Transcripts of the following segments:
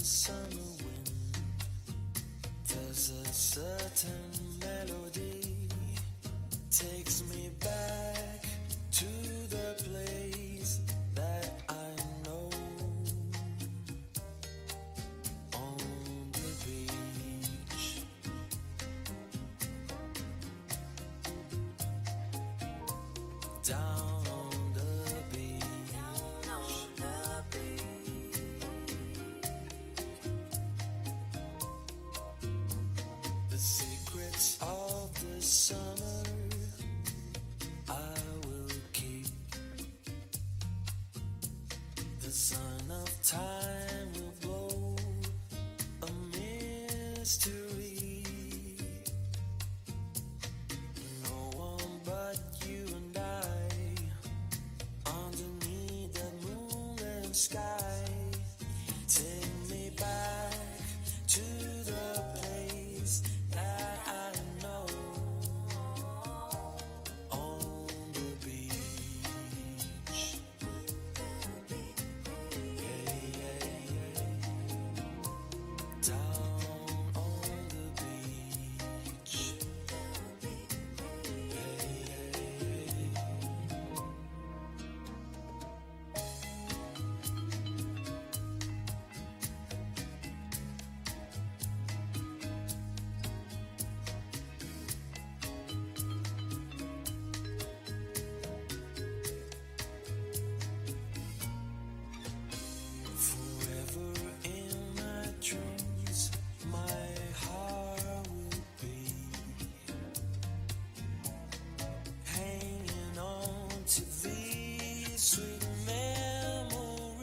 summer wind. There's a certain melody takes me back to the place that I know. On the beach, down on the beach, the secrets of the summer I will keep. The sun of time will blow a mystery. No one but you and I underneath the moon and sky. Take me back to the place that I know. On the beach. Yeah, yeah, yeah. Down on the beach. Yeah, yeah, yeah. Forever in my dreams, my heart will be hanging on to these sweet memories.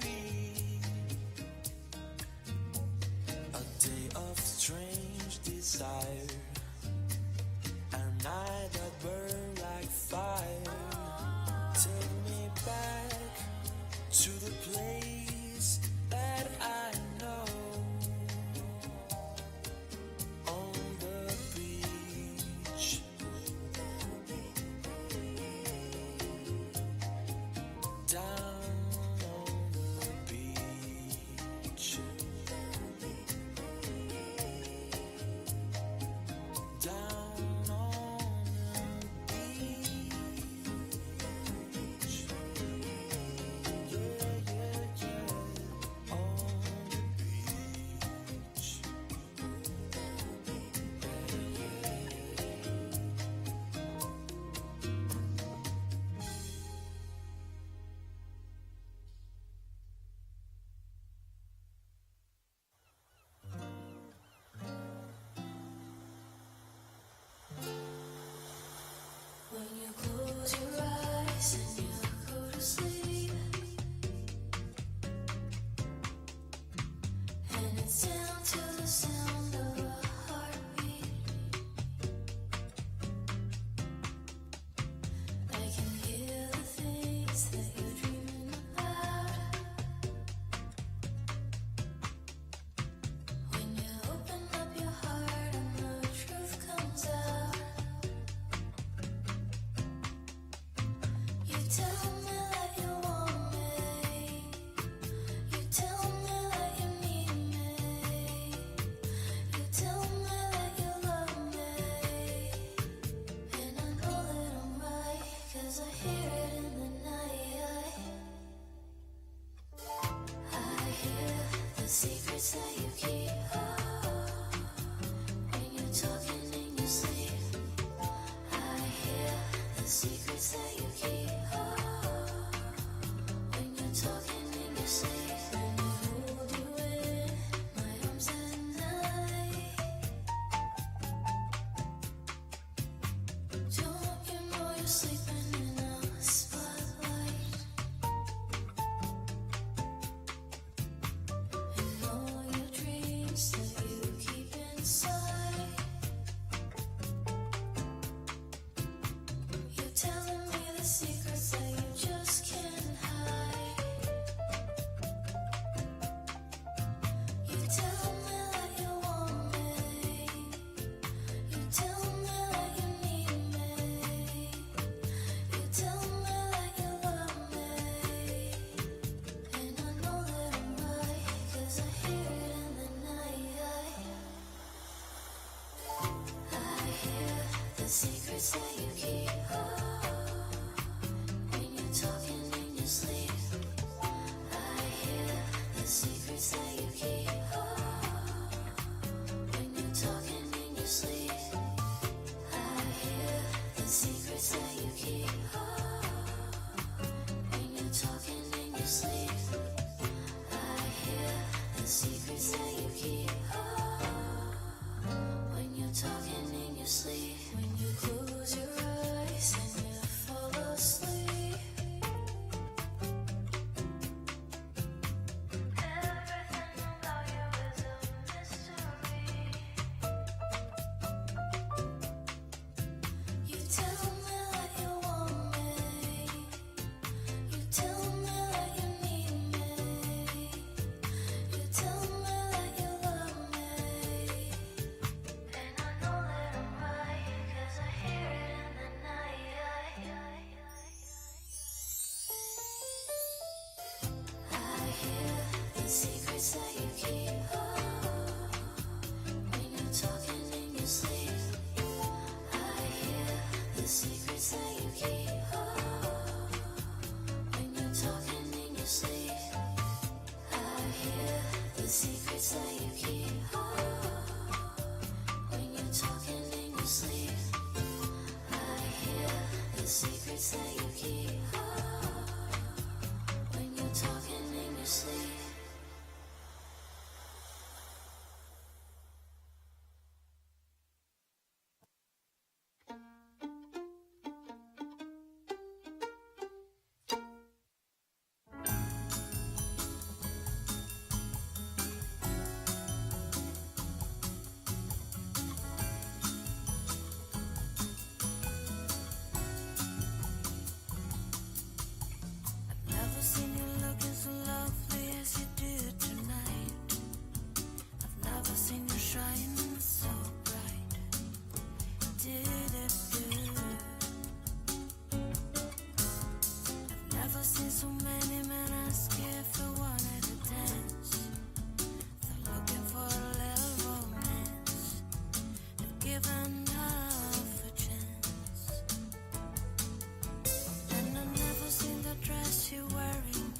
A day of strange desire, a night that burned like fire. Take me back to the place that I know. On the beach. Down on the beach. Down on the beach. Yeah, yeah, yeah. On the beach. When you close your eyes and you go to sleep, and it's down to the sound of a heartbeat, I can hear the things that you're dreaming about. When you open up your heart and the truth comes out. You tell me that you want me. You tell me that you need me. You tell me that you love me. And I know that I'm right, 'cause I hear it in the night. I hear the secrets that you keep. When you're talking in your sleep, I hear the secrets that you keep. When you're talking in your sleep, and I hold you in my arms at night. Don't you know you're sleeping in a spotlight? And all your dreams secrets that you keep. When you're talking in your sleep, I hear the secrets that you keep. When you're talking in your sleep, I hear the secrets that you keep. When you're talking in your sleep, I hear the secrets that you keep. When you're talking in your sleep, when you close your eyes and you fall asleep, everything about you is a mystery. You tell me that you want me, you tell me that you need me, you tell me that you love me. And I know that I'm right, 'cause I hear it in the night. I hear the secrets that you keep. When you're talking in your sleep, I hear the secrets that you keep. When you're talking in your sleep, I hear the secrets that you keep. When you're talking in your sleep, I hear the secrets that you keep. When you're talking in your sleep. Never seen you looking so lovely as you did tonight. I've never seen you shine so bright. Did it good. I've never seen so many men ask if you wanted to dance. They're looking for a little romance. They've given half a chance. And I've never seen the dress you're wearing,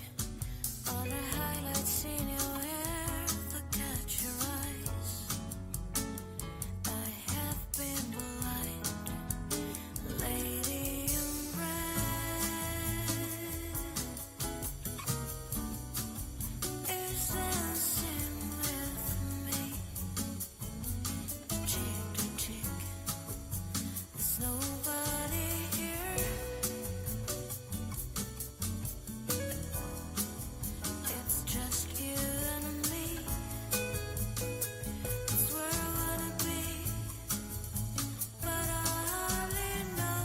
all the highlights in your hair that catch your eyes. I have been blind, lady in red is dancing with me, cheek to cheek. There's nobody here. It's just you and me. It's where I wanna be, but I hardly know.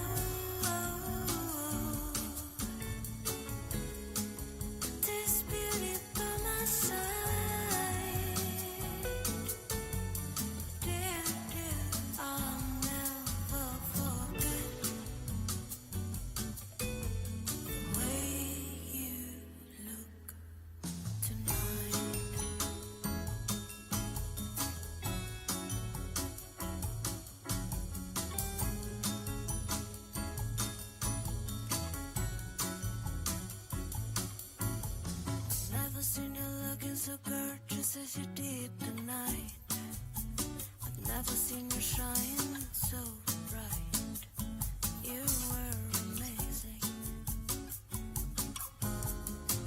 This beauty by my side, dear, dear, I'll never forget the way you look tonight. Never seen you looking so gorgeous as you did tonight. I've never seen you shine so bright. You were amazing.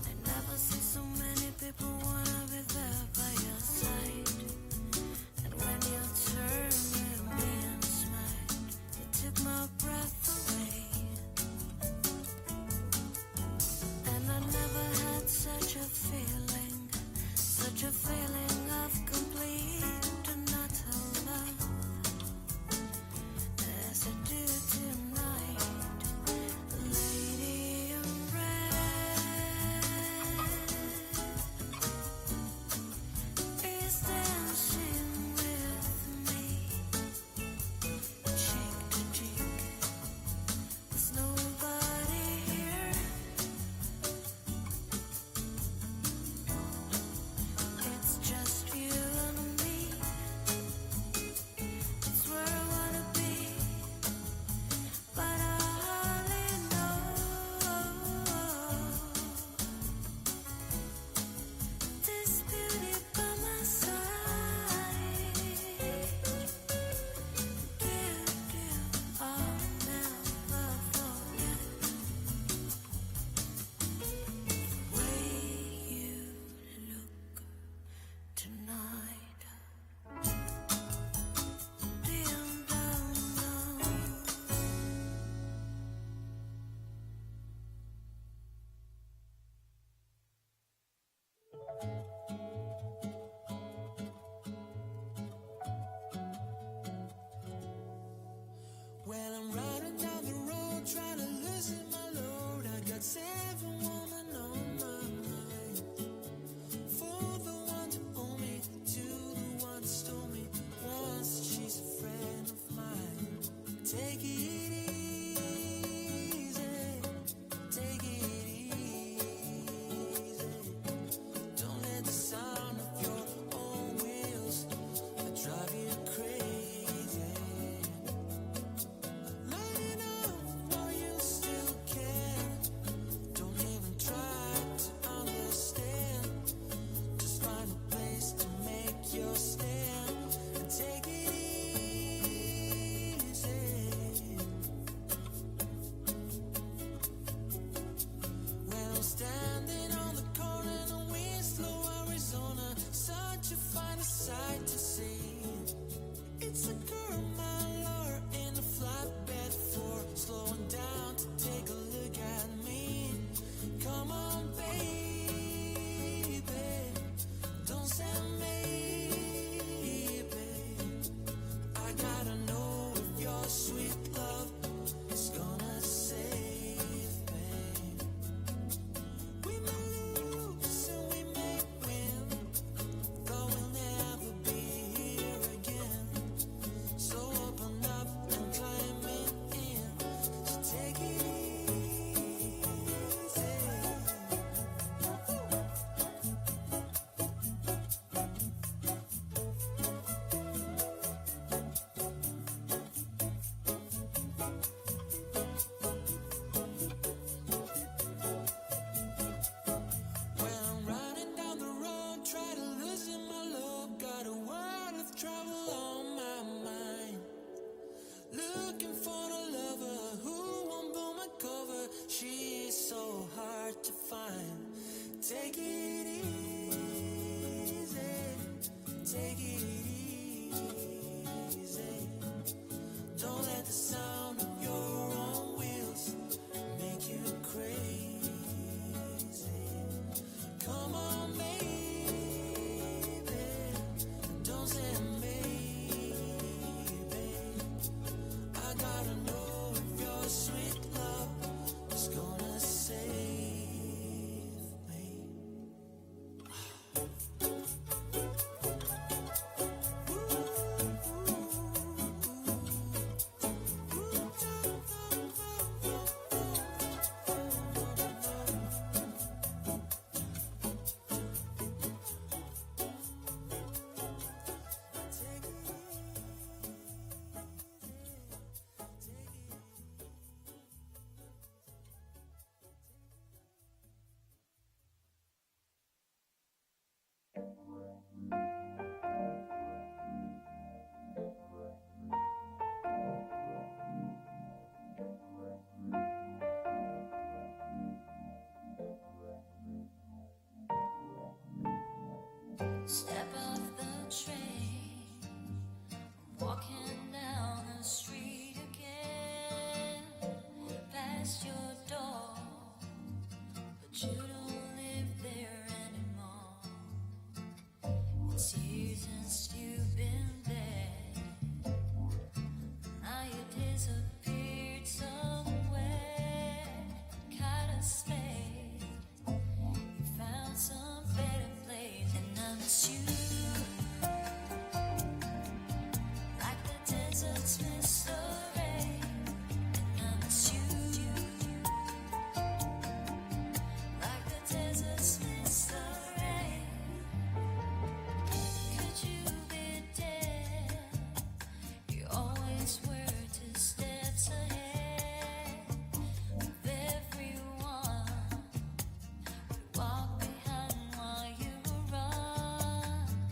I never see so many people wanna be there by your side. And when you turned to me and smiled, it took my breath away. And I never had such a feeling of complete and utter love as I do tonight, lady in red is dancing with me, cheek to cheek. There's nobody here. It's find a sight to see. It's a girl, my lord, in a flatbed floor, slowing down to take a look at me. Come on, baby, don't say maybe. I gotta know if your sweet love is gonna save me. We may lose and we may win, though we'll never be here again. So open up and climb it in. So take it easy. When I'm riding down the road, try to loosen my load, got a world of trouble on my mind. Looking for a lover who won't blow my cover. She's so hard to find. Take it easy, take it easy. Don't let the sound of your own wheels make you crazy. Come on, baby, don't say maybe. I gotta know if your sweet love is gonna save me. Step off the train, walking down the street again, past your door, but you don't live there anymore. It's years since you've been there, now you disappeared somewhere, kinda stayed. You found some better place, and I miss you. Like the deserts miss the rain, and I miss you. Like the deserts miss the rain. Could you be dead? You always were 2 steps ahead of everyone. Walk behind while you run.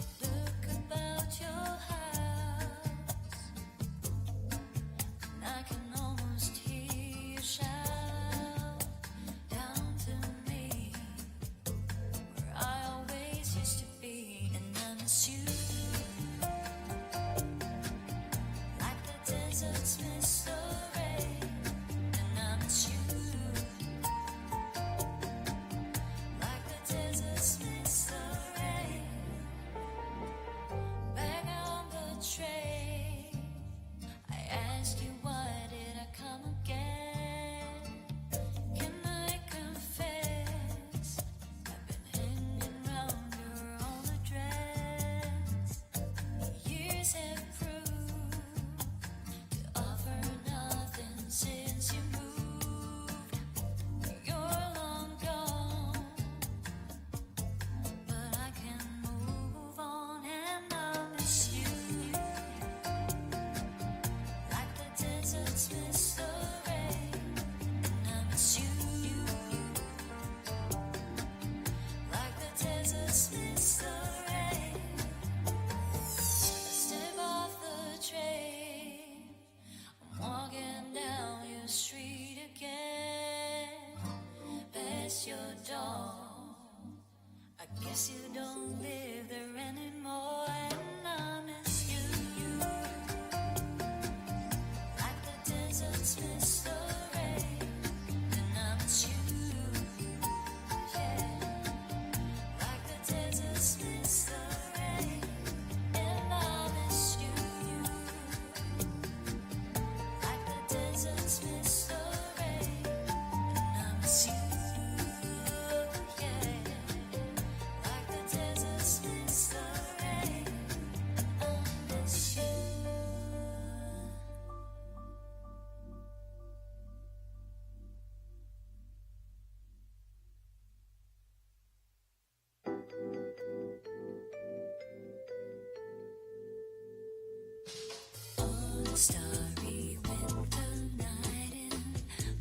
starry winter night in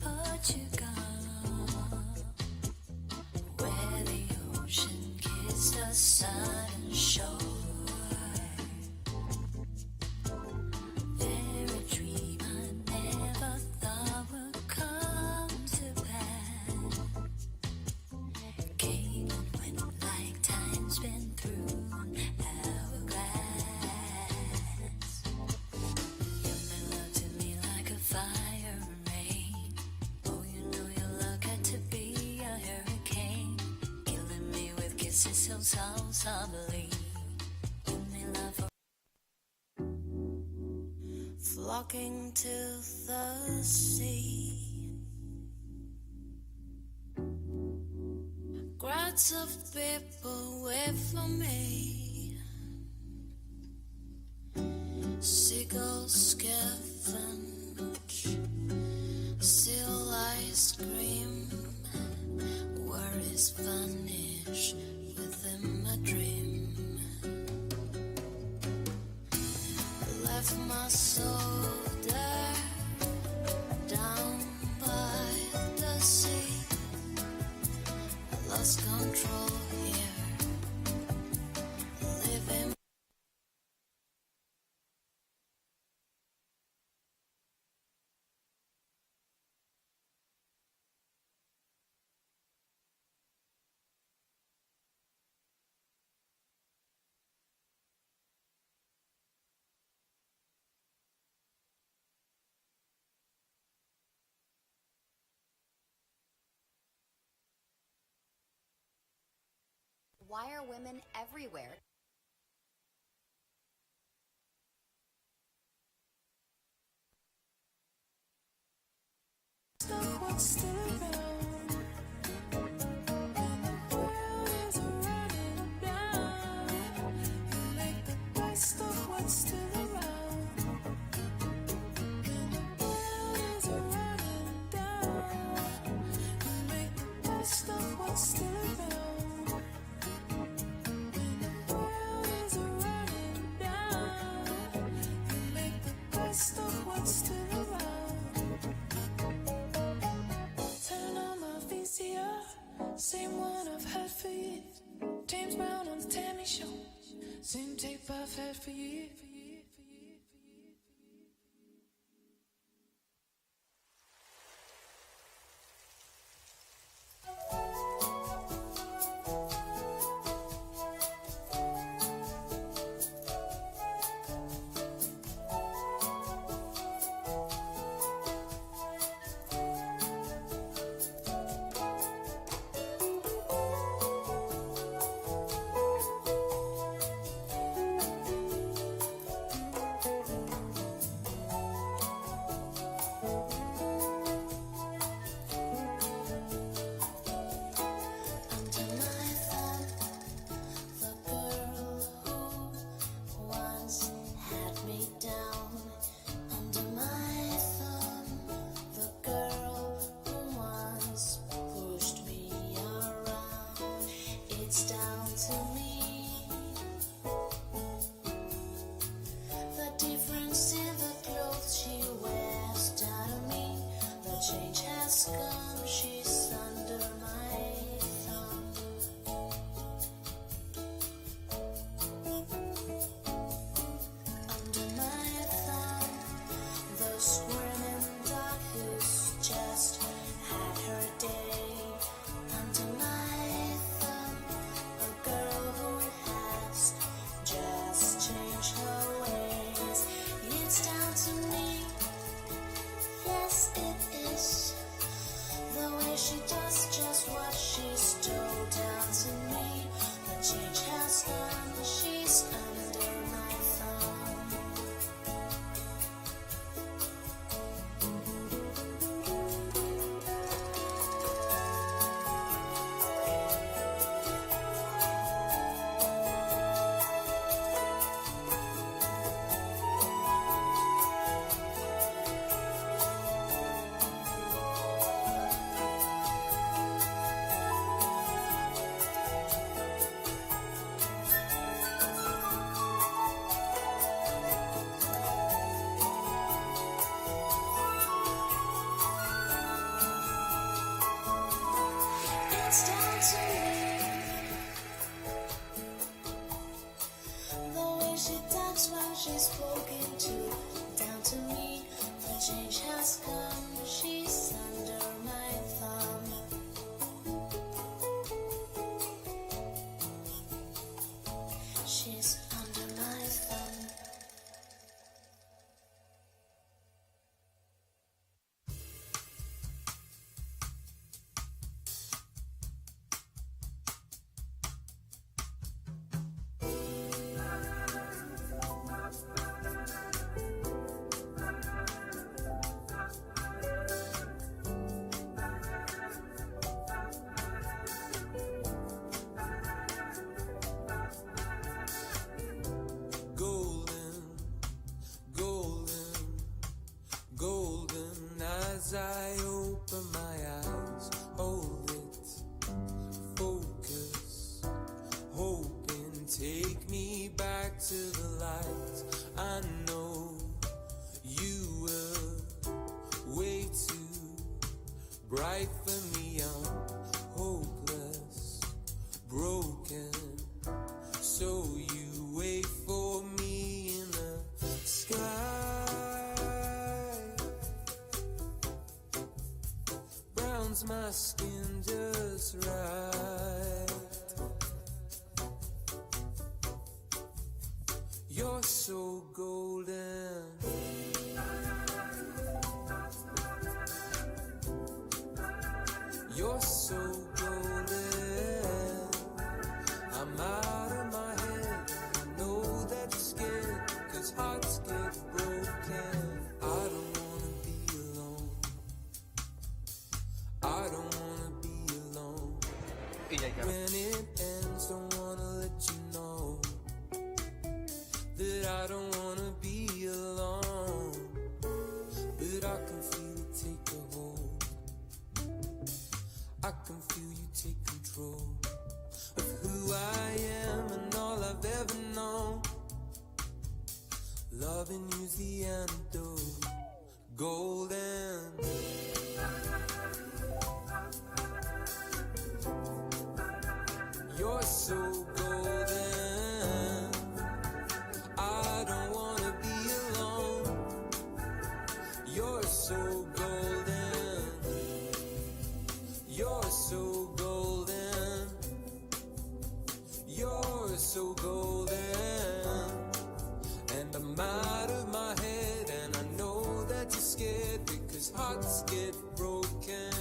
Portugal, where the ocean kissed the southern shore. There a dream I never thought would come to pass. Came and went like time spent through an hourglass. You made love to me like a fire and rain. Oh, you know your luck had to be a hurricane, killing me with kisses so softly. You made love for flocking to the sea. Crowds of people wait for me. Seagulls scavenge, seal ice cream. Worries vanish within my dream. Left my soul there, down by the sea. I lost control here, living. Why are women everywhere? What's still around? And the world is running down. You make the best of what's still around. And the world is running down. You make the best of what's still around. And the world is running down. You make the best of what's still around. Turn on my VCR, same one I've had for years. James Brown on the Tammy Show, same tape I've had for years. knows when she's spoken to. Down to me, the change has come. She's under my thumb. She's under my thumb. Golden, golden, golden as I open my eyes. Hold it, focus, hoping, take me back to the light. I know you were way too bright for me. I'm hopeless, broken. So you wait for me in the sky. Browns my skin just right. You're so golden. You're so golden. I'm out of my head. I know that you're scared, 'cause hearts get broken. I don't wanna be alone. I don't wanna be alone. When it ends, don't wanna let you know that I don't wanna be alone. But I can feel it take a hold. I can feel you take control of who I am and all I've ever known. Loving you's the antidote. Golden. You're so golden. I don't wanna be alone. You're so golden. You're so golden. You're so golden. And I'm out of my head, and I know that you're scared, because hearts get broken.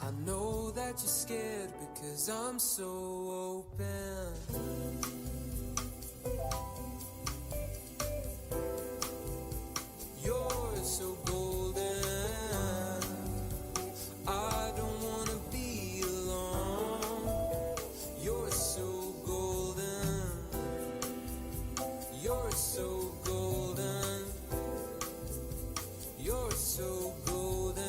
I know that you're scared, because I'm so open. You're so golden. I don't wanna be alone. You're so golden. You're so golden. You're so golden.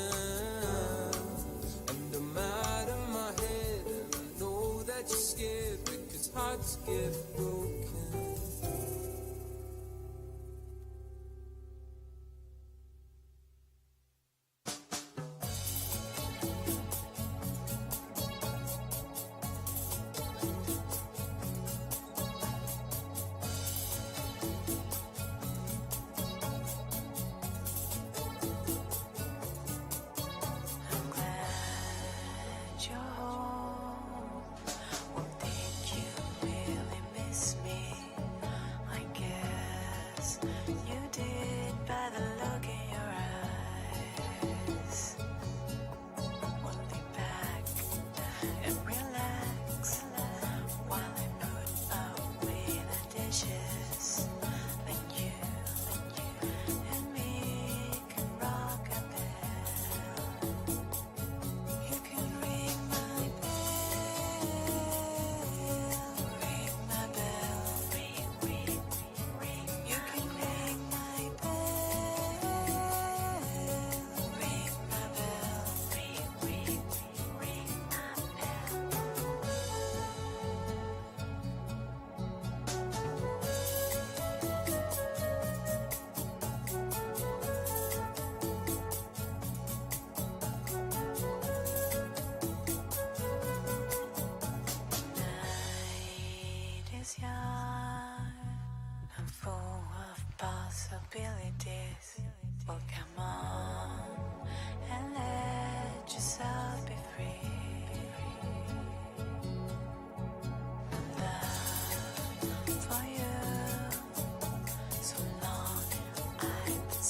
And I'm out of my head, and I know that you're scared, because hearts get broken. I'm glad you're home. Won't think you really miss me.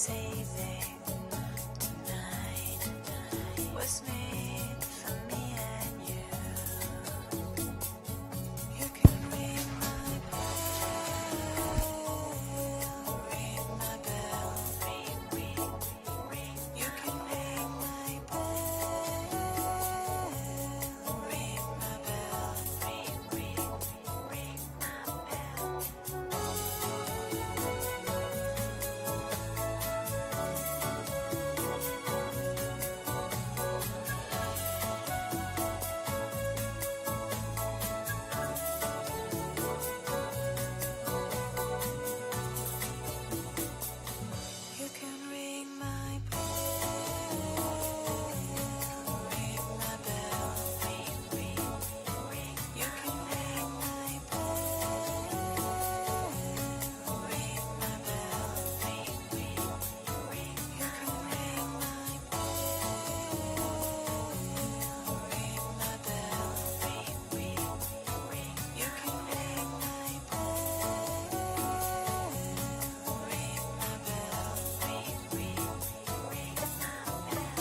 saving tonight was made for me and you. You can ring my bell, ring my bell, ring, ring, ring. You can ring my bell, ring my bell, ring, ring, ring my bell. You can ring my bell, ring my bell, ring, ring, ring. You can ring my bell, ring my bell, ring, ring, ring. You can ring my bell, ring my bell, ring, ring, ring. You can ring my bell, ring my bell, ring, ring, ring my bell.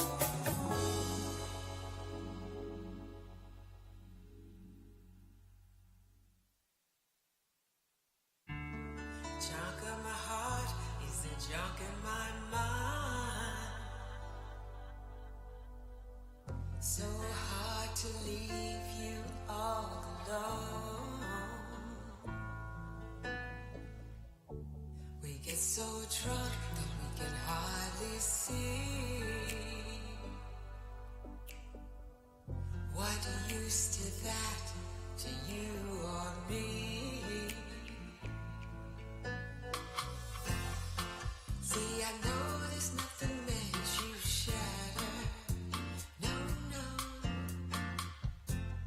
Junk in my heart is the junk in my mind. So hard to leave you all alone. We get so drunk that we can hardly see what used to that to you or me. See, I know there's nothing makes you shatter. No, no.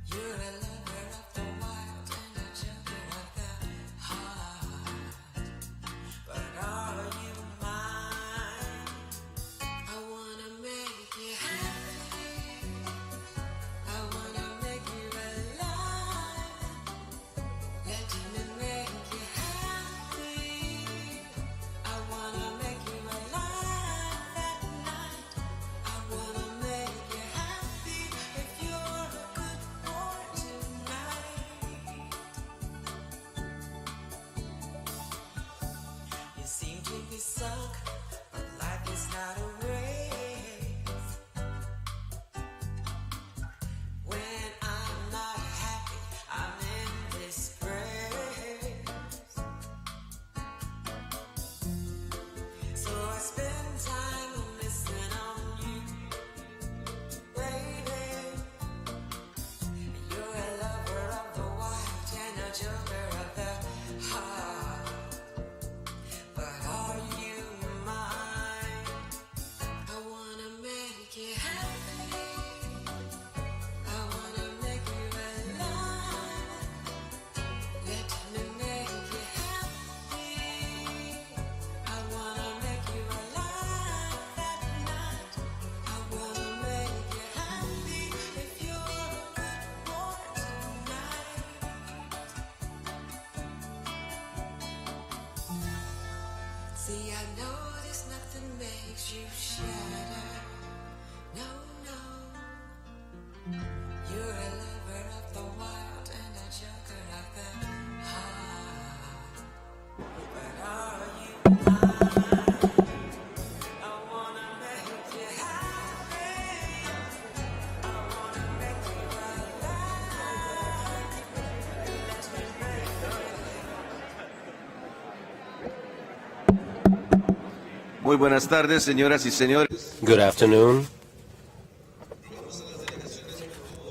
You're a lover of the wild and a joker of the heart. But are you mine? I wanna make you happy. I wanna make you alive. Let me make you happy. I wanna make you alive at night. I wanna make you happy if you're a good boy tonight. You seem to be sunk, but life is not a race. When I'm not happy, I'm in disgrace. So I spend time missing on you, baby. You're a lover of the wild and a joker of the heart. But are you mine? I wanna make you happy. I wanna make you alive. Let me make you happy. I wanna make you alive at night. I wanna make you happy if you're a good boy tonight. See, I know there's nothing makes you shatter. No, no. You're a lover of the wild and a joker of the heart. But are you mine? I wanna make you happy. I wanna make you alive. Let me make Muy buenas tardes, señoras y señores. Good afternoon.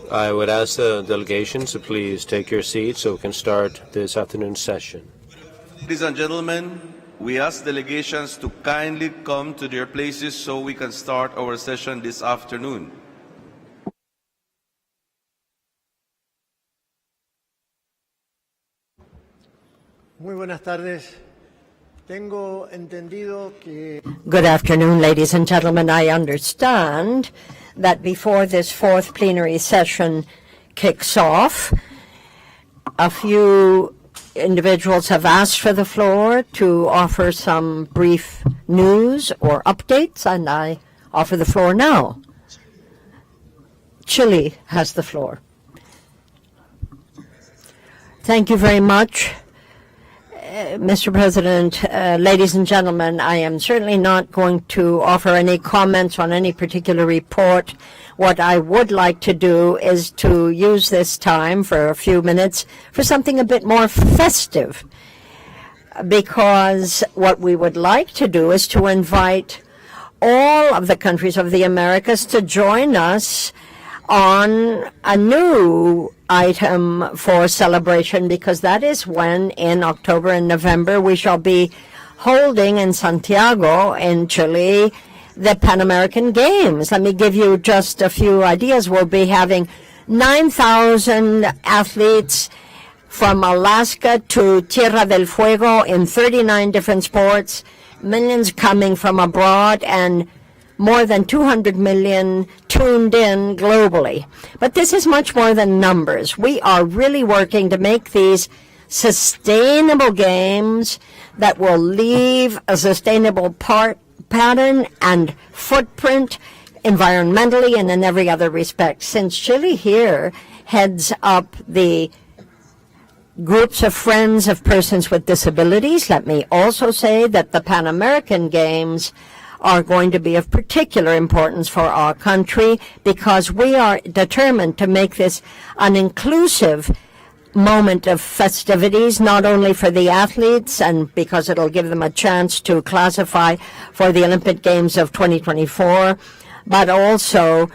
I would ask the delegation to please take your seats so we can start this afternoon session. Ladies and gentlemen, we ask delegations to kindly come to their places so we can start our session this afternoon. Muy buenas tardes. Tengo entendido que Good afternoon, ladies and gentlemen. I understand that before this fourth plenary session kicks off, a few individuals have asked for the floor to offer some brief news or updates, and I offer the floor now. Chile has the floor. Thank you very much, Mr. President. Ladies and gentlemen, I am certainly not going to offer any comments on any particular report. What I would like to do is to use this time for a few minutes for something a bit more festive, because what we would like to do is to invite all of the countries of the Americas to join us on a new item for celebration, because that is when in October and November we shall be holding in Santiago in Chile the Pan American Games. Let me give you just a few ideas. We'll be having 9,000 athletes from Alaska to Tierra del Fuego in 39 different sports, millions coming from abroad, and more than 200 million tuned in globally. But this is much more than numbers. We are really working to make these sustainable games that will leave a sustainable pattern and footprint environmentally and in every other respect. Since Chile here heads up the groups of friends of persons with disabilities, let me also say that the Pan American Games are going to be of particular importance for our country, because we are determined to make this an inclusive moment of festivities, not only for the athletes, and because it'll give them a chance to classify for the Olympic Games of 2024, but also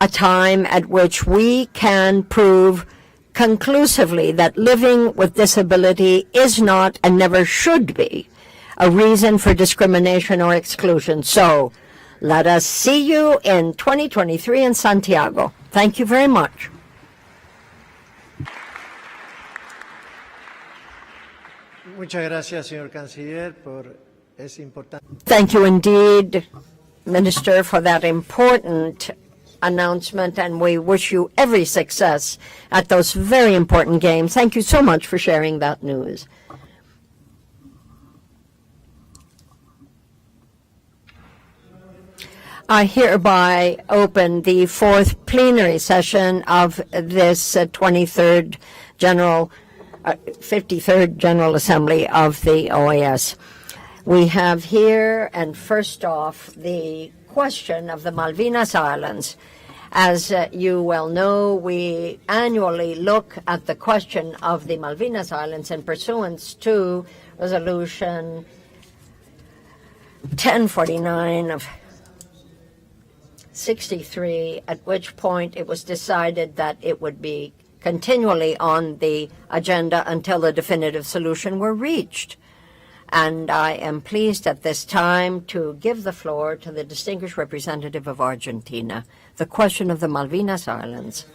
a time at which we can prove conclusively that living with disability is not and never should be a reason for discrimination or exclusion. So let us see you in 2023 in Santiago. Thank you very much. Muchas gracias, señor canciller, por ese importante. Thank you indeed, Minister, for that important announcement, and we wish you every success at those very important games. Thank you so much for sharing that news. I hereby open the fourth plenary session of this 53rd General Assembly of the OAS. We have here, and first off, the question of the Malvinas Islands. As you well know, we annually look at the question of the Malvinas Islands in pursuance to Resolution 1049 of 63, at which point it was decided that it would be continually on the agenda until a definitive solution were reached. And I am pleased at this time to give the floor to the distinguished representative of Argentina, the question of the Malvinas Islands.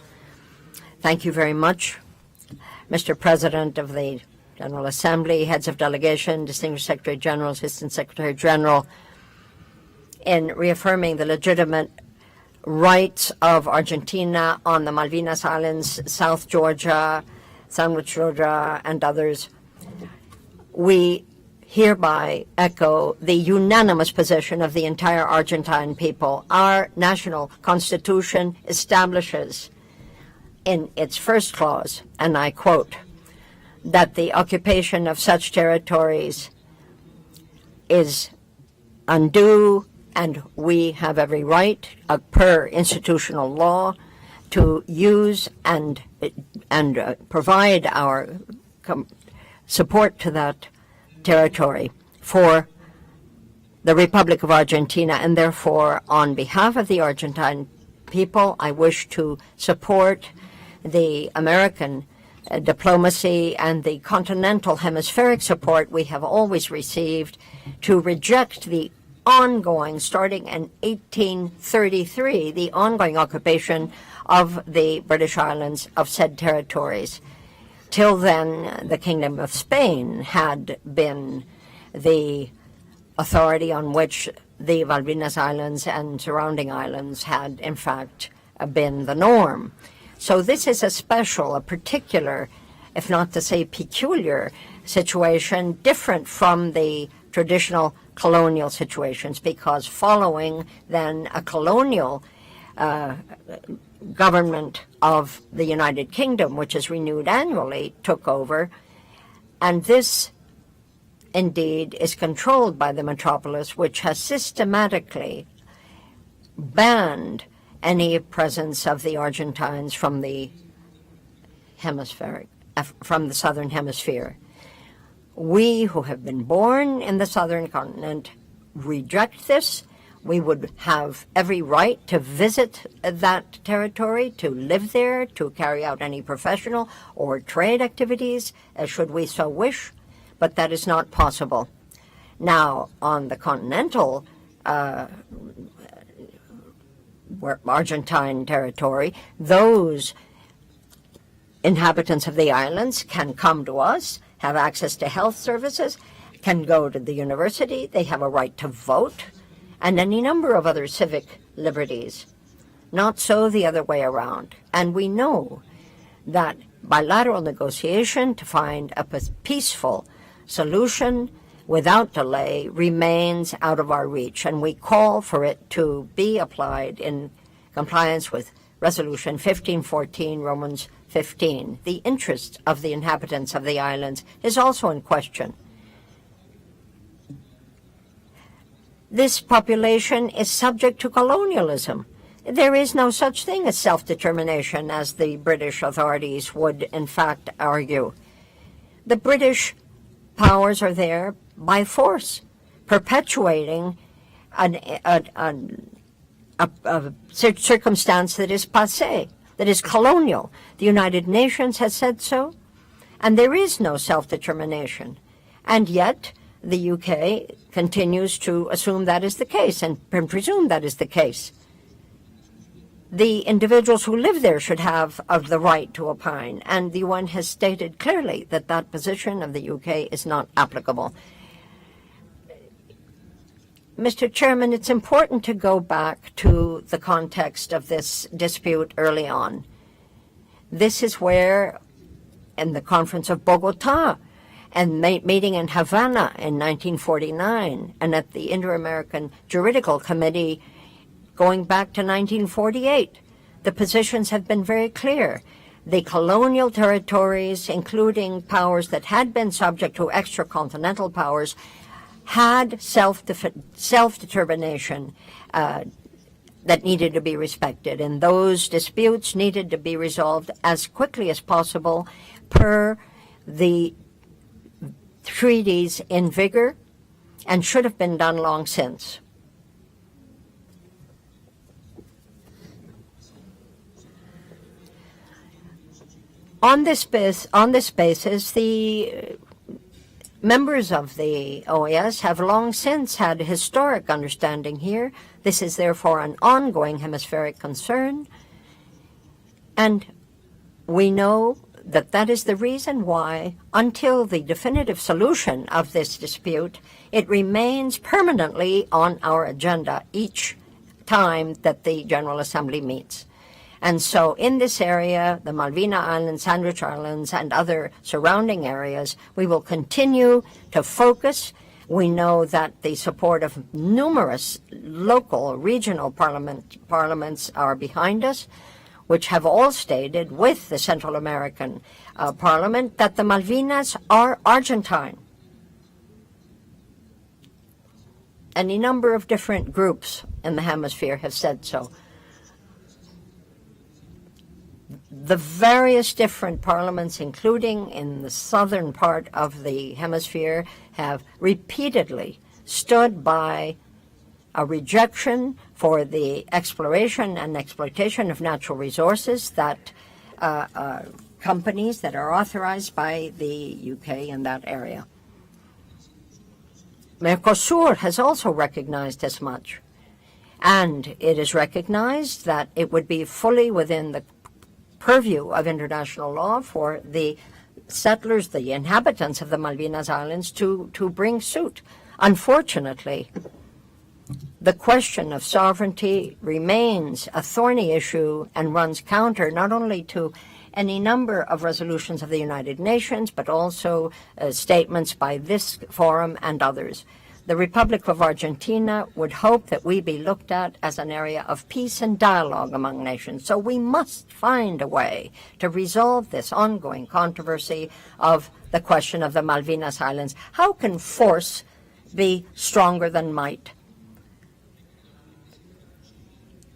Thank you very much, Mr. President of the General Assembly, heads of delegation, distinguished Secretary General, Assistant Secretary General, in reaffirming the legitimate rights of Argentina on the Malvinas Islands, South Georgia, Sandwich Georgia, and others. We hereby echo the unanimous position of the entire Argentine people. Our national constitution establishes in its first clause, and I quote, that the occupation of such territories is undue, and we have every right, per institutional law, to use and provide our support to that territory for the Republic of Argentina. And therefore, on behalf of the Argentine people, I wish to support the American diplomacy and the continental hemispheric support we have always received to reject the ongoing, starting in 1833, the ongoing occupation of the British Islands of said territories. Till then, the Kingdom of Spain had been the authority on which the Malvinas Islands and surrounding islands had, in fact, been the norm. So this is a particular if not to say peculiar, situation, different from the traditional colonial situations, because following then a colonial government of the United Kingdom, which is renewed annually, took over, and this indeed is controlled by the metropolis, which has systematically banned any presence of the Argentines from the southern hemisphere. We who have been born in the southern continent reject this. We would have every right to visit that territory, to live there, to carry out any professional or trade activities, should we so wish, but that is not possible. Now, on the continental Argentine territory, those inhabitants of the islands can come to us, have access to health services, can go to the university, they have a right to vote, and any number of other civic liberties. Not so the other way around. And we know that bilateral negotiation to find a peaceful solution without delay remains out of our reach, and we call for it to be applied in compliance with Resolution 1514, Romans 15. The interest of the inhabitants of the islands is also in question. This population is subject to colonialism. There is no such thing as self-determination, as the British authorities would in fact argue. The British powers are there by force, perpetuating a circumstance that is passé, that is colonial. The United Nations has said so, and there is no self-determination. And yet, the UK continues to assume that is the case and presume that is the case. The individuals who live there should have the right to opine, and the UN has stated clearly that that position of the UK is not applicable. Mr. Chairman, it's important to go back to the context of this dispute early on. This is where, in the Conference of Bogota, and meeting in Havana in 1949, and at the Inter-American Juridical Committee going back to 1948, the positions have been very clear. The colonial territories, including powers that had been subject to extracontinental powers, had self-determination that needed to be respected, and those disputes needed to be resolved as quickly as possible per the treaties in vigor, and should have been done long since. On this basis, the members of the OAS have long since had historic understanding here. This is therefore an ongoing hemispheric concern, and we know that that is the reason why, until the definitive solution of this dispute, it remains permanently on our agenda each time that the General Assembly meets. And so in this area, the Malvina Islands, Sandwich Islands, and other surrounding areas, we will continue to focus. We know that the support of numerous local, regional parliaments are behind us, which have all stated with the Central American Parliament that the Malvinas are Argentine. Any number of different groups in the hemisphere have said so. The various different parliaments, including in the southern part of the hemisphere, have repeatedly stood by a rejection for the exploration and exploitation of natural resources that companies that are authorized by the UK in that area. Mercosur has also recognized as much, and it is recognized that it would be fully within the purview of international law for the settlers, the inhabitants of the Malvinas Islands, to bring suit. Unfortunately, the question of sovereignty remains a thorny issue and runs counter not only to any number of resolutions of the United Nations, but also statements by this forum and others. The Republic of Argentina would hope that we be looked at as an area of peace and dialogue among nations. So we must find a way to resolve this ongoing controversy of the question of the Malvinas Islands. How can force be stronger than might?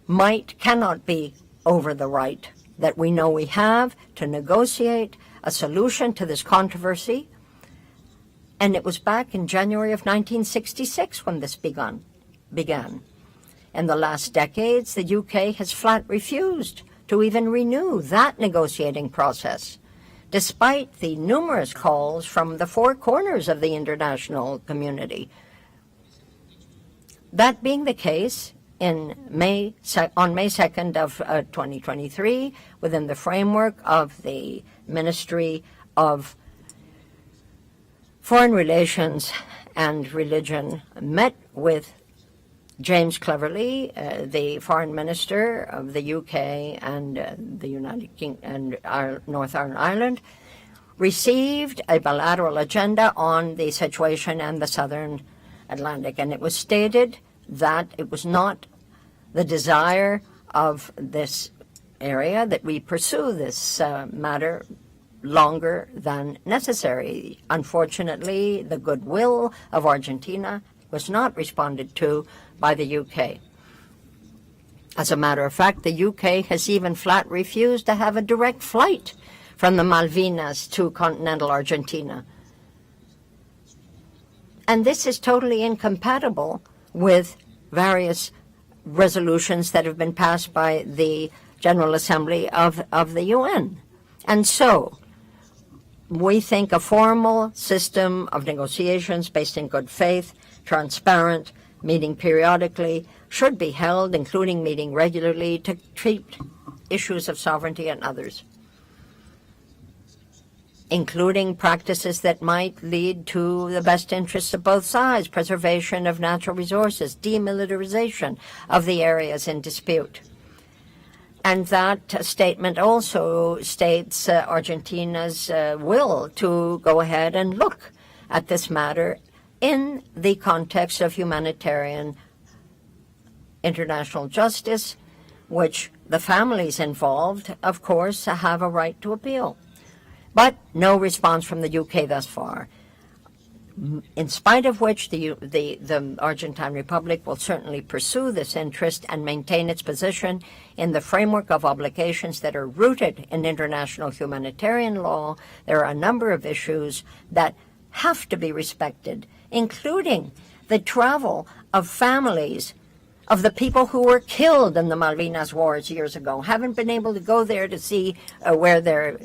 Might cannot be over the right that we know we have to negotiate a solution to this controversy. And it was back in January of 1966 when this began. In the last decades, the UK has flat refused to even renew that negotiating process, despite the numerous calls from the four corners of the international community. That being the case, on May 2nd of 2023, within the framework of the Ministry of Foreign Relations and Religion, met with James Cleverly, the Foreign Minister of the UK and the United Kingdom and Northern Ireland, received a bilateral agenda on the situation in the Southern Atlantic, and it was stated that it was not the desire of this area that we pursue this matter longer than necessary. Unfortunately, the goodwill of Argentina was not responded to by the UK. As a matter of fact, the UK has even flat refused to have a direct flight from the Malvinas to continental Argentina. And this is totally incompatible with various resolutions that have been passed by the General Assembly of the UN. And so, we think a formal system of negotiations based in good faith, transparent, meeting periodically, should be held, including meeting regularly, to treat issues of sovereignty and others, including practices that might lead to the best interests of both sides, preservation of natural resources, demilitarization of the areas in dispute. And that statement also states Argentina's will to go ahead and look at this matter in the context of humanitarian international justice, which the families involved, of course, have a right to appeal. But no response from the UK thus far, in spite of which the Argentine Republic will certainly pursue this interest and maintain its position in the framework of obligations that are rooted in international humanitarian law. There are a number of issues that have to be respected, including the travel of families of the people who were killed in the Malvinas Wars years ago, haven't been able to go there to see where their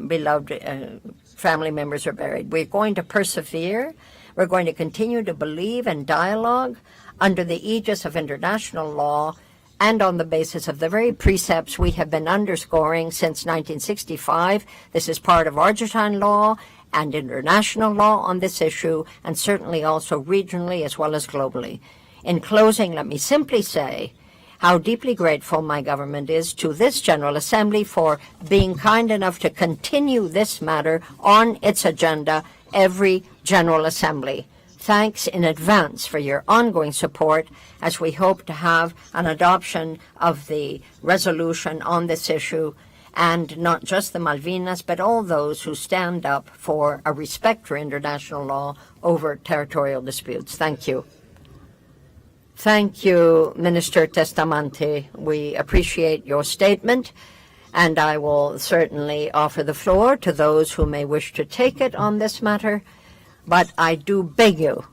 beloved family members are buried. We're going to persevere. We're going to continue to believe in dialogue under the aegis of international law and on the basis of the very precepts we have been underscoring since 1965. This is part of Argentine law and international law on this issue, and certainly also regionally as well as globally. In closing, let me simply say how deeply grateful my government is to this General Assembly for being kind enough to continue this matter on its agenda every General Assembly. Thanks in advance for your ongoing support as we hope to have an adoption of the resolution on this issue, and not just the Malvinas, but all those who stand up for a respect for international law over territorial disputes. Thank you. Thank you, Minister Testamante. We appreciate your statement, and I will certainly offer the floor to those who may wish to take it on this matter. But I do beg you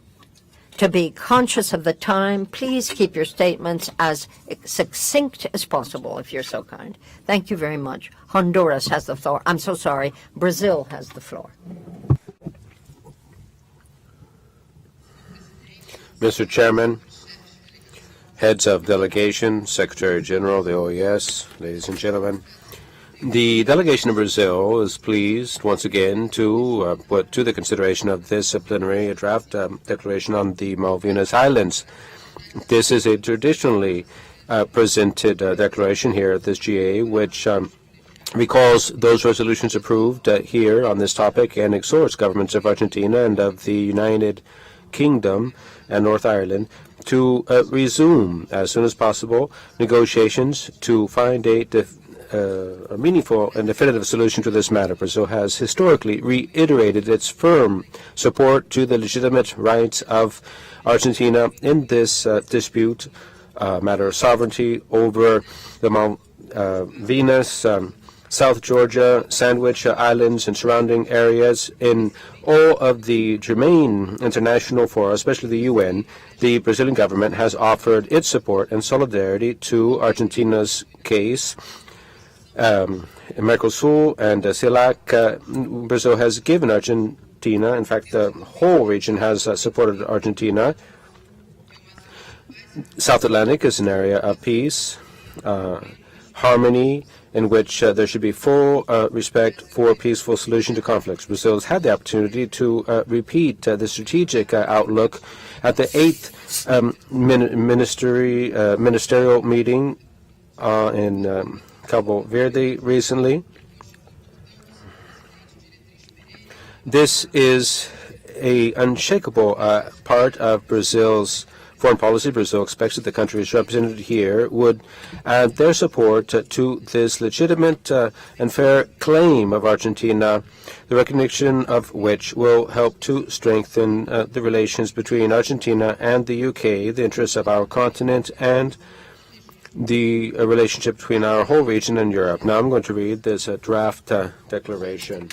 to be conscious of the time. Please keep your statements as succinct as possible, if you're so kind. Thank you very much. Honduras has the floor. I'm so sorry. Brazil has the floor. Mr. Chairman, heads of delegation, Secretary General of the OAS, ladies and gentlemen, the delegation of Brazil is pleased once again to put to the consideration of this plenary a draft declaration on the Malvinas Islands. This is a traditionally presented declaration here at this GA, which recalls those resolutions approved here on this topic and exhorts governments of Argentina and of the United Kingdom and North Ireland to resume as soon as possible negotiations to find a meaningful and definitive solution to this matter. Brazil has historically reiterated its firm support to the legitimate rights of Argentina in this dispute, matter of sovereignty over the Malvinas, South Georgia, Sandwich Islands, and surrounding areas. In all of the germane international fora, especially the UN, the Brazilian government has offered its support and solidarity to Argentina's case. Mercosur and CELAC, Brazil has given Argentina, in fact, the whole region has supported Argentina. South Atlantic is an area of peace, harmony, in which there should be full respect for a peaceful solution to conflicts. Brazil has had the opportunity to repeat the strategic outlook at the 8th ministerial meeting in Cabo Verde recently. This is an unshakable part of Brazil's foreign policy. Brazil expects that the countries represented here would add their support to this legitimate and fair claim of Argentina, the recognition of which will help to strengthen the relations between Argentina and the UK, the interests of our continent, and the relationship between our whole region and Europe. Now I'm going to read this draft declaration.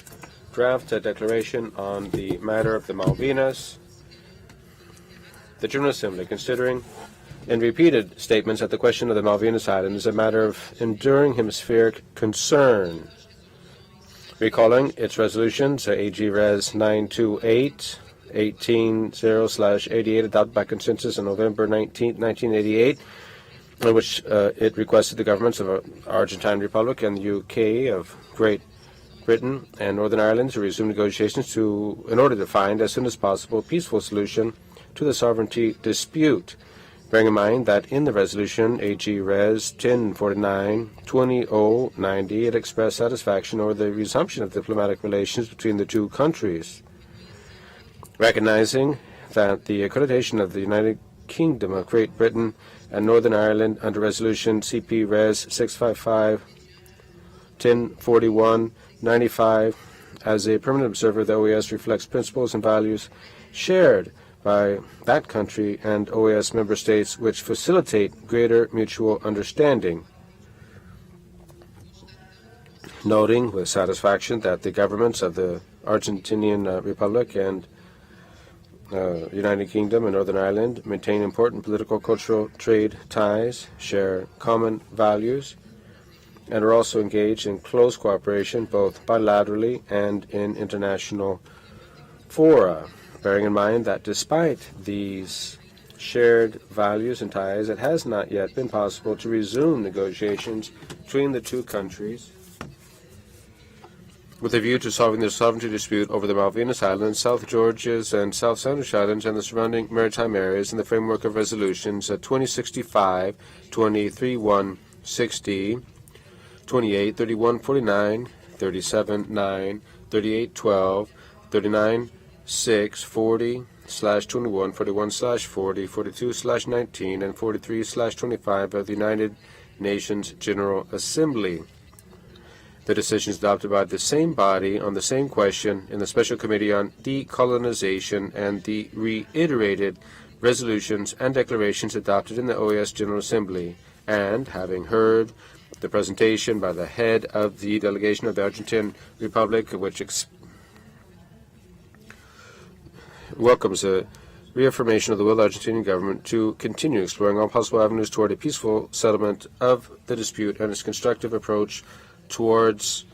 Draft declaration on the matter of the Malvinas. The General Assembly, considering in repeated statements that the question of the Malvinas Islands is a matter of enduring hemispheric concern, recalling its resolutions, AG Res 928, 18-0/88, adopted by consensus on November 19, 1988, in which it requested the governments of the Argentine Republic and the UK of Great Britain and Northern Ireland to resume negotiations in order to find, as soon as possible, a peaceful solution to the sovereignty dispute, bearing in mind that in the resolution AG Res 1049-2090 it expressed satisfaction over the resumption of diplomatic relations between the two countries, recognizing that the accreditation of the United Kingdom of Great Britain and Northern Ireland under resolution CP Res 655-1041-95 as a permanent observer of the OAS reflects principles and values shared by that country and OAS member states which facilitate greater mutual understanding. Noting with satisfaction that the governments of the Argentinian Republic and United Kingdom and Northern Ireland maintain important political, cultural, trade ties, share common values, and are also engaged in close cooperation both bilaterally and in international fora. Bearing in mind that despite these shared values and ties, it has not yet been possible to resume negotiations between the two countries with a view to solving the sovereignty dispute over the Malvinas Islands, South Georgias, and South Sandwich Islands and the surrounding maritime areas in the framework of resolutions 2065, 23-160, 28, 31-49, 37-9, 38-12, 39 6, 40/21, 41/40, 42/19, and 43/25 of the United Nations General Assembly. The decisions adopted by the same body on the same question in the Special Committee on Decolonization and the reiterated resolutions and declarations adopted in the OAS General Assembly, and having heard the presentation by the head of the delegation of the Argentine Republic, which welcomes a reaffirmation of the will of the Argentinian government to continue exploring all possible avenues toward a peaceful settlement of the dispute and its constructive approach towards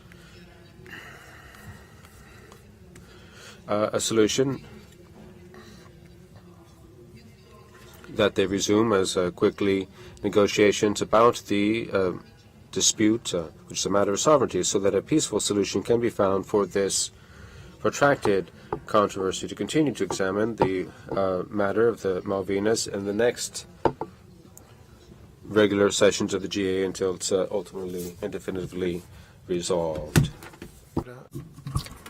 a solution, that they resume as quickly negotiations about the dispute, which is a matter of sovereignty, so that a peaceful solution can be found for this protracted controversy, to continue to examine the matter of the Malvinas in the next regular sessions of the GA until it's ultimately and definitively resolved.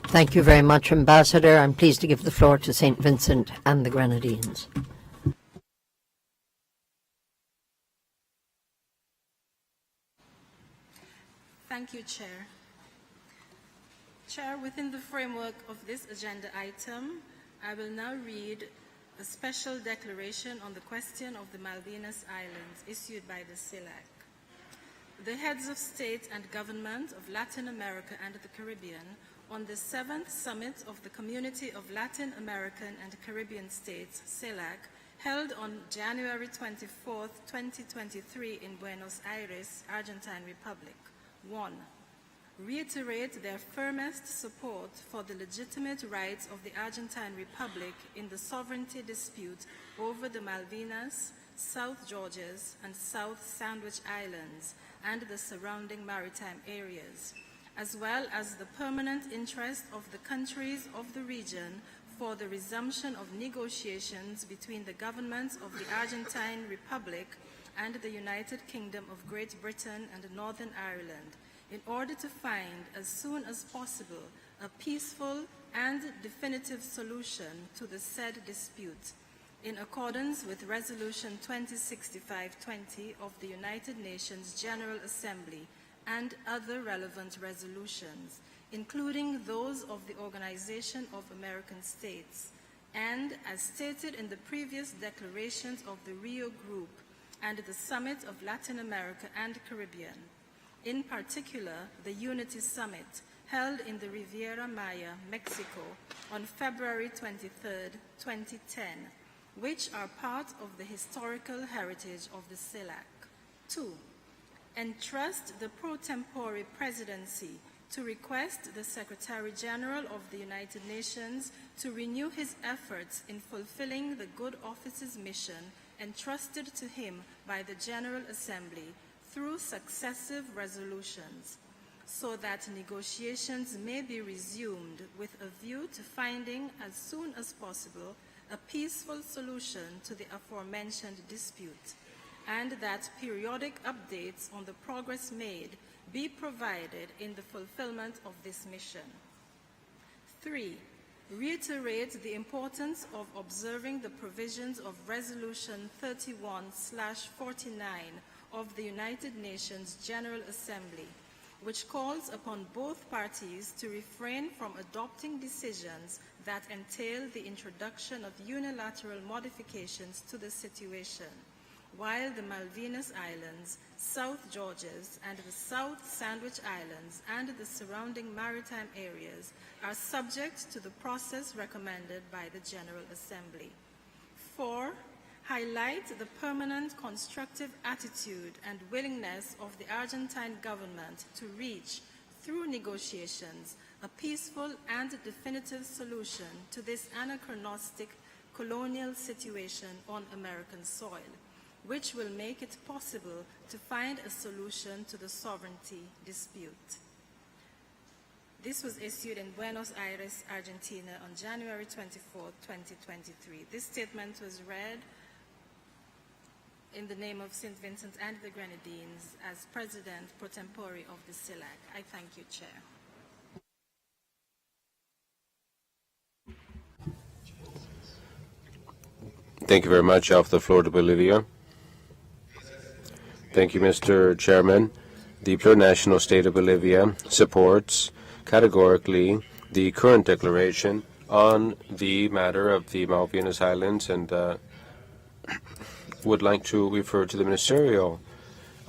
Thank you very much, Ambassador. I'm pleased to give the floor to St. Vincent and the Grenadines. Thank you, Chair. Chair, within the framework of this agenda item, I will now read a special declaration on the question of the Malvinas Islands issued by the CELAC. The heads of state and government of Latin America and the Caribbean on the 7th Summit of the Community of Latin American and Caribbean States, CELAC, held on January 24, 2023 in Buenos Aires, Argentine Republic. 1. Reiterate their firmest support for the legitimate rights of the Argentine Republic in the sovereignty dispute over the Malvinas, South Georges, and South Sandwich Islands and the surrounding maritime areas, as well as the permanent interest of the countries of the region for the resumption of negotiations between the governments of the Argentine Republic and the United Kingdom of Great Britain and Northern Ireland in order to find, as soon as possible, a peaceful and definitive solution to the said dispute, in accordance with Resolution 2065-20 of the United Nations General Assembly and other relevant resolutions, including those of the Organization of American States, and as stated in the previous declarations of the Rio Group and the Summit of Latin America and Caribbean, in particular the Unity Summit held in the Riviera Maya, Mexico on February 23, 2010, which are part of the historical heritage of the CELAC. 2. Entrust the pro tempore presidency to request the Secretary General of the United Nations to renew his efforts in fulfilling the good office's mission entrusted to him by the General Assembly through successive resolutions, so that negotiations may be resumed with a view to finding as soon as possible a peaceful solution to the aforementioned dispute, and that periodic updates on the progress made be provided in the fulfillment of this mission. 3. Reiterate the importance of observing the provisions of Resolution 31/49 of the United Nations General Assembly, which calls upon both parties to refrain from adopting decisions that entail the introduction of unilateral modifications to the situation, while the Malvinas Islands, South Georges, and the South Sandwich Islands and the surrounding maritime areas are subject to the process recommended by the General Assembly. 4. Highlight the permanent constructive attitude and willingness of the Argentine government to reach, through negotiations, a peaceful and definitive solution to this anachronistic colonial situation on American soil, which will make it possible to find a solution to the sovereignty dispute. This was issued in Buenos Aires, Argentina on January 24, 2023. This statement was read in the name of St. Vincent and the Grenadines as President pro tempore of the CELAC. I thank you, Chair. Thank you very much. Off the floor to Bolivia. Thank you, Mr. Chairman. The plurinational state of Bolivia supports categorically the current declaration on the matter of the Malvinas Islands and would like to refer to the ministerial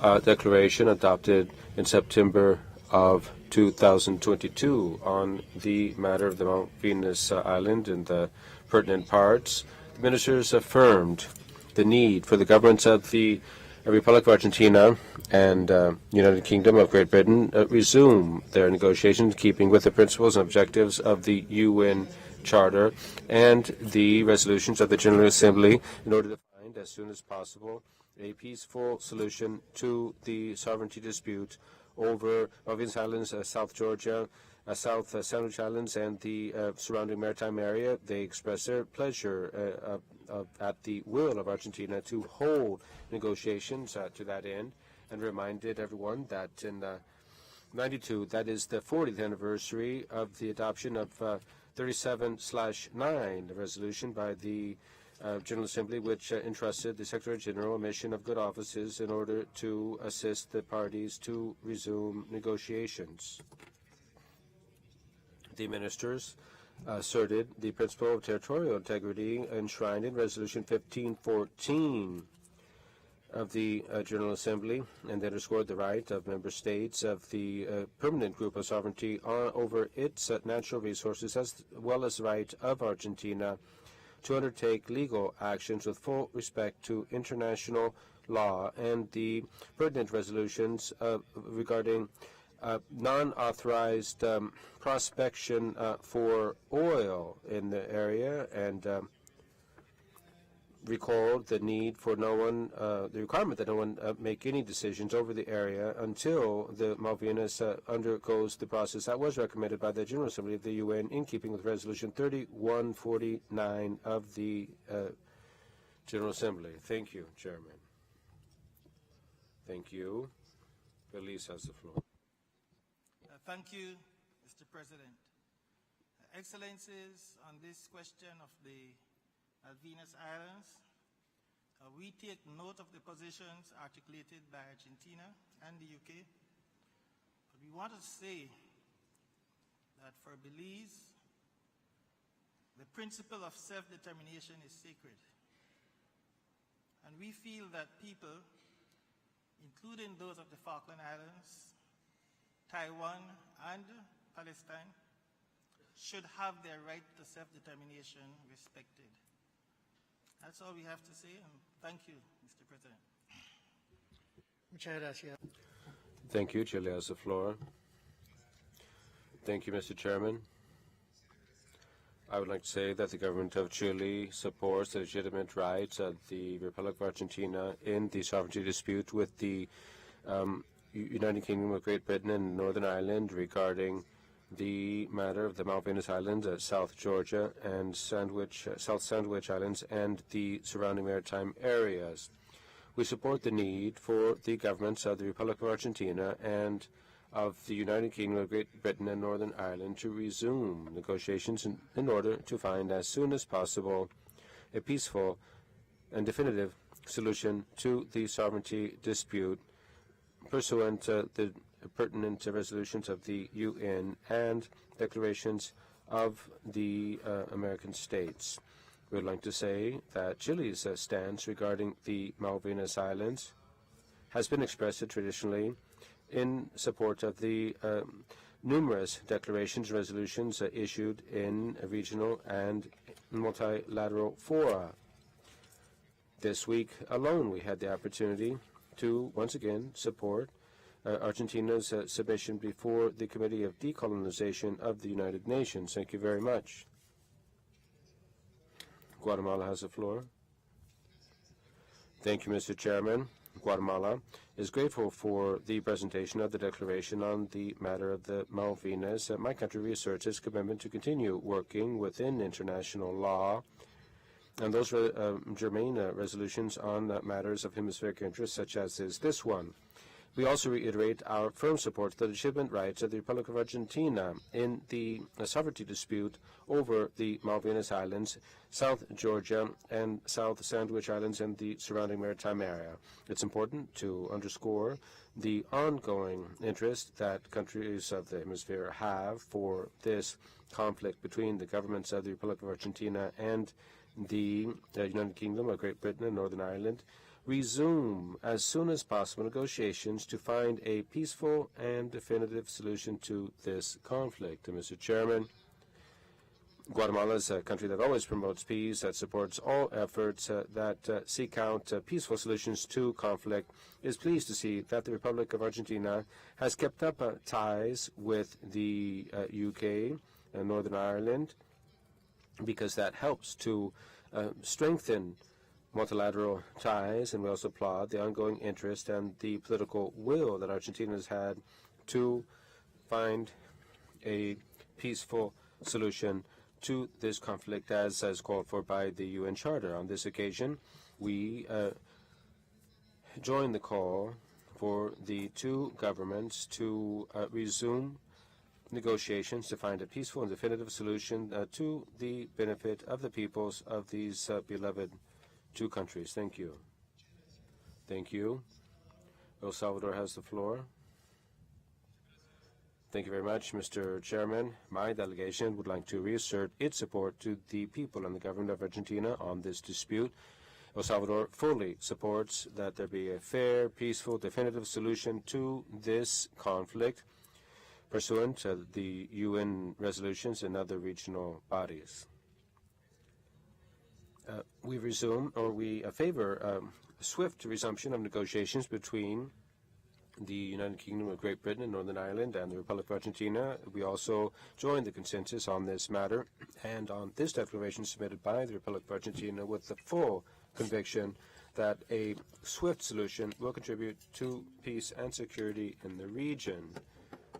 declaration adopted in September of 2022 on the matter of the Malvinas Island and the pertinent parts. The ministers affirmed the need for the governments of the Republic of Argentina and United Kingdom of Great Britain resume their negotiations, keeping with the principles and objectives of the UN Charter and the resolutions of the General Assembly in order to find, as soon as possible, a peaceful solution to the sovereignty dispute over Malvinas Islands, South Georgia, South Sandwich Islands, and the surrounding maritime area. They express their pleasure at the will of Argentina to hold negotiations to that end, and reminded everyone that in 92, that is the 40th anniversary of the adoption of 37/9, the resolution by the General Assembly, which entrusted the Secretary General a mission of good offices in order to assist the parties to resume negotiations. The ministers asserted the principle of territorial integrity enshrined in Resolution 1514 of the General Assembly, and underscored the right of member states of the permanent group of sovereignty over its natural resources, as well as the right of Argentina to undertake legal actions with full respect to international law, and the pertinent resolutions regarding non-authorized prospection for oil in the area, and recalled the need for the requirement that no one make any decisions over the area until the Malvinas undergoes the process that was recommended by the General Assembly of the UN, in keeping with Resolution 3149 of the General Assembly. Thank you, Chairman. Thank you. Belize has the floor. Thank you, Mr. President. Excellencies, on this question of the Malvinas Islands, we take note of the positions articulated by Argentina and the UK, but we want to say that for Belize, the principle of self-determination is sacred. And we feel that people, including those of the Falkland Islands, Taiwan, and Palestine, should have their right to self-determination respected. That's all we have to say, and thank you, Mr. President. Muchas gracias. Thank you. Chile has the floor. Thank you, Mr. Chairman. I would like to say that the government of Chile supports the legitimate rights of the Republic of Argentina in the sovereignty dispute with the United Kingdom of Great Britain and Northern Ireland regarding the matter of the Malvinas Islands, South Georgia and South Sandwich Islands, and the surrounding maritime areas. We support the need for the governments of the Republic of Argentina and of the United Kingdom of Great Britain and Northern Ireland to resume negotiations in order to find as soon as possible a peaceful and definitive solution to the sovereignty dispute pursuant to the pertinent resolutions of the UN and declarations of the American states. We would like to say that Chile's stance regarding the Malvinas Islands has been expressed traditionally in support of the numerous declarations and resolutions issued in regional and multilateral fora. This week alone, we had the opportunity to once again support Argentina's submission before the Committee of Decolonization of the United Nations. Thank you very much. Guatemala has the floor. Thank you, Mr. Chairman. Guatemala is grateful for the presentation of the declaration on the matter of the Malvinas. My country reasserts its commitment to continue working within international law and those germane resolutions on matters of hemispheric interest, such as is this one. We also reiterate our firm support for the legitimate rights of the Republic of Argentina in the sovereignty dispute over the Malvinas Islands, South Georgia, and South Sandwich Islands, and the surrounding maritime area. It's important to underscore the ongoing interest that countries of the hemisphere have for this conflict between the governments of the Republic of Argentina and the United Kingdom of Great Britain and Northern Ireland resume as soon as possible negotiations to find a peaceful and definitive solution to this conflict. Mr. Chairman, Guatemala is a country that always promotes peace, that supports all efforts that seek out peaceful solutions to conflict, is pleased to see that the Republic of Argentina has kept up ties with the UK and Northern Ireland, because that helps to strengthen multilateral ties, and we also applaud the ongoing interest and the political will that Argentina has had to find a peaceful solution to this conflict as called for by the UN Charter. On this occasion, we join the call for the two governments to resume negotiations to find a peaceful and definitive solution to the benefit of the peoples of these beloved two countries. Thank you. Thank you. El Salvador has the floor. Thank you very much, Mr. Chairman. My delegation would like to reassert its support to the people and the government of Argentina on this dispute. El Salvador fully supports that there be a fair, peaceful, definitive solution to this conflict pursuant to the UN resolutions and other regional bodies. We favor swift resumption of negotiations between the United Kingdom of Great Britain and Northern Ireland and the Republic of Argentina. We also join the consensus on this matter and on this declaration submitted by the Republic of Argentina with the full conviction that a swift solution will contribute to peace and security in the region.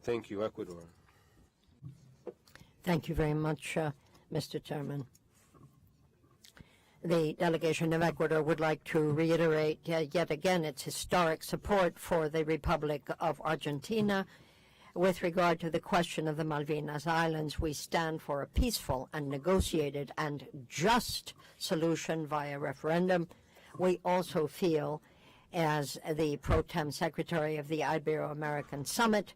Thank you, Ecuador. Thank you very much, Mr. Chairman. The delegation of Ecuador would like to reiterate yet again its historic support for the Republic of Argentina. With regard to the question of the Malvinas Islands, we stand for a peaceful and negotiated and just solution via referendum. We also feel, as the pro tem secretary of the Ibero-American Summit,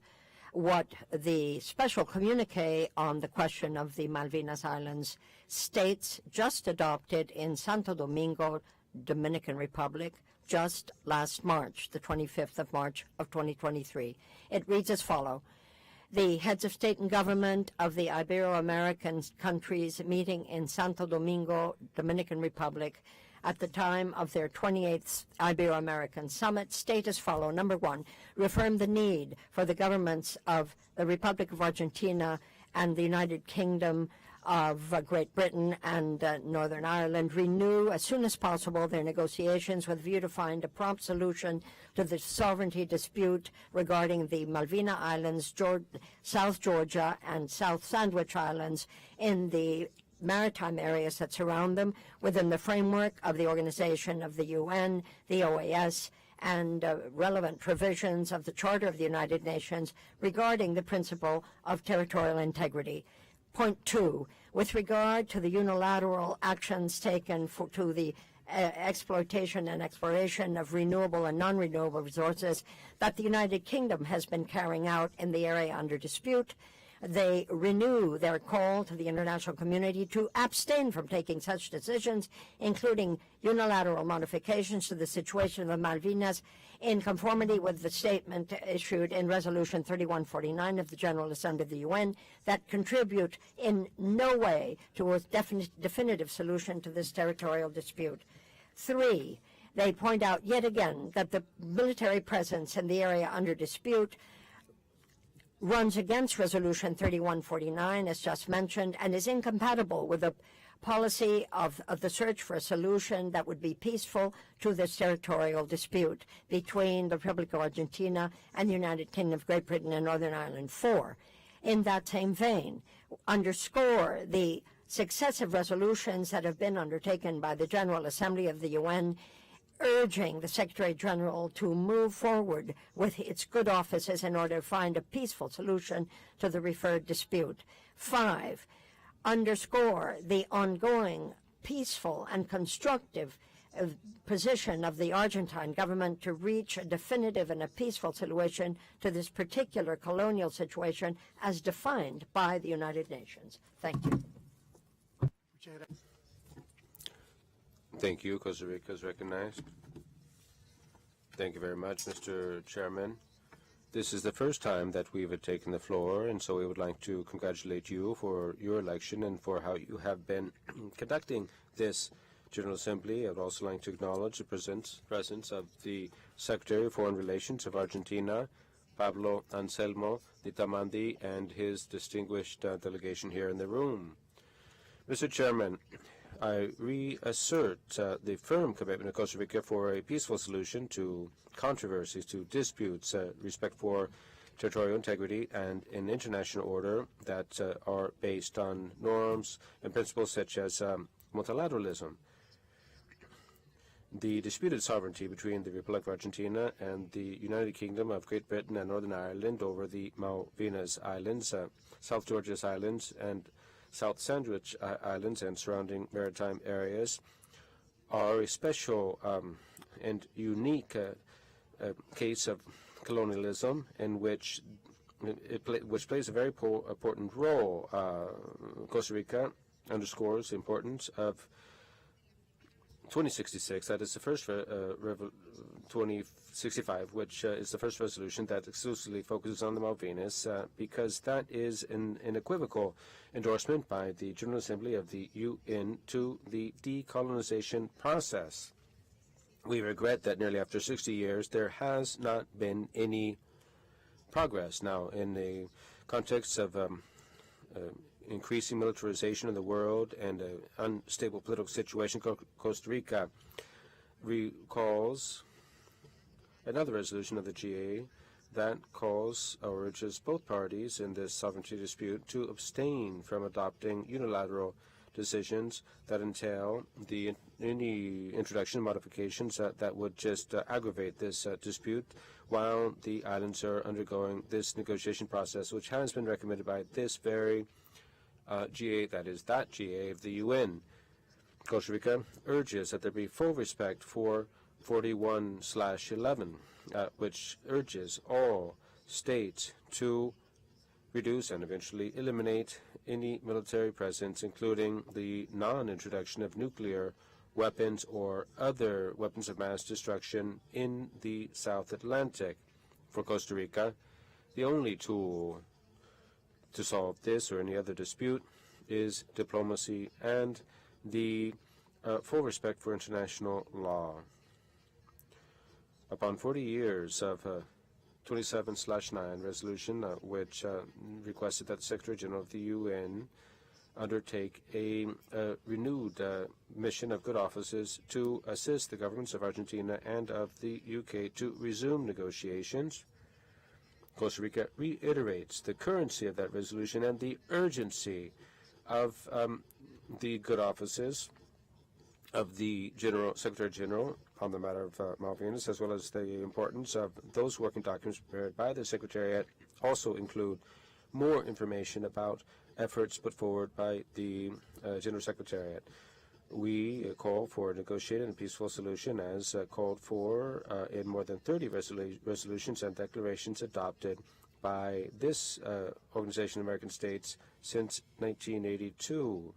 what the special communique on the question of the Malvinas Islands states, just adopted in Santo Domingo, Dominican Republic, just last March, the 25th of March of 2023. It reads as follows. The heads of state and government of the Ibero-American countries meeting in Santo Domingo, Dominican Republic, at the time of their 28th Ibero-American Summit state as follows. Number one, reaffirm the need for the governments of the Republic of Argentina and the United Kingdom of Great Britain and Northern Ireland renew as soon as possible their negotiations with a view to find a prompt solution to the sovereignty dispute regarding the Malvina Islands, South Georgia, and South Sandwich Islands in the maritime areas that surround them within the framework of the Organization of the UN, the OAS, and relevant provisions of the Charter of the United Nations regarding the principle of territorial integrity. Point two, with regard to the unilateral actions taken to the exploitation and exploration of renewable and non-renewable resources that the United Kingdom has been carrying out in the area under dispute, they renew their call to the international community to abstain from taking such decisions, including unilateral modifications to the situation of the Malvinas, in conformity with the statement issued in Resolution 3149 of the General Assembly of the UN that contribute in no way to a definitive solution to this territorial dispute. Three, they point out yet again that the military presence in the area under dispute runs against Resolution 3149, as just mentioned, and is incompatible with the policy of the search for a solution that would be peaceful to this territorial dispute between the Republic of Argentina and the United Kingdom of Great Britain and Northern Ireland. Four, in that same vein, underscore the successive resolutions that have been undertaken by the General Assembly of the UN urging the Secretary General to move forward with its good offices in order to find a peaceful solution to the referred dispute. Five, underscore the ongoing peaceful and constructive position of the Argentine government to reach a definitive and a peaceful solution to this particular colonial situation as defined by the United Nations. Thank you. Thank you. Costa Rica is recognized. Thank you very much, Mr. Chairman. This is the first time that we have taken the floor, and so we would like to congratulate you for your election and for how you have been conducting this General Assembly. I would also like to acknowledge the presence of the Secretary of Foreign Relations of Argentina, Pablo Anselmo de Tamandi, and his distinguished delegation here in the room. Mr. Chairman, I reassert the firm commitment of Costa Rica for a peaceful solution to controversies, to disputes, respect for territorial integrity, and an international order that are based on norms and principles such as multilateralism. the disputed sovereignty between the Republic of Argentina and the United Kingdom of Great Britain and Northern Ireland over the Malvinas Islands, South Georges Islands, and South Sandwich Islands and surrounding maritime areas are a special and unique case of colonialism in which which plays a very important role. Costa Rica underscores the importance of 2066, that is the first 2065, which is the first resolution that exclusively focuses on the Malvinas, because that is an unequivocal endorsement by the General Assembly of the UN to the decolonization process. We regret that nearly after 60 years there has not been any progress. Now, in the context of increasing militarization in the world and an unstable political situation, Costa Rica recalls another resolution of the GA that calls or urges both parties in this sovereignty dispute to abstain from adopting unilateral decisions that entail any introduction of modifications that would just aggravate this dispute while the islands are undergoing this negotiation process, which has been recommended by this very GA, that is that GA of the UN. Costa Rica urges that there be full respect for 41/11, which urges all states to reduce and eventually eliminate any military presence, including the non-introduction of nuclear weapons or other weapons of mass destruction in the South Atlantic. For Costa Rica, the only tool to solve this or any other dispute is diplomacy and the full respect for international law. Upon 40 years of 27/9 resolution, which requested that the Secretary General of the UN undertake a renewed mission of good offices to assist the governments of Argentina and of the UK to resume negotiations, Costa Rica reiterates the currency of that resolution and the urgency of the good offices of the Secretary General on the matter of Malvinas, as well as the importance of those working documents prepared by the Secretariat also include more information about efforts put forward by the General Secretariat. We call for a negotiated and peaceful solution as called for in more than 30 resolutions and declarations adopted by this Organization of American States since 1982.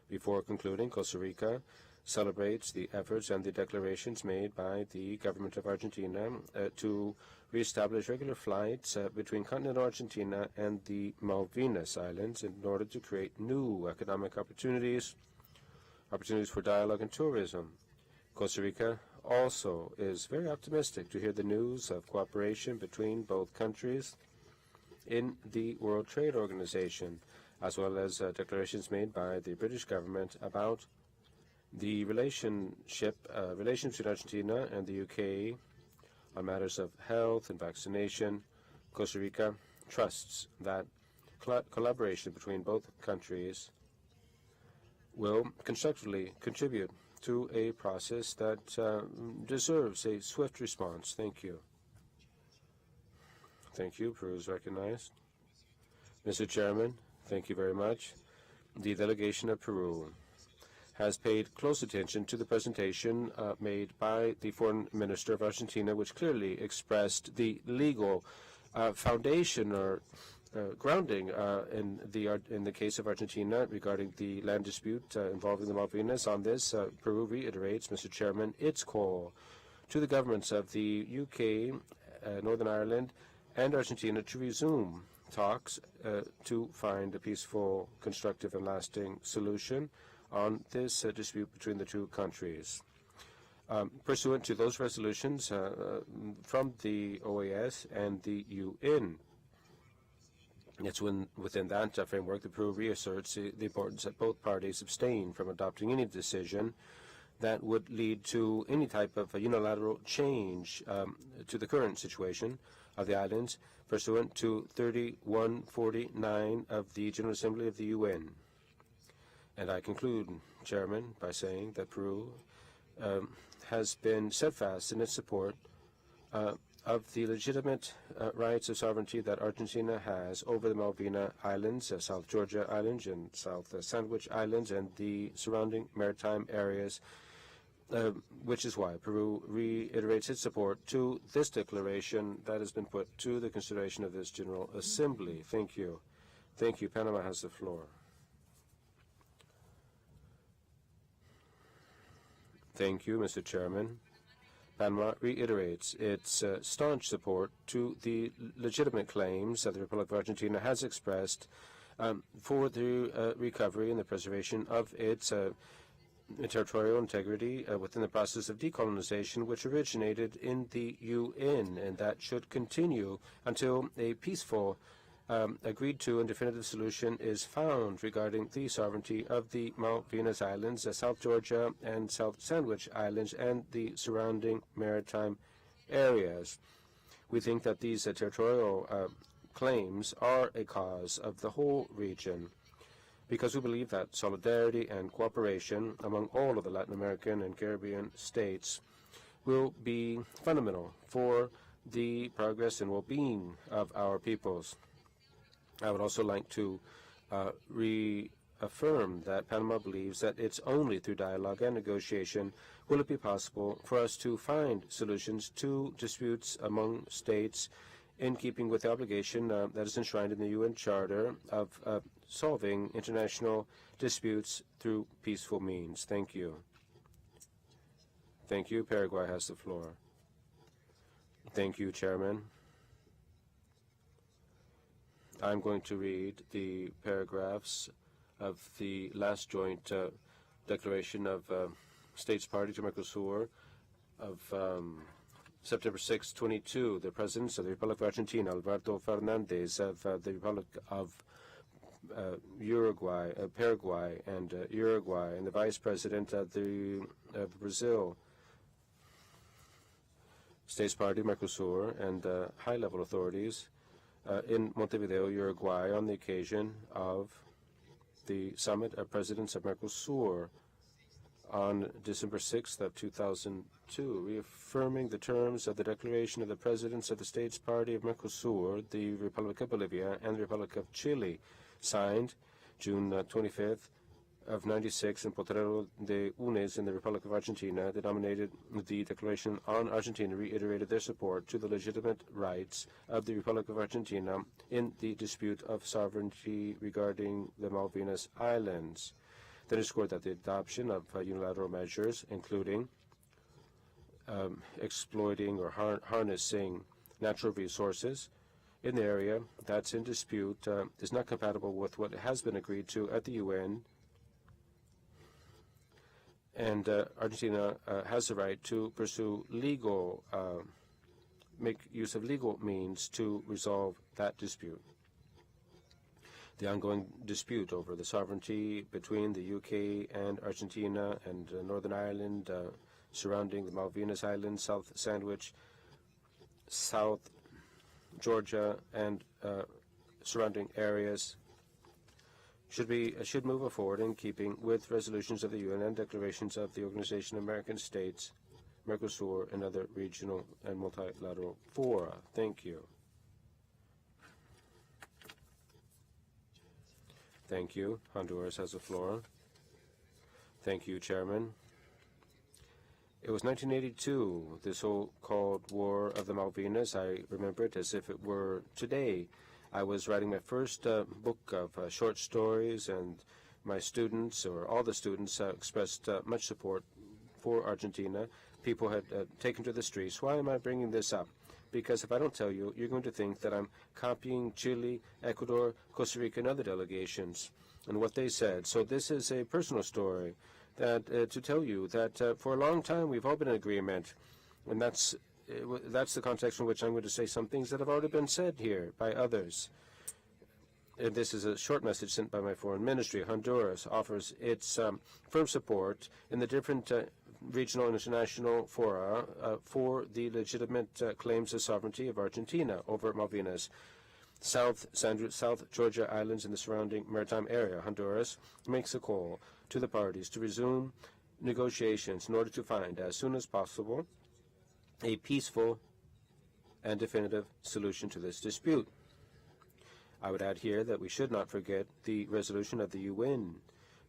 Before concluding, Costa Rica celebrates the efforts and the declarations made by the government of Argentina to reestablish regular flights between continental Argentina and the Malvinas Islands in order to create new economic opportunities for dialogue and tourism. Costa Rica also is very optimistic to hear the news of cooperation between both countries in the World Trade Organization, as well as declarations made by the British government about the relations between Argentina and the UK on matters of health and vaccination. Costa Rica trusts that collaboration between both countries will constructively contribute to a process that deserves a swift response. Thank you. Thank you. Peru is recognized. Mr. Chairman, thank you very much. The delegation of Peru has paid close attention to the presentation made by the Foreign Minister of Argentina, which clearly expressed the legal foundation or grounding in the case of Argentina regarding the land dispute involving the Malvinas. On this, Peru reiterates, Mr. Chairman, its call to the governments of the UK, Northern Ireland, and Argentina to resume talks to find a peaceful, constructive, and lasting solution on this dispute between the two countries. Pursuant to those resolutions from the OAS and the UN, it's within that framework that Peru reasserts the importance that both parties abstain from adopting any decision that would lead to any type of unilateral change to the current situation of the islands, pursuant to 3149 of the General Assembly of the UN. And I conclude, Chairman, by saying that Peru has been steadfast in its support of the legitimate rights of sovereignty that Argentina has over the Malvina Islands, South Georgia Islands, and South Sandwich Islands, and the surrounding maritime areas, which is why Peru reiterates its support to this declaration that has been put to the consideration of this General Assembly. Thank you. Thank you. Panama has the floor. Thank you, Mr. Chairman. Panama reiterates its staunch support to the legitimate claims that the Republic of Argentina has expressed for the recovery and the preservation of its territorial integrity within the process of decolonization, which originated in the UN, and that should continue until a peaceful, agreed to and definitive solution is found regarding the sovereignty of the Malvinas Islands, South Georgia and South Sandwich Islands, and the surrounding maritime areas. We think that these territorial claims are a cause of the whole region, because we believe that solidarity and cooperation among all of the Latin American and Caribbean states will be fundamental for the progress and well-being of our peoples. I would also like to reaffirm that Panama believes that it's only through dialogue and negotiation will it be possible for us to find solutions to disputes among states in keeping with the obligation that is enshrined in the UN Charter of solving international disputes through peaceful means. Thank you. Thank you. Paraguay has the floor. Thank you, Chairman. I'm going to read the paragraphs of the last joint declaration of States Party to Mercosur of September 6, 22. The presidents of the Republic of Argentina, Alberto Fernandez, of the Republic of Uruguay, Paraguay, and Uruguay, and the Vice President of Brazil, States Party, Mercosur, and high-level authorities in Montevideo, Uruguay, on the occasion of the Summit of Presidents of Mercosur on December 6th of 2002, reaffirming the terms of the declaration of the Presidents of the States Party of Mercosur, the Republic of Bolivia, and the Republic of Chile, signed June 25th of 96 in Potrero de Unes in the Republic of Argentina, denominated the Declaration on Argentina, reiterated their support to the legitimate rights of the Republic of Argentina in the dispute of sovereignty regarding the Malvinas Islands. They underscored that the adoption of unilateral measures, including exploiting or harnessing natural resources in the area that's in dispute, is not compatible with what has been agreed to at the UN. And Argentina has the right to pursue legal, make use of legal means to resolve that dispute. The ongoing dispute over the sovereignty between the UK and Argentina and Northern Ireland, surrounding the Malvinas Islands, South Sandwich, South Georgia, and surrounding areas should move forward in keeping with resolutions of the UN and declarations of the Organization of American States, Mercosur, and other regional and multilateral fora. Thank you. Thank you. Honduras has the floor. Thank you, Chairman. It was 1982, the so-called War of the Malvinas. I remember it as if it were today. I was writing my first book of short stories, and my students, or all the students, expressed much support for Argentina. People had taken to the streets. Why am I bringing this up? Because if I don't tell you, you're going to think that I'm copying Chile, Ecuador, Costa Rica, and other delegations and what they said. So this is a personal story that to tell you that for a long time we've all been in agreement, and that's the context in which I'm going to say some things that have already been said here by others. And this is a short message sent by my foreign ministry. Honduras offers its firm support in the different regional and international fora for the legitimate claims of sovereignty of Argentina over Malvinas, South Georgia Islands, and the surrounding maritime area. Honduras makes a call to the parties to resume negotiations in order to find, as soon as possible, a peaceful and definitive solution to this dispute. I would add here that we should not forget the resolution of the UN,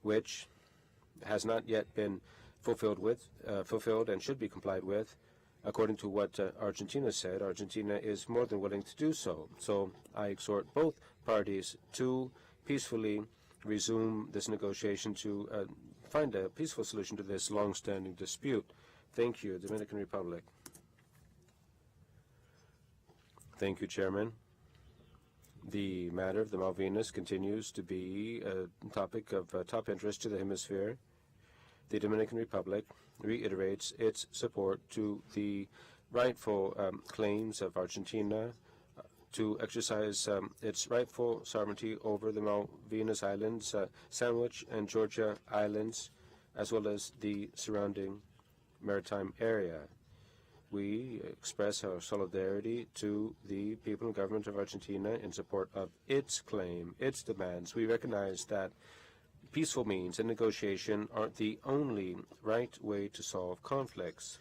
which has not yet been fulfilled and should be complied with. According to what Argentina said, Argentina is more than willing to do so. So I exhort both parties to peacefully resume this negotiation to find a peaceful solution to this long-standing dispute. Thank you. Dominican Republic. Thank you, Chairman. The matter of the Malvinas continues to be a topic of top interest to the hemisphere. The Dominican Republic reiterates its support to the rightful claims of Argentina to exercise its rightful sovereignty over the Malvinas Islands, Sandwich and Georgia Islands, as well as the surrounding maritime area. We express our solidarity to the people and government of Argentina in support of its claim, its demands. We recognize that peaceful means and negotiation aren't the only right way to solve conflicts.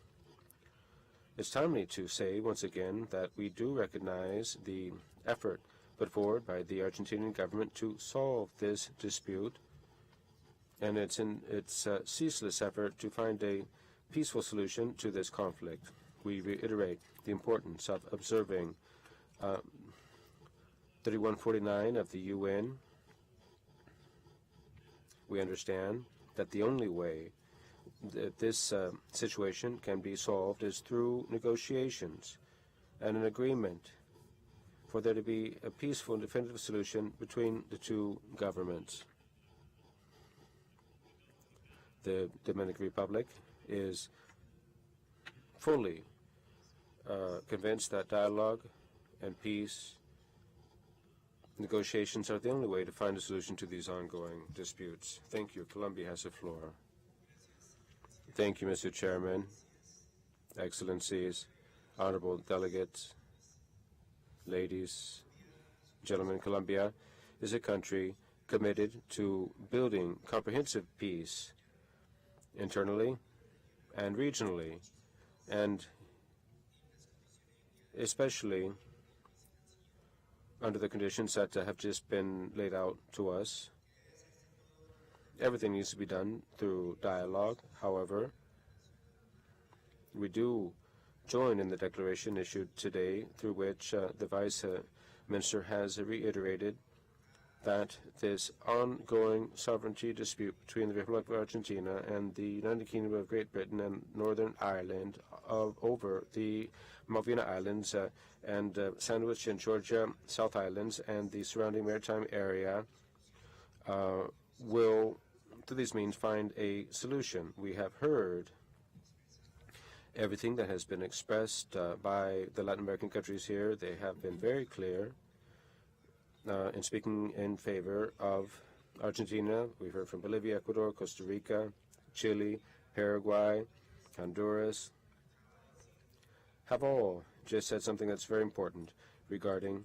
It's timely to say once again that we do recognize the effort put forward by the Argentinian government to solve this dispute, and its ceaseless effort to find a peaceful solution to this conflict. We reiterate the importance of observing 3149 of the UN. We understand that the only way that this situation can be solved is through negotiations and an agreement for there to be a peaceful and definitive solution between the two governments. The Dominican Republic is fully convinced that dialogue and peace negotiations are the only way to find a solution to these ongoing disputes. Thank you. Colombia has the floor. Thank you, Mr. Chairman, Excellencies, honorable delegates, ladies, gentlemen. Colombia is a country committed to building comprehensive peace internally and regionally, and especially under the conditions that have just been laid out to us. Everything needs to be done through dialogue. However, we do join in the declaration issued today, through which the Vice Minister has reiterated that this ongoing sovereignty dispute between the Republic of Argentina and the United Kingdom of Great Britain and Northern Ireland over the Malvina Islands and Sandwich and Georgia South Islands and the surrounding maritime area will, through these means, find a solution. We have heard everything that has been expressed by the Latin American countries here. They have been very clear in speaking in favor of Argentina. We've heard from Bolivia, Ecuador, Costa Rica, Chile, Paraguay, Honduras, have all just said something that's very important regarding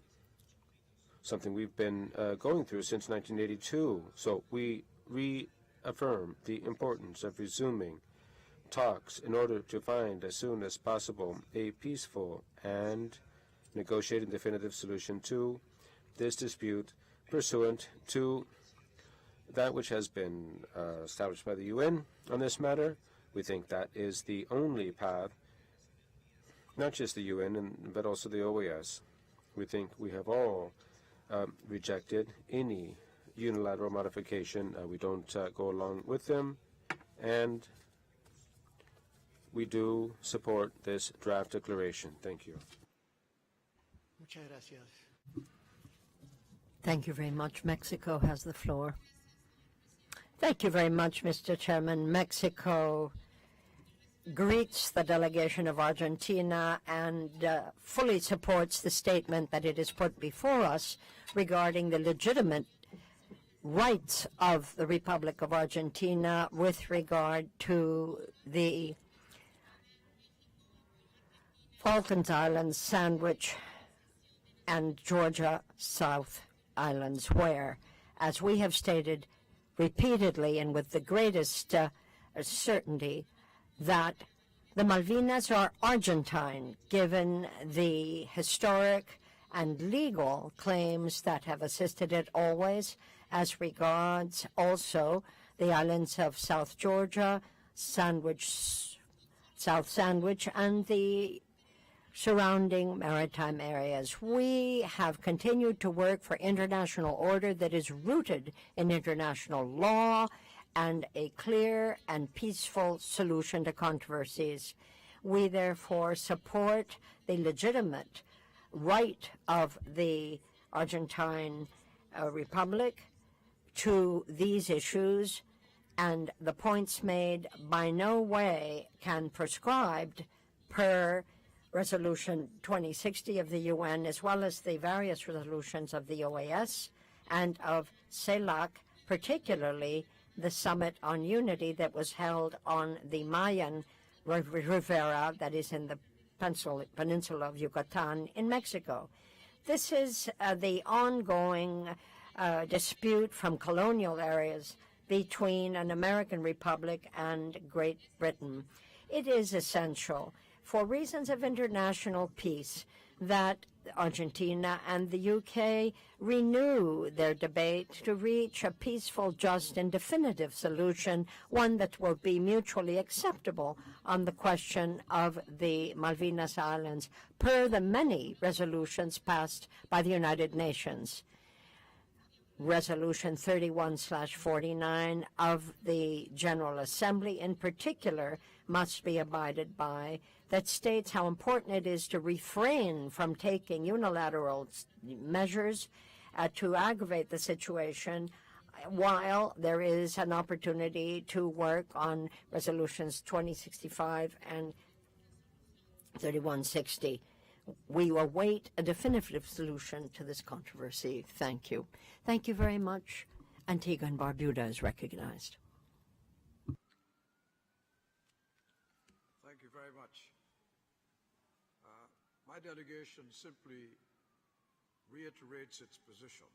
something we've been going through since 1982. So we reaffirm the importance of resuming talks in order to find as soon as possible a peaceful and negotiated definitive solution to this dispute pursuant to that which has been established by the UN on this matter. We think that is the only path, not just the UN, but also the OAS. We think we have all rejected any unilateral modification. We don't go along with them, and we do support this draft declaration. Thank you. Muchas gracias. Thank you very much. Mexico has the floor. Thank you very much, Mr. Chairman. Mexico greets the delegation of Argentina and fully supports the statement that it has put before us regarding the legitimate rights of the Republic of Argentina with regard to the Falkland Islands, Sandwich, and Georgia South Islands, where, as we have stated repeatedly and with the greatest certainty that the Malvinas are Argentine, given the historic and legal claims that have assisted it always, as regards also the islands of South Georgia, South Sandwich, and the surrounding maritime areas. We have continued to work for international order that is rooted in international law and a clear and peaceful solution to controversies. We therefore support the legitimate right of the Argentine Republic to these issues, and the points made by no way can prescribed per Resolution 2060 of the UN, as well as the various resolutions of the OAS and of CELAC, particularly the Summit on Unity that was held on the Mayan Rivera, that is in the peninsula of Yucatan in Mexico. This is the ongoing dispute from colonial areas between an American republic and Great Britain. It is essential, for reasons of international peace, that Argentina and the UK renew their debate to reach a peaceful, just, and definitive solution, one that will be mutually acceptable on the question of the Malvinas Islands, per the many resolutions passed by the United Nations. Resolution 31/49 of the General Assembly, in particular, must be abided by, that states how important it is to refrain from taking unilateral measures to aggravate the situation, while there is an opportunity to work on resolutions 2065 and 3160. We await a definitive solution to this controversy. Thank you. Thank you very much. Antigua and Barbuda is recognized. Thank you very much. My delegation simply reiterates its position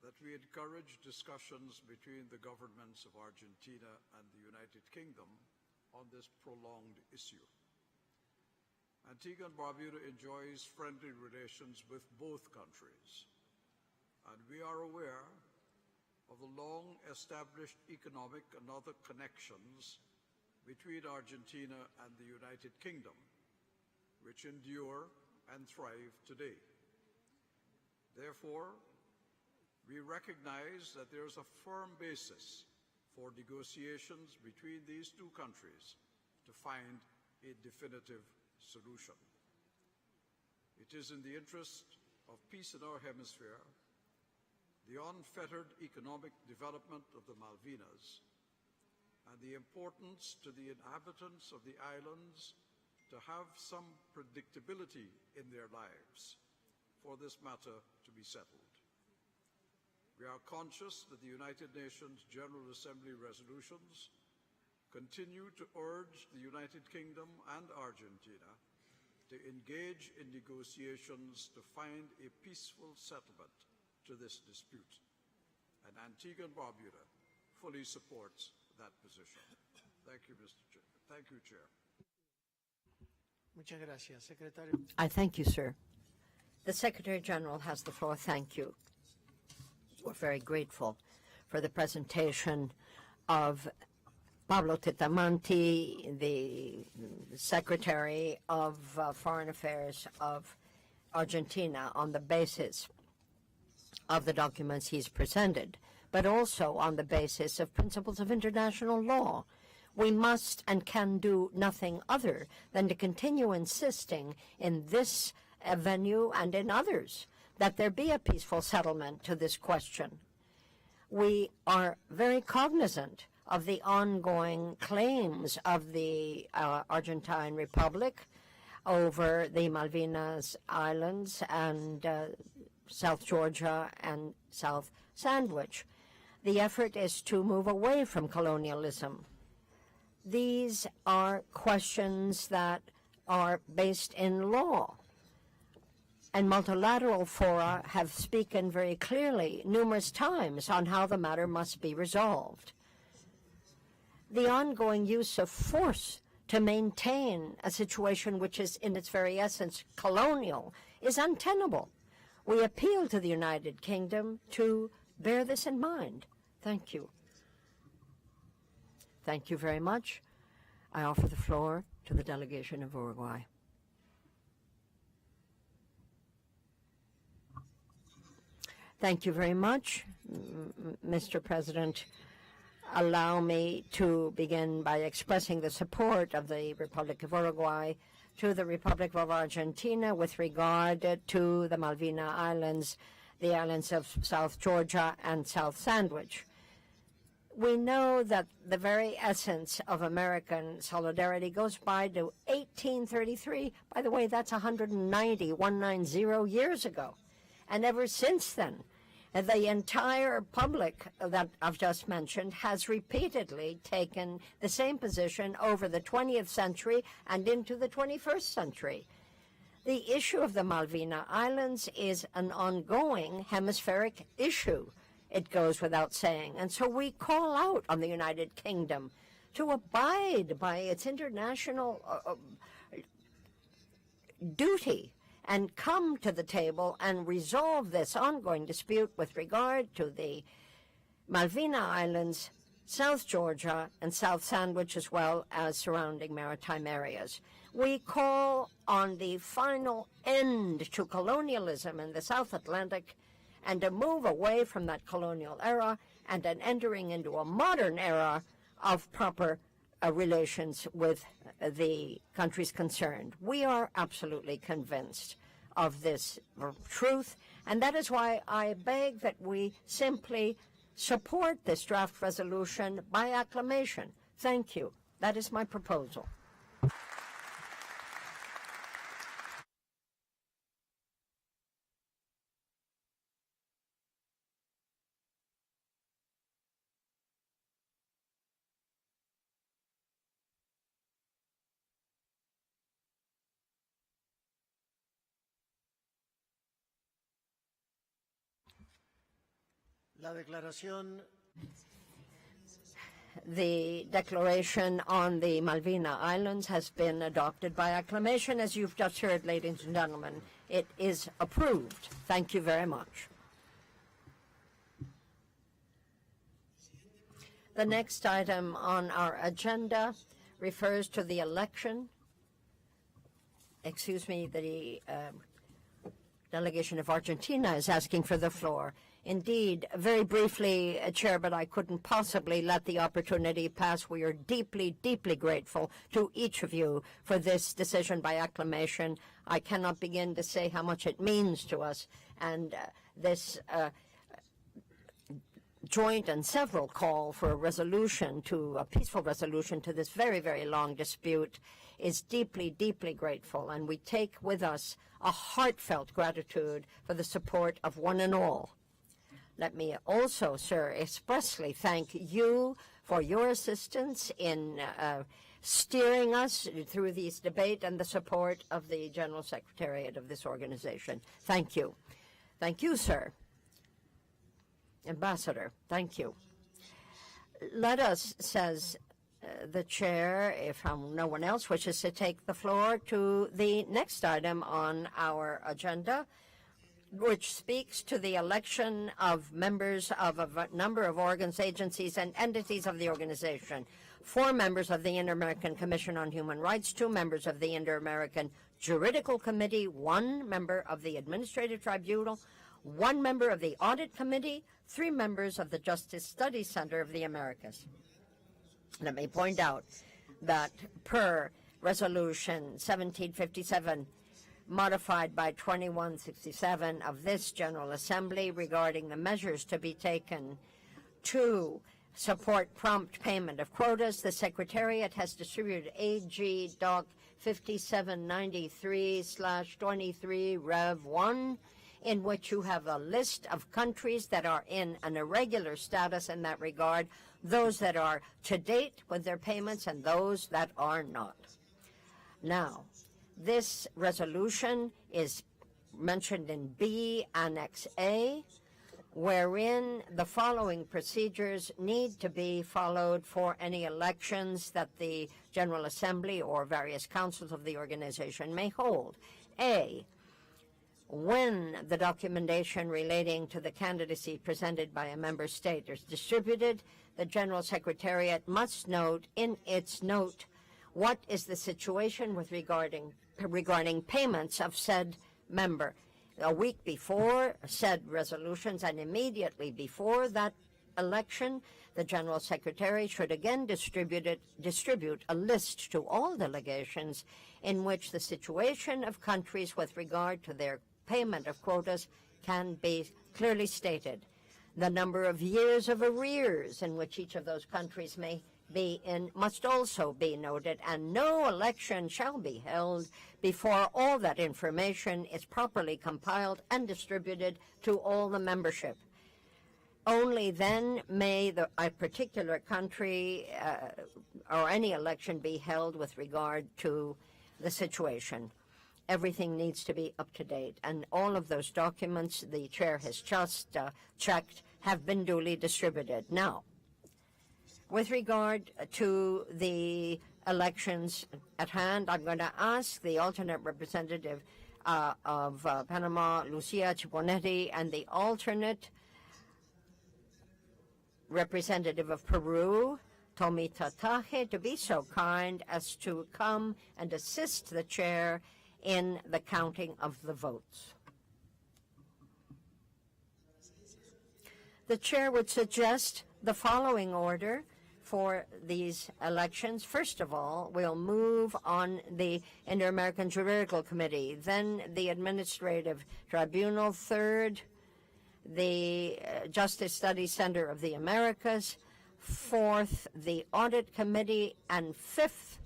that we encourage discussions between the governments of Argentina and the United Kingdom on this prolonged issue. Antigua and Barbuda enjoys friendly relations with both countries, and we are aware of the long-established economic and other connections between Argentina and the United Kingdom, which endure and thrive today. Therefore, we recognize that there is a firm basis for negotiations between these two countries to find a definitive solution. It is in the interest of peace in our hemisphere, the unfettered economic development of the Malvinas, and the importance to the inhabitants of the islands to have some predictability in their lives for this matter to be settled. We are conscious that the United Nations General Assembly resolutions continue to urge the United Kingdom and Argentina to engage in negotiations to find a peaceful settlement to this dispute. And Antigua and Barbuda fully supports that position. Thank you, Mr. Chair. Thank you, Chair. Muchas gracias, Secretario. I thank you, sir. The Secretary General has the floor. Thank you. We're very grateful for the presentation of Pablo Tetamanti, the Secretary of Foreign Affairs of Argentina, on the basis of the documents he's presented, but also on the basis of principles of international law. We must and can do nothing other than to continue insisting in this venue and in others that there be a peaceful settlement to this question. We are very cognizant of the ongoing claims of the Argentine Republic over the Malvinas Islands and South Georgia and South Sandwich. The effort is to move away from colonialism. These are questions that are based in law, and multilateral fora have spoken very clearly numerous times on how the matter must be resolved. the ongoing use of force to maintain a situation which is in its very essence colonial is untenable. We appeal to the United Kingdom to bear this in mind. Thank you. Thank you very much. I offer the floor to the delegation of Uruguay. Thank you very much, Mr. President. Allow me to begin by expressing the support of the Republic of Uruguay to the Republic of Argentina with regard to the Malvina Islands, the islands of South Georgia and South Sandwich. We know that the very essence of American solidarity goes back to 1833. By the way, that's 190 years ago. And ever since then, the entire public that I've just mentioned has repeatedly taken the same position over the 20th century and into the 21st century. The issue of the Malvina Islands is an ongoing hemispheric issue. It goes without saying. And so we call out on the United Kingdom to abide by its international duty and come to the table and resolve this ongoing dispute with regard to the Malvina Islands, South Georgia, and South Sandwich, as well as surrounding maritime areas. We call on the final end to colonialism in the South Atlantic and a move away from that colonial era and an entering into a modern era of proper relations with the countries concerned. We are absolutely convinced of this truth, and that is why I beg that we simply support this draft resolution by acclamation. Thank you. That is my proposal. La declaración. The declaration on the Malvina Islands has been adopted by acclamation, as you've just heard, ladies and gentlemen. It is approved. Thank you very much. The next item on our agenda refers to the election. The delegation of Argentina is asking for the floor. Indeed, very briefly, Chair, but I couldn't possibly let the opportunity pass. We are deeply, deeply grateful to each of you for this decision by acclamation. I cannot begin to say how much it means to us. And this joint and several call for a resolution, to a peaceful resolution to this very, very long dispute is deeply, deeply grateful. And we take with us a heartfelt gratitude for the support of one and all. Let me also, sir, expressly thank you for your assistance in steering us through this debate and the support of the General Secretariat of this organization. Thank you. Thank you, sir. Ambassador, thank you. Let us, says the chair, if no one else wishes to take the floor, to the next item on our agenda, which speaks to the election of members of a number of organs, agencies, and entities of the organization. 4 members of the Inter-American Commission on Human Rights, 2 members of the Inter-American Juridical Committee, 1 member of the Administrative Tribunal, 1 member of the Audit Committee, 3 members of the Justice Studies Center of the Americas. Let me point out that per Resolution 1757, modified by 2167 of this General Assembly regarding the measures to be taken to support prompt payment of quotas, the Secretariat has distributed AG Doc 5793/23 Rev 1, in which you have a list of countries that are in an irregular status in that regard, those that are to date with their payments and those that are not. Now, this resolution is mentioned in B, Annex A, wherein the following procedures need to be followed for any elections that the General Assembly or various councils of the organization may hold. A, when the documentation relating to the candidacy presented by a member state is distributed, the General Secretariat must note in its note what is the situation with regarding payments of said member. A week before said resolutions and immediately before that election, the General Secretary should again distribute a list to all delegations in which the situation of countries with regard to their payment of quotas can be clearly stated. The number of years of arrears in which each of those countries may be in must also be noted, and no election shall be held before all that information is properly compiled and distributed to all the membership. Only then may a particular country or any election be held with regard to the situation. Everything needs to be up to date, and all of those documents the chair has just checked have been duly distributed. Now, with regard to the elections at hand, I'm going to ask the alternate representative of Panama, Lucia Chiponetti, and the alternate representative of Peru, Tomita Taje, to be so kind as to come and assist the chair in the counting of the votes. The chair would suggest the following order for these elections. First of all, we'll move on the Inter-American Juridical Committee, then the Administrative Tribunal, third, the Justice Studies Center of the Americas, fourth, the Audit Committee, and fifth,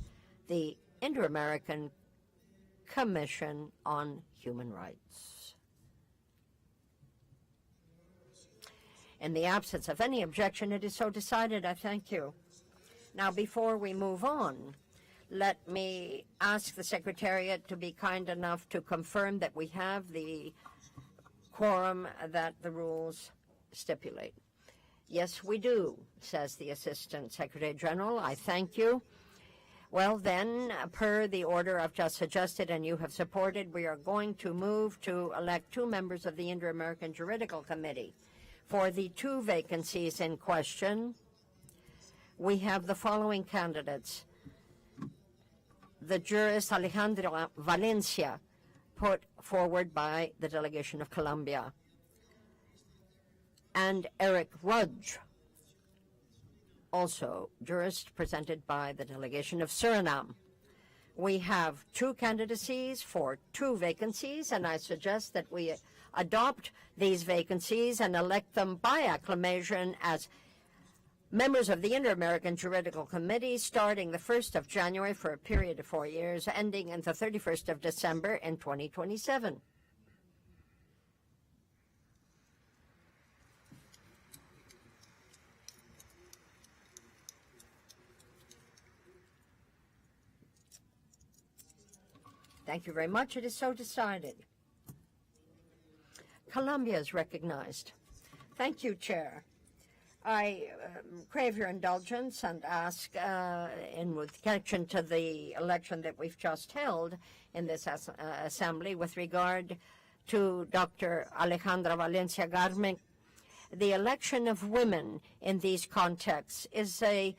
the Inter-American Commission on Human Rights. In the absence of any objection, it is so decided. I thank you. Now, before we move on, let me ask the Secretariat to be kind enough to confirm that we have the quorum that the rules stipulate. Yes, we do, says the Assistant Secretary General. I thank you. Well, then, per the order I've just suggested and you have supported, we are going to move to elect 2 members of the Inter-American Juridical Committee. For the 2 vacancies in question, we have the following candidates. The jurist Alejandra Valencia, put forward by the delegation of Colombia, and Eric Rudge, also jurist presented by the delegation of Suriname. We have 2 candidacies for 2 vacancies, and I suggest that we adopt these vacancies and elect them by acclamation as members of the Inter-American Juridical Committee starting the 1st of January for a period of 4 years, ending on the 31st of December in 2027. Thank you very much. It is so decided. Colombia is recognized. Thank you, Chair. I crave your indulgence and ask, with connection to the election that we've just held in this assembly with regard to Dr. Alejandra Valencia Garme, the election of women in these contexts is a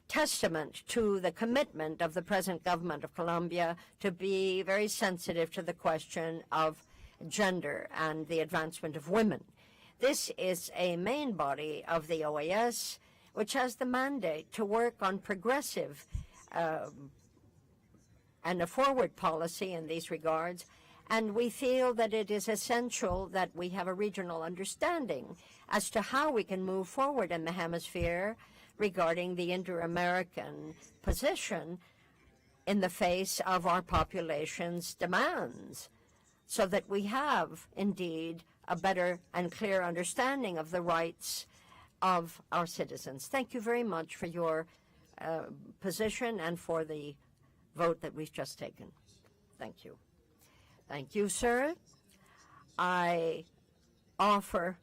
testament to the commitment of the present government of Colombia to be very sensitive to the question of gender and the advancement of women. This is a main body of the OAS, which has the mandate to work on progressive and a forward policy in these regards, and we feel that it is essential that we have a regional understanding as to how we can move forward in the hemisphere regarding the Inter-American position in the face of our population's demands, so that we have, indeed, a better and clear understanding of the rights of our citizens. Thank you very much for your position and for the vote that we've just taken. Thank you. Thank you, sir. I offer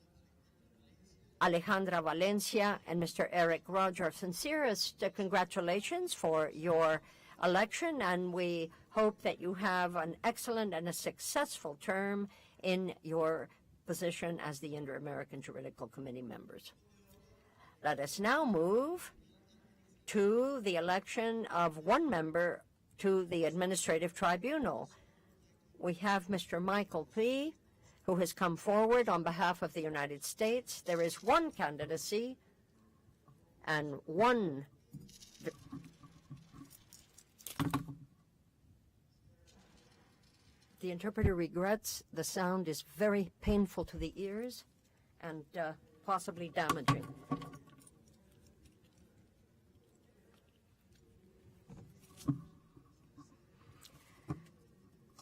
Alejandra Valencia and Mr. Eric Roger our sincerest congratulations for your election, and we hope that you have an excellent and a successful term in your position as the Inter-American Juridical Committee members. Let us now move to the election of one member to the Administrative Tribunal. We have Mr. Michael P., who has come forward on behalf of the United States. There is one candidacy and one. The interpreter regrets the sound is very painful to the ears and possibly damaging.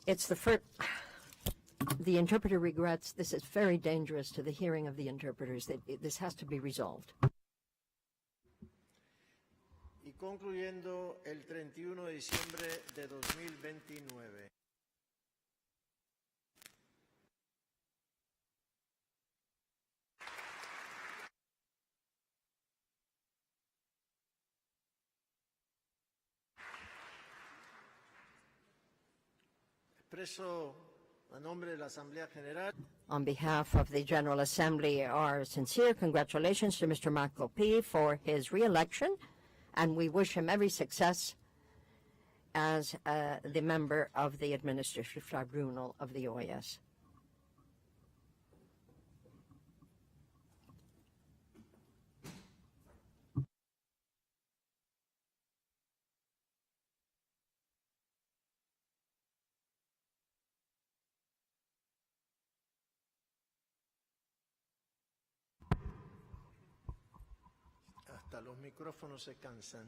It's the first. The interpreter regrets this is very dangerous to the hearing of the interpreters. This has to be resolved. Y concluyendo el 31 de diciembre de 2029. Expreso a nombre de la Asamblea General. On behalf of the General Assembly, our sincere congratulations to Mr. Michael P. for his re-election, and we wish him every success as the member of the Administrative Tribunal of the OAS. Hasta los micrófonos se cansan.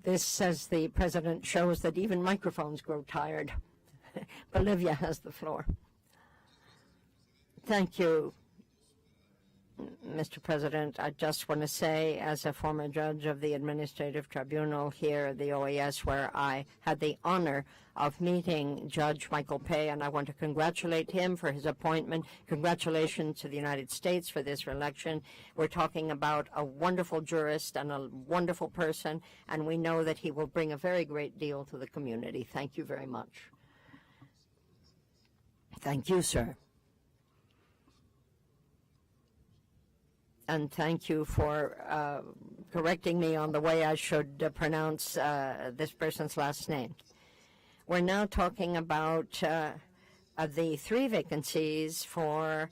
This, says the President, shows that even microphones grow tired. Bolivia has the floor. Thank you, Mr. President. I just want to say, as a former judge of the Administrative Tribunal here at the OAS, where I had the honor of meeting Judge Michael Pei, and I want to congratulate him for his appointment. Congratulations to the United States for this election. We're talking about a wonderful jurist and a wonderful person, and we know that he will bring a very great deal to the community. Thank you very much. Thank you, sir. And thank you for correcting me on the way I should pronounce this person's last name. We're now talking about the 3 vacancies for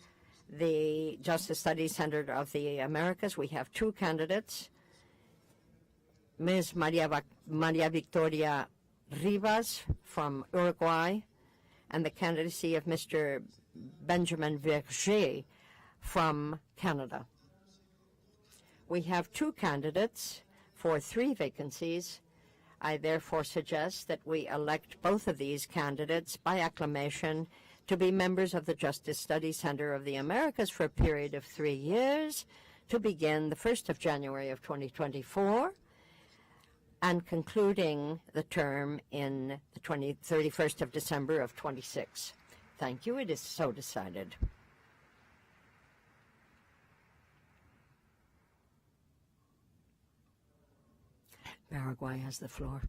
the Justice Studies Center of the Americas. We have 2 candidates, Ms. Maria Victoria Rivas from Uruguay, and the candidacy of Mr. Benjamin Verger from Canada. We have 2 candidates for 3 vacancies. I therefore suggest that we elect both of these candidates by acclamation to be members of the Justice Studies Center of the Americas for a period of 3 years, to begin the 1st of January of 2024 and concluding the term in the 31st of December of 26. Thank you. It is so decided. Paraguay has the floor.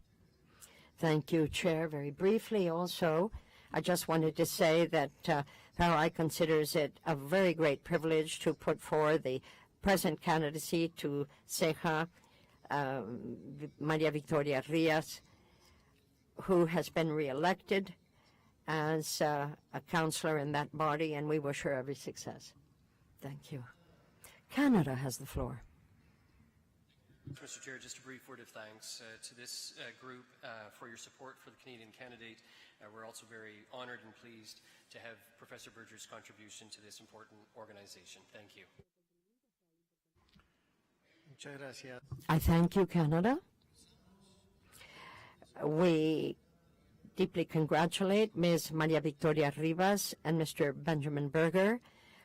Thank you, Chair. Very briefly also, I just wanted to say that Paraguay considers it a very great privilege to put forward the present candidacy to Ceja, Maria Victoria Rivas, who has been reelected as a counselor in that body, and we wish her every success. Thank you. Canada has the floor. Mr. Chair, just a brief word of thanks to this group for your support for the Canadian candidate. We're also very honored and pleased to have Professor Berger's contribution to this important organization. Thank you. Muchas gracias. I thank you, Canada. We deeply congratulate Ms. Maria Victoria Rivas and Mr. Benjamin Berger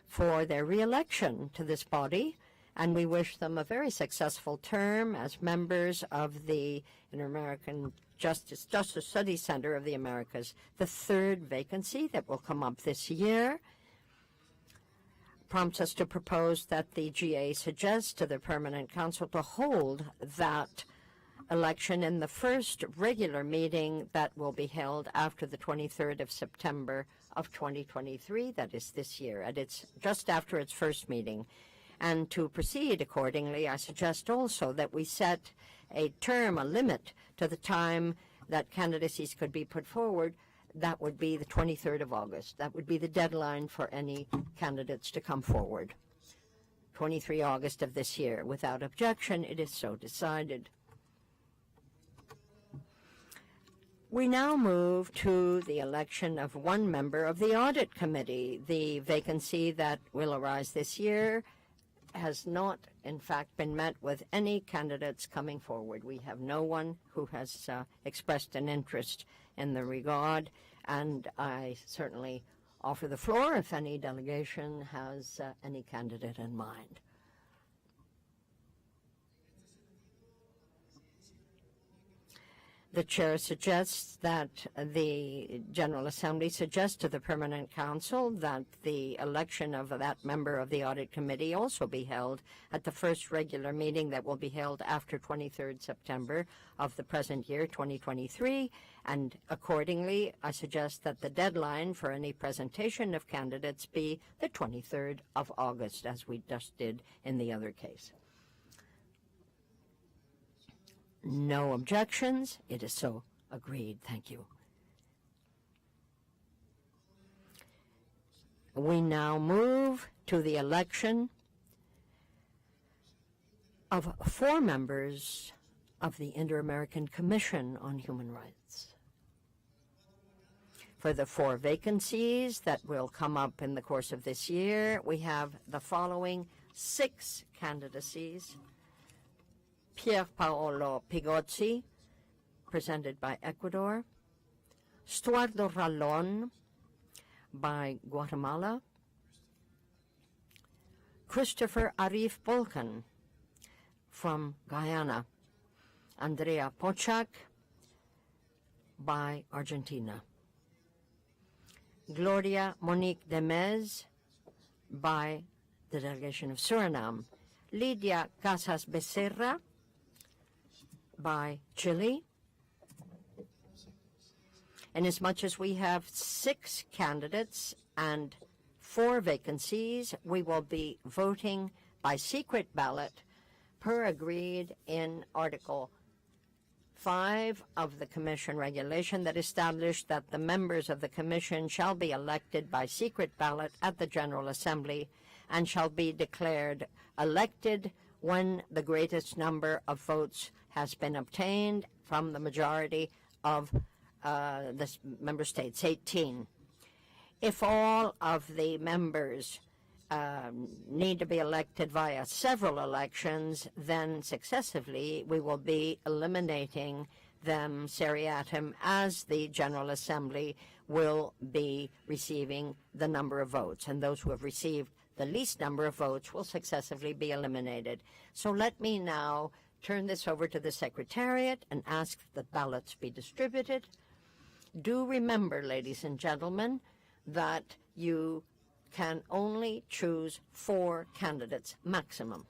for their re-election to this body, and we wish them a very successful term as members of the Inter-American Justice Studies Center of the Americas, the 3rd vacancy that will come up this year. prompts us to propose that the GA suggests to the Permanent Council to hold that election in the first regular meeting that will be held after the 23rd of September of 2023, that is this year, and it's just after its first meeting. And to proceed accordingly, I suggest also that we set a term, a limit to the time that candidacies could be put forward. That would be the 23rd of August. That would be the deadline for any candidates to come forward. 23 August of this year. Without objection, it is so decided. We now move to the election of one member of the Audit Committee. The vacancy that will arise this year has not, in fact, been met with any candidates coming forward. We have no one who has expressed an interest in the regard, and I certainly offer the floor if any delegation has any candidate in mind. The chair suggests that the General Assembly suggests to the Permanent Council that the election of that member of the Audit Committee also be held at the first regular meeting that will be held after 23rd September of the present year, 2023, and accordingly, I suggest that the deadline for any presentation of candidates be the 23rd of August, as we just did in the other case. No objections. It is so agreed. Thank you. We now move to the election of 4 members of the Inter-American Commission on Human Rights. For the 4 vacancies that will come up in the course of this year, we have the following 6 candidacies. Pier Paolo Pigozzi, presented by Ecuador. Stuardo Rallon, by Guatemala. Christopher Arif Bolkan, from Guyana. Andrea Pochak, by Argentina. Gloria Monique Demez, by the delegation of Suriname. Lydia Casas Becerra, by Chile. Inasmuch as we have 6 candidates and 4 vacancies, we will be voting by secret ballot per agreed in Article 5 of the Commission regulation that established that the members of the Commission shall be elected by secret ballot at the General Assembly and shall be declared elected when the greatest number of votes has been obtained from the majority of the member states, 18. If all of the members need to be elected via several elections, then successively we will be eliminating them seriatim as the General Assembly will be receiving the number of votes, and those who have received the least number of votes will successively be eliminated. So let me now turn this over to the Secretariat and ask that the ballots be distributed. Do remember, ladies and gentlemen, that you can only choose 4 candidates maximum.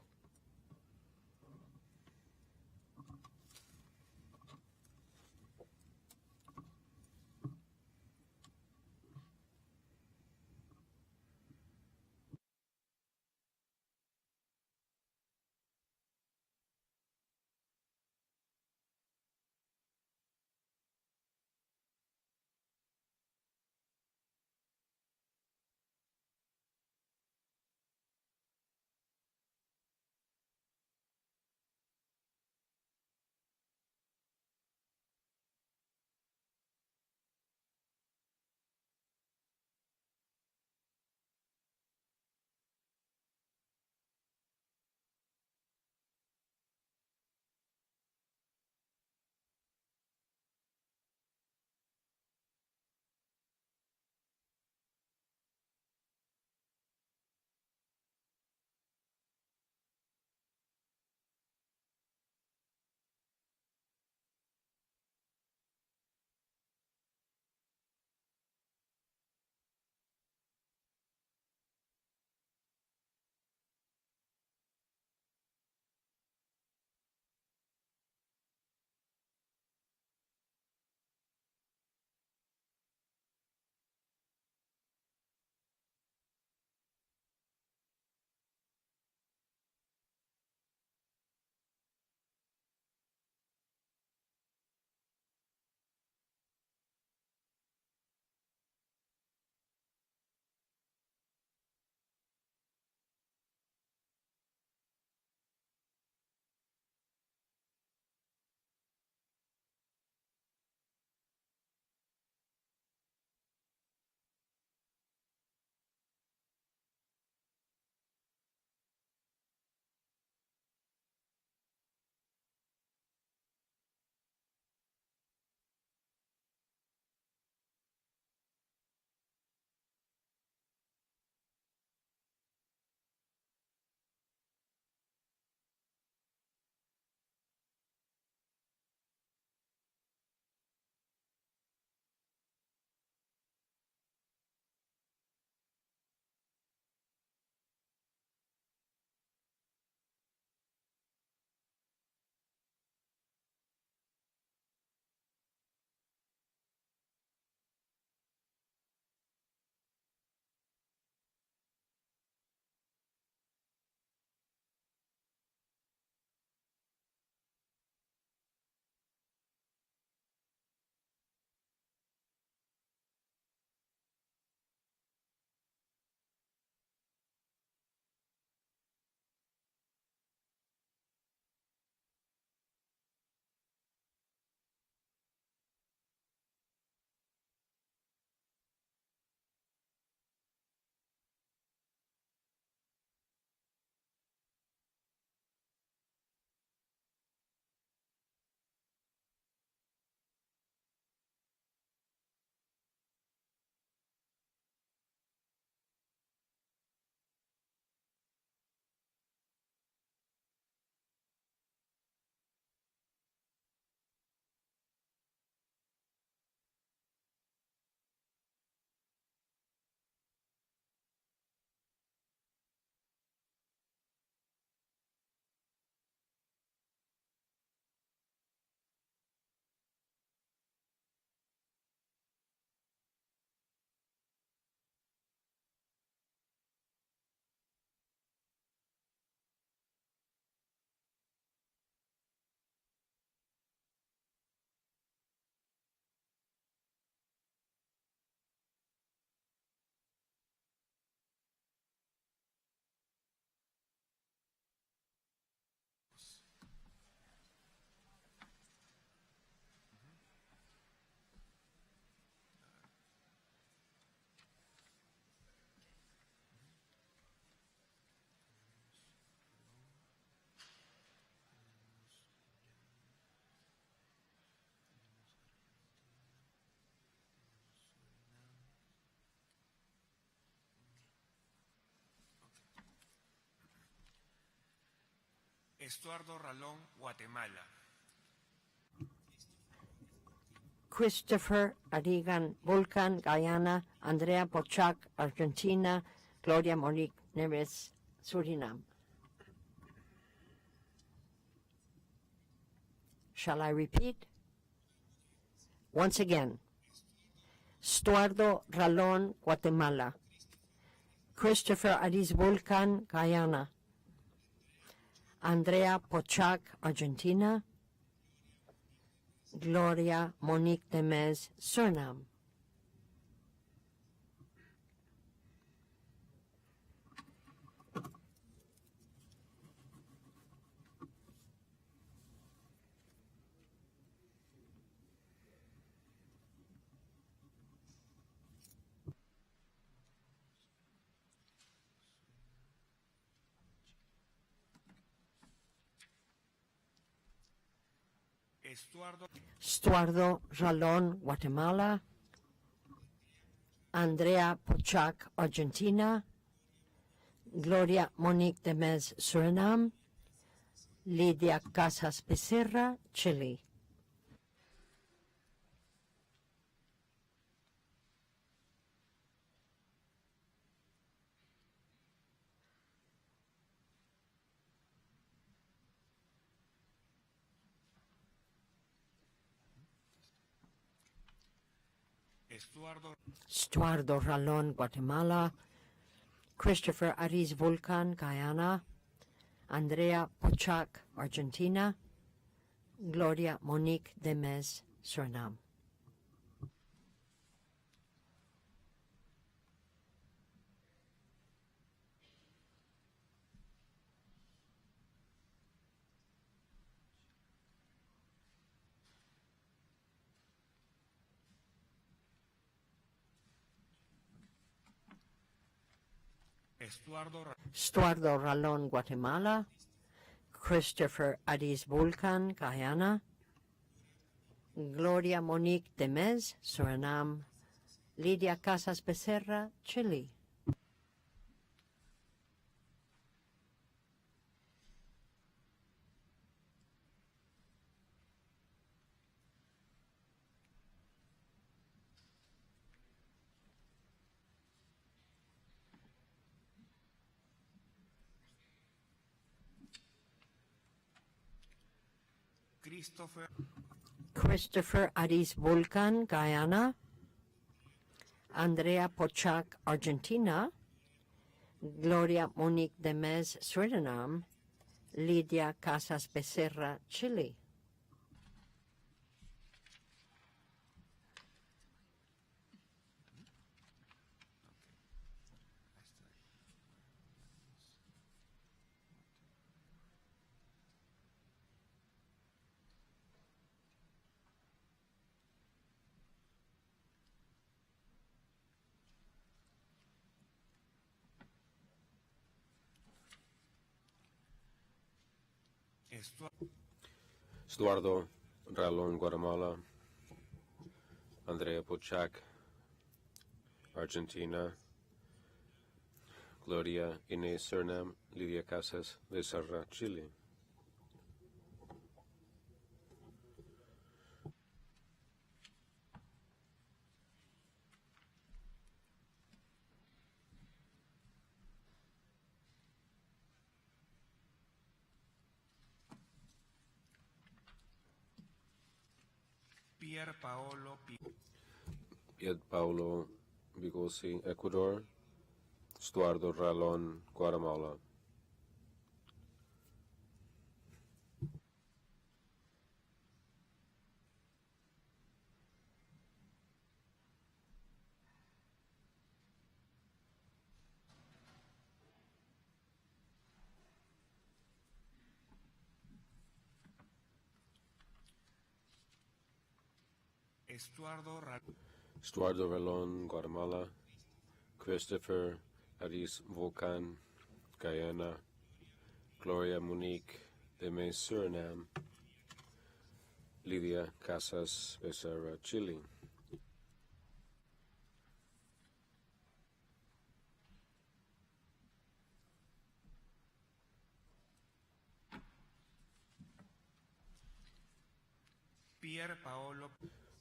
Estuardo Ralón, Guatemala. Christopher Arigan Vulcan, Guyana, Andrea Pochak, Argentina, Gloria Monique Neves, Suriname. Shall I repeat? Once again. Estuardo Ralón, Guatemala. Christopher Ariz Vulcan, Guyana. Andrea Pochak, Argentina. Gloria Monique Demez, Suriname. Estuardo Ralón, Guatemala. Andrea Pochak, Argentina. Gloria Monique Demez, Suriname. Lidia Casas Becerra, Chile. Estuardo Ralón, Guatemala. Christopher Ariz Vulcan, Guyana. Andrea Pochak, Argentina. Gloria Monique Demez, Suriname. Estuardo Ralón, Guatemala. Christopher Ariz Vulcan, Guyana. Gloria Monique Demez, Suriname. Lidia Casas Becerra, Chile. Christopher Ariz Vulcan, Guyana. Andrea Pochak, Argentina. Gloria Monique Demez, Suriname. Lidia Casas Becerra, Chile. Estuardo Ralón, Guatemala. Andrea Pochak, Argentina. Gloria Inés Suriname. Lidia Casas Becerra, Chile. Pier Paolo Bigosi, Ecuador. Estuardo Ralón, Guatemala. Estuardo Ralón, Guatemala. Christopher Ariz Vulcan, Guyana. Gloria Monique Demez, Suriname. Lidia Casas Becerra, Chile.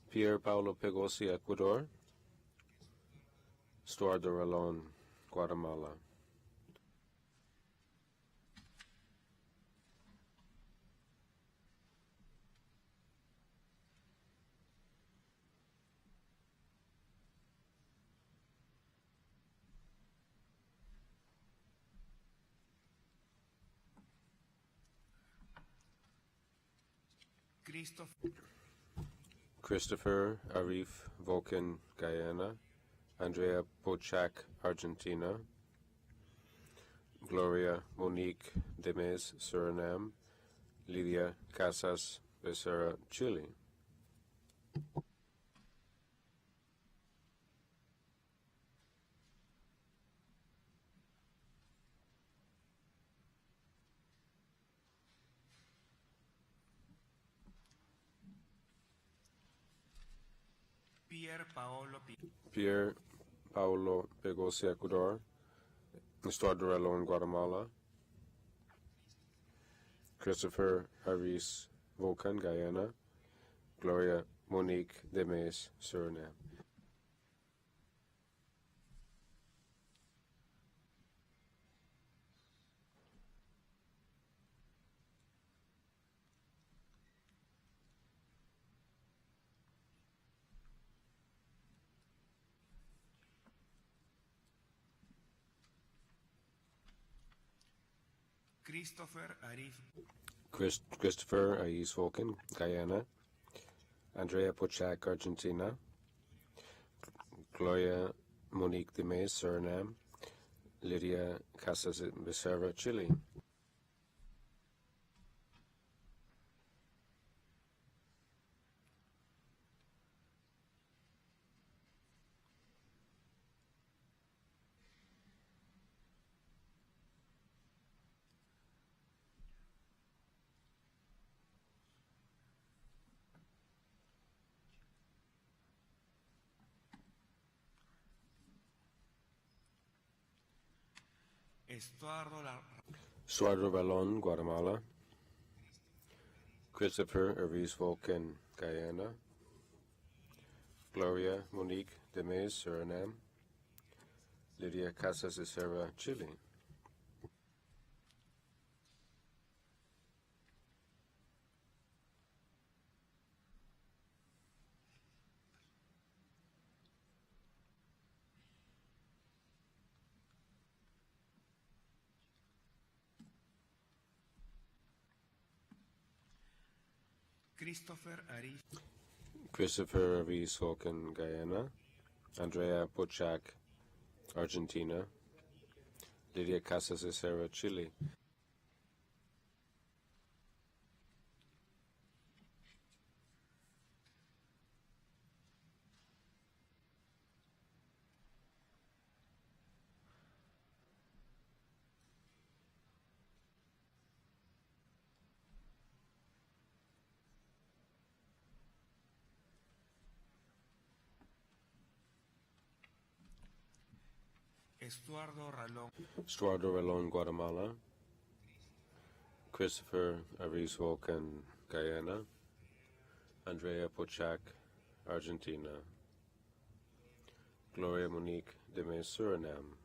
Pierre Paolo Pegosi, Ecuador. Stuardo Ralón, Guatemala. Christopher Arif Volcan, Guyana. Andrea Pochak, Argentina. Gloria Monique Demes, Suriname. Lydia Casas Becerra, Chile. Pierre Paolo Pegosi, Ecuador. Estuardo Ralón, Guatemala. Christopher Aris Volcan, Guyana. Gloria Monique Demes, Suriname. Christopher Ais Volcan, Guyana. Andrea Pochak, Argentina. Gloria Monique Demes, Suriname. Lydia Casas Becerra, Chile. Estuardo Ralón, Guatemala. Christopher Aris Volcan, Guyana. Gloria Monique Demes, Suriname. Lydia Casas Becerra, Chile. Christopher Aris Volcan, Guyana. Andrea Pochak, Argentina. Lydia Casas Becerra, Chile. Estuardo Ralón, Guatemala. Christopher Aris Volcan, Guyana. Andrea Pochak, Argentina. Gloria Monique Demes, Suriname.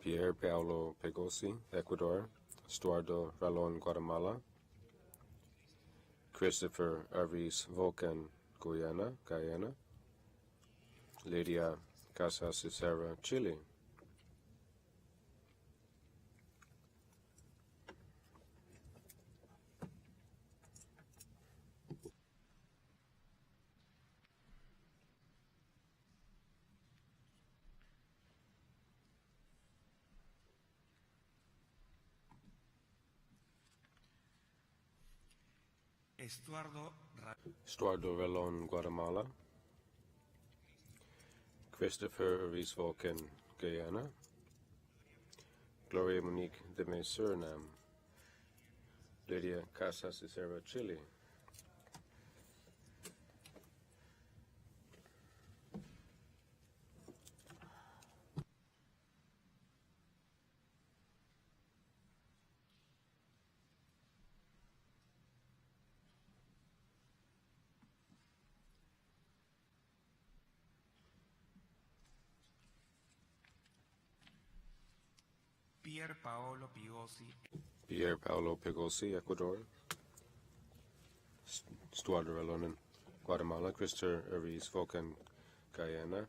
Pierre Paolo Pegosi, Ecuador. Estuardo Ralón, Guatemala. Christopher Aris Volcan, Guyana. Lydia Casas Becerra, Chile. Estuardo Ralón, Guatemala. Christopher Reese Vulcan, Guyana. Gloria Monique de May, Suriname. Lydia Casas Isera, Chile. Pier Paolo Pigosi, Pierre Paolo Pigosi, Ecuador. Stuart Relonen, Guatemala. Christopher Reese Vulcan, Guyana.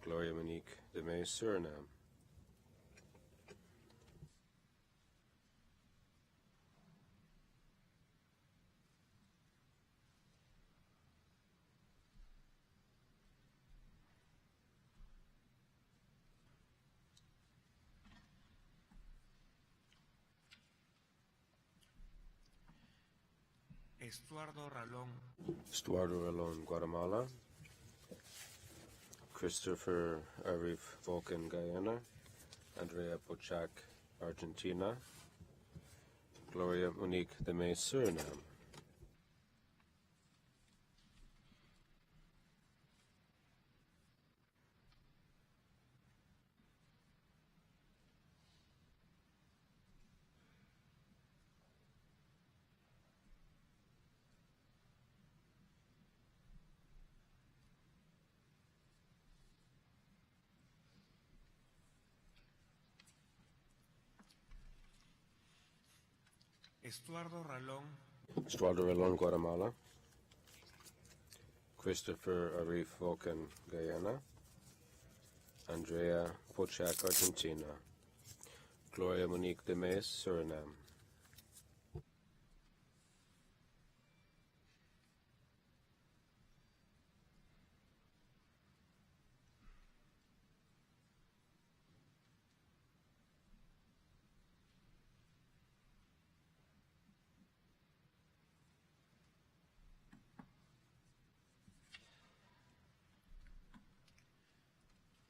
Gloria Monique de May, Suriname. Estuardo Ralón, Stuardo Ralon, Guatemala. Christopher Arif Vulcan, Guyana. Andrea Pochak, Argentina. Gloria Monique de May, Suriname. Estuardo Ralón, Estuardo Ralon, Guatemala. Christopher Arif Vulcan, Guyana. Andrea Pochak, Argentina. Gloria Monique de May, Suriname.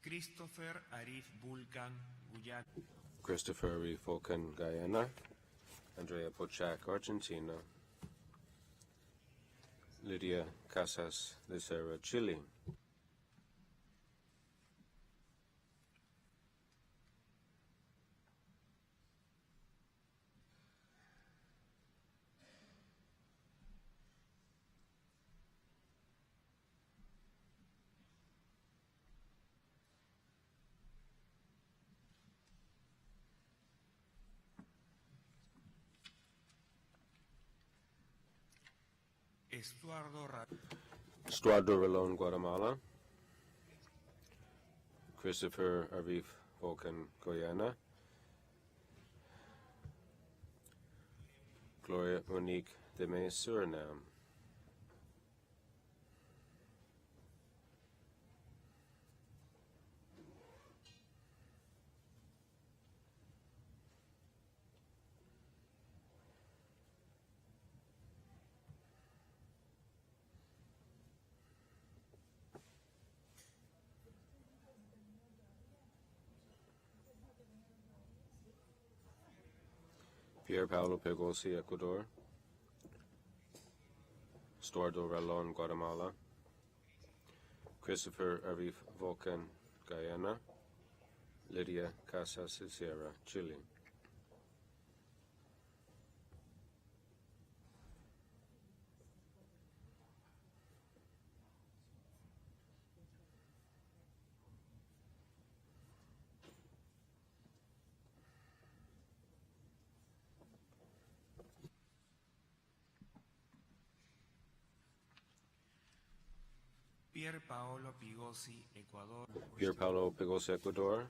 Christopher Arif Vulcan, Guyana, Christopher Arif Vulcan, Guyana. Andrea Pochak, Argentina. Lydia Casas de Serra, Chile. Estuardo Ralon, Guatemala. Christopher Arif Vulcan, Guyana. Gloria Monique de May, Suriname. Pier Paolo Pegosi, Ecuador. Estuardo Ralon, Guatemala. Christopher Arif Vulcan, Guyana. Lydia Casas Sierra, Chile. Pier Paolo Pigosi, Ecuador, Pier Paolo Pegosi, Ecuador.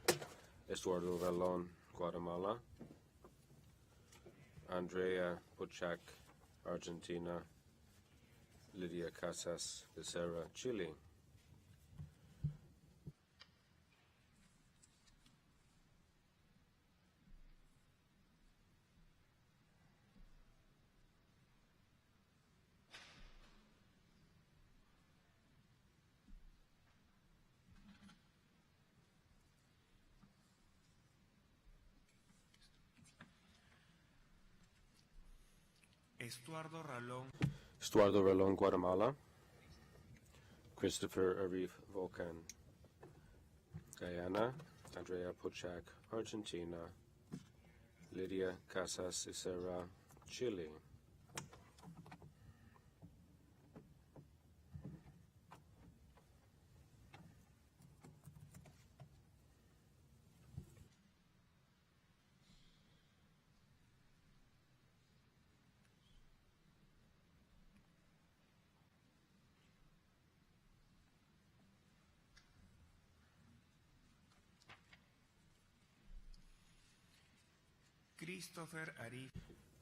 Estuardo Ralon, Guatemala. Andrea Pochak, Argentina. Lydia Casas Becerra, Chile. Estuardo Ralón, Estuardo Ralón, Guatemala. Christopher Arif Volcan, Guyana. Andrea Puchak, Argentina. Lydia Casas Isera, Chile.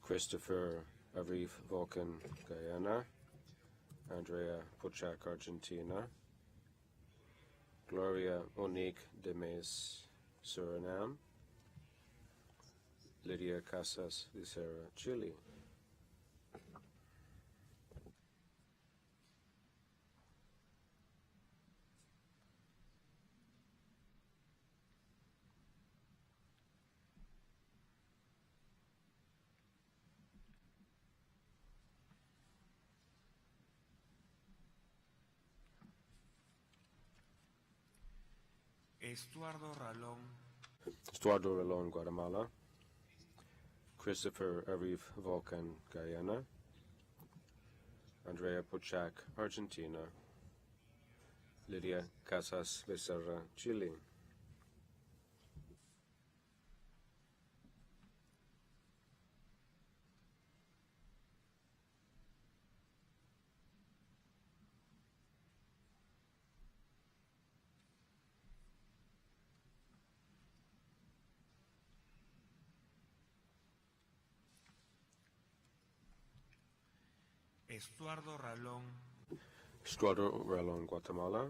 Christopher Arif Volcan, Guyana. Andrea Puchak, Argentina. Gloria Monique Demes, Suriname. Lydia Casas Vicera, Chile. Estuardo Ralón, Estuardo Ralón, Guatemala. Christopher Arif Volcan, Guyana. Andrea Puchak, Argentina. Lydia Casas Becerra, Chile. Estuardo Ralón, Estuardo Ralón, Guatemala.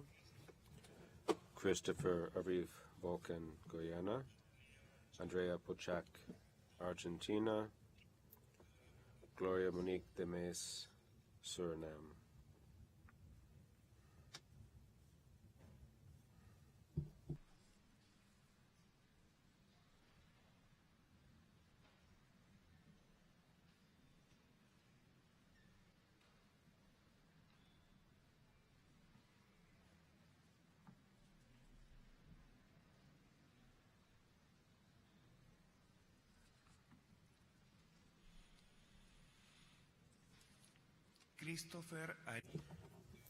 Christopher Arif Volcan, Guyana. Andrea Puchak, Argentina. Gloria Monique Demes, Suriname.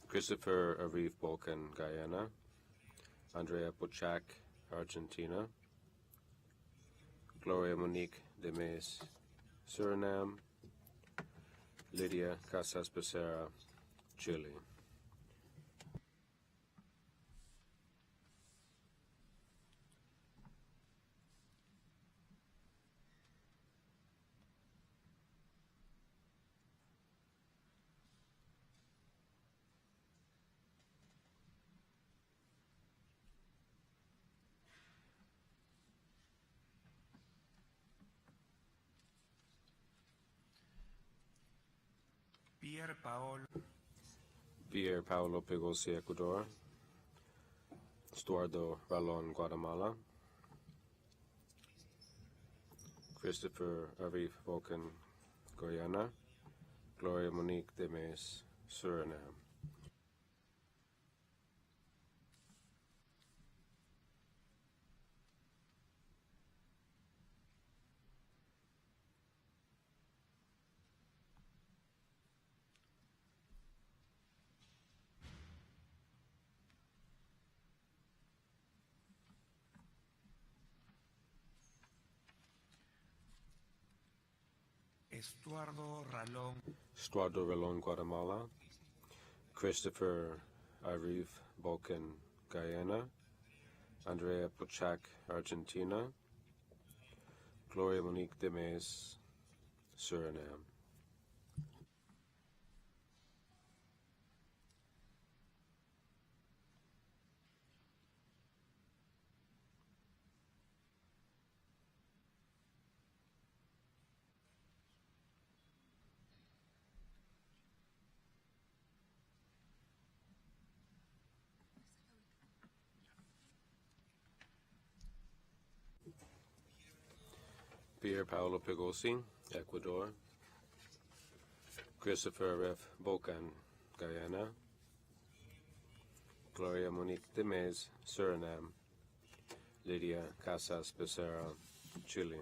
Christopher Arif Volcan, Guyana. Andrea Puchak, Argentina. Gloria Monique Demes, Suriname. Lydia Casas Becerra, Chile. Pierre Paolo Pegosi, Ecuador. Estuardo Ralón, Guatemala. Christopher Arif Volcan, Guyana. Gloria Monique Demes, Suriname. Estuardo Ralón, Estuardo Ralón, Guatemala. Christopher Arif Volcan, Guyana. Andrea Puchak, Argentina. Gloria Monique Demes, Suriname. Pierre Paolo Pegosi, Ecuador. Christopher F. Bocan, Guyana. Gloria Monique Demez, Suriname. Lydia Casas Becerra, Chile.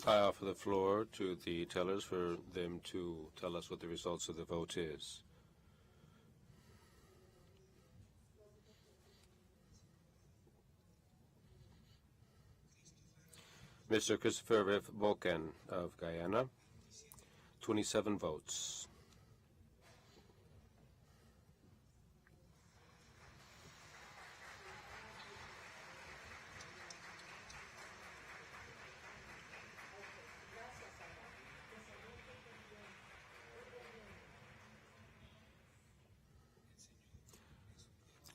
I offer the floor to the tellers for them to tell us what the results of the vote is. Mr. Christopher F. Bocan of Guyana, 27 votes.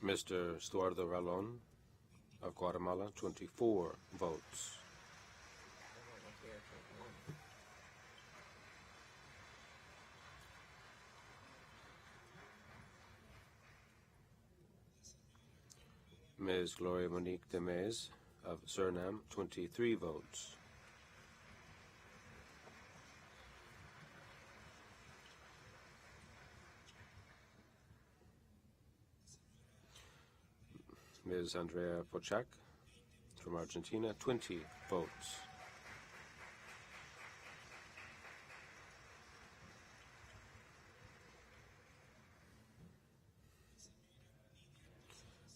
Mr. Estuardo Ralon of Guatemala, 24 votes. Ms. Gloria Monique Demez of Suriname, 23 votes. Ms. Andrea Pochak from Argentina, 20 votes.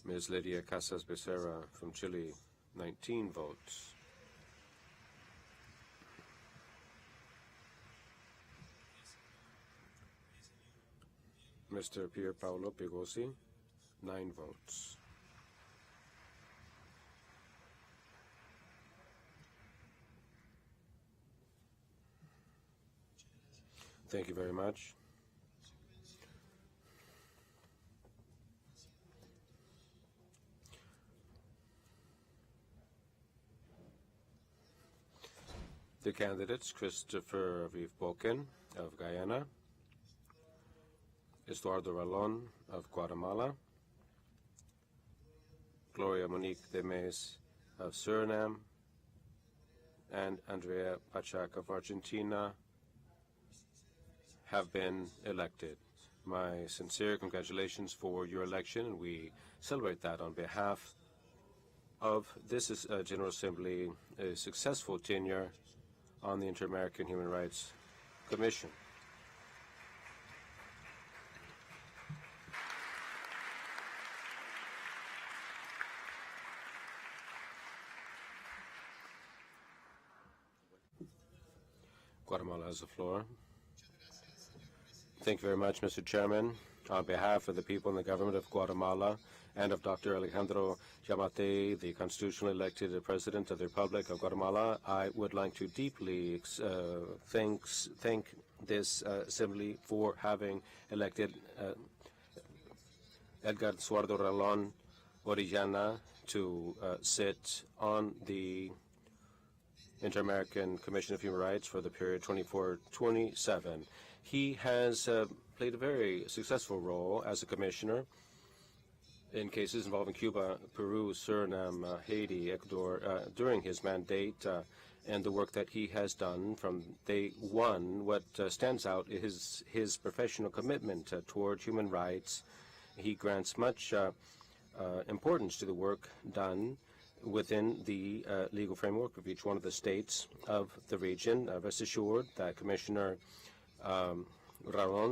Ms. Lydia Casas Becerra from Chile, 19 votes. Mr. Pier Paolo Pigosi, 9 votes. Thank you very much. The candidates, Christopher Reeve Bocan of Guyana, Estuardo Ralon of Guatemala, Gloria Monique Demez of Suriname, and Andrea Pachak of Argentina have been elected. my sincere congratulations for your election, and we celebrate that on behalf of this General Assembly, a successful tenure on the Inter-American Human Rights Commission. Guatemala has the floor. Thank you very much, Mr. Chairman. On behalf of the people and the government of Guatemala and of Dr. Alejandro Giammattei, the constitutionally elected President of the Republic of Guatemala, I would like to deeply thank this Assembly for having elected Edgar Suardo Ralón Orellana to sit on the Inter-American Commission of Human Rights for the period 24-27. He has played a very successful role as a commissioner in cases involving Cuba, Peru, Suriname, Haiti, Ecuador during his mandate, and the work that he has done from day one. What stands out is his professional commitment toward human rights. He grants much importance to the work done within the legal framework of each one of the states of the region. Rest assured that Commissioner Ralón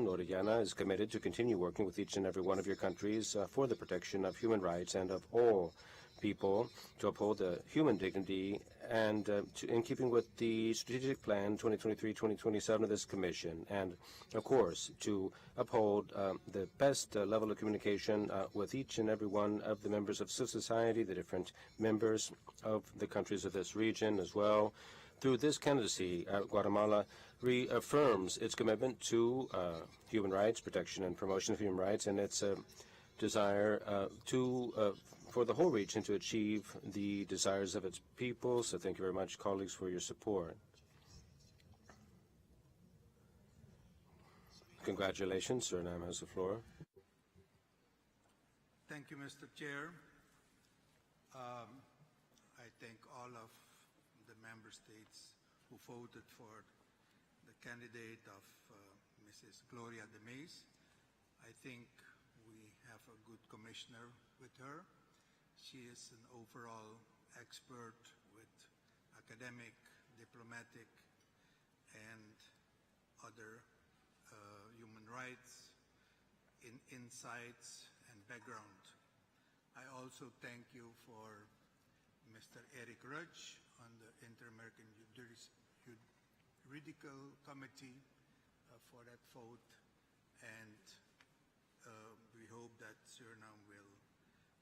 Orellana is committed to continue working with each and every one of your countries for the protection of human rights and of all people, to uphold human dignity, and in keeping with the strategic plan 2023-2027 of this commission, and of course to uphold the best level of communication with each and every one of the members of civil society, the different members of the countries of this region as well. Through this candidacy, Guatemala reaffirms its commitment to human rights, protection and promotion of human rights, and its desire for the whole region to achieve the desires of its people. So thank you very much, colleagues, for your support. Congratulations. Suriname has the floor. Thank you, Mr. Chair. I thank all of the member states who voted for the candidate of Mrs. Gloria de Meis. I think we have a good commissioner with her. She is an overall expert with academic, diplomatic, and other human rights insights and background. I also thank you for Mr. Eric Rudge on the Inter-American Juridical Committee for that vote, and we hope that Suriname will,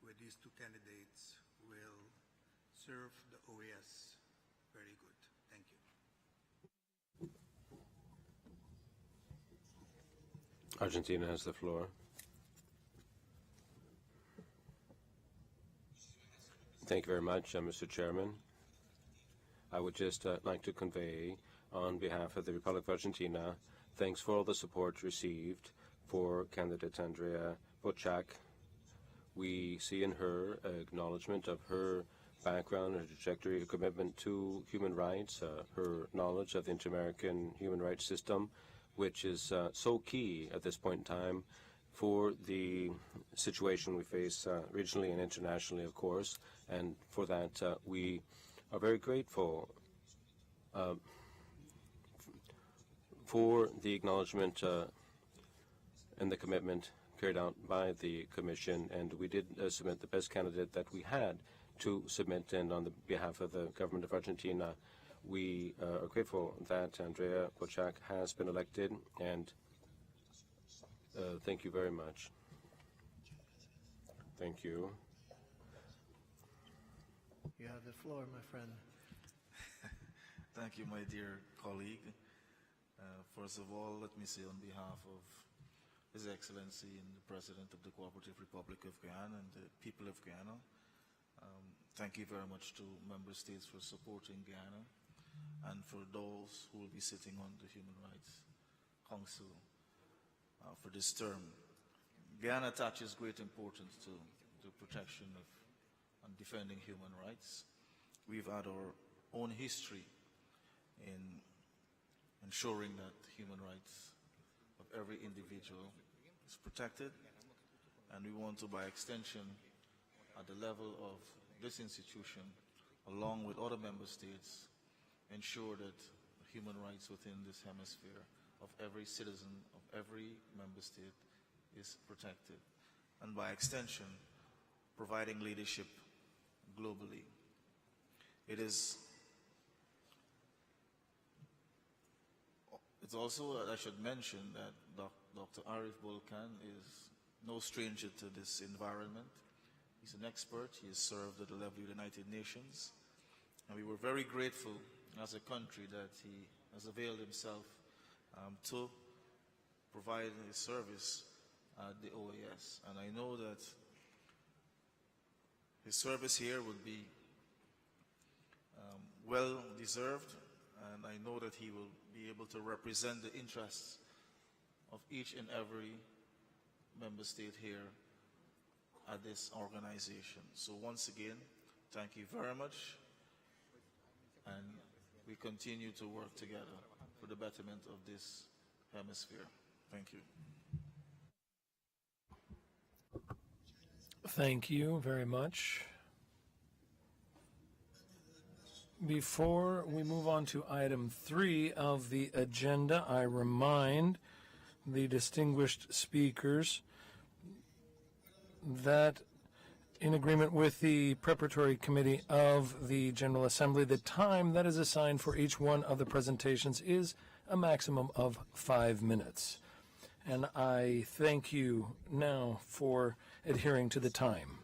with these two candidates, will serve the OAS very good. Thank you. Argentina has the floor. Thank you very much, Mr. Chairman. I would just like to convey, on behalf of the Republic of Argentina, thanks for all the support received for candidate Andrea Bocak. We see in her acknowledgement of her background, her trajectory, her commitment to human rights, her knowledge of the Inter-American human rights system, which is so key at this point in time for the situation we face regionally and internationally, of course. And for that, we are very grateful for the acknowledgement and the commitment carried out by the Commission, and we did submit the best candidate that we had to submit, and on the behalf of the government of Argentina, we are grateful that Andrea Bocak has been elected, and thank you very much. Thank you. You have the floor, my friend. Thank you, my dear colleague. First of all, let me say on behalf of His Excellency and the President of the Cooperative Republic of Guyana and the people of Guyana, thank you very much to member states for supporting Guyana, and for those who will be sitting on the Human Rights Council for this term. Guyana attaches great importance to the protection of and defending human rights. We've had our own history in ensuring that human rights of every individual, rights protected, and we want to, by extension, at the level of this institution, along with other member states, ensure that human rights within this hemisphere of every citizen of every member state is protected, and by extension, providing leadership globally. It's also, I should mention that Dr. Arif Bolkan is no stranger to this environment. He's an expert. He has served at the level of the United Nations. And we were very grateful as a country that he has availed himself to provide his service at the OAS. And I know that his service here would be well deserved, and I know that he will be able to represent the interests of each and every member state here at this organization. So once again, thank you very much, and we continue to work together for the betterment of this hemisphere. Thank you. Thank you very much. Before we move on to item 3 of the agenda, I remind the distinguished speakers that in agreement with the preparatory committee of the General Assembly, the time that is assigned for each one of the presentations is a maximum of 5 minutes. And I thank you now for adhering to the time.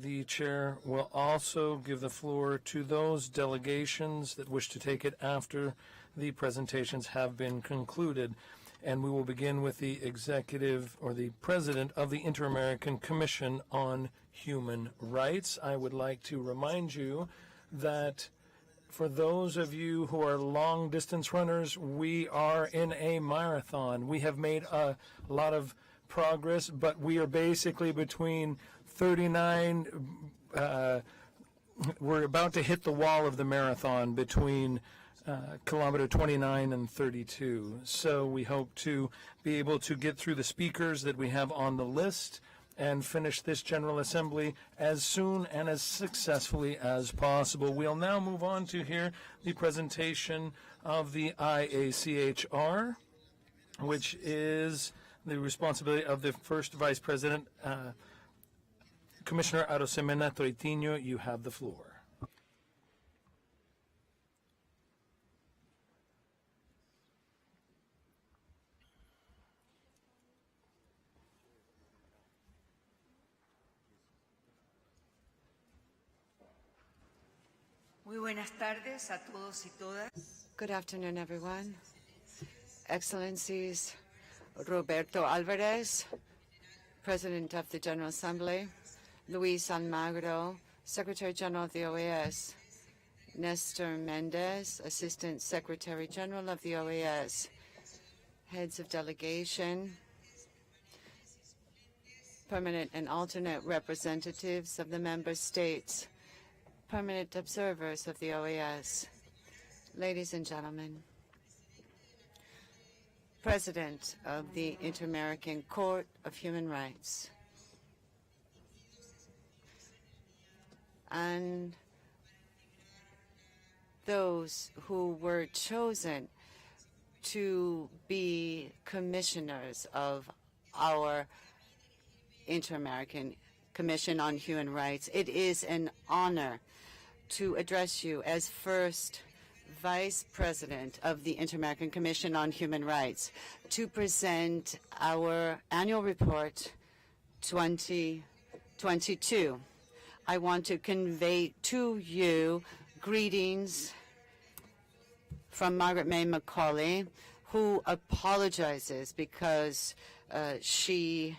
The chair will also give the floor to those delegations that wish to take it after the presentations have been concluded. And we will begin with the executive or the president of the Inter-American Commission on Human Rights. I would like to remind you that for those of you who are long distance runners, we are in a marathon. We have made a lot of progress, but we are basically between 39, we're about to hit the wall of the marathon between kilometer 29 and 32. So we hope to be able to get through the speakers that we have on the list and finish this General Assembly as soon and as successfully as possible. We'll now move on to hear the presentation of the IACHR, which is the responsibility of the first Vice President, Commissioner Arosemena Troitiño. You have the floor. Muy buenas tardes a todos y todas. Good afternoon, everyone. Excellencies, Roberto Alvarez, President of the General Assembly, Luis Almagro, Secretary General of the OAS, Nestor Mendez, Assistant Secretary General of the OAS, heads of delegation, permanent and alternate representatives of the member states, permanent observers of the OAS, ladies and gentlemen, President of the Inter-American Court of Human Rights, and those who were chosen to be commissioners of our Inter-American Commission on Human Rights. It is an honor to address you as first Vice President of the Inter-American Commission on Human Rights to present our annual report 2022. I want to convey to you greetings from Margaret May Macaulay, who apologizes because she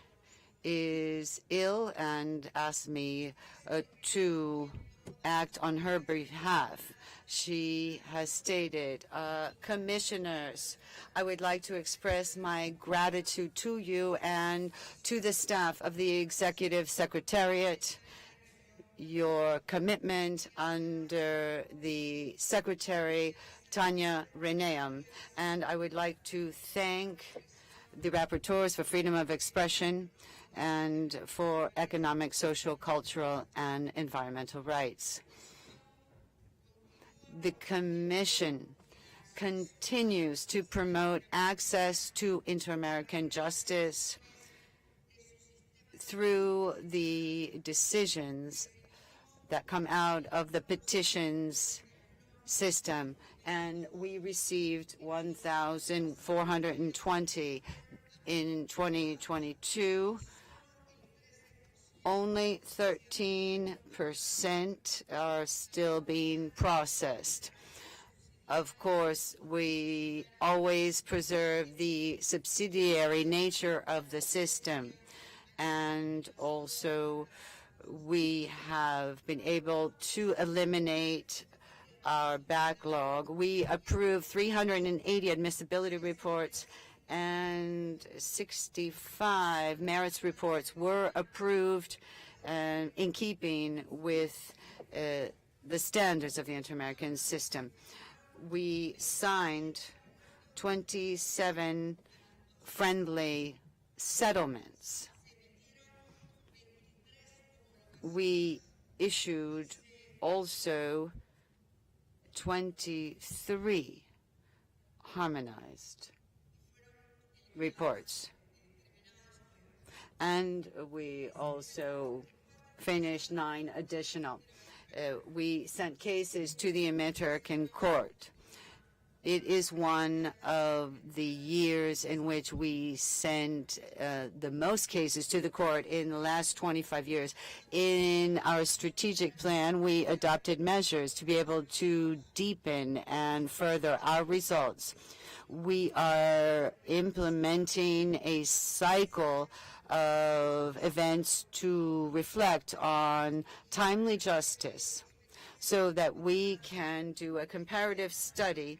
is ill and asked me to act on her behalf. She has stated, commissioners, I would like to express my gratitude to you and to the staff of the Executive Secretariat, your commitment under the Secretary, Tanya Reneum. And I would like to thank the rapporteurs for freedom of expression and for economic, social, cultural, and environmental rights. The Commission continues to promote access to inter-American justice through the decisions that come out of the petitions system. And we received 1,420 in 2022. Only 13% are still being processed. Of course, we always preserve the subsidiary nature of the system. And also, we have been able to eliminate our backlog. We approved 380 admissibility reports, and 65 merits reports were approved in keeping with the standards of the inter-American system. We signed 27 friendly settlements. We issued also 23 harmonized reports. And we also finished 9 additional. We sent cases to the American Court. It is one of the years in which we sent the most cases to the court in the last 25 years. In our strategic plan, we adopted measures to be able to deepen and further our results. We are implementing a cycle of events to reflect on timely justice so that we can do a comparative study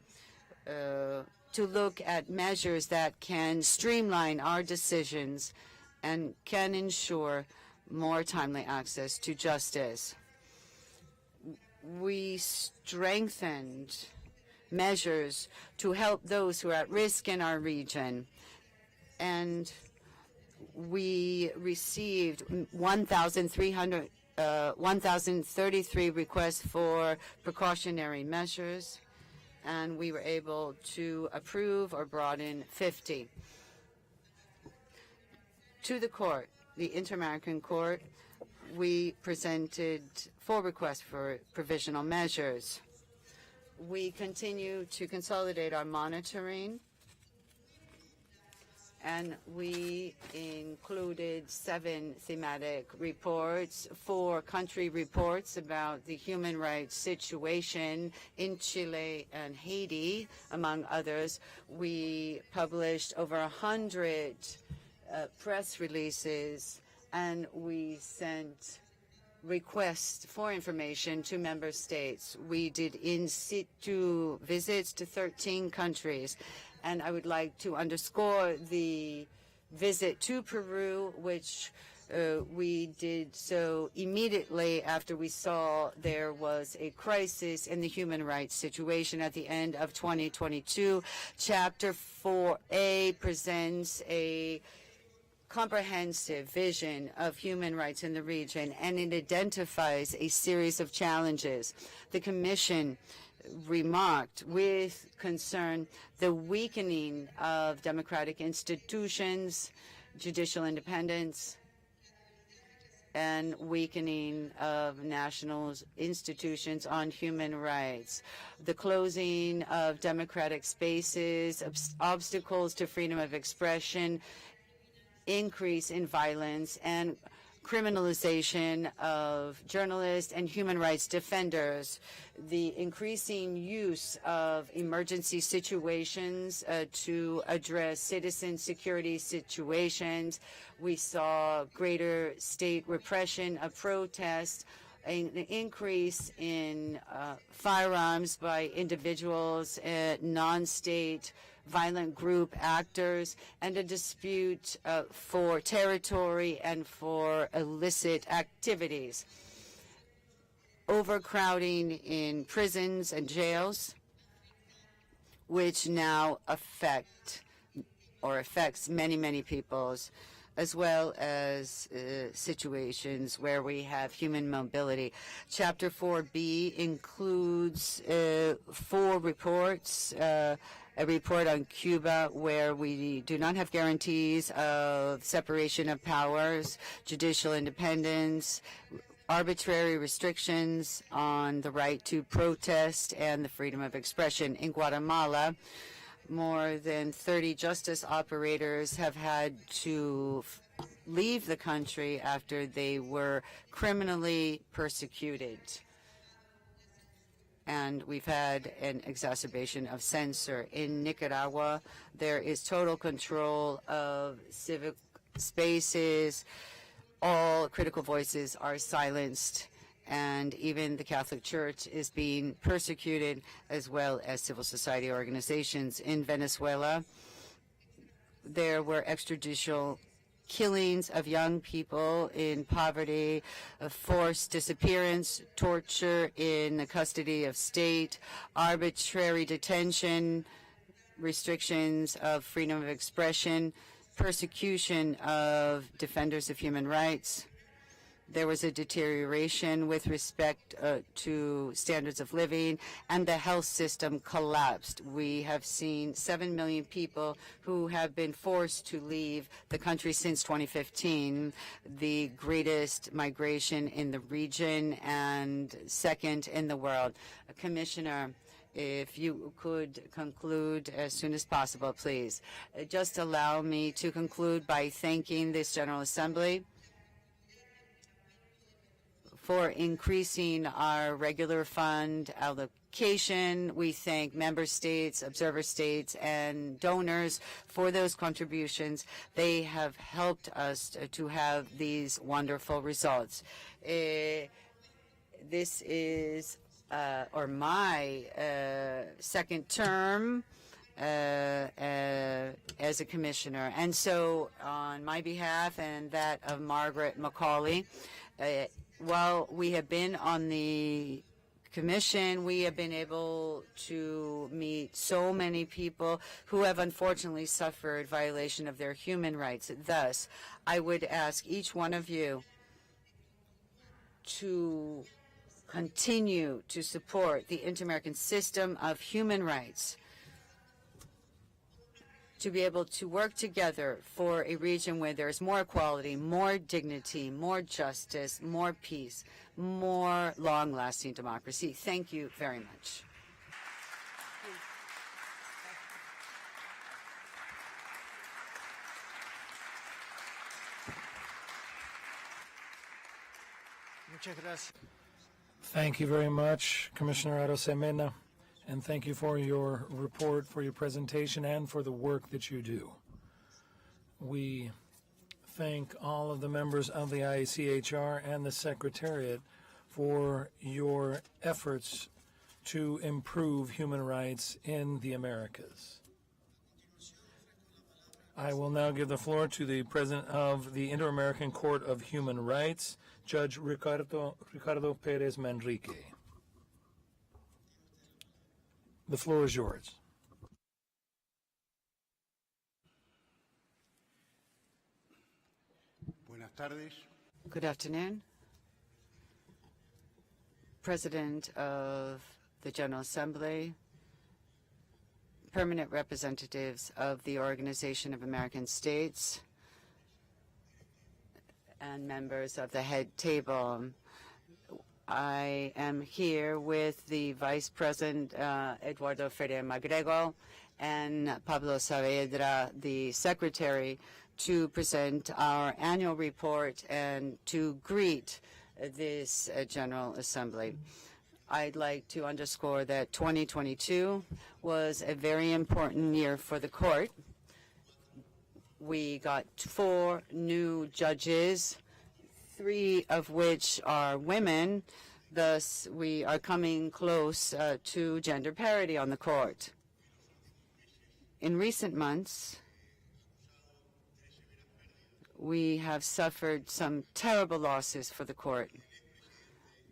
to look at measures that can streamline our decisions and can ensure more timely access to justice. We strengthened measures to help those who are at risk in our region, and we received 1,033 requests for precautionary measures, and we were able to approve or brought in 50. To the court, the Inter-American Court, we presented 4 requests for provisional measures. We continue to consolidate our monitoring, and we included 7 thematic reports, 4 country reports about the human rights situation in Chile and Haiti, among others. We published over 100 press releases, and we sent requests for information to member states. We did in situ visits to 13 countries. And I would like to underscore the visit to Peru, which we did so immediately after we saw there was a crisis in the human rights situation at the end of 2022. Chapter 4A presents a comprehensive vision of human rights in the region, and it identifies a series of challenges. The Commission remarked with concern the weakening of democratic institutions, judicial independence, and weakening of national institutions on human rights, the closing of democratic spaces, obstacles to freedom of expression, increase in violence, and criminalization of journalists and human rights defenders, the increasing use of emergency situations to address citizen security situations. We saw greater state repression of protests, an increase in firearms by individuals, non-state violent group actors, and a dispute for territory and for illicit activities. Overcrowding in prisons and jails, which now affect or affects many, many peoples, as well as situations where we have human mobility. Chapter 4B includes 4 reports, a report on Cuba where we do not have guarantees of separation of powers, judicial independence, arbitrary restrictions on the right to protest and the freedom of expression. In Guatemala, more than 30 justice operators have had to leave the country after they were criminally persecuted. And we've had an exacerbation of censor. In Nicaragua, there is total control of civic spaces. All critical voices are silenced, and even the Catholic Church is being persecuted, as well as civil society organizations. In Venezuela, there were extrajudicial killings of young people in poverty, forced disappearance, torture in the custody of state, arbitrary detention, restrictions of freedom of expression, persecution of defenders of human rights. There was a deterioration with respect to standards of living, and the health system collapsed. We have seen 7 million people who have been forced to leave the country since 2015, the greatest migration in the region and second in the world. Commissioner, if you could conclude as soon as possible, please. Just allow me to conclude by thanking this General Assembly for increasing our regular fund allocation. We thank member states, observer states, and donors for those contributions. They have helped us to have these wonderful results. This is my second term as a commissioner. And so on my behalf and that of Margaret Macaulay, while we have been on the commission, we have been able to meet so many people who have unfortunately suffered violation of their human rights. Thus, I would ask each one of you to continue to support the Inter-American system of human rights, to be able to work together for a region where there's more equality, more dignity, more justice, more peace, more long-lasting democracy. Thank you very much. Muchas gracias. Thank you very much, Commissioner Arosemena, and thank you for your report, for your presentation, and for the work that you do. We thank all of the members of the IACHR and the Secretariat for your efforts to improve human rights in the Americas. I will now give the floor to the President of the Inter-American Court of Human Rights, Judge Ricardo Perez Manrique. The floor is yours. Buenas tardes. Good afternoon. President of the General Assembly, permanent representatives of the Organization of American States, and members of the head table. I am here with the Vice President, Eduardo Ferrer Magrego, and Pablo Saavedra, the Secretary, to present our annual report and to greet this General Assembly. I'd like to underscore that 2022 was a very important year for the court. We got 4 new judges, 3 of which are women. Thus, we are coming close to gender parity on the court. In recent months, we have suffered some terrible losses for the court.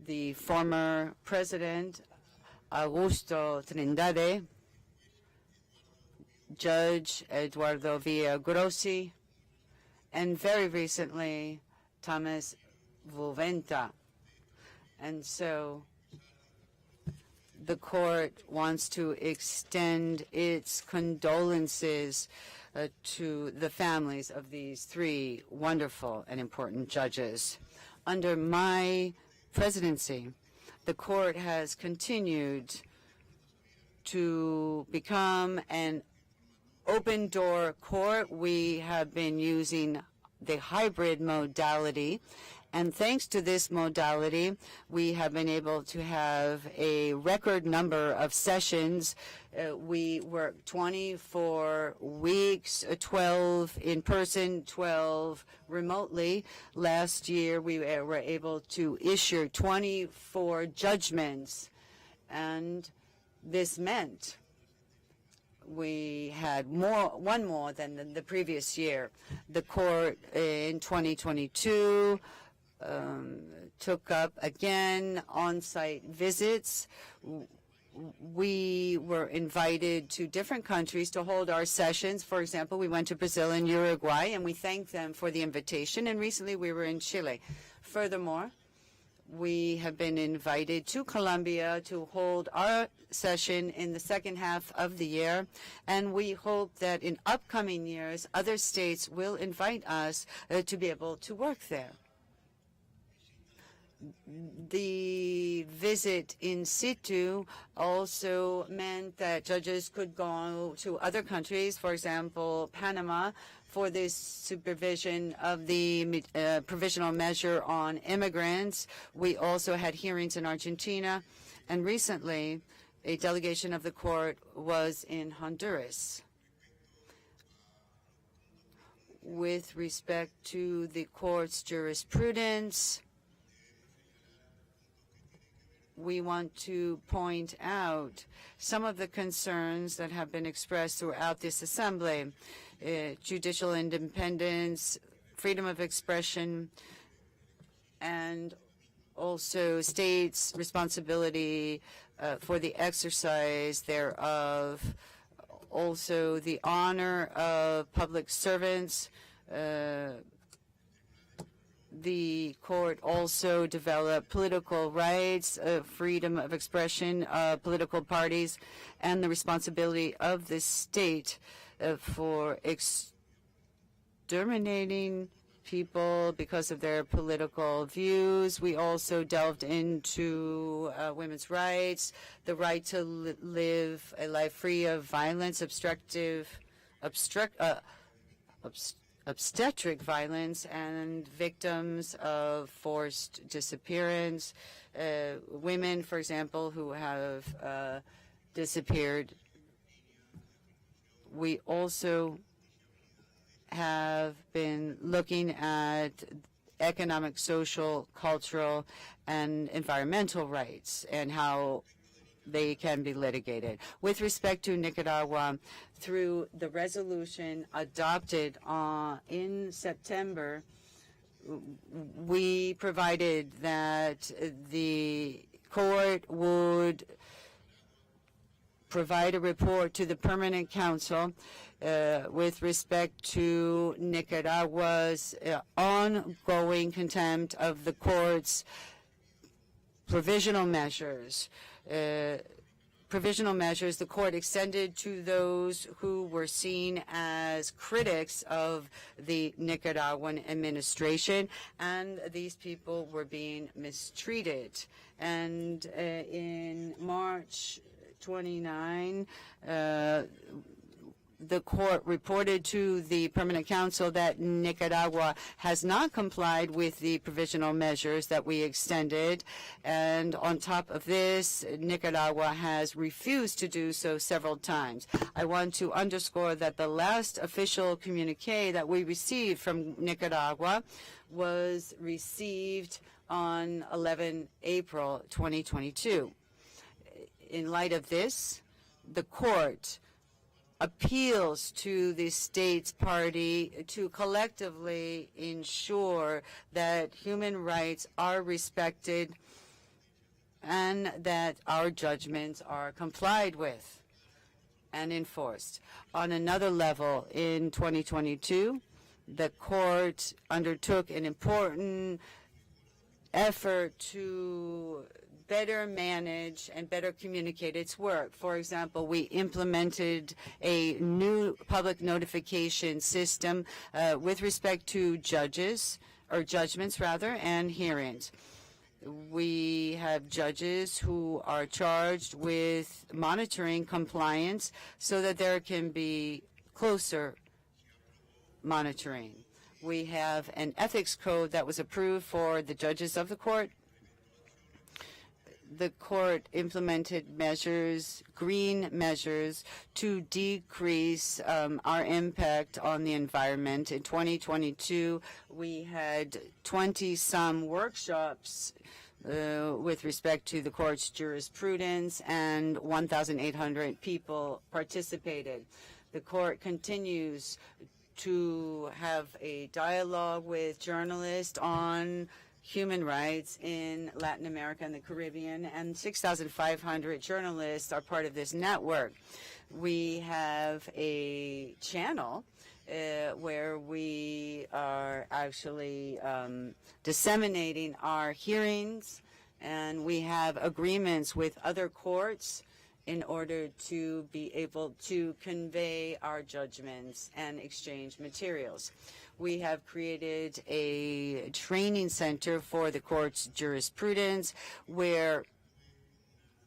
The former president, Augusto Trindade, Judge Eduardo Villagrossi, and very recently, Thomas Vuventa. And so the court wants to extend its condolences to the families of these three wonderful and important judges. Under my presidency, the court has continued to become an open-door court. We have been using the hybrid modality, and thanks to this modality, we have been able to have a record number of sessions. We worked 24 weeks, 12 in person, 12 remotely. Last year, we were able to issue 24 judgments, and this meant we had one more than the previous year. The court in 2022 took up again on-site visits. We were invited to different countries to hold our sessions. For example, we went to Brazil and Uruguay, and we thanked them for the invitation. And recently, we were in Chile. Furthermore, we have been invited to Colombia to hold our session in the second half of the year, and we hope that in upcoming years, other states will invite us to be able to work there. The visit in situ also meant that judges could go to other countries, for example, Panama, for this supervision of the provisional measure on immigrants. We also had hearings in Argentina, and recently a delegation of the court was in Honduras. With respect to the court's jurisprudence, we want to point out some of the concerns that have been expressed throughout this assembly. Judicial independence, freedom of expression, and also states' responsibility for the exercise thereof, also the honor of public servants. The court also developed political rights, freedom of expression of political parties, and the responsibility of the state for exterminating people because of their political views. We also delved into women's rights, the right to live a life free of violence, obstetric violence, and victims of forced disappearance, women, for example, who have disappeared. We also have been looking at economic, social, cultural, and environmental rights and how they can be litigated. With respect to Nicaragua, through the resolution adopted in September, we provided that the court would provide a report to the Permanent Council with respect to Nicaragua's ongoing contempt of the court's provisional measures. The court extended to those who were seen as critics of the Nicaraguan administration, and these people were being mistreated. And in March 29, the court reported to the Permanent Council that Nicaragua has not complied with the provisional measures that we extended. And on top of this, Nicaragua has refused to do so several times. I want to underscore that the last official communique that we received from Nicaragua was received on 11 April 2022. In light of this, the court appeals to the state's party to collectively ensure that human rights are respected and that our judgments are complied with. and enforced. On another level, in 2022, the court undertook an important effort to better manage and better communicate its work. For example, we implemented a new public notification system with respect to judges, or judgments rather, and hearings. We have judges who are charged with monitoring compliance so that there can be closer monitoring. We have an ethics code that was approved for the judges of the court. The court implemented measures, green measures, to decrease our impact on the environment. In 2022, we had 20-some workshops with respect to the court's jurisprudence, and 1,800 people participated. The court continues to have a dialogue with journalists on human rights in Latin America and the Caribbean, and 6,500 journalists are part of this network. We have a channel where we are actually disseminating our hearings, and we have agreements with other courts in order to be able to convey our judgments and exchange materials. We have created a training center for the court's jurisprudence where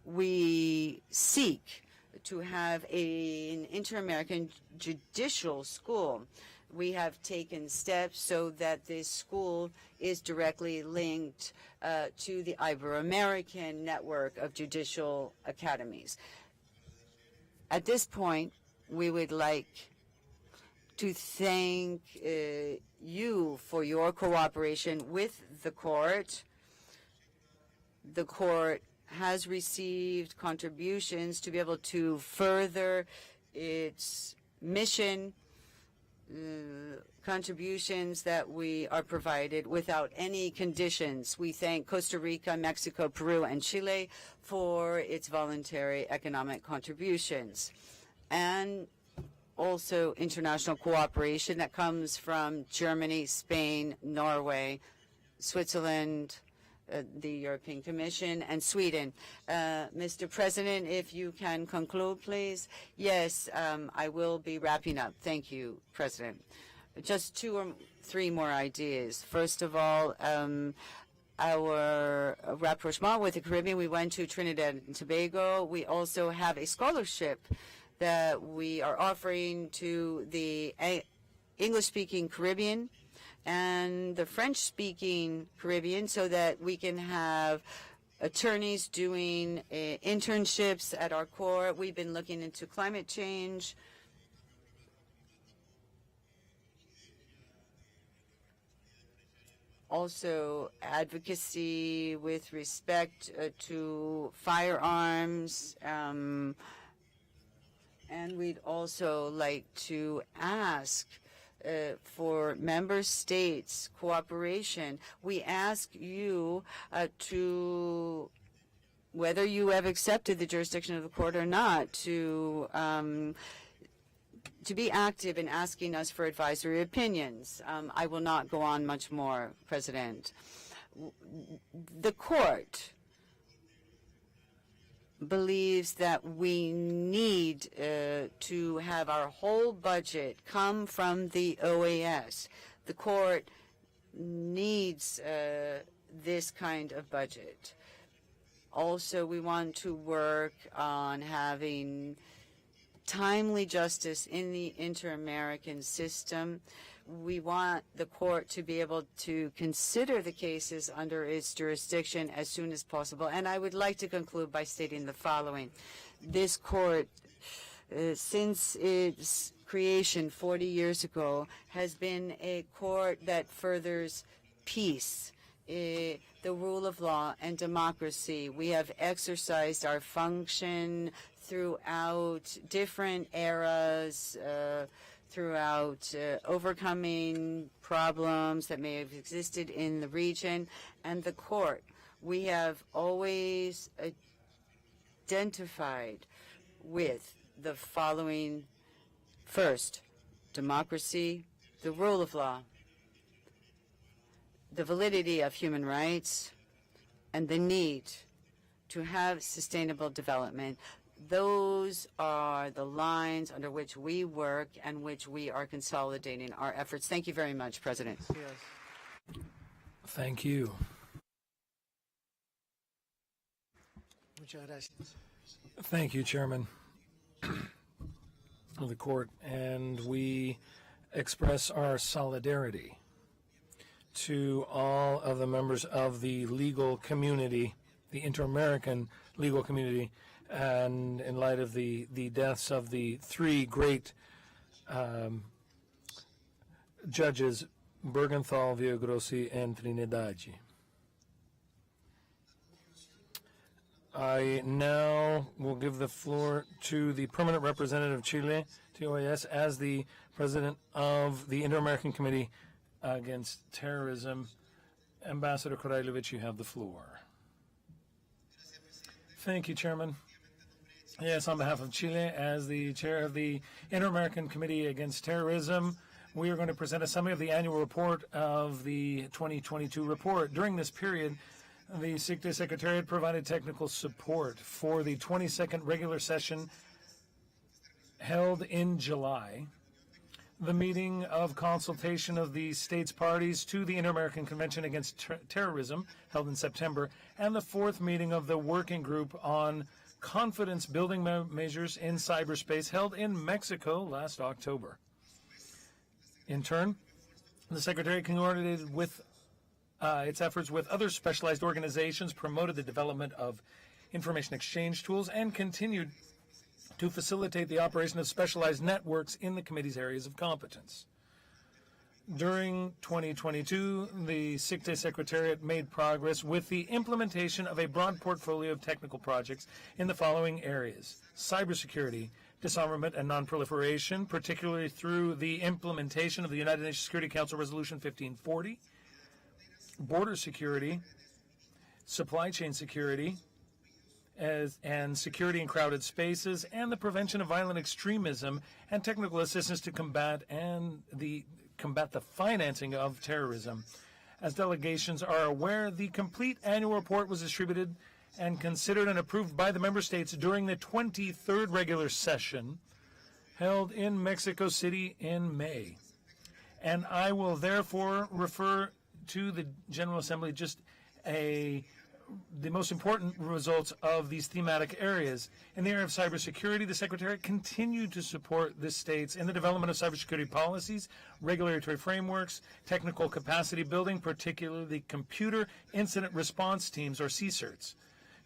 we seek to have an Inter-American Judicial School. We have taken steps so that this school is directly linked to the Ibero-American network of judicial academies. At this point, we would like to thank you for your cooperation with the court. The court has received contributions to be able to further its mission, contributions that we are provided without any conditions. We thank Costa Rica, Mexico, Peru, and Chile for its voluntary economic contributions, and also international cooperation that comes from Germany, Spain, Norway, Switzerland, the European Commission, and Sweden. Mr. President, if you can conclude, please. Yes, I will be wrapping up. Thank you, President. Just 2 or 3 more ideas. First of all, our rapprochement with the Caribbean, we went to Trinidad and Tobago. We also have a scholarship that we are offering to the English-speaking Caribbean and the French-speaking Caribbean so that we can have attorneys doing internships at our court. We've been looking into climate change. Also, advocacy with respect to firearms, and we'd also like to ask for member states' cooperation. We ask you to, whether you have accepted the jurisdiction of the court or not, to be active in asking us for advisory opinions. I will not go on much more, President. The court believes that we need to have our whole budget come from the OAS. The court needs this kind of budget. Also, we want to work on having timely justice in the inter-American system. We want the court to be able to consider the cases under its jurisdiction as soon as possible. And I would like to conclude by stating the following. This court, since its creation 40 years ago, has been a court that furthers peace, the rule of law, and democracy. We have exercised our function throughout different eras, throughout overcoming problems that may have existed in the region and the court. We have always identified with the following. First, democracy, the rule of law, the validity of human rights, and the need to have sustainable development. Those are the lines under which we work and which we are consolidating our efforts. Thank you very much, President. Yes. Thank you. Muchas gracias. Thank you, Chairman of the court. And we express our solidarity to all of the members of the legal community, the inter-American legal community, and in light of the deaths of the three great judges, Bergenthal, Villagrossi, and Trinidadi. I now will give the floor to the permanent representative of Chile to OAS as the president of the Inter-American Committee Against Terrorism. Ambassador Korailovich, you have the floor. Thank you, Chairman. Yes, on behalf of Chile, as the chair of the Inter-American Committee Against Terrorism, we are going to present a summary of the annual report of the 2022 report. During this period, the SICTE Secretariat provided technical support for the 22nd regular session held in July, the meeting of consultation of the states parties to the Inter-American Convention Against Terrorism held in September, and the fourth meeting of the Working Group on Confidence Building Measures in Cyberspace held in Mexico last October. In turn, the Secretariat coordinated with its efforts with other specialized organizations, promoted the development of information exchange tools, and continued to facilitate the operation of specialized networks in the committee's areas of competence. During 2022, the SICTE Secretariat made progress with the implementation of a broad portfolio of technical projects in the following areas: cybersecurity, disarmament and nonproliferation, particularly through the implementation of the United Nations Security Council Resolution 1540, border security, supply chain security, and security in crowded spaces, and the prevention of violent extremism, and technical assistance to combat the financing of terrorism. As delegations are aware, the complete annual report was distributed and considered and approved by the member states during the 23rd regular session held in Mexico City in May. And I will therefore refer to the General Assembly just the most important results of these thematic areas. In the area of cybersecurity, the Secretariat continued to support the states in the development of cybersecurity policies, regulatory frameworks, technical capacity building, particularly the Computer Incident Response Teams, or CSIRTs,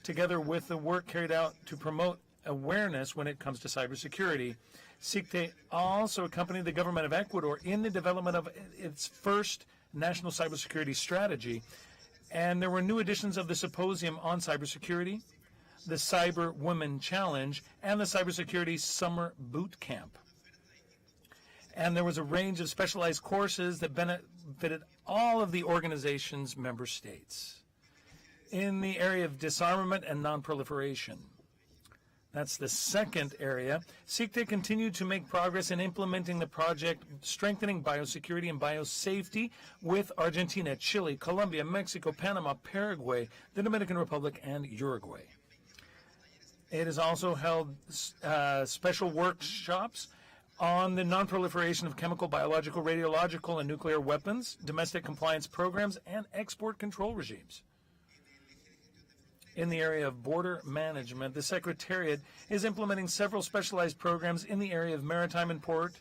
together with the work carried out to promote awareness when it comes to cybersecurity. SICTE also accompanied the government of Ecuador in the development of its first national cybersecurity strategy, and there were new editions of the Symposium on Cybersecurity, the Cyber Women Challenge, and the Cybersecurity Summer Boot Camp. And there was a range of specialized courses that benefited all of the organization's member states. In the area of disarmament and nonproliferation, that's the second area, SICTE continued to make progress in implementing the project Strengthening Biosecurity and Biosafety with Argentina, Chile, Colombia, Mexico, Panama, Paraguay, the Dominican Republic, and Uruguay. It has also held special workshops on the nonproliferation of chemical, biological, radiological, and nuclear weapons, domestic compliance programs, and export control regimes. In the area of border management, the Secretariat is implementing several specialized programs in the area of maritime and port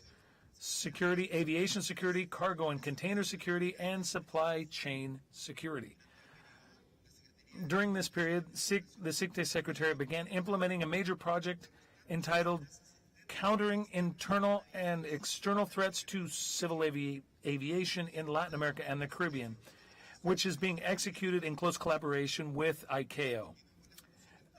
security, aviation security, cargo and container security, and supply chain security. During this period, the SICTE Secretariat began implementing a major project entitled Countering Internal and External Threats to Civil Aviation in Latin America and the Caribbean, which is being executed in close collaboration with ICAO.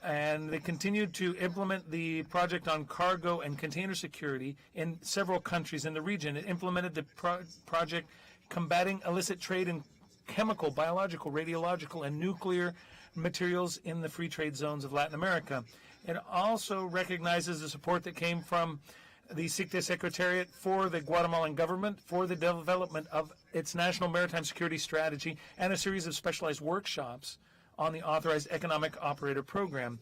And they continued to implement the project on cargo and container security in several countries in the region. It implemented the project Combating Illicit Trade in chemical, biological, radiological, and nuclear materials in the free trade zones of Latin America. It also recognizes the support that came from the SICTE Secretariat for the Guatemalan government for the development of its national maritime security strategy and a series of specialized workshops on the authorized economic operator program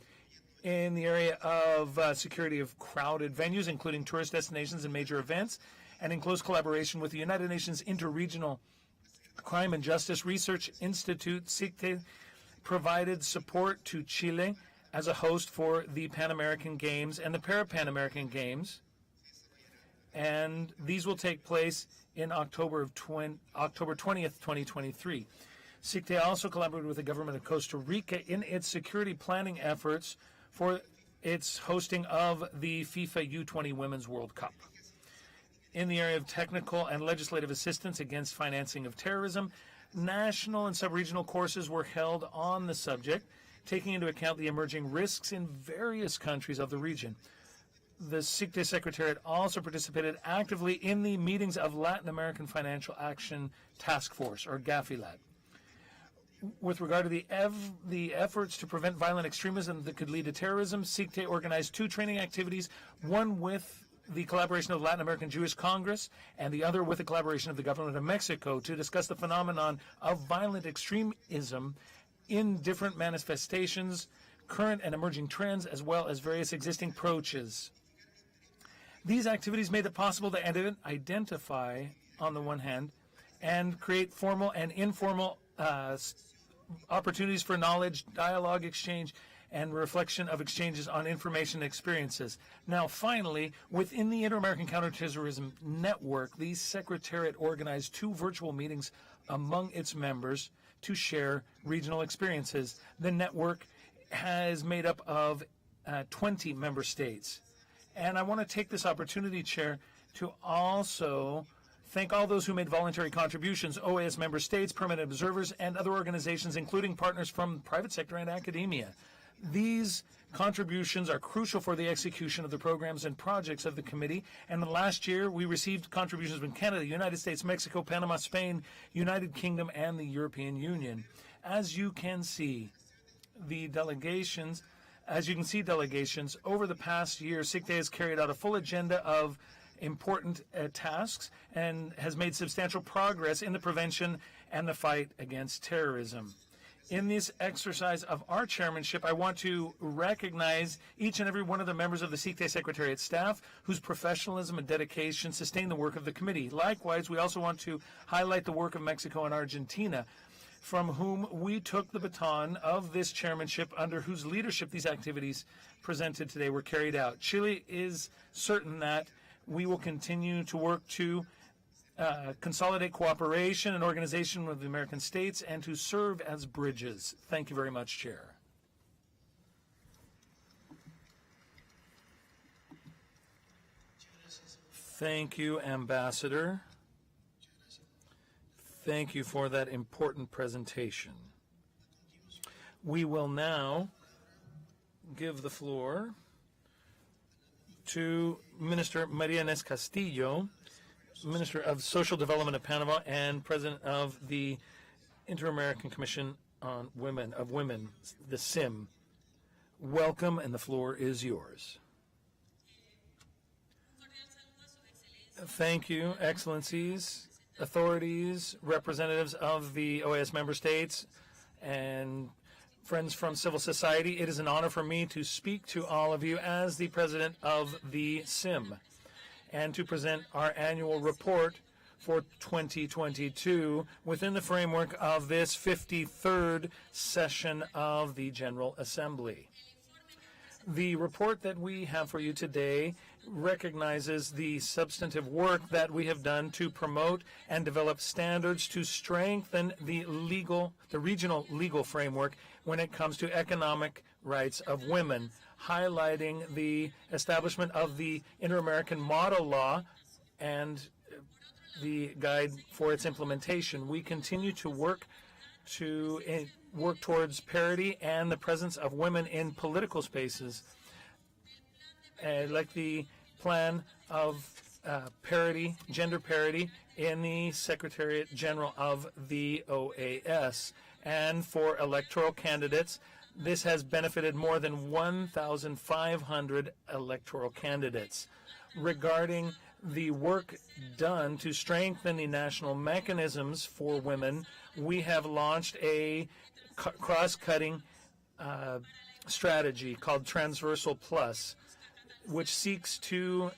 in the area of security of crowded venues, including tourist destinations and major events, and in close collaboration with the United Nations Interregional Crime and Justice Research Institute. SICTE provided support to Chile as a host for the Pan American Games and the Para-Pan American Games, and these will take place in October 20th, 2023. SICTE also collaborated with the government of Costa Rica in its security planning efforts for its hosting of the FIFA U20 Women's World Cup. In the area of technical and legislative assistance against financing of terrorism, national and sub-regional courses were held on the subject, taking into account the emerging risks in various countries of the region. The SICTE Secretariat also participated actively in the meetings of Latin American Financial Action Task Force, or GAFILAT. With regard to the efforts to prevent violent extremism that could lead to terrorism, SICTE organized 2 training activities, one with the collaboration of the Latin American Jewish Congress and the other with the collaboration of the government of Mexico to discuss the phenomenon of violent extremism in different manifestations, current and emerging trends, as well as various existing approaches. These activities made it possible to identify, on the one hand, and create formal and informal opportunities for knowledge, dialogue exchange, and reflection of exchanges on information and experiences. Now, finally, within the Inter-American Counterterrorism Network, the Secretariat organized 2 virtual meetings among its members to share regional experiences. The network is made up of 20 member states. And I want to take this opportunity, Chair, to also thank all those who made voluntary contributions, OAS member states, permanent observers, and other organizations, including partners from the private sector and academia. These contributions are crucial for the execution of the programs and projects of the committee. And last year, we received contributions from Canada, United States, Mexico, Panama, Spain, United Kingdom, and the European Union. As you can see, delegations over the past year, SICTE has carried out a full agenda of important tasks and has made substantial progress in the prevention and the fight against terrorism. In this exercise of our chairmanship, I want to recognize each and every one of the members of the SICTE Secretariat staff whose professionalism and dedication sustain the work of the committee. Likewise, we also want to highlight the work of Mexico and Argentina, from whom we took the baton of this chairmanship, under whose leadership these activities presented today were carried out. Chile is certain that we will continue to work to consolidate cooperation and organization with the American states and to serve as bridges. Thank you very much, Chair. Thank you, Ambassador. Thank you for that important presentation. We will now give the floor to Minister Maria Inés Castillo, Minister of Social Development of Panama and President of the Inter-American Commission on Women, the SIM. Welcome, and the floor is yours. Thank you, Excellencies, authorities, representatives of the OAS member states, and friends from civil society. It is an honor for me to speak to all of you as the president of the SIM and to present our annual report for 2022 within the framework of this 53rd session of the General Assembly. The report that we have for you today recognizes the substantive work that we have done to promote and develop standards to strengthen the regional legal framework when it comes to economic rights of women, highlighting the establishment of the Inter-American Model Law and the guide for its implementation. We continue to work towards parity and the presence of women in political spaces, like the plan of parity, gender parity in the Secretariat General of the OAS. And for electoral candidates, this has benefited more than 1,500 electoral candidates. Regarding the work done to strengthen the national mechanisms for women, we have launched a cross-cutting strategy called Transversal Plus, which seeks to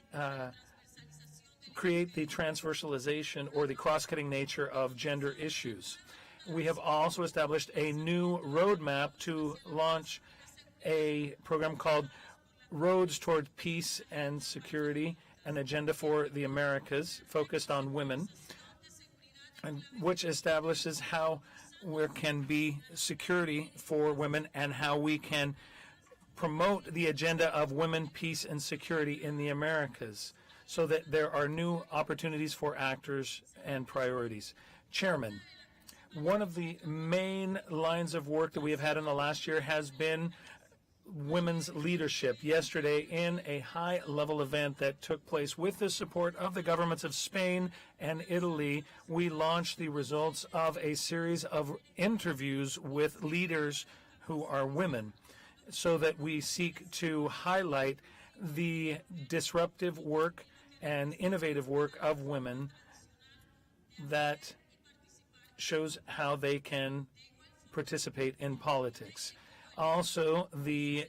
create the transversalization or the cross-cutting nature of gender issues. We have also established a new roadmap to launch a program called Roads Toward Peace and Security, an agenda for the Americas focused on women, and which establishes how there can be security for women and how we can promote the agenda of women, peace, and security in the Americas so that there are new opportunities for actors and priorities. Chairman, one of the main lines of work that we have had in the last year has been women's leadership. Yesterday, in a high-level event that took place with the support of the governments of Spain and Italy, we launched the results of a series of interviews with leaders who are women, so that we seek to highlight the disruptive work and innovative work of women that shows how they can participate in politics. Also, the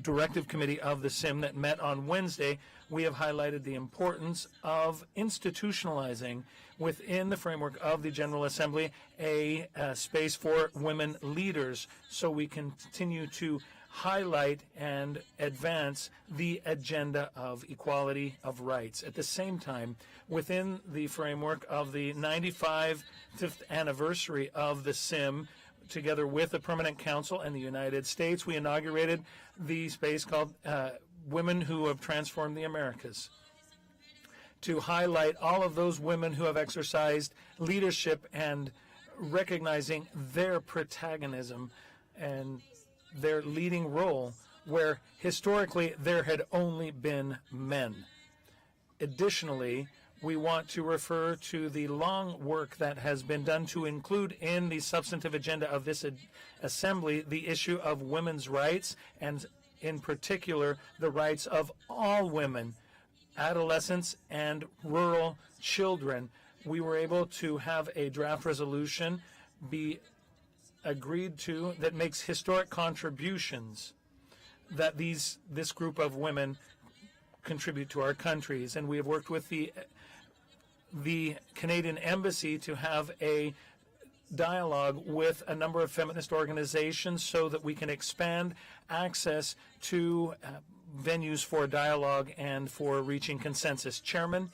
directive committee of the SIM that met on Wednesday, we have highlighted the importance of institutionalizing within the framework of the General Assembly a space for women leaders, so we can continue to highlight and advance the agenda of equality of rights. At the same time, within the framework of the 95th anniversary of the SIM, together with the Permanent Council and the United States, we inaugurated the space called Women Who Have Transformed the Americas, to highlight all of those women who have exercised leadership and recognizing their protagonism and their leading role where historically there had only been men. Additionally, we want to refer to the long work that has been done to include in the substantive agenda of this assembly the issue of women's rights, and in particular the rights of all women, adolescents, and rural children. We were able to have a draft resolution be agreed to that makes historic contributions that this group of women contribute to our countries. And we have worked with the Canadian Embassy to have a dialogue with a number of feminist organizations so that we can expand access to venues for dialogue and for reaching consensus. Chairman,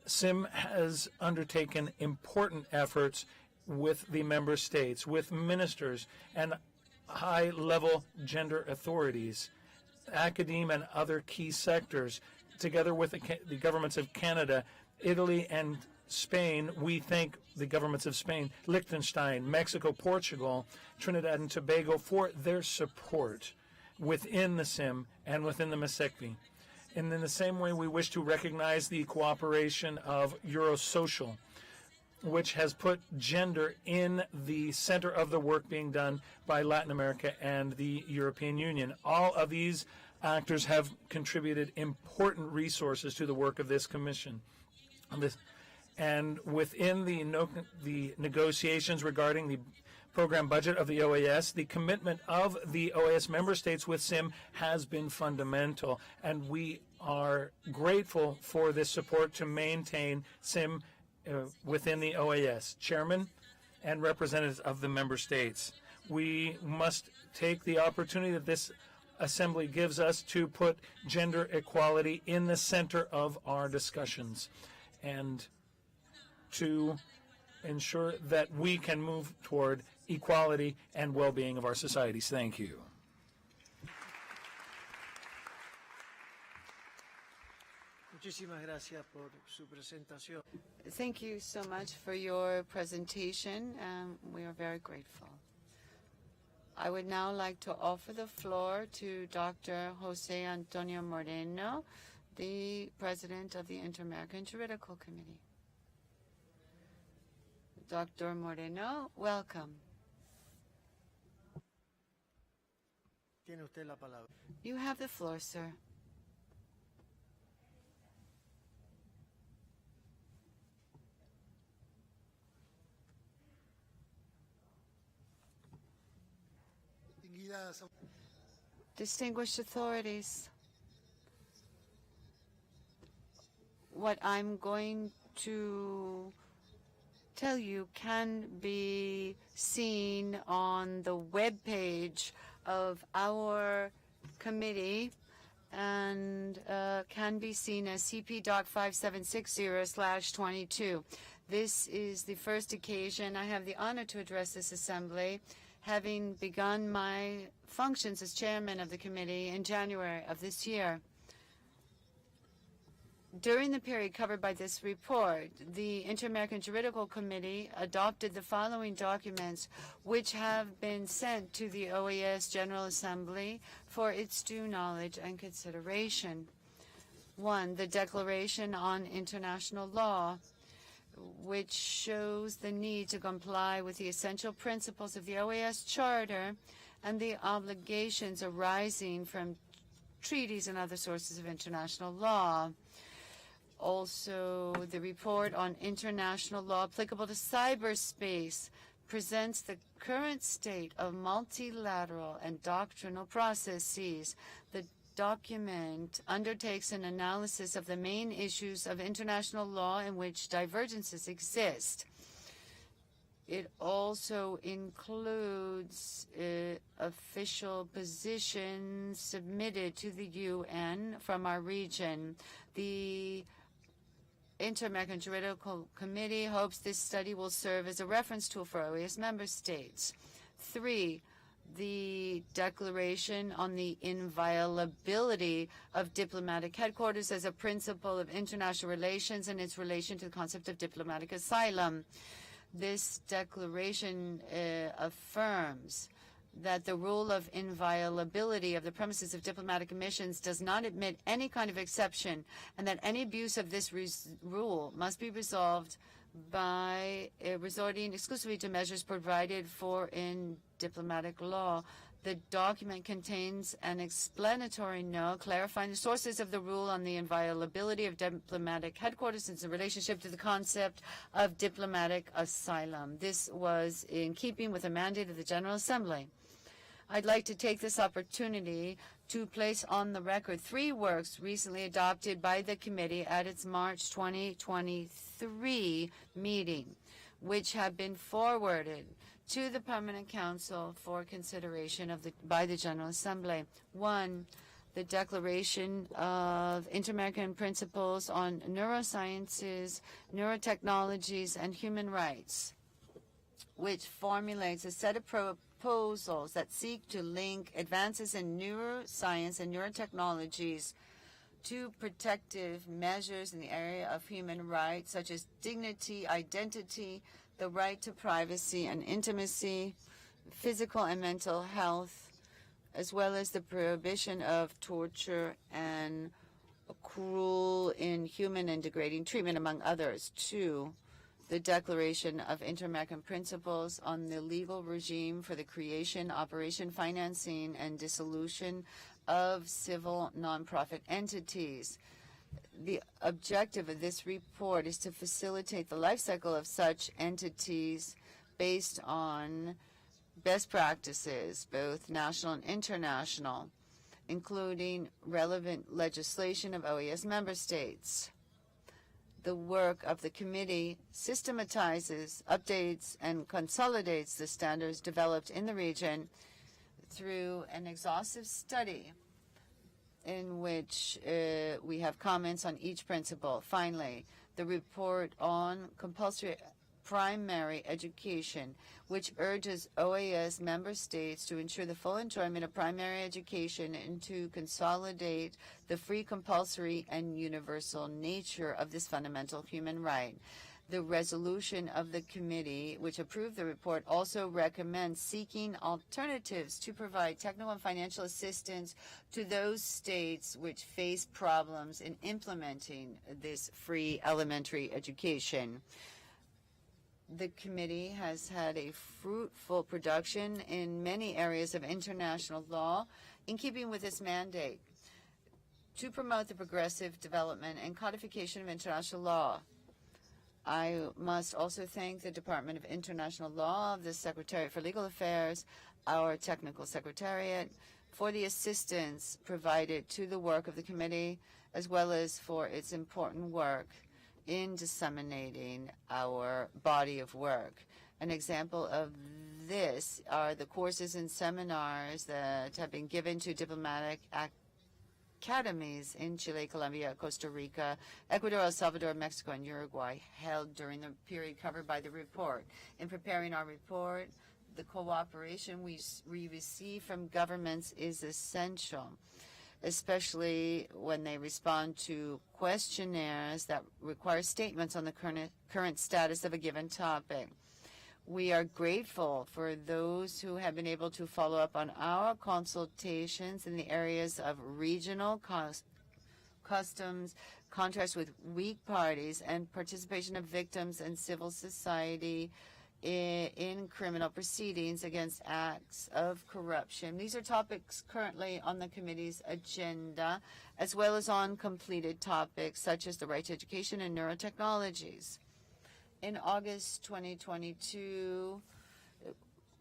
SIM has undertaken important efforts with the member states, with ministers and high-level gender authorities, academia and other key sectors, together with the governments of Canada, Italy, and Spain. We thank the governments of Spain, Liechtenstein, Mexico, Portugal, Trinidad and Tobago for their support within the SIM and within the MSECPI. And in the same way, we wish to recognize the cooperation of Eurosocial, which has put gender in the center of the work being done by Latin America and the European Union. All of these actors have contributed important resources to the work of this commission. And within the negotiations regarding the program budget of the OAS, the commitment of the OAS member states with SIM has been fundamental, and we are grateful for this support to maintain SIM within the OAS. Chairman and representatives of the member states, we must take the opportunity that this assembly gives us to put gender equality in the center of our discussions and to ensure that we can move toward equality and well-being of our societies. Thank you. Muchísimas gracias por su presentación. Thank you so much for your presentation. We are very grateful. I would now like to offer the floor to Dr. Jose Antonio Moreno, the President of the Inter-American Juridical Committee. Dr. Moreno, welcome. Tiene usted la palabra. You have the floor, sir. Distinguished authorities, what I'm going to tell you can be seen on the webpage of our committee and can be seen as CP Doc 5760/22. This is the first occasion I have the honor to address this assembly, having begun my functions as chairman of the committee in January of this year. During the period covered by this report, the Inter-American Juridical Committee adopted the following documents, which have been sent to the OAS General Assembly for its due knowledge and consideration. 1, the Declaration on International Law, which shows the need to comply with the essential principles of the OAS Charter and the obligations arising from treaties and other sources of international law. Also, the report on international law applicable to cyberspace presents the current state of multilateral and doctrinal processes. The document undertakes an analysis of the main issues of international law in which divergences exist. It also includes official positions submitted to the UN from our region. The Inter-American Juridical Committee hopes this study will serve as a reference tool for OAS member states. 3, the Declaration on the Inviolability of Diplomatic Headquarters as a Principle of International Relations and its relation to the concept of diplomatic asylum. This declaration affirms that the rule of inviolability of the premises of diplomatic missions does not admit any kind of exception, and that any abuse of this rule must be resolved by resorting exclusively to measures provided for in diplomatic law. The document contains an explanatory note clarifying the sources of the rule on the inviolability of diplomatic headquarters in relationship to the concept of diplomatic asylum. This was in keeping with the mandate of the General Assembly. I'd like to take this opportunity to place on the record 3 works recently adopted by the committee at its March 2023 meeting, which have been forwarded to the Permanent Council for consideration by the General Assembly. 1, the Declaration of Inter-American Principles on Neurosciences, Neurotechnologies, and Human Rights, which formulates a set of proposals that seek to link advances in neuroscience and neurotechnologies to protective measures in the area of human rights, such as dignity, identity, the right to privacy and intimacy, physical and mental health, as well as the prohibition of torture and cruel, inhuman, and degrading treatment, among others. 2, the Declaration of Inter-American Principles on the legal regime for the creation, operation, financing, and dissolution of civil nonprofit entities. The objective of this report is to facilitate the life cycle of such entities based on best practices, both national and international, including relevant legislation of OAS member states. The work of the committee systematizes, updates, and consolidates the standards developed in the region through an exhaustive study in which we have comments on each principle. Finally, the report on compulsory primary education, which urges OAS member states to ensure the full enjoyment of primary education and to consolidate the free, compulsory, and universal nature of this fundamental human right. The resolution of the committee, which approved the report, also recommends seeking alternatives to provide technical and financial assistance to those states which face problems in implementing this free elementary education. The committee has had a fruitful production in many areas of international law in keeping with its mandate to promote the progressive development and codification of international law. I must also thank the Department of International Law of the Secretariat for Legal Affairs, our technical secretariat, for the assistance provided to the work of the committee, as well as for its important work in disseminating our body of work. An example of this are the courses and seminars that have been given to diplomatic academies in Chile, Colombia, Costa Rica, Ecuador, El Salvador, Mexico, and Uruguay, held during the period covered by the report. In preparing our report, the cooperation we receive from governments is essential, especially when they respond to questionnaires that require statements on the current status of a given topic. We are grateful for those who have been able to follow up on our consultations in the areas of regional customs, contracts with weak parties, and participation of victims and civil society in criminal proceedings against acts of corruption. These are topics currently on the committee's agenda, as well as on completed topics such as the right to education and neurotechnologies. In August 2022,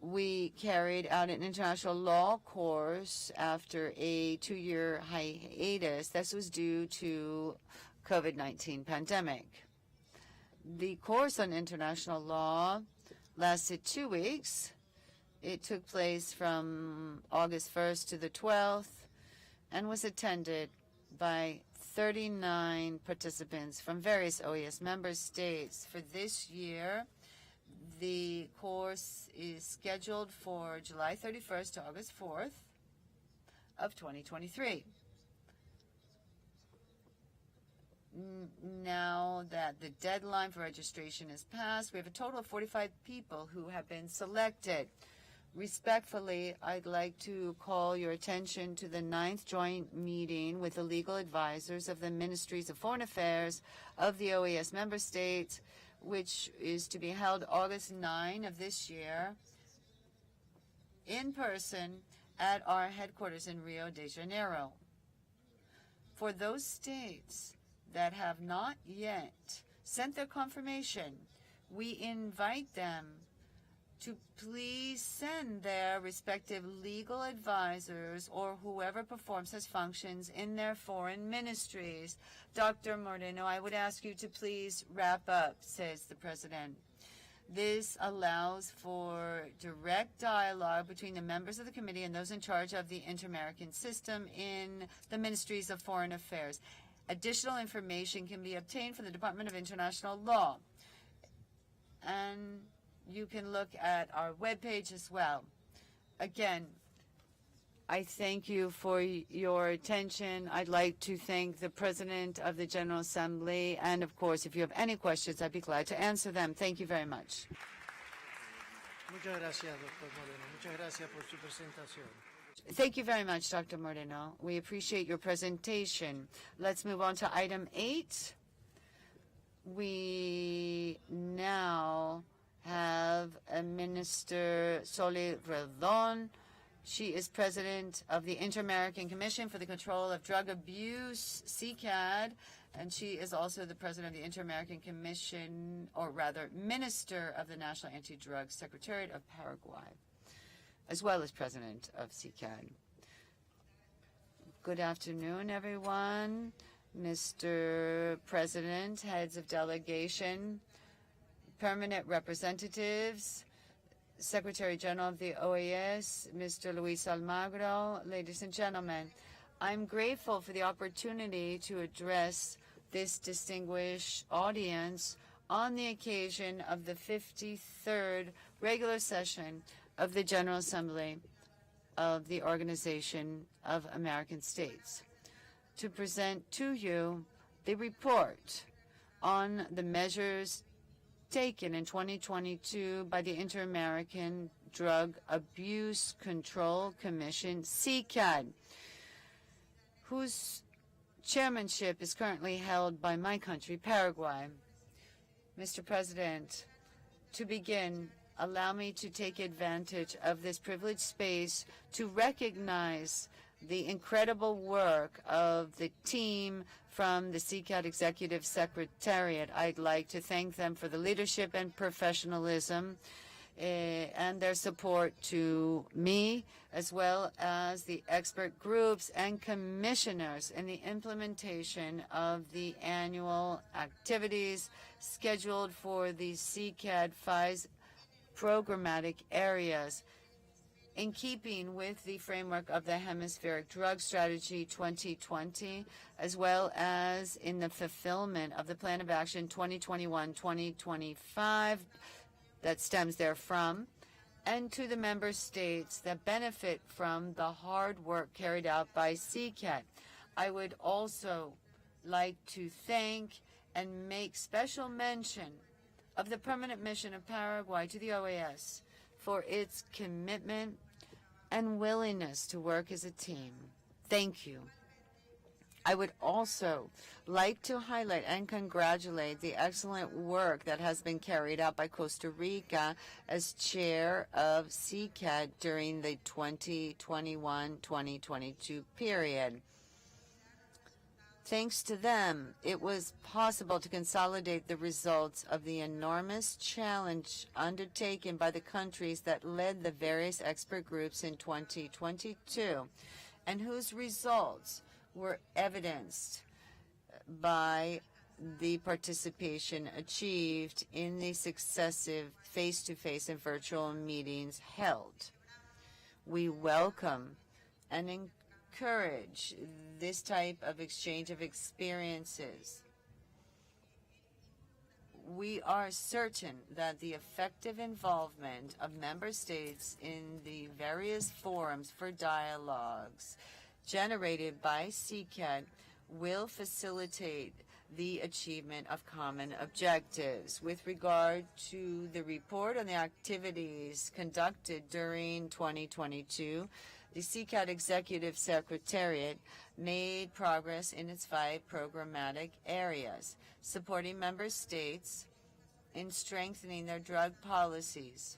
we carried out an international law course after a 2-year hiatus. This was due to COVID-19 pandemic. The course on international law lasted 2 weeks. It took place from August 1st to the 12th and was attended by 39 participants from various OAS member states. For this year, the course is scheduled for July 31st to August 4th of 2023. Now that the deadline for registration is passed, we have a total of 45 people who have been selected. Respectfully, I'd like to call your attention to the 9th joint meeting with the legal advisors of the Ministries of Foreign Affairs of the OAS member states, which is to be held August 9 of this year in person at our headquarters in Rio de Janeiro. For those states that have not yet sent their confirmation, we invite them to please send their respective legal advisors or whoever performs such functions in their foreign ministries. Dr. Moreno, I would ask you to please wrap up, says the President. This allows for direct dialogue between the members of the committee and those in charge of the Inter-American system in the Ministries of Foreign Affairs. Additional information can be obtained from the Department of International Law. And you can look at our webpage as well. Again, I thank you for your attention. I'd like to thank the President of the General Assembly. And of course, if you have any questions, I'd be glad to answer them. Thank you very much. Muchas gracias, Dr. Moreno. Muchas gracias por su presentación. Thank you very much, Dr. Moreno. We appreciate your presentation. Let's move on to item 8. We now have Minister Soli Redon. She is president of the Inter-American Commission for the Control of Drug Abuse, CCAD, and she is also the president of the Inter-American Commission, or rather, minister of the National Anti-Drug Secretariat of Paraguay, as well as president of CCAD. Good afternoon, everyone. Mr. President, heads of delegation, permanent representatives, Secretary General of the OAS, Mr. Luis Almagro, ladies and gentlemen, I'm grateful for the opportunity to address this distinguished audience on the occasion of the 53rd regular session of the General Assembly of the Organization of American States, to present to you the report on the measures taken in 2022 by the Inter-American Drug Abuse Control Commission, CCAD, whose chairmanship is currently held by my country, Paraguay. Mr. President, to begin, allow me to take advantage of this privileged space to recognize the incredible work of the team from the CCAD Executive Secretariat. I'd like to thank them for the leadership and professionalism and their support to me, as well as the expert groups and commissioners in the implementation of the annual activities scheduled for the CCAD 5 programmatic areas, in keeping with the framework of the Hemispheric Drug Strategy 2020, as well as in the fulfillment of the Plan of Action 2021-2025 that stems therefrom, and to the member states that benefit from the hard work carried out by CCAD. I would also like to thank and make special mention of the permanent mission of Paraguay to the OAS for its commitment and willingness to work as a team. Thank you. I would also like to highlight and congratulate the excellent work that has been carried out by Costa Rica as chair of CCAD during the 2021-2022 period. Thanks to them, it was possible to consolidate the results of the enormous challenge undertaken by the countries that led the various expert groups in 2022, and whose results were evidenced by the participation achieved in the successive face-to-face and virtual meetings held. We welcome and encourage this type of exchange of experiences. We are certain that the effective involvement of member states in the various forums for dialogues generated by CCAD will facilitate the achievement of common objectives. With regard to the report on the activities conducted during 2022, the CCAD Executive Secretariat made progress in its 5 programmatic areas, supporting member states in strengthening their drug policies,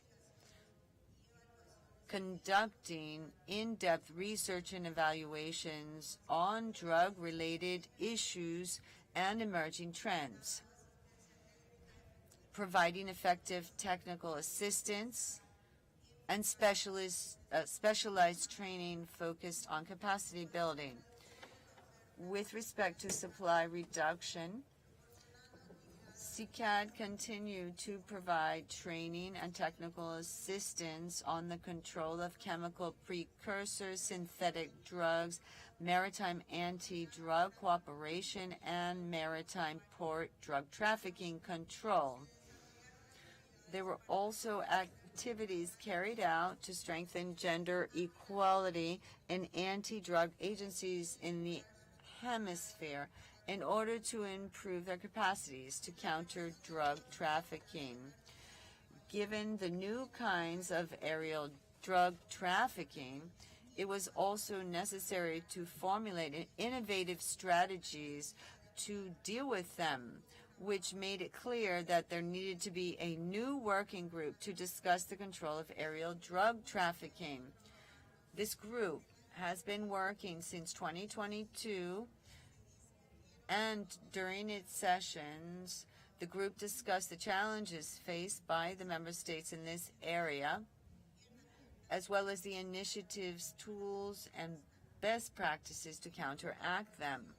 conducting in-depth research and evaluations on drug-related issues and emerging trends, providing effective technical assistance and specialized training focused on capacity building. With respect to supply reduction, CCAD continued to provide training and technical assistance on the control of chemical precursors, synthetic drugs, maritime anti-drug cooperation, and maritime port drug trafficking control. There were also activities carried out to strengthen gender equality in anti-drug agencies in the hemisphere in order to improve their capacities to counter drug trafficking. Given the new kinds of aerial drug trafficking, it was also necessary to formulate innovative strategies to deal with them, which made it clear that there needed to be a new working group to discuss the control of aerial drug trafficking. This group has been working since 2022, and during its sessions, the group discussed the challenges faced by the member states in this area, as well as the initiatives, tools, and best practices to counteract them.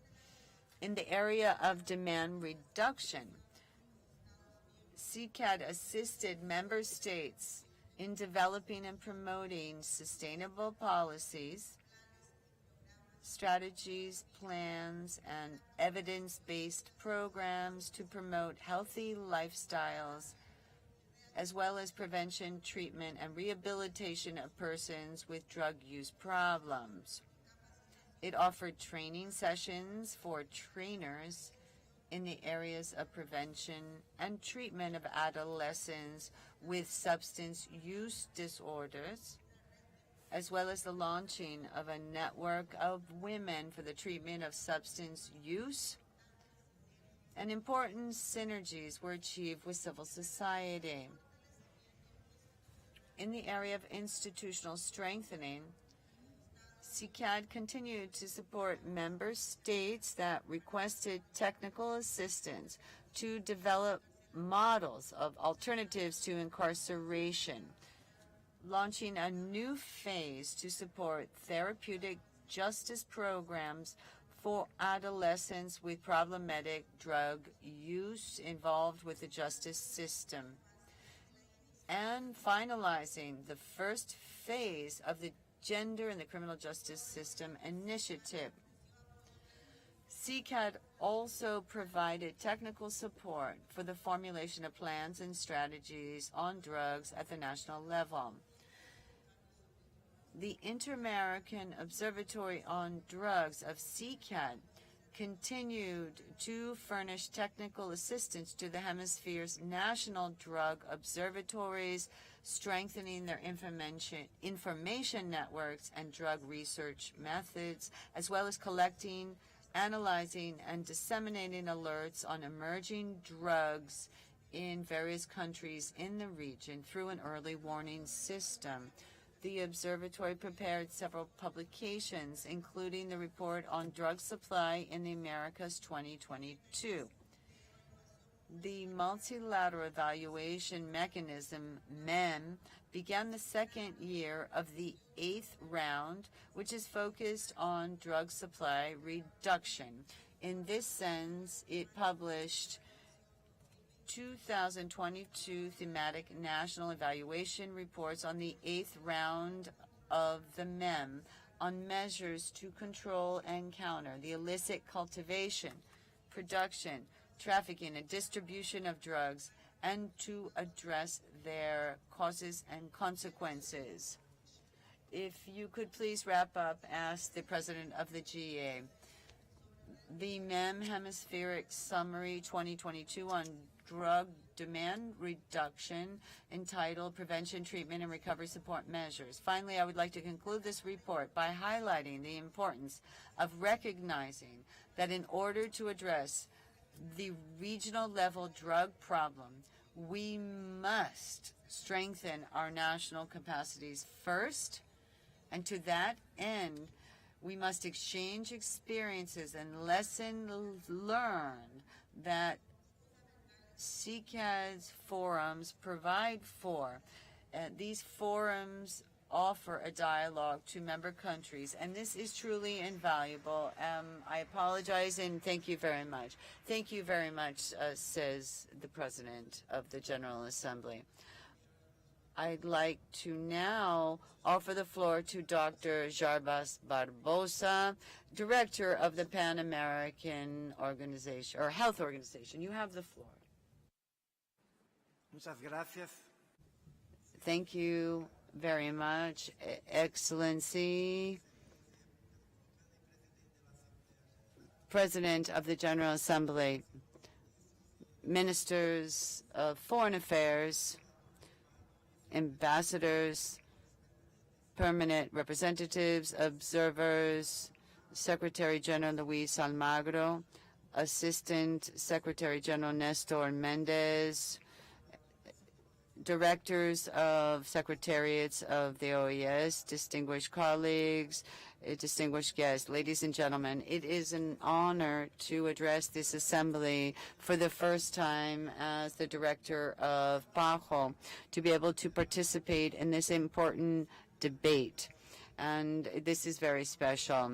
In the area of demand reduction, CCAD assisted member states in developing and promoting sustainable policies, strategies, plans, and evidence-based programs to promote healthy lifestyles, as well as prevention, treatment, and rehabilitation of persons with drug use problems. It offered training sessions for trainers in the areas of prevention and treatment of adolescents with substance use disorders, as well as the launching of a network of women for the treatment of substance use. And important synergies were achieved with civil society. In the area of institutional strengthening, CCAD continued to support member states that requested technical assistance to develop models of alternatives to incarceration, launching a new phase to support therapeutic justice programs for adolescents with problematic drug use involved with the justice system, and finalizing the first phase of the Gender in the Criminal Justice System initiative. CCAD also provided technical support for the formulation of plans and strategies on drugs at the national level. The Inter-American Observatory on Drugs of CCAD continued to furnish technical assistance to the Hemisphere's national drug observatories, strengthening their information networks and drug research methods, as well as collecting, analyzing, and disseminating alerts on emerging drugs in various countries in the region through an early warning system. The observatory prepared several publications, including the report on drug supply in the Americas 2022. The multilateral evaluation mechanism, MEM, began the second year of the 8th round, which is focused on drug supply reduction. In this sense, it published 2022 thematic national evaluation reports on the 8th round of the MEM on measures to control and counter the illicit cultivation, production, trafficking, and distribution of drugs, and to address their causes and consequences. If you could please wrap up, asked the president of the GA. The MEM Hemispheric Summary 2022 on Drug Demand Reduction, entitled Prevention, Treatment, and Recovery Support Measures. Finally, I would like to conclude this report by highlighting the importance of recognizing that in order to address the regional level drug problem, we must strengthen our national capacities first, and to that end, we must exchange experiences and lessons learned that CCAD's forums provide for. These forums offer a dialogue to member countries, and this is truly invaluable. I apologize and thank you very much. Thank you very much, says the President of the General Assembly. I'd like to now offer the floor to Dr. Jarbas Barbosa, Director of the Pan American Organization, or Health Organization. You have the floor. Muchas gracias. Thank you very much, Excellency, President of the General Assembly, Ministers of Foreign Affairs, ambassadors, permanent representatives, observers, Secretary General Luis Almagro, Assistant Secretary General Nestor Mendez, directors of secretariats of the OAS, distinguished colleagues, distinguished guests, ladies and gentlemen, it is an honor to address this assembly for the first time as the director of PAHO, to be able to participate in this important debate. And this is very special.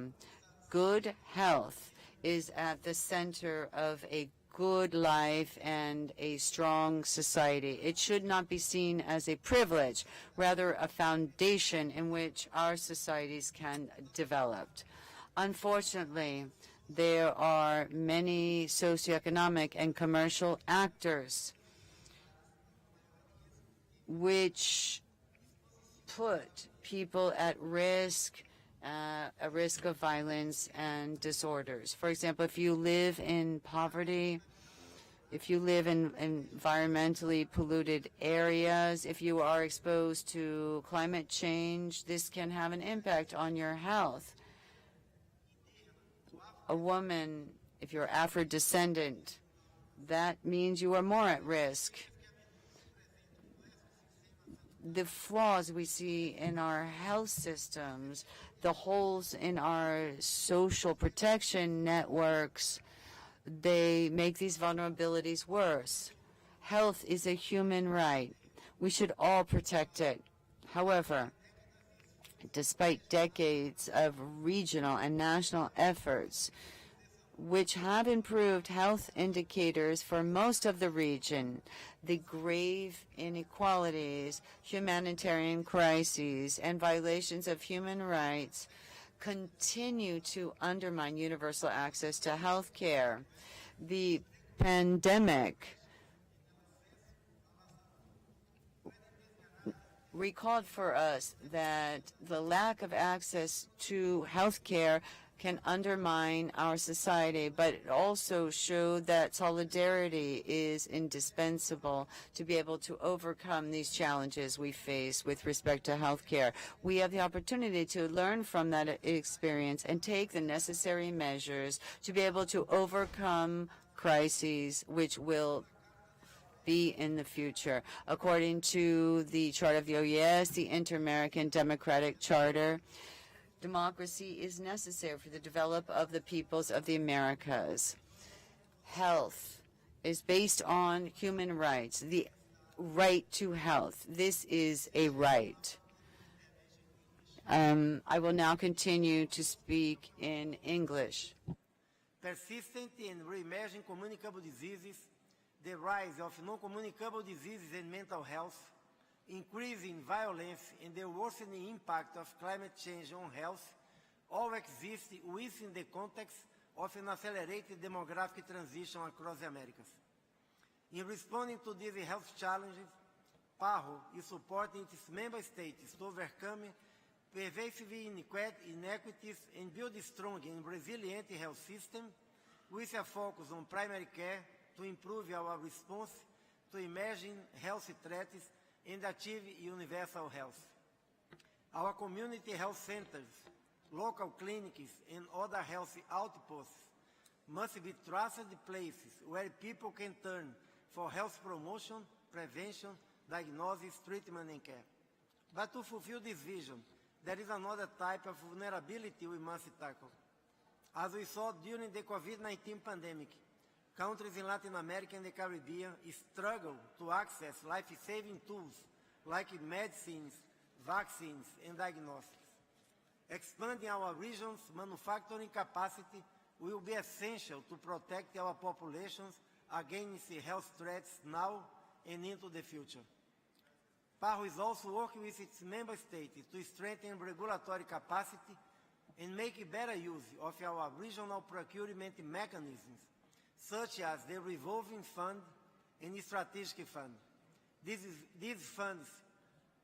Good health is at the center of a good life and a strong society. It should not be seen as a privilege, rather a foundation in which our societies can develop. Unfortunately, there are many socioeconomic and commercial actors which put people at risk a risk of violence and disorders. For example, if you live in poverty, if you live in environmentally polluted areas, if you are exposed to climate change, this can have an impact on your health. A woman, if you're Afro-descendant, that means you are more at risk. The flaws we see in our health systems, the holes in our social protection networks, they make these vulnerabilities worse. Health is a human right. We should all protect it. However, despite decades of regional and national efforts, which have improved health indicators for most of the region, the grave inequalities, humanitarian crises, and violations of human rights continue to undermine universal access to health care. The pandemic recalled for us that the lack of access to health care can undermine our society, but it also showed that solidarity is indispensable to be able to overcome these challenges we face with respect to health care. We have the opportunity to learn from that experience and take the necessary measures to be able to overcome crises which will be in the future. According to the Charter of the OAS, the Inter-American Democratic Charter, democracy is necessary for the development of the peoples of the Americas. Health is based on human rights, the right to health. This is a right. I will now continue to speak in English. Persistent and re-emerging communicable diseases, the rise of non-communicable diseases and mental health, increasing violence, and the worsening impact of climate change on health all exist within the context of an accelerated demographic transition across the Americas. In responding to these health challenges, PAHO is supporting its member states to overcome pervasive inequities and build a strong and resilient health system with a focus on primary care to improve our response to emerging health threats and achieve universal health. Our community health centers, local clinics, and other health outposts must be trusted places where people can turn for health promotion, prevention, diagnosis, treatment, and care. But to fulfill this vision, there is another type of vulnerability we must tackle. As we saw during the COVID-19 pandemic, countries in Latin America and the Caribbean struggle to access life-saving tools like medicines, vaccines, and diagnostics. Expanding our region's manufacturing capacity will be essential to protect our populations against health threats now and into the future. PAHO is also working with its member states to strengthen regulatory capacity and make better use of our regional procurement mechanisms, such as the revolving fund and strategic fund. These funds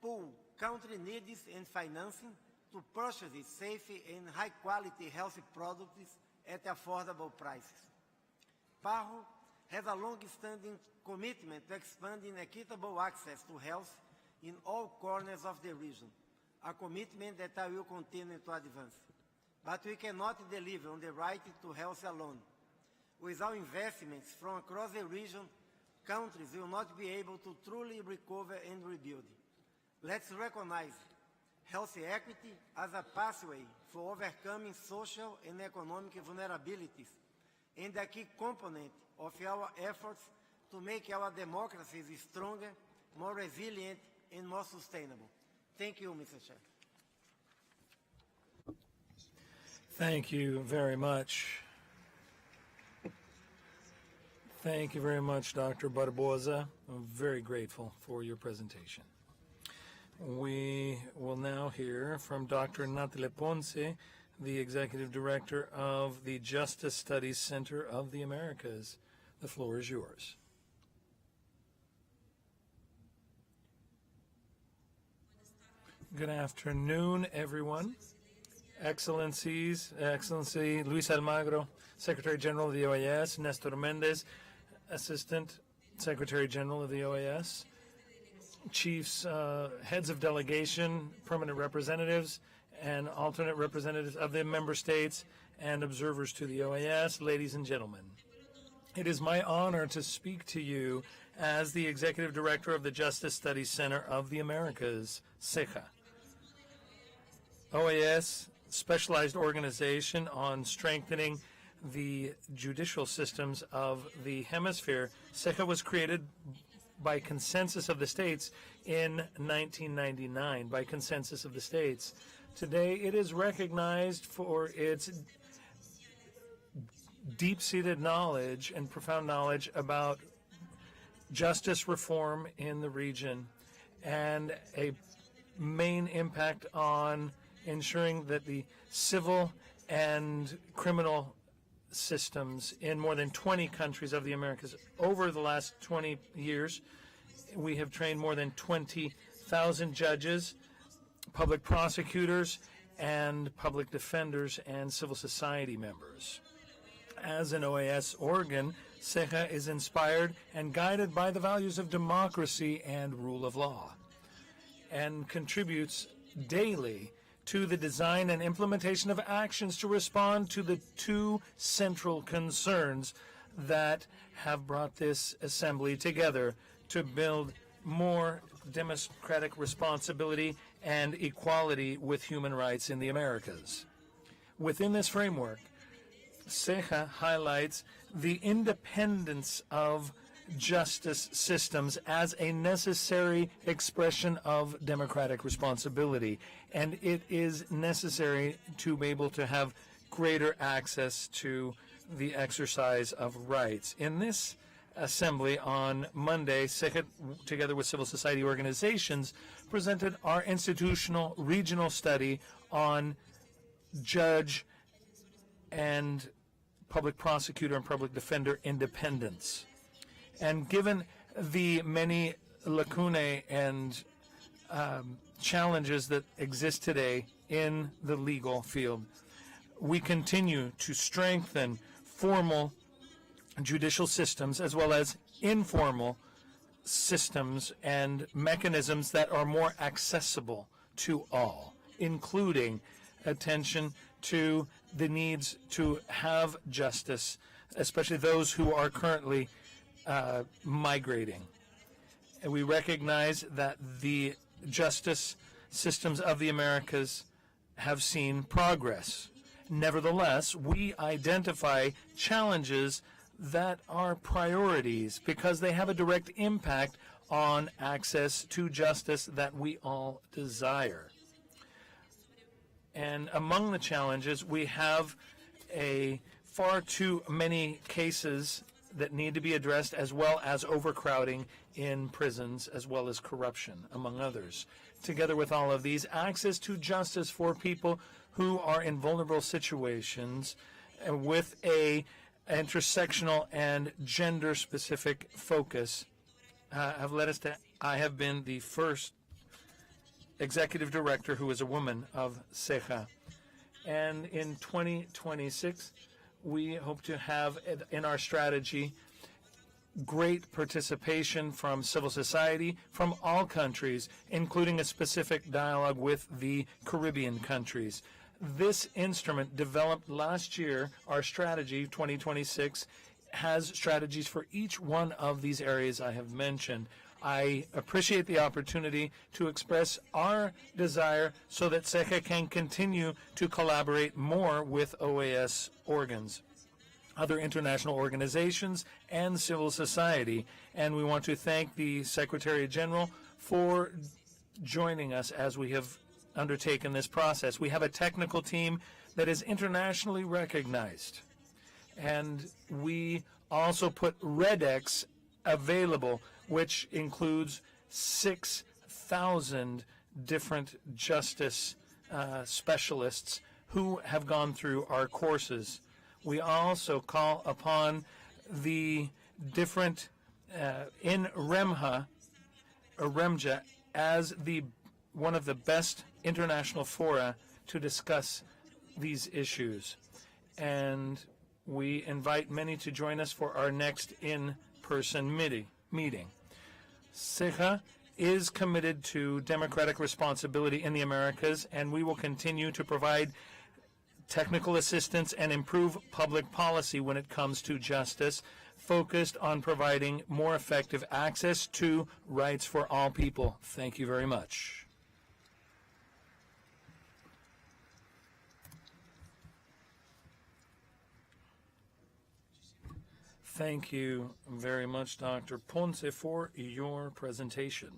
pool country needs and financing to purchase safe and high-quality health products at affordable prices. PAHO has a long-standing commitment to expanding equitable access to health in all corners of the region, a commitment that I will continue to advance. But we cannot deliver on the right to health alone. Without investments from across the region, countries will not be able to truly recover and rebuild. Let's recognize health equity as a pathway for overcoming social and economic vulnerabilities and a key component of our efforts to make our democracies stronger, more resilient, and more sustainable. Thank you, Mr. Chair. Thank you very much. Thank you very much, Dr. Barbosa. I'm very grateful for your presentation. We will now hear from Dr. Natalie Ponce, the Executive Director of the Justice Studies Center of the Americas. The floor is yours. Good afternoon, everyone. Excellency Luis Almagro, Secretary General of the OAS, Nestor Mendez, Assistant Secretary General of the OAS, chiefs, heads of delegation, permanent representatives, and alternate representatives of the member states, and observers to the OAS, ladies and gentlemen. It is my honor to speak to you as the Executive Director of the Justice Studies Center of the Americas, CEJA. OAS, specialized organization on strengthening the judicial systems of the hemisphere. CEJA was created by consensus of the states in 1999, by consensus of the states. Today, it is recognized for its deep-seated knowledge and profound knowledge about justice reform in the region and a main impact on ensuring that the civil and criminal systems in more than 20 countries of the Americas. Over the last 20 years, we have trained more than 20,000 judges, public prosecutors, and public defenders and civil society members. As an OAS organ, CEJA is inspired and guided by the values of democracy and rule of law, and contributes daily to the design and implementation of actions to respond to the two central concerns that have brought this assembly together to build more democratic responsibility and equality with human rights in the Americas. Within this framework, CEJA highlights the independence of justice systems as a necessary expression of democratic responsibility, and it is necessary to be able to have greater access to the exercise of rights. In this assembly on Monday, CEJA, together with civil society organizations, presented our institutional regional study on judge and public prosecutor and public defender independence. And given the many lacunae and challenges that exist today in the legal field, we continue to strengthen formal judicial systems as well as informal systems and mechanisms that are more accessible to all, including attention to the needs to have justice, especially those who are currently migrating. And we recognize that the justice systems of the Americas have seen progress. Nevertheless, we identify challenges that are priorities because they have a direct impact on access to justice that we all desire. And among the challenges, we have far too many cases that need to be addressed, as well as overcrowding in prisons, as well as corruption, among others. Together with all of these, access to justice for people who are in vulnerable situations with a intersectional and gender-specific focus have led us to, I have been the first executive director who is a woman of CEJA. And in 2026, we hope to have in our strategy great participation from civil society from all countries, including a specific dialogue with the Caribbean countries. This instrument developed last year, our strategy 2026, has strategies for each one of these areas I have mentioned. I appreciate the opportunity to express our desire so that CEJA can continue to collaborate more with OAS organs, other international organizations, and civil society. And we want to thank the Secretary General for joining us as we have undertaken this process. We have a technical team that is internationally recognized. And we also put REDX available, which includes 6,000 different justice specialists who have gone through our courses. We also call upon the different in REMJA as one of the best international fora to discuss these issues. And we invite many to join us for our next in-person meeting. CEJA is committed to democratic responsibility in the Americas, and we will continue to provide technical assistance and improve public policy when it comes to justice, focused on providing more effective access to rights for all people. Thank you very much. Thank you very much, Dr. Ponce, for your presentation.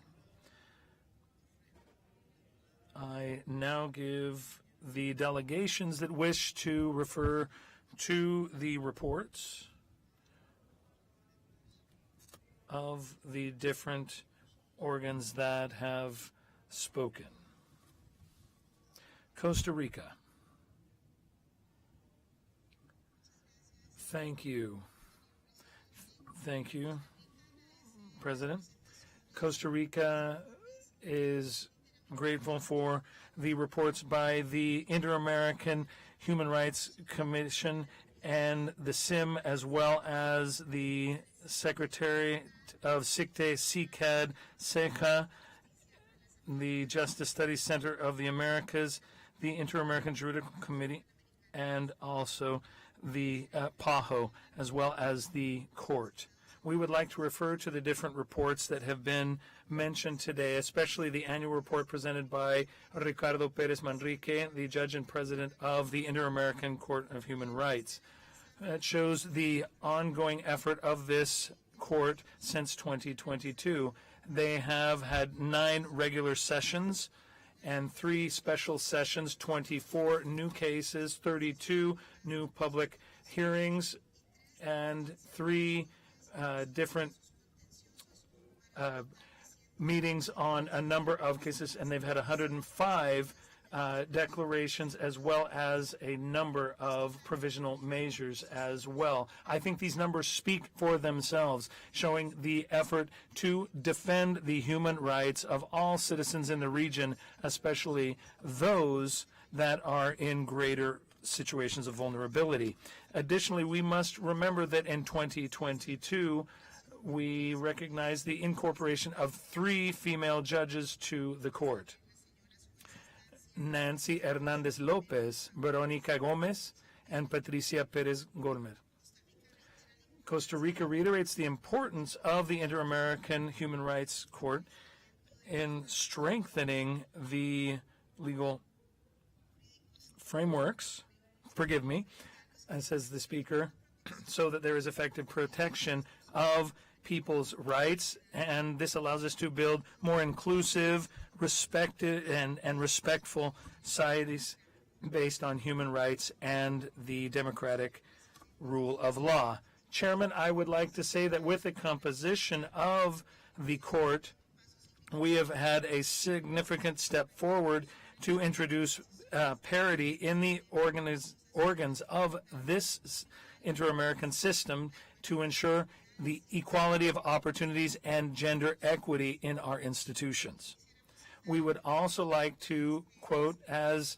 I now give the delegations that wish to refer to the reports of the different organs that have spoken. Costa Rica. Thank you. Thank you, President. Costa Rica is grateful for the reports by the Inter-American Human Rights Commission and the SIM, as well as the Secretary of SICTE, CICAD, CEJA, the Justice Studies Center of the Americas, the Inter-American Juridical Committee, and also the PAHO, as well as the court. We would like to refer to the different reports that have been mentioned today, especially the annual report presented by Ricardo Pérez Manrique, the judge and president of the Inter-American Court of Human Rights. It shows the ongoing effort of this court since 2022. They have had 9 regular sessions and 3 special sessions, 24 new cases, 32 new public hearings, and 3 different meetings on a number of cases, and they've had 105 declarations, as well as a number of provisional measures as well. I think these numbers speak for themselves, showing the effort to defend the human rights of all citizens in the region, especially those that are in greater situations of vulnerability. Additionally, we must remember that in 2022, we recognize the incorporation of 3 female judges to the court: Nancy Hernandez Lopez, Veronica Gomez, and Patricia Perez Gormer. Costa Rica reiterates the importance of the Inter-American Human Rights Court in strengthening the legal frameworks, says the speaker, so that there is effective protection of people's rights, and this allows us to build more inclusive, respected, and respectful societies based on human rights and the democratic rule of law. Chairman, I would like to say that with the composition of the court, we have had a significant step forward to introduce parity in the organs of this Inter-American system to ensure the equality of opportunities and gender equity in our institutions. We would also like to quote, as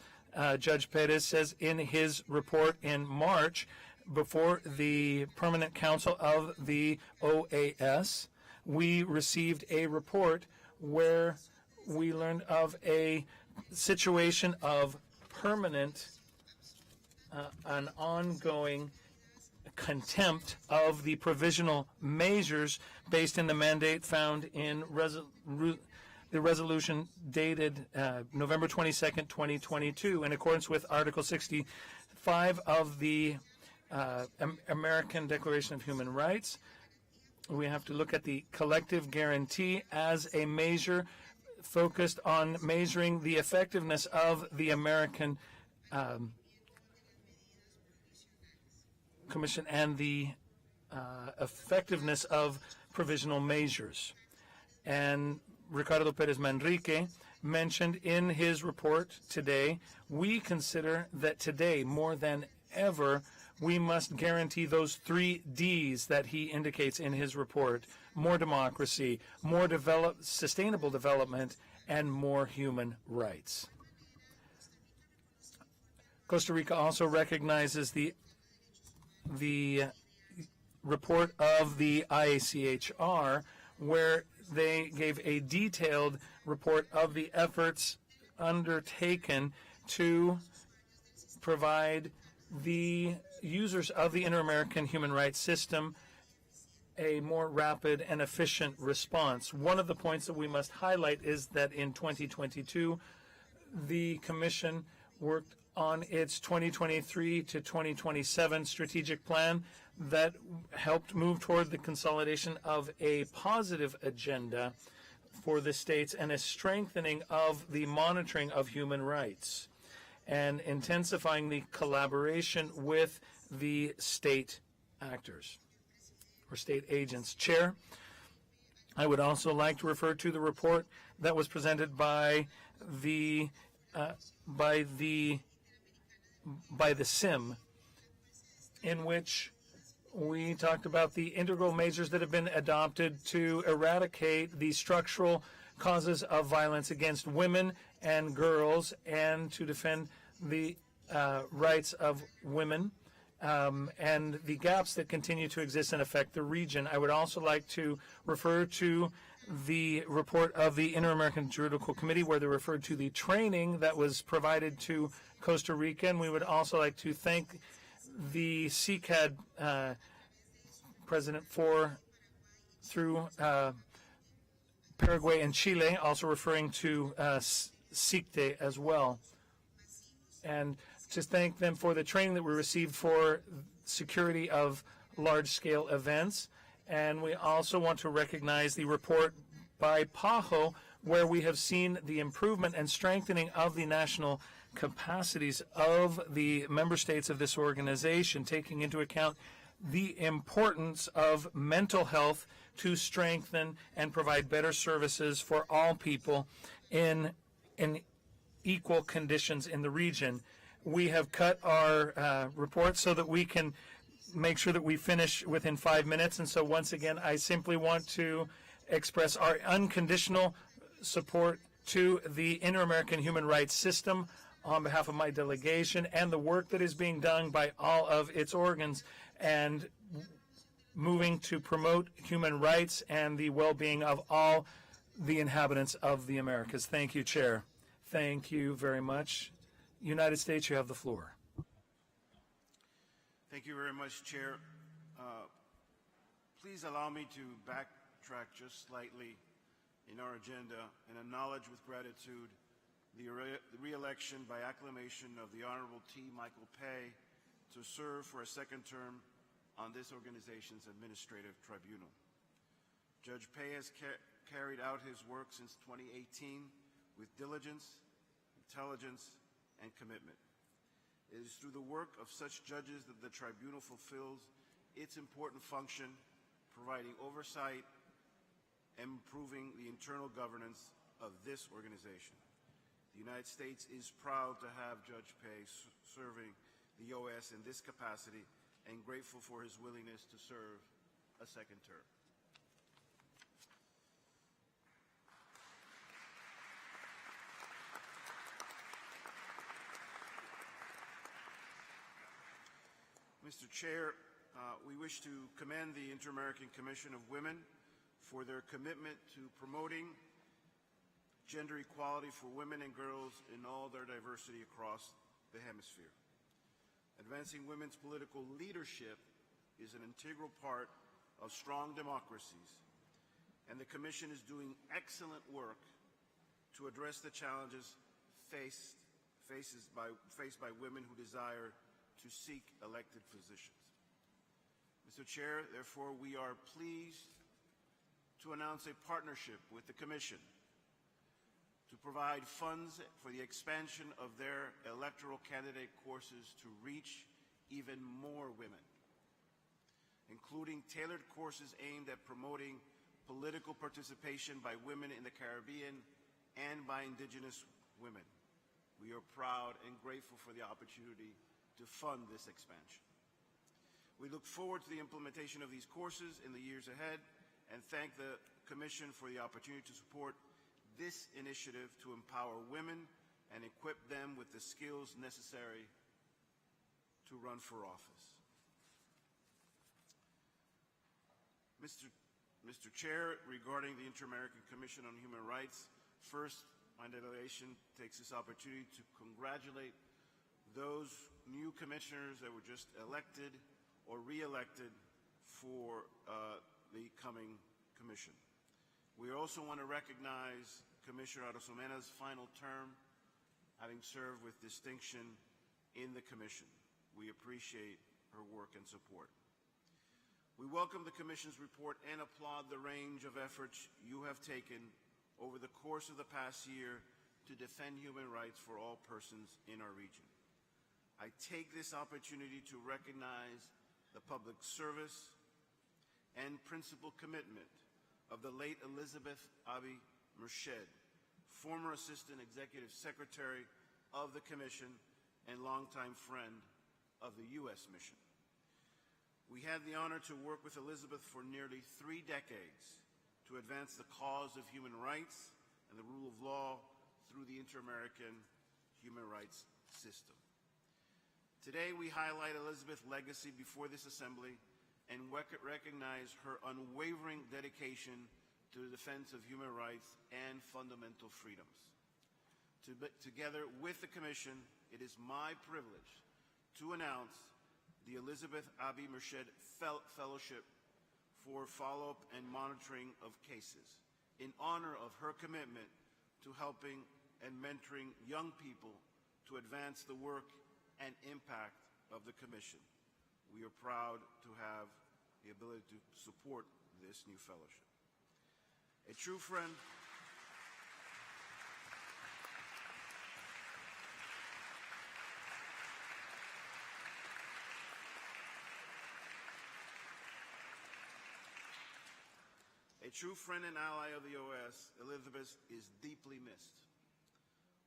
Judge Perez says in his report in March before the Permanent Council of the OAS, we received a report where we learned of a situation of permanent, an ongoing contempt of the provisional measures based in the mandate found in the resolution dated November 22nd, 2022, in accordance with Article 65 of the American Declaration of Human Rights. We have to look at the collective guarantee as a measure focused on measuring the effectiveness of the American Commission and the effectiveness of provisional measures. And Ricardo Pérez Manrique mentioned in his report today, we consider that today, more than ever, we must guarantee those 3 Ds that he indicates in his report: more democracy, more sustainable development, and more human rights. Costa Rica also recognizes the report of the IACHR, where they gave a detailed report of the efforts undertaken to provide the users of the Inter-American human rights system a more rapid and efficient response. One of the points that we must highlight is that in 2022, the Commission worked on its 2023 to 2027 strategic plan that helped move toward the consolidation of a positive agenda for the states and a strengthening of the monitoring of human rights and intensifying the collaboration with the state actors or state agents. Chair, I would also like to refer to the report that was presented by the SIM, in which we talked about the integral measures that have been adopted to eradicate the structural causes of violence against women and girls and to defend the rights of women and the gaps that continue to exist and affect the region. I would also like to refer to the report of the Inter-American Juridical Committee, where they referred to the training that was provided to Costa Rica. And we would also like to thank the CICAD president through Paraguay and Chile, also referring to CICTE as well. And to thank them for the training that we received for security of large-scale events. And we also want to recognize the report by PAHO, where we have seen the improvement and strengthening of the national capacities of the member states of this organization, taking into account the importance of mental health to strengthen and provide better services for all people in equal conditions in the region. We have cut our report so that we can make sure that we finish within 5 minutes. And so once again, I simply want to express our unconditional support to the Inter-American human rights system on behalf of my delegation and the work that is being done by all of its organs and moving to promote human rights and the well-being of all the inhabitants of the Americas. Thank you, Chair. Thank you very much. United States, you have the floor. Thank you very much, Chair. Please allow me to backtrack just slightly in our agenda and acknowledge with gratitude the re-election by acclamation of the Honorable T. Michael Pei to serve for a second term on this organization's administrative tribunal. Judge Pei has carried out his work since 2018 with diligence, intelligence, and commitment. It is through the work of such judges that the tribunal fulfills its important function, providing oversight and improving the internal governance of this organization. The United States is proud to have Judge Pei serving the OAS in this capacity and grateful for his willingness to serve a second term. Mr. Chair, we wish to commend the Inter-American Commission of Women for their commitment to promoting gender equality for women and girls in all their diversity across the hemisphere. Advancing women's political leadership is an integral part of strong democracies, and the Commission is doing excellent work to address the challenges faced by women who desire to seek elected positions. Mr. Chair, therefore, we are pleased to announce a partnership with the Commission to provide funds for the expansion of their electoral candidate courses to reach even more women, including tailored courses aimed at promoting political participation by women in the Caribbean and by Indigenous women. We are proud and grateful for the opportunity to fund this expansion. We look forward to the implementation of these courses in the years ahead and thank the Commission for the opportunity to support this initiative to empower women and equip them with the skills necessary to run for office. Mr. Chair, regarding the Inter-American Commission on Human Rights, first, my delegation takes this opportunity to congratulate those new commissioners that were just elected or re-elected for the coming commission. We also want to recognize Commissioner Arosomena's final term, having served with distinction in the commission. We appreciate her work and support. We welcome the Commission's report and applaud the range of efforts you have taken over the course of the past year to defend human rights for all persons in our region. I take this opportunity to recognize the public service and principal commitment of the late Elizabeth Abi Merched, former Assistant Executive Secretary of the Commission and longtime friend of the U.S. mission. We had the honor to work with Elizabeth for nearly 3 decades to advance the cause of human rights and the rule of law through the Inter-American human rights system. Today, we highlight Elizabeth's legacy before this assembly and recognize her unwavering dedication to the defense of human rights and fundamental freedoms. Together with the Commission, it is my privilege to announce the Elizabeth Abi Merched Fellowship for Follow-up and Monitoring of Cases in honor of her commitment to helping and mentoring young people to advance the work and impact of the Commission. We are proud to have the ability to support this new fellowship. A true friend, and ally of the OAS, Elizabeth is deeply missed.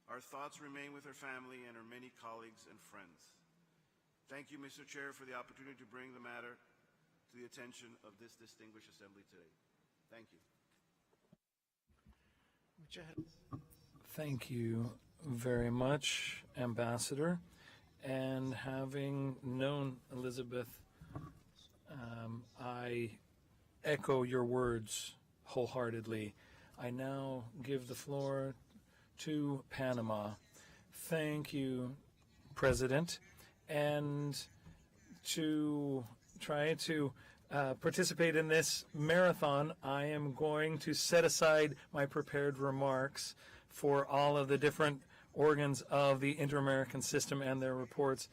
Our thoughts remain with her family and her many colleagues and friends. Thank you, Mr. Chair, for the opportunity to bring the matter to the attention of this distinguished assembly today. Thank you. Thank you very much, Ambassador. And having known Elizabeth, I echo your words wholeheartedly. I now give the floor to Panama. Thank you, President. And to try to participate in this marathon, I am going to set aside my prepared remarks for all of the different organs of the Inter-American system and their reports,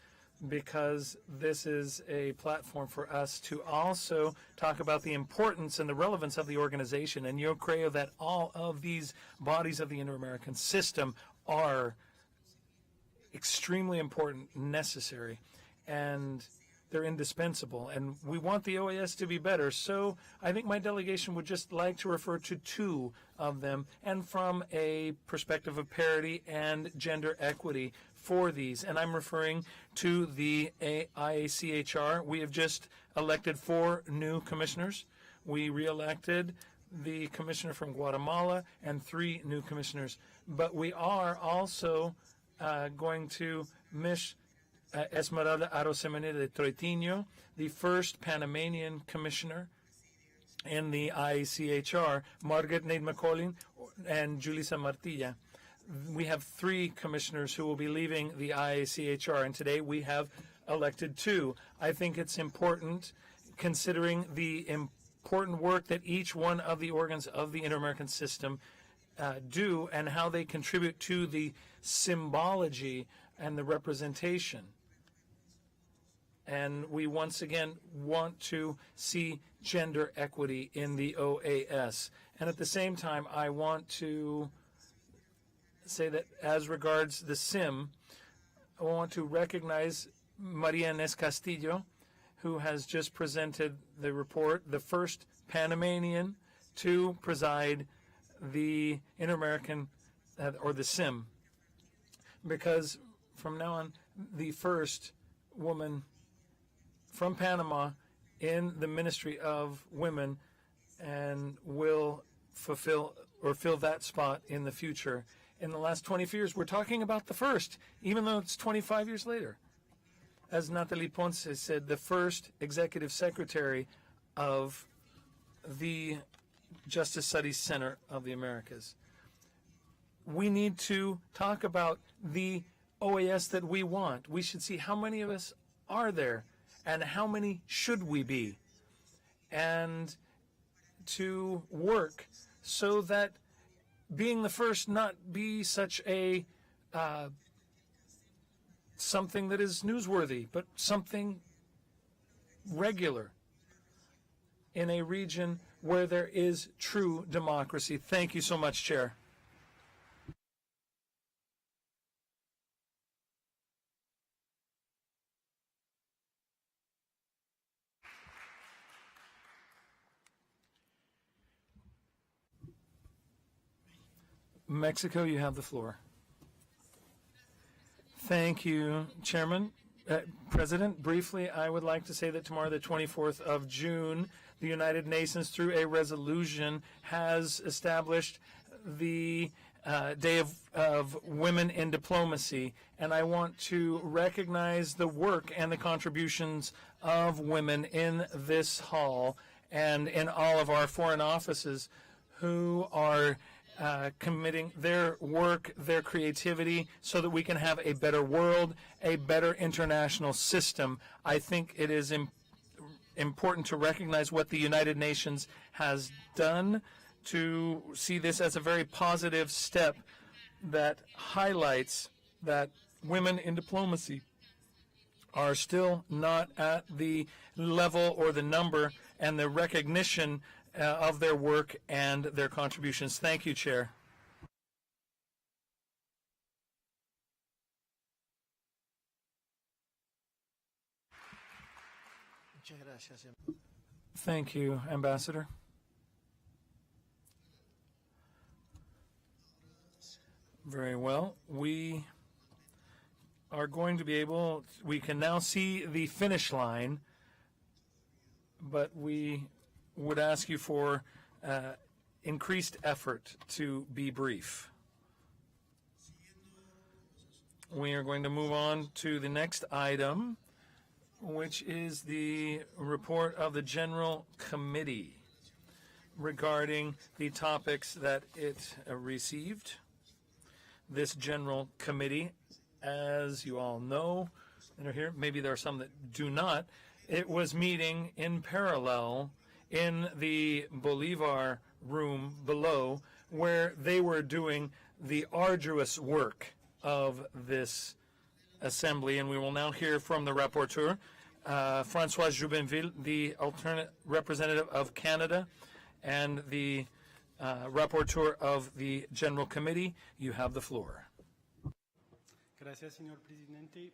because this is a platform for us to also talk about the importance and the relevance of the organization. And yo creo that all of these bodies of the Inter-American system are extremely important, necessary, and they're indispensable. And we want the OAS to be better. So I think my delegation would just like to refer to 2 of them, and from a perspective of parity and gender equity for these. And I'm referring to the IACHR. We have just elected 4 new commissioners. We re-elected the commissioner from Guatemala and 3 new commissioners. But we are also going to miss Esmeralda Arosemena de Troitiño, the first Panamanian commissioner in the IACHR, Margaret Nate McCollin, and Julissa Martilla. We have 3 commissioners who will be leaving the IACHR, and today we have elected 2. I think it's important, considering the important work that each one of the organs of the Inter-American system do and how they contribute to the symbology and the representation. And we once again want to see gender equity in the OAS. And at the same time, I want to say that as regards the SIM, I want to recognize Maria Inés Castillo, who has just presented the report, the first Panamanian to preside the Inter-American, or the SIM, because from now on, the first woman from Panama in the Ministry of Women, and will fulfill or fill that spot in the future. In the last 25 years, we're talking about the first, even though it's 25 years later. as Nathalie Ponce said, the first executive secretary of the Justice Studies Center of the Americas. We need to talk about the OAS that we want. We should see how many of us are there and how many should we be, and to work so that being the first not be such a something that is newsworthy, but something regular in a region where there is true democracy. Thank you so much, Chair. Mexico, you have the floor. Thank you, Chairman. President, briefly, I would like to say that tomorrow, the 24th of June, the United Nations, through a resolution, has established the Day of Women in Diplomacy, and I want to recognize the work and the contributions of women in this hall and in all of our foreign offices who are committing their work, their creativity, so that we can have a better world, a better international system. I think it is important to recognize what the United Nations has done, to see this as a very positive step that highlights that women in diplomacy are still not at the level or the number and the recognition of their work and their contributions. Thank you, Chair. Thank you, Ambassador. Very well. We are going to be able, we can now see the finish line, but we would ask you for increased effort to be brief. We are going to move on to the next item, which is the report of the General Committee regarding the topics that it received. This General Committee, as you all know, and are here, maybe there are some that do not, it was meeting in parallel in the Bolivar room below, where they were doing the arduous work of this assembly. And we will now hear from the rapporteur, François Joubinville, the alternate representative of Canada, and the rapporteur of the General Committee. You have the floor. Gracias, señor presidente.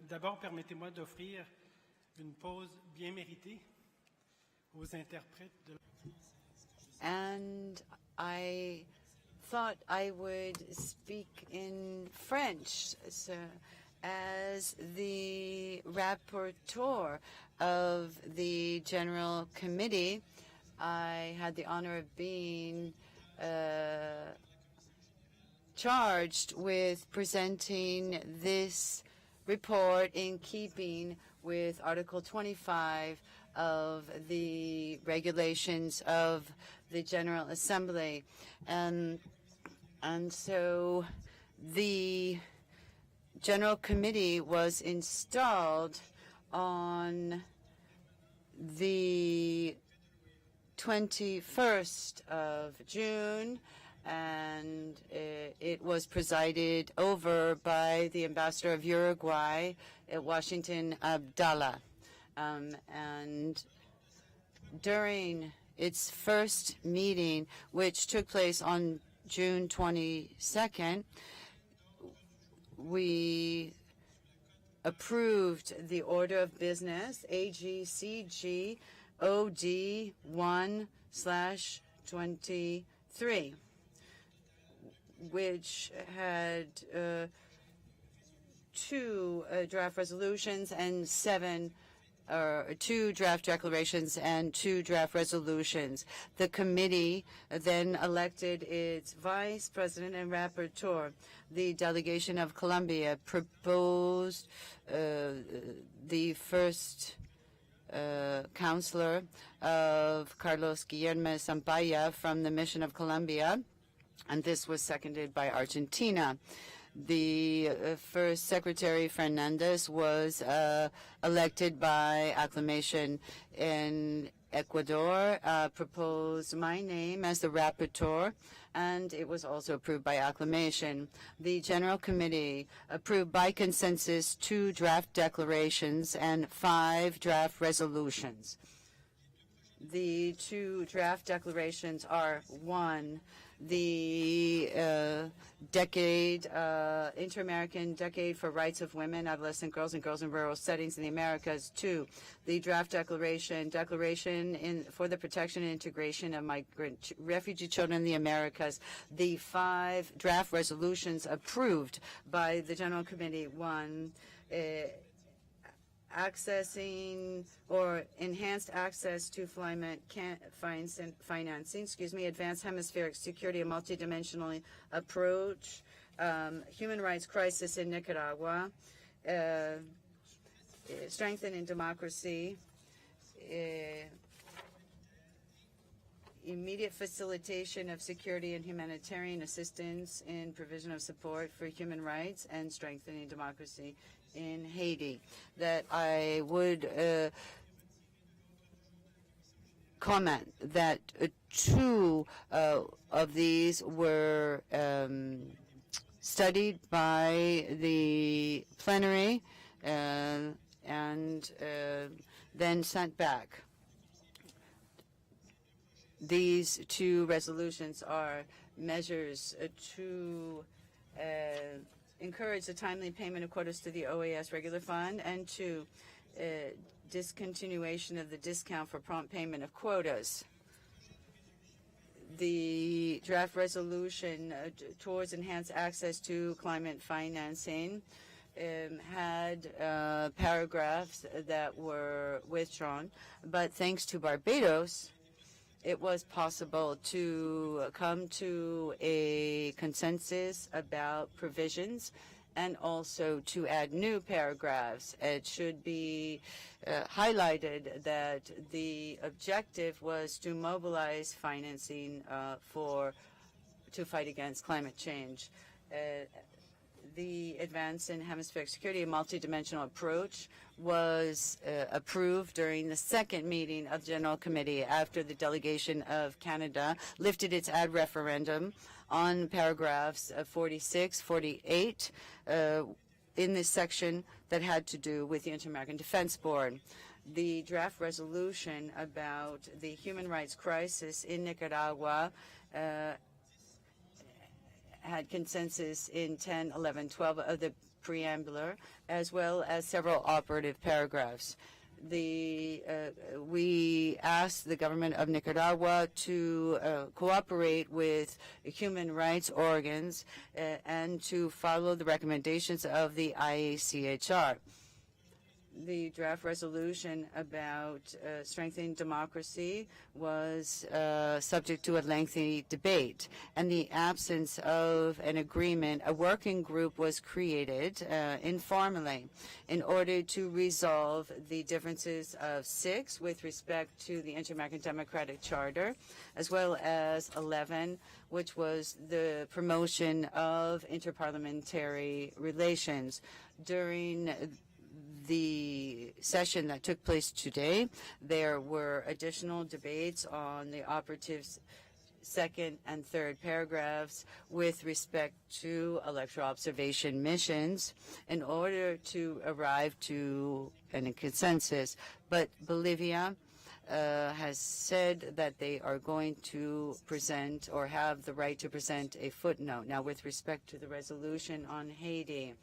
D'abord, permettez-moi d'offrir une pause bien méritée aux interprètes de. And I thought I would speak in French, so, as the rapporteur of the General Committee. I had the honor of being charged with presenting this report in keeping with Article 25 of the regulations of the General Assembly. And so the General Committee was installed on the 21st of June, and it was presided over by the ambassador of Uruguay at Washington, Abdallah. And during its first meeting, which took place on June 22nd, we approved the order of business, AGCG OD 1/23, which had 2 draft resolutions and 7 2 draft declarations and 2 draft resolutions. The committee then elected its vice president and rapporteur. The delegation of Colombia proposed the first counselor of Carlos Guillermo Sampaya from the Mission of Colombia, and this was seconded by Argentina. The first Secretary Fernandez was elected by acclamation. In Ecuador, proposed my name as the rapporteur, and it was also approved by acclamation. The General Committee approved by consensus 2 draft declarations and 5 draft resolutions. The 2 draft declarations are: 1, the Inter-American Decade for Rights of Women, Adolescent Girls, and Girls in Rural Settings in the Americas. 2, the draft declaration for the protection and integration of migrant refugee children in the Americas. The 5 draft resolutions approved by the General Committee: 1, accessing or enhanced access to financing, advanced hemispheric security, a multidimensional approach, human rights crisis in Nicaragua, strengthening democracy, immediate facilitation of security and humanitarian assistance in provision of support for human rights, and strengthening democracy in Haiti. That I would comment that 2 of these were studied by the plenary and then sent back. These 2 resolutions are measures to encourage the timely payment of quotas to the OAS regular fund, and 2, discontinuation of the discount for prompt payment of quotas. The draft resolution towards enhanced access to climate financing had paragraphs that were withdrawn, but thanks to Barbados, it was possible to come to a consensus about provisions and also to add new paragraphs. It should be highlighted that the objective was to mobilize financing to fight against climate change. The advance in hemispheric security, a multidimensional approach, was approved during the 2nd meeting of the General Committee after the delegation of Canada lifted its ad referendum on paragraphs 46, 48 in this section that had to do with the Inter-American Defense Board. The draft resolution about the human rights crisis in Nicaragua had consensus in 10, 11, 12 of the preambular, as well as several operative paragraphs. We asked the government of Nicaragua to cooperate with human rights organs and to follow the recommendations of the IACHR. The draft resolution about strengthening democracy was subject to a lengthy debate. And the absence of an agreement, a working group was created informally in order to resolve the differences of 6 with respect to the Inter-American Democratic Charter, as well as 11, which was the promotion of interparliamentary relations. During the session that took place today, there were additional debates on the operatives' 2nd and 3rd paragraphs with respect to electoral observation missions in order to arrive to a consensus. But Bolivia has said that they are going to present or have the right to present a footnote. Now, with respect to the resolution on Haiti,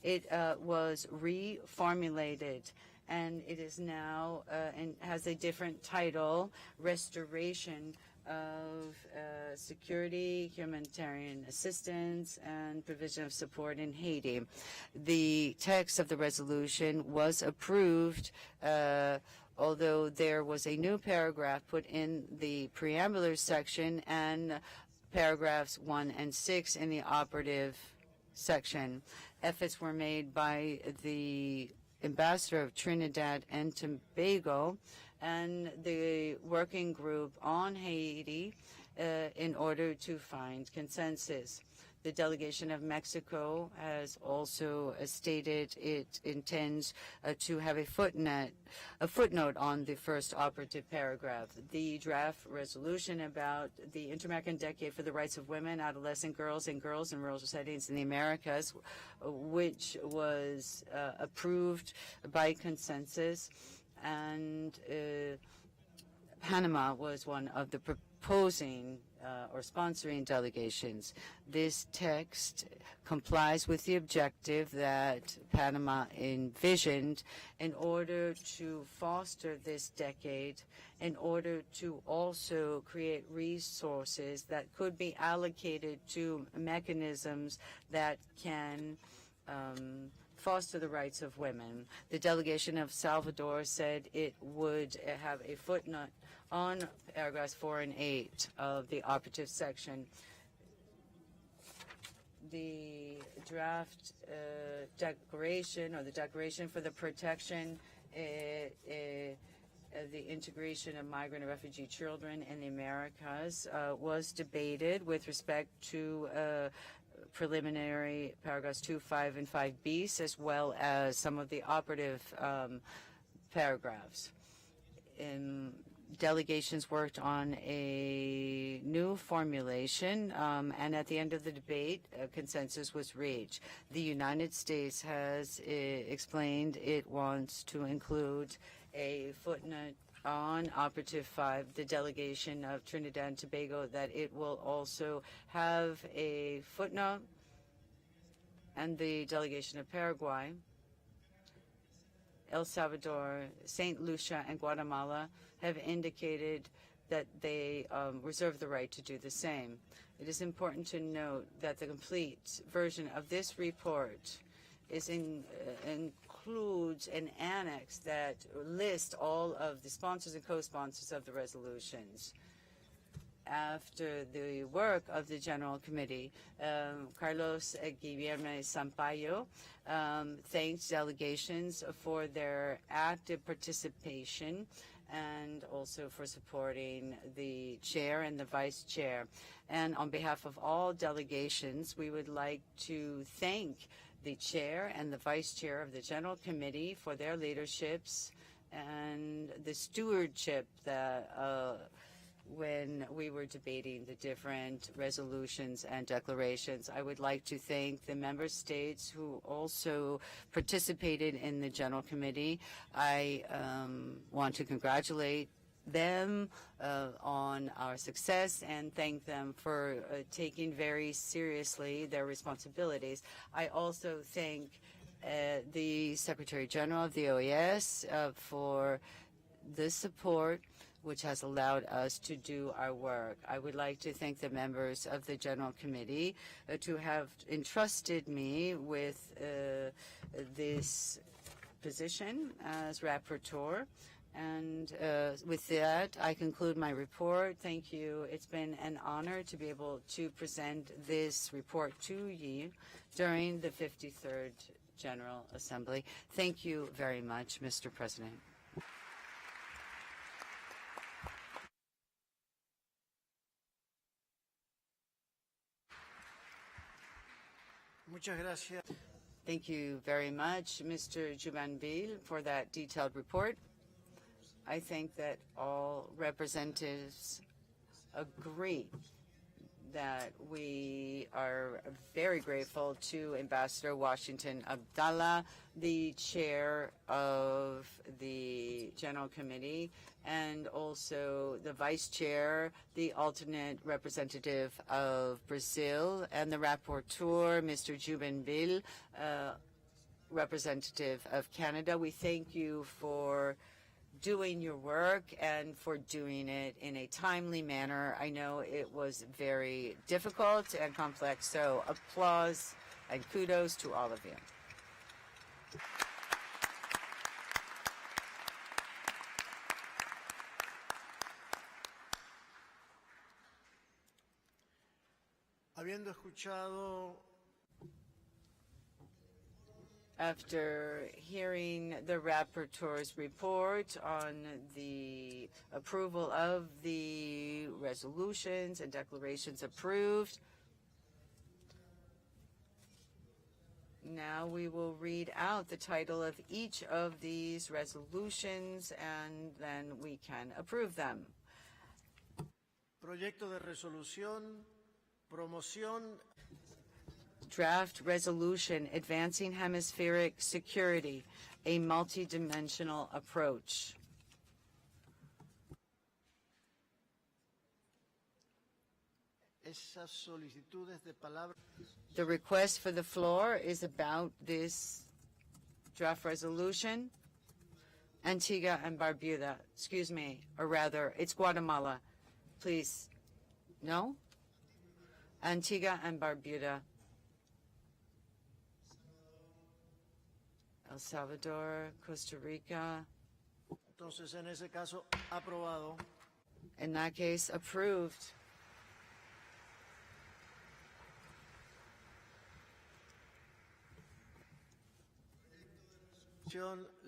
it was reformulated, and it is now and has a different title: Restoration of security, humanitarian assistance, and provision of support in Haiti. The text of the resolution was approved, although there was a new paragraph put in the preambular section and paragraphs 1 and 6 in the operative section. Efforts were made by the ambassador of Trinidad and Tobago and the working group on Haiti in order to find consensus. The delegation of Mexico has also stated it intends to have a footnote on the first operative paragraph. The draft resolution about the Inter-American Decade for the Rights of Women, Adolescent Girls, and Girls in Rural Settings in the Americas, which was approved by consensus, and Panama was one of the proposing or sponsoring delegations. This text complies with the objective that Panama envisioned in order to foster this decade, in order to also create resources that could be allocated to mechanisms that can foster the rights of women. The delegation of Salvador said it would have a footnote on paragraphs 4 and 8 of the operative section. The draft declaration, or the Declaration for the Protection, the integration of migrant and refugee children in the Americas was debated with respect to preliminary paragraphs 2, 5, and 5 bis, as well as some of the operative paragraphs. Delegations worked on a new formulation, and at the end of the debate, a consensus was reached. The United States has explained it wants to include a footnote on operative 5, the delegation of Trinidad and Tobago, that it will also have a footnote, and the delegation of Paraguay, El Salvador, St. Lucia, and Guatemala have indicated that they reserve the right to do the same. It is important to note that the complete version of this report includes an annex that lists all of the sponsors and co-sponsors of the resolutions. After the work of the General Committee, Carlos Guillermo Sampaio thanked delegations for their active participation and also for supporting the chair and the vice chair. And on behalf of all delegations, we would like to thank the chair and the vice chair of the General Committee for their leaderships and the stewardship that when we were debating the different resolutions and declarations. I would like to thank the member states who also participated in the General Committee. I want to congratulate them on our success and thank them for taking very seriously their responsibilities. I also thank the Secretary General of the OAS for the support which has allowed us to do our work. I would like to thank the members of the General Committee to have entrusted me with this position as rapporteur. And with that, I conclude my report. Thank you. It's been an honor to be able to present this report to you during the 53rd General Assembly. Thank you very much, Mr. President. Muchas gracias. Thank you very much, Mr. Jubanville, for that detailed report. I think that all representatives agree that we are very grateful to Ambassador Washington Abdallah, the chair of the General Committee, and also the vice chair, the alternate representative of Brazil, and the rapporteur, Mr. Jubanville, representative of Canada. We thank you for doing your work and for doing it in a timely manner. I know it was very difficult and complex, so applause and kudos to all of you. Habiendo escuchado After hearing the rapporteur's report on the approval of the resolutions and declarations approved, now we will read out the title of each of these resolutions and then we can approve them. Proyecto de resolución, promoción. Draft Resolution Advancing Hemispheric Security, a Multidimensional Approach. Esas solicitudes de palabra. The request for the floor is about this draft resolution. Antigua and Barbuda, excuse me, or rather, it's Guatemala. Please. No? Antigua and Barbuda. El Salvador, Costa Rica. Entonces, en ese caso, aprobado. In that case, approved.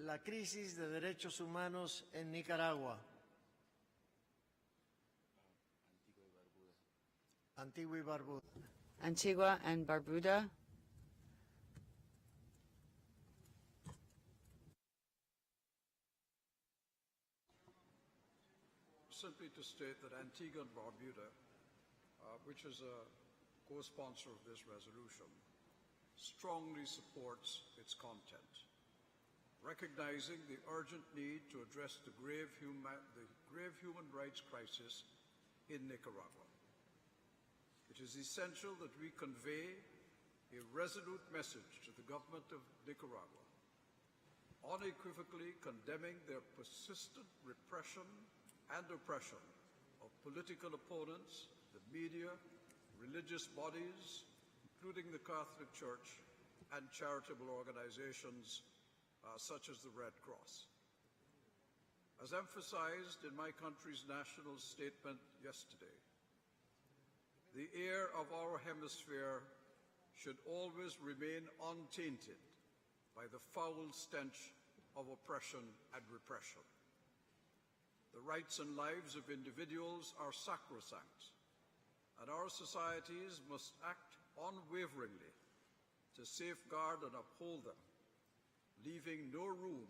La crisis de derechos humanos en Nicaragua. Antigua y Barbuda. Antigua and Barbuda. Simply to state that Antigua and Barbuda, which is a co-sponsor of this resolution, strongly supports its content, recognizing the urgent need to address the grave human rights crisis in Nicaragua. It is essential that we convey a resolute message to the government of Nicaragua, unequivocally condemning their persistent repression and oppression of political opponents, the media, religious bodies, including the Catholic Church, and charitable organizations such as the Red Cross. As emphasized in my country's national statement yesterday, the air of our hemisphere should always remain untainted by the foul stench of oppression and repression. The rights and lives of individuals are sacrosanct, and our societies must act unwaveringly to safeguard and uphold them, leaving no room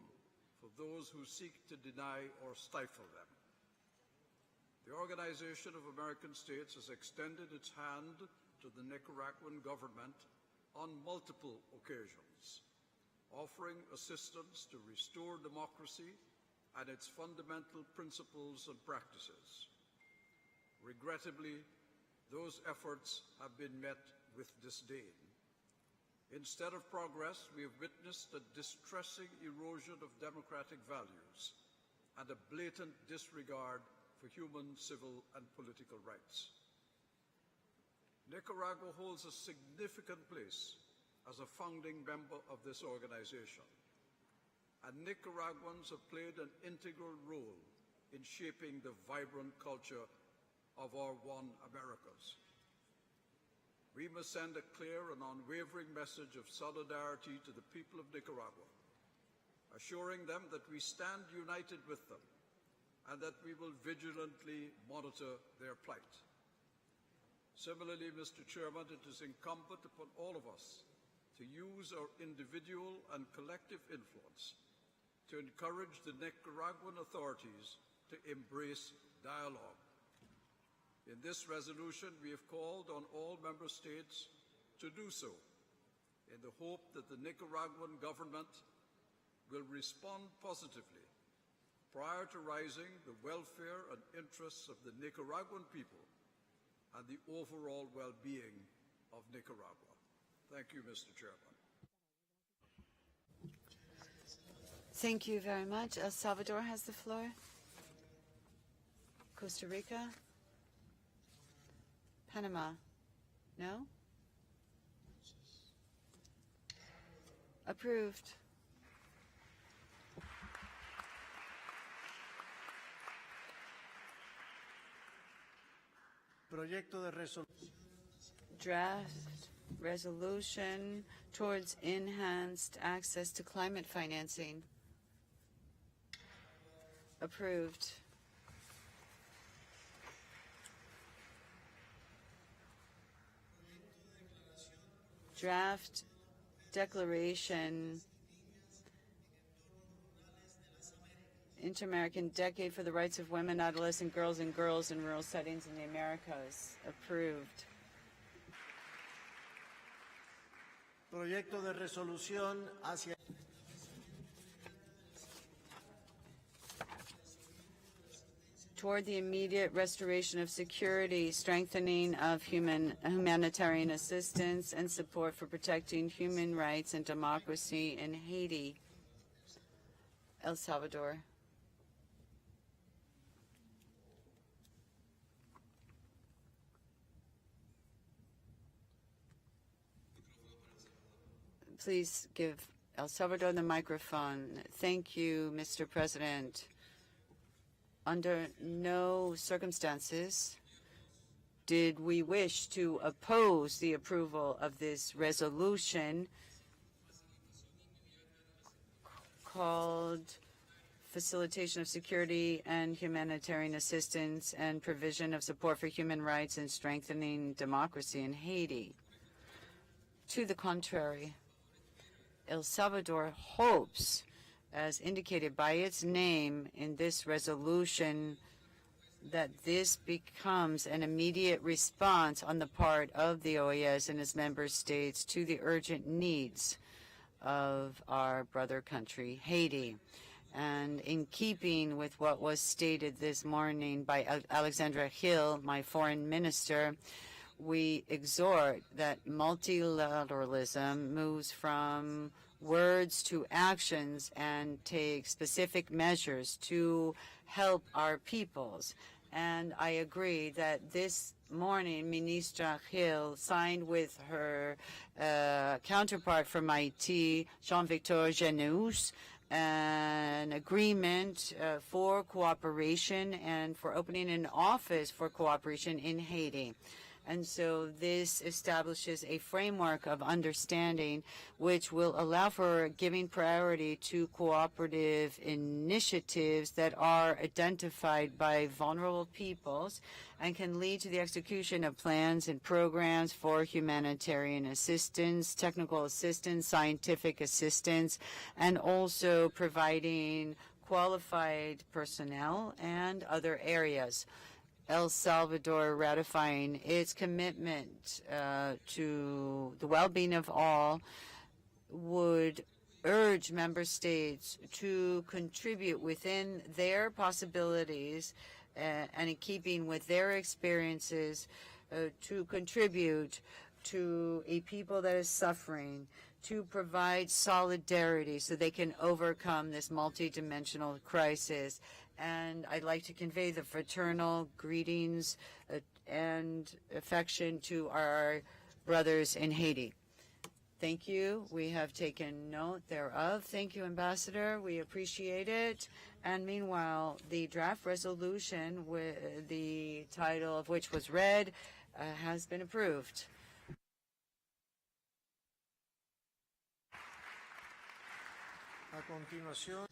for those who seek to deny or stifle them. The Organization of American States has extended its hand to the Nicaraguan government on multiple occasions, offering assistance to restore democracy and its fundamental principles and practices. Regrettably, those efforts have been met with disdain. Instead of progress, we have witnessed a distressing erosion of democratic values and a blatant disregard for human, civil, and political rights. Nicaragua holds a significant place as a founding member of this organization, and Nicaraguans have played an integral role in shaping the vibrant culture of our One Americas. We must send a clear and unwavering message of solidarity to the people of Nicaragua, assuring them that we stand united with them and that we will vigilantly monitor their plight. Similarly, Mr. Chairman, it is incumbent upon all of us to use our individual and collective influence to encourage the Nicaraguan authorities to embrace dialogue. In this resolution, we have called on all member states to do so in the hope that the Nicaraguan government will respond positively, prioritizing the welfare and interests of the Nicaraguan people and the overall well-being of Nicaragua. Thank you, Mr. Chairman. Thank you very much. El Salvador has the floor. Costa Rica? Panama? No? Approved. Proyecto de resolución. Draft resolution towards enhanced access to climate financing. Approved. Draft declaration, Inter-American Decade for the Rights of Women, Adolescent Girls, and Girls in Rural Settings in the Americas. Approved. Proyecto de resolución hacia toward the immediate restoration of security, strengthening of humanitarian assistance, and support for protecting human rights and democracy in Haiti. El Salvador. Please give El Salvador the microphone. Thank you, Mr. President. Under no circumstances did we wish to oppose the approval of this resolution called Facilitation of Security and Humanitarian Assistance and Provision of Support for Human Rights and Strengthening Democracy in Haiti. To the contrary, El Salvador hopes, as indicated by its name in this resolution, that this becomes an immediate response on the part of the OAS and its member states to the urgent needs of our brother country, Haiti. And in keeping with what was stated this morning by Alexandra Hill, my foreign minister, we exhort that multilateralism moves from words to actions and take specific measures to help our peoples. And I agree that this morning, Ministra Hill signed with her counterpart from Haiti, Jean-Victor Genous, an agreement for cooperation and for opening an office for cooperation in Haiti. And so this establishes a framework of understanding which will allow for giving priority to cooperative initiatives that are identified by vulnerable peoples and can lead to the execution of plans and programs for humanitarian assistance, technical assistance, scientific assistance, and also providing qualified personnel and other areas. El Salvador ratifying its commitment to the well-being of all would urge member states to contribute within their possibilities and in keeping with their experiences to contribute to a people that is suffering, to provide solidarity so they can overcome this multidimensional crisis. And I'd like to convey the fraternal greetings and affection to our brothers in Haiti. Thank you. We have taken note thereof. Thank you, Ambassador. We appreciate it. And meanwhile, the draft resolution, with the title of which was read, has been approved. A continuación.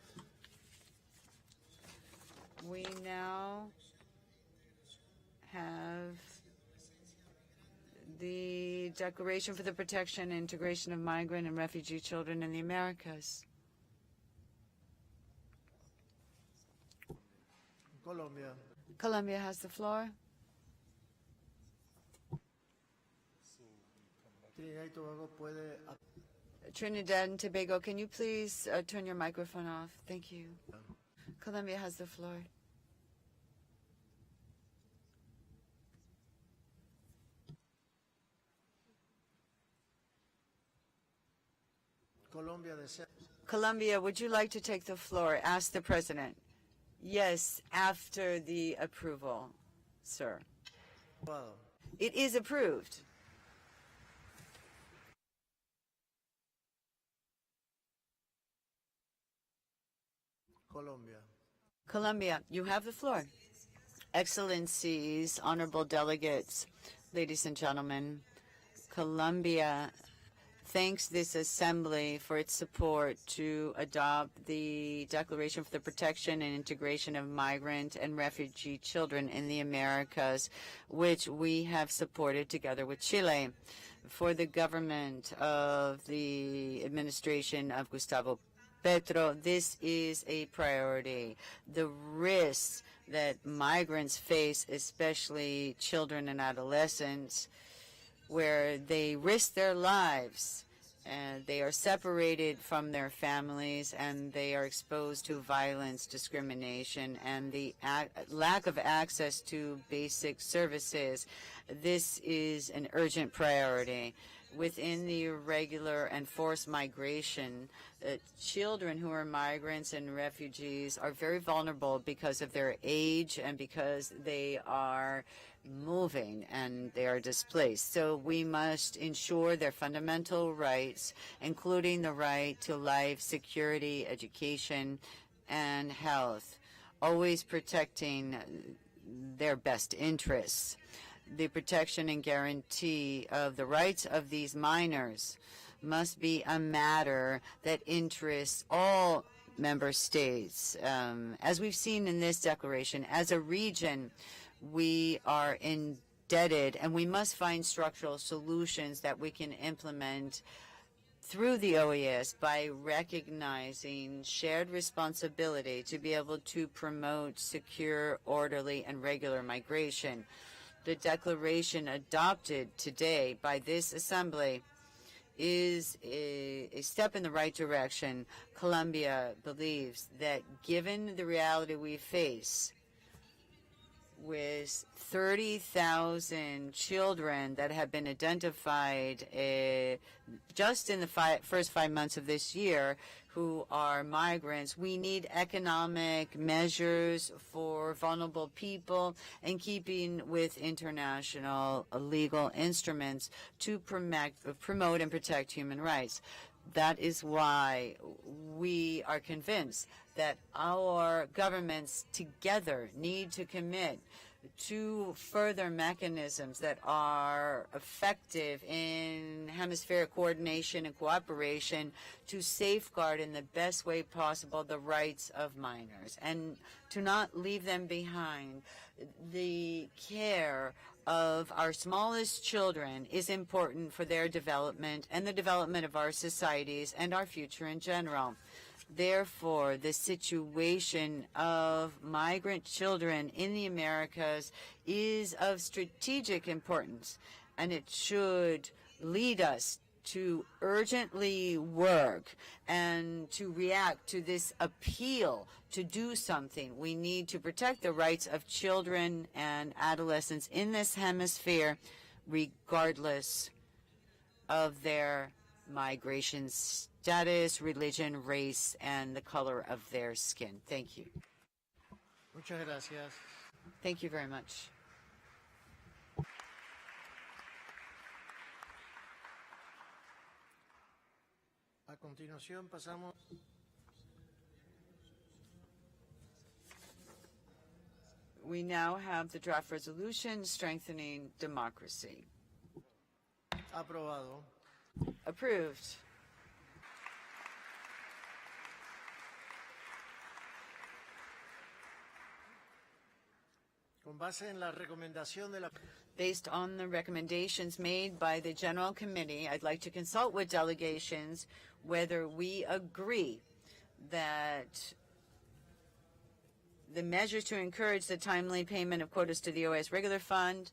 We now have the Declaration for the Protection and Integration of Migrant and Refugee Children in the Americas. Colombia. Colombia has the floor. Trinidad y Tobago puede. Trinidad and Tobago, can you please turn your microphone off? Thank you. Colombia has the floor. Colombia, would you like to take the floor? Ask the President. Yes, after the approval, sir. It is approved. Colombia, you have the floor. Excellencies, honorable delegates, ladies and gentlemen, Colombia thanks this assembly for its support to adopt the Declaration for the Protection and Integration of Migrant and Refugee Children in the Americas, which we have supported together with Chile. For the government of the administration of Gustavo Petro, this is a priority. The risks that migrants face, especially children and adolescents, where they risk their lives and they are separated from their families and they are exposed to violence, discrimination, and the lack of access to basic services. This is an urgent priority. Within the irregular and forced migration, children who are migrants and refugees are very vulnerable because of their age and because they are moving and they are displaced. So we must ensure their fundamental rights, including the right to life, security, education, and health, always protecting their best interests. The protection and guarantee of the rights of these minors must be a matter that interests all member states. As we've seen in this declaration, as a region, we are indebted and we must find structural solutions that we can implement through the OAS by recognizing shared responsibility to be able to promote secure, orderly, and regular migration. The declaration adopted today by this assembly is a step in the right direction. Colombia believes that given the reality we face, with 30,000 children that have been identified just in the first 5 months of this year who are migrants, we need economic measures for vulnerable people in keeping with international legal instruments to promote and protect human rights. That is why we are convinced that our governments together need to commit to further mechanisms that are effective in hemispheric coordination and cooperation to safeguard in the best way possible the rights of minors and to not leave them behind. The care of our smallest children is important for their development and the development of our societies and our future in general. Therefore, the situation of migrant children in the Americas is of strategic importance, and it should lead us to urgently work and to react to this appeal to do something. We need to protect the rights of children and adolescents in this hemisphere, regardless of their migration status, religion, race, and the color of their skin. Thank you. Muchas gracias. Thank you very much. A continuación pasamos We now have the draft resolution strengthening democracy. aprobado. Approved. Con base en la recomendación de la Based on the recommendations made by the General Committee, I'd like to consult with delegations whether we agree that the measures to encourage the timely payment of quotas to the OAS regular fund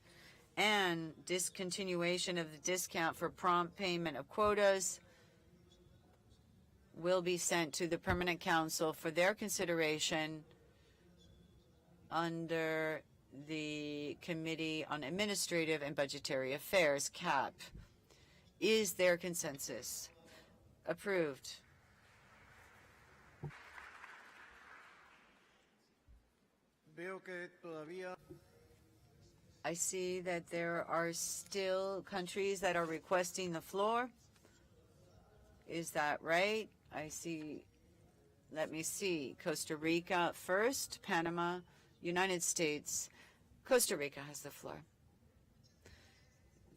and discontinuation of the discount for prompt payment of quotas will be sent to the Permanent Council for their consideration under the Committee on Administrative and Budgetary Affairs, CAP. Is there consensus? Approved. Veo que todavía I see that there are still countries that are requesting the floor. Is that right? I see. Let me see. Costa Rica first, Panama, United States. Costa Rica has the floor.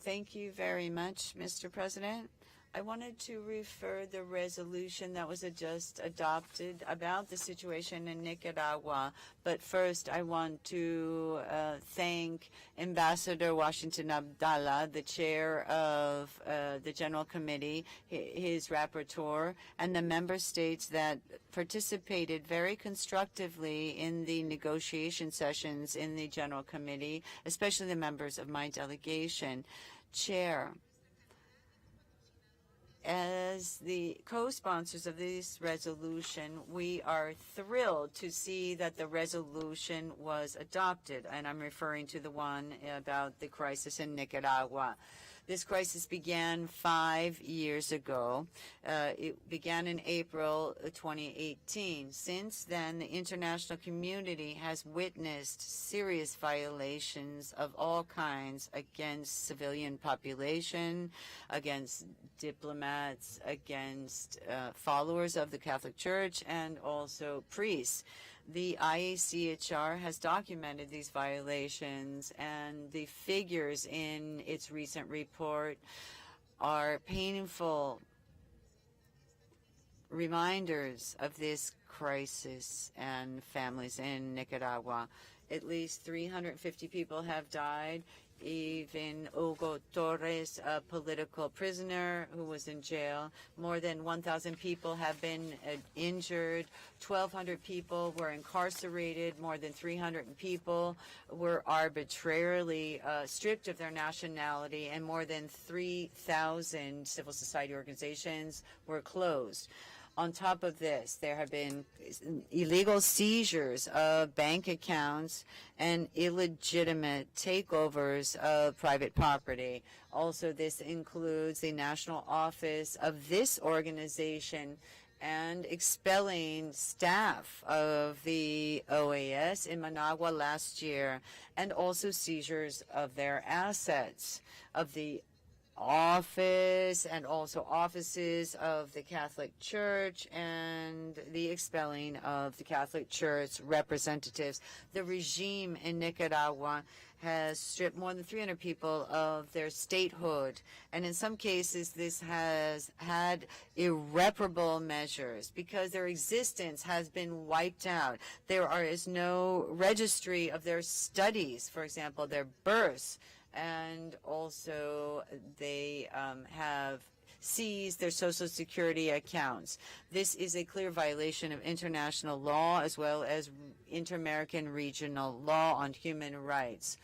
Thank you very much, Mr. President. I wanted to refer the resolution that was just adopted about the situation in Nicaragua. But first, I want to thank Ambassador Washington Abdallah, the chair of the General Committee, his rapporteur, and the member states that participated very constructively in the negotiation sessions in the General Committee, especially the members of my delegation. Chair, as the co-sponsors of this resolution, we are thrilled to see that the resolution was adopted, and I'm referring to the one about the crisis in Nicaragua. This crisis began 5 years ago. It began in April 2018. Since then, the international community has witnessed serious violations of all kinds against civilian population, against diplomats, against followers of the Catholic Church, and also priests. The IACHR has documented these violations, and the figures in its recent report are painful reminders of this crisis and families in Nicaragua. At least 350 people have died. Even Hugo Torres, a political prisoner who was in jail. More than 1,000 people have been injured. 1,200 people were incarcerated. More than 300 people were arbitrarily stripped of their nationality, and more than 3,000 civil society organizations were closed. On top of this, there have been illegal seizures of bank accounts and illegitimate takeovers of private property. Also, this includes the national office of this organization and expelling staff of the OAS in Managua last year, and also seizures of their assets, of the office and also offices of the Catholic Church, and the expelling of the Catholic Church representatives. The regime in Nicaragua has stripped more than 300 people of their statehood, and in some cases this has had irreparable measures because their existence has been wiped out. There is no registry of their studies, for example, their births, and also they have seized their Social Security accounts. This is a clear violation of international law as well as inter-American regional law on human rights,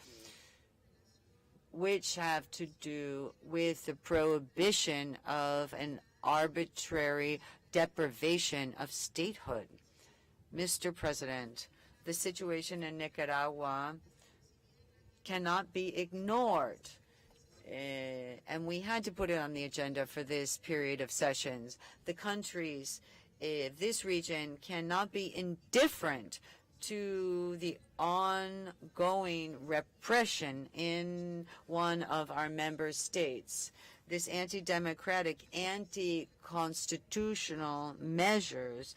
which have to do with the prohibition of an arbitrary deprivation of statehood. Mr. President, the situation in Nicaragua cannot be ignored. And we had to put it on the agenda for this period of sessions. The countries of this region cannot be indifferent to the ongoing repression in one of our member states. This anti-democratic, anti-constitutional measures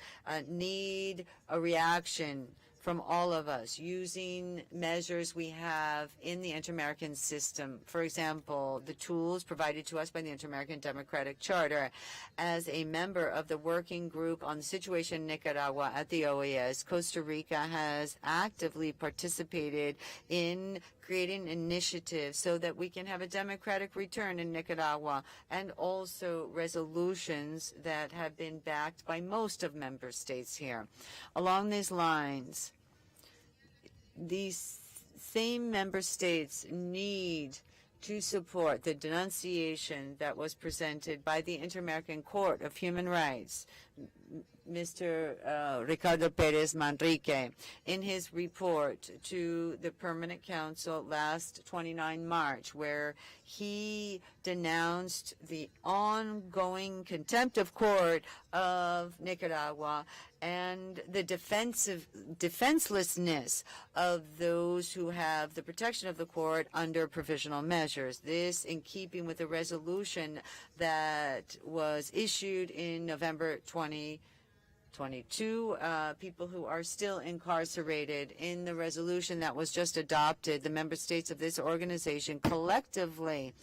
need a reaction from all of us, using measures we have in the Inter-American system. For example, the tools provided to us by the Inter-American Democratic Charter. As a member of the working group on the situation in Nicaragua at the OAS, Costa Rica has actively participated in creating initiatives so that we can have a democratic return in Nicaragua, and also resolutions that have been backed by most of member states here. Along these lines, these same member states need to support the denunciation that was presented by the Inter-American Court of Human Rights Mr. Ricardo Perez Manrique in his report to the Permanent Council last 29 March, where he denounced the ongoing contempt of court of Nicaragua and the defenselessness of those who have the protection of the court under provisional measures. This in keeping with the resolution that was issued in November 2022, people who are still incarcerated. In the resolution that was just adopted, the member states of this organization collectively,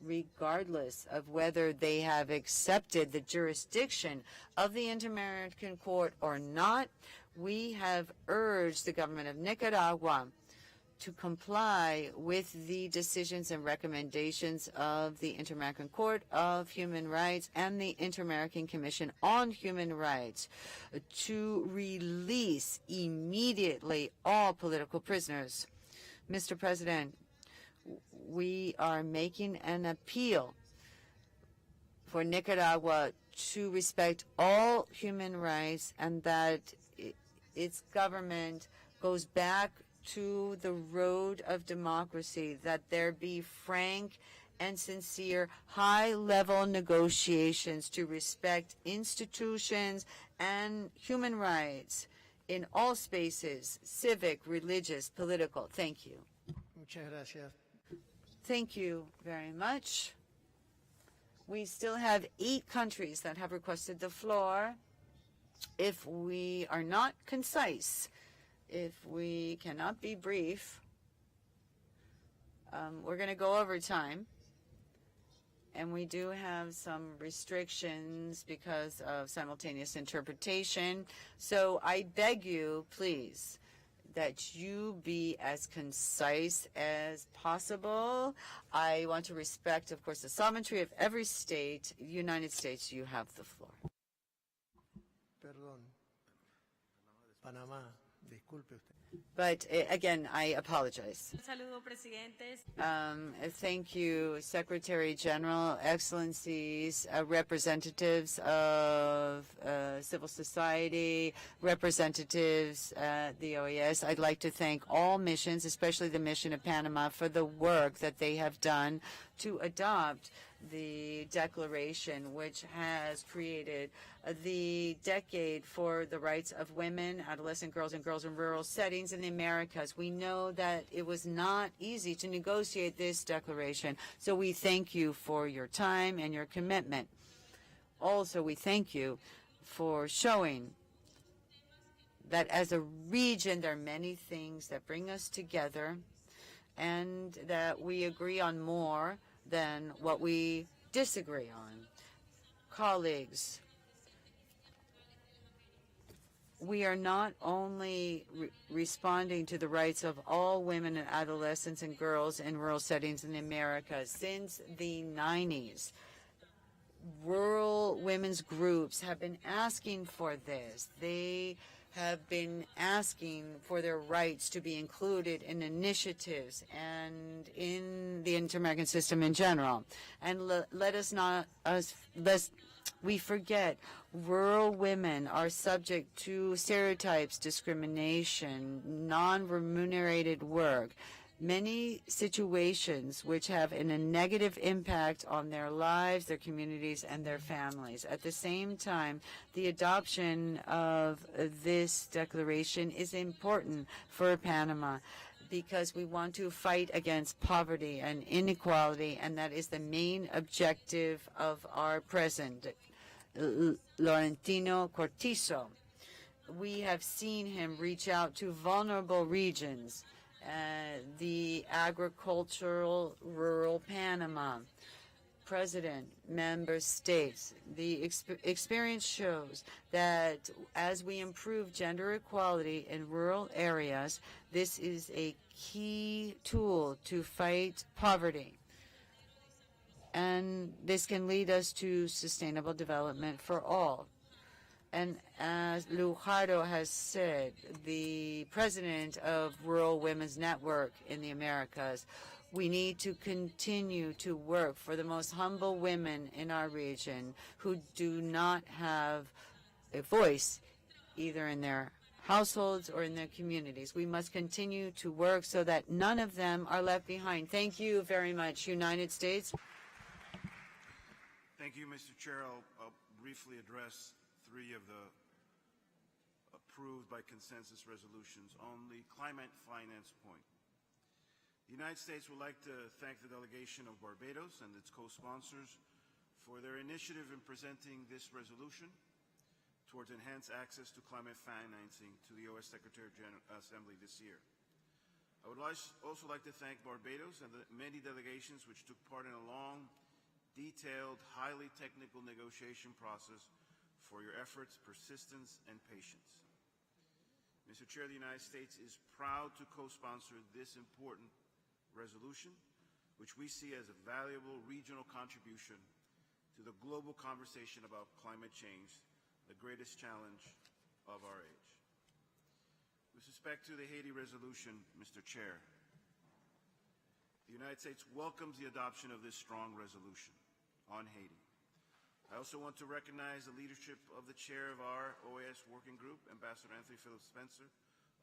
regardless of whether they have accepted the jurisdiction of the Inter-American Court or not, we have urged the government of Nicaragua to comply with the decisions and recommendations of the Inter-American Court of Human Rights and the Inter-American Commission on Human Rights to release immediately all political prisoners. Mr. President, we are making an appeal for Nicaragua to respect all human rights and that its government goes back to the road of democracy, that there be frank and sincere high-level negotiations to respect institutions and human rights in all spaces, civic, religious, political. Thank you. Muchas gracias. Thank you very much. We still have 8 countries that have requested the floor. If we are not concise, if we cannot be brief, we're going to go over time. And we do have some restrictions because of simultaneous interpretation. So I beg you, please, that you be as concise as possible. I want to respect, of course, the sovereignty of every state. United States, you have the floor. Perdón. Panamá, disculpe usted. But again, I apologize. Saludo, presidentes. Thank you, Secretary General, Excellencies, representatives of civil society, representatives at the OAS. I'd like to thank all missions, especially the mission of Panama, for the work that they have done to adopt the declaration, which has created the decade for the rights of women, adolescent girls, and girls in rural settings in the Americas. We know that it was not easy to negotiate this declaration, so we thank you for your time and your commitment. Also, we thank you for showing that as a region, there are many things that bring us together and that we agree on more than what we disagree on. Colleagues, we are not only responding to the rights of all women and adolescents and girls in rural settings in the Americas. Since the 90s, rural women's groups have been asking for this. They have been asking for their rights to be included in initiatives and in the inter-American system in general. And let us not, lest we forget, rural women are subject to stereotypes, discrimination, non-remunerated work, many situations which have a negative impact on their lives, their communities, and their families. At the same time, the adoption of this declaration is important for Panama because we want to fight against poverty and inequality, and that is the main objective of our president, Laurentino Cortizo. We have seen him reach out to vulnerable regions, the agricultural rural Panama. President, member states, the experience shows that as we improve gender equality in rural areas, this is a key tool to fight poverty. And this can lead us to sustainable development for all. And as Lujaro has said, the president of Rural Women's Network in the Americas, we need to continue to work for the most humble women in our region who do not have a voice, either in their households or in their communities. We must continue to work so that none of them are left behind. Thank you very much, United States. Thank you, Mr. Chair. I'll briefly address three of the approved by consensus resolutions. On the climate finance point, the United States would like to thank the delegation of Barbados and its co-sponsors for their initiative in presenting this resolution towards enhanced access to climate financing to the OAS Secretary-General Assembly this year. I would also like to thank Barbados and the many delegations which took part in a long, detailed, highly technical negotiation process for your efforts, persistence, and patience. Mr. Chair, the United States is proud to co-sponsor this important resolution, which we see as a valuable regional contribution to the global conversation about climate change, the greatest challenge of our age. With respect to the Haiti resolution, Mr. Chair, the United States welcomes the adoption of this strong resolution on Haiti. I also want to recognize the leadership of the chair of our OAS working group, Ambassador Anthony Philip Spencer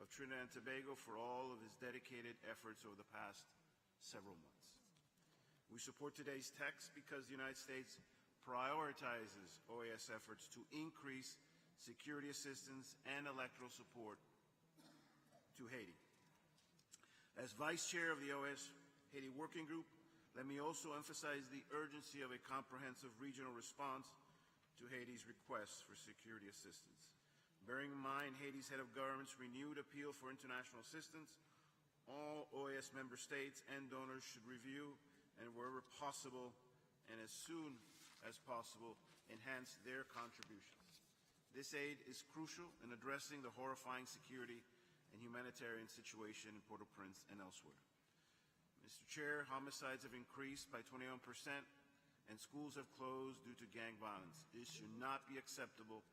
of Trinidad and Tobago, for all of his dedicated efforts over the past several months. We support today's text because the United States prioritizes OAS efforts to increase security assistance and electoral support to Haiti. As Vice Chair of the OAS Haiti Working Group, let me also emphasize the urgency of a comprehensive regional response to Haiti's requests for security assistance. Bearing in mind Haiti's head of government's renewed appeal for international assistance, all OAS member states and donors should review and, wherever possible and as soon as possible, enhance their contributions. This aid is crucial in addressing the horrifying security and humanitarian situation in Port-au-Prince and elsewhere. Mr. Chair, homicides have increased by 21% and schools have closed due to gang violence. This should not be acceptable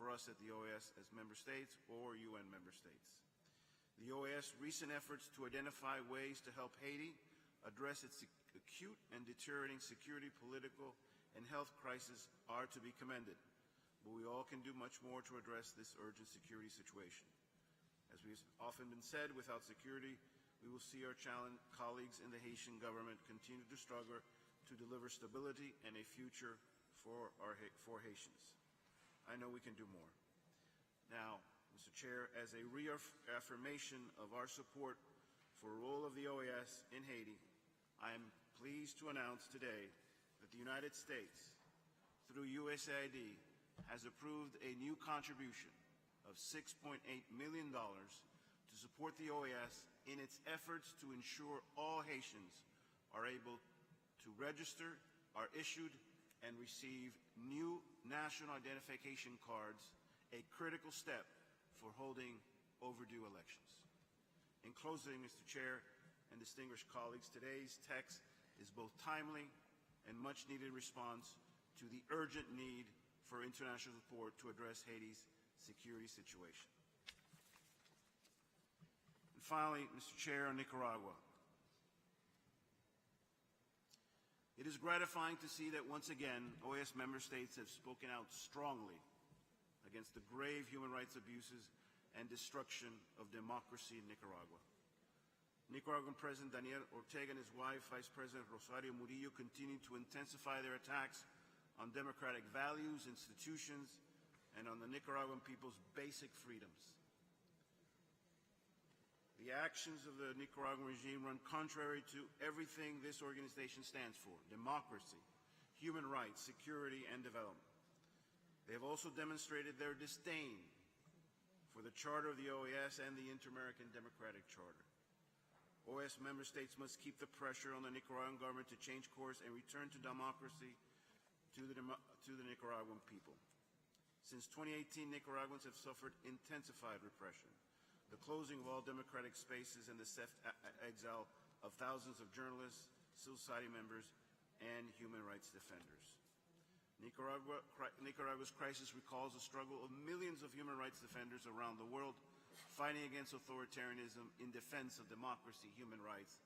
for us at the OAS as member states or UN member states. The OAS' recent efforts to identify ways to help Haiti address its acute and deteriorating security, political, and health crisis are to be commended, but we all can do much more to address this urgent security situation. As we've often been said, without security, we will see our colleagues in the Haitian government continue to struggle to deliver stability and a future for Haitians. I know we can do more. Now, Mr. Chair, as a reaffirmation of our support for the role of the OAS in Haiti, I am pleased to announce today that the United States, through USAID, has approved a new contribution of $6.8 million to support the OAS in its efforts to ensure all Haitians are able to register, are issued, and receive new national identification cards, a critical step for holding overdue elections. In closing, Mr. Chair and distinguished colleagues, today's text is both timely and much-needed response to the urgent need for international support to address Haiti's security situation. And finally, Mr. Chair, on Nicaragua. It is gratifying to see that once again, OAS member states have spoken out strongly against the grave human rights abuses and destruction of democracy in Nicaragua. Nicaraguan President Daniel Ortega and his wife, Vice President Rosario Murillo, continue to intensify their attacks on democratic values, institutions, and on the Nicaraguan people's basic freedoms. The actions of the Nicaraguan regime run contrary to everything this organization stands for: democracy, human rights, security, and development. They have also demonstrated their disdain for the Charter of the OAS and the Inter-American Democratic Charter. OAS member states must keep the pressure on the Nicaraguan government to change course and return to democracy to the Nicaraguan people. Since 2018, Nicaraguans have suffered intensified repression, the closing of all democratic spaces, and the exile of thousands of journalists, civil society members, and human rights defenders. Nicaragua's crisis recalls the struggle of millions of human rights defenders around the world fighting against authoritarianism in defense of democracy, human rights,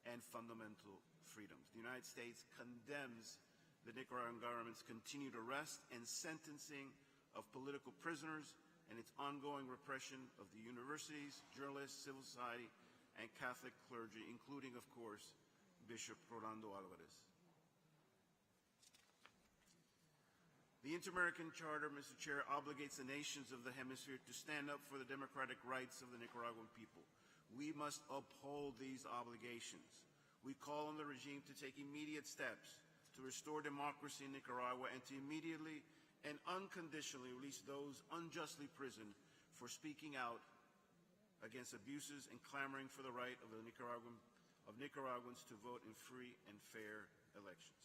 and fundamental freedoms. The United States condemns the Nicaraguan government's continued arrest and sentencing of political prisoners and its ongoing repression of the universities, journalists, civil society, and Catholic clergy, including, of course, Bishop Rolando Alvarez. The Inter-American Charter, Mr. Chair, obligates the nations of the hemisphere to stand up for the democratic rights of the Nicaraguan people. We must uphold these obligations. We call on the regime to take immediate steps to restore democracy in Nicaragua and to immediately and unconditionally release those unjustly imprisoned for speaking out against abuses and clamoring for the right of Nicaraguans to vote in free and fair elections.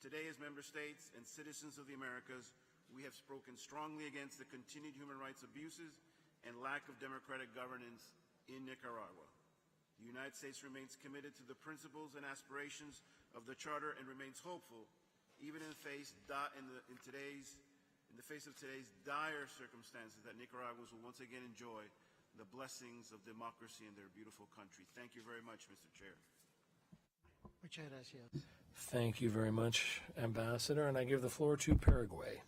Today, as member states and citizens of the Americas, we have spoken strongly against the continued human rights abuses and lack of democratic governance in Nicaragua. The United States remains committed to the principles and aspirations of the Charter and remains hopeful, even in the face of today's dire circumstances, that Nicaraguans will once again enjoy the blessings of democracy in their beautiful country. Thank you very much, Mr. Chair. Muchas gracias. Thank you very much, Ambassador, and I give the floor to Paraguay.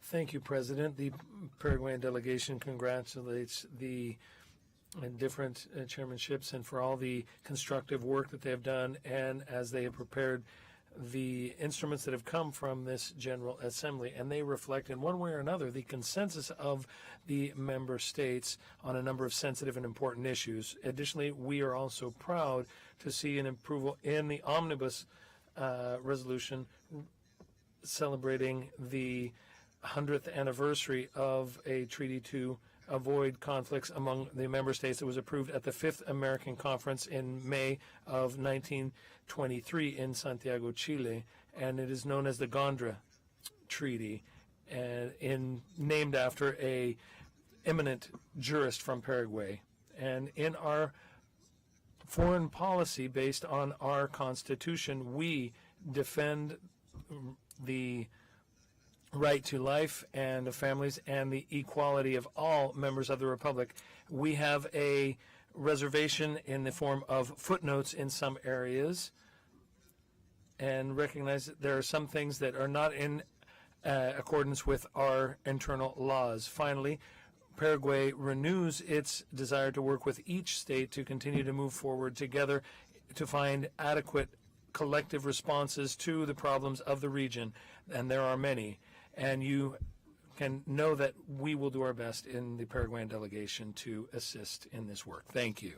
Thank you, President. The Paraguayan delegation congratulates the different chairmanships and for all the constructive work that they have done, and as they have prepared the instruments that have come from this General Assembly, and they reflect in one way or another the consensus of the member states on a number of sensitive and important issues. Additionally, we are also proud to see an approval in the omnibus resolution celebrating the 100th anniversary of a treaty to avoid conflicts among the member states. It was approved at the 5th American Conference in May of 1923 in Chile, and it is known as the Gondra Treaty, and named after a eminent jurist from Paraguay. And in our foreign policy based on our Constitution, we defend the right to life and of families and the equality of all members of the Republic. We have a reservation in the form of footnotes in some areas and recognize that there are some things that are not in accordance with our internal laws. Finally, Paraguay renews its desire to work with each state to continue to move forward together to find adequate collective responses to the problems of the region, and there are many. And you can know that we will do our best in the Paraguayan delegation to assist in this work. Thank you.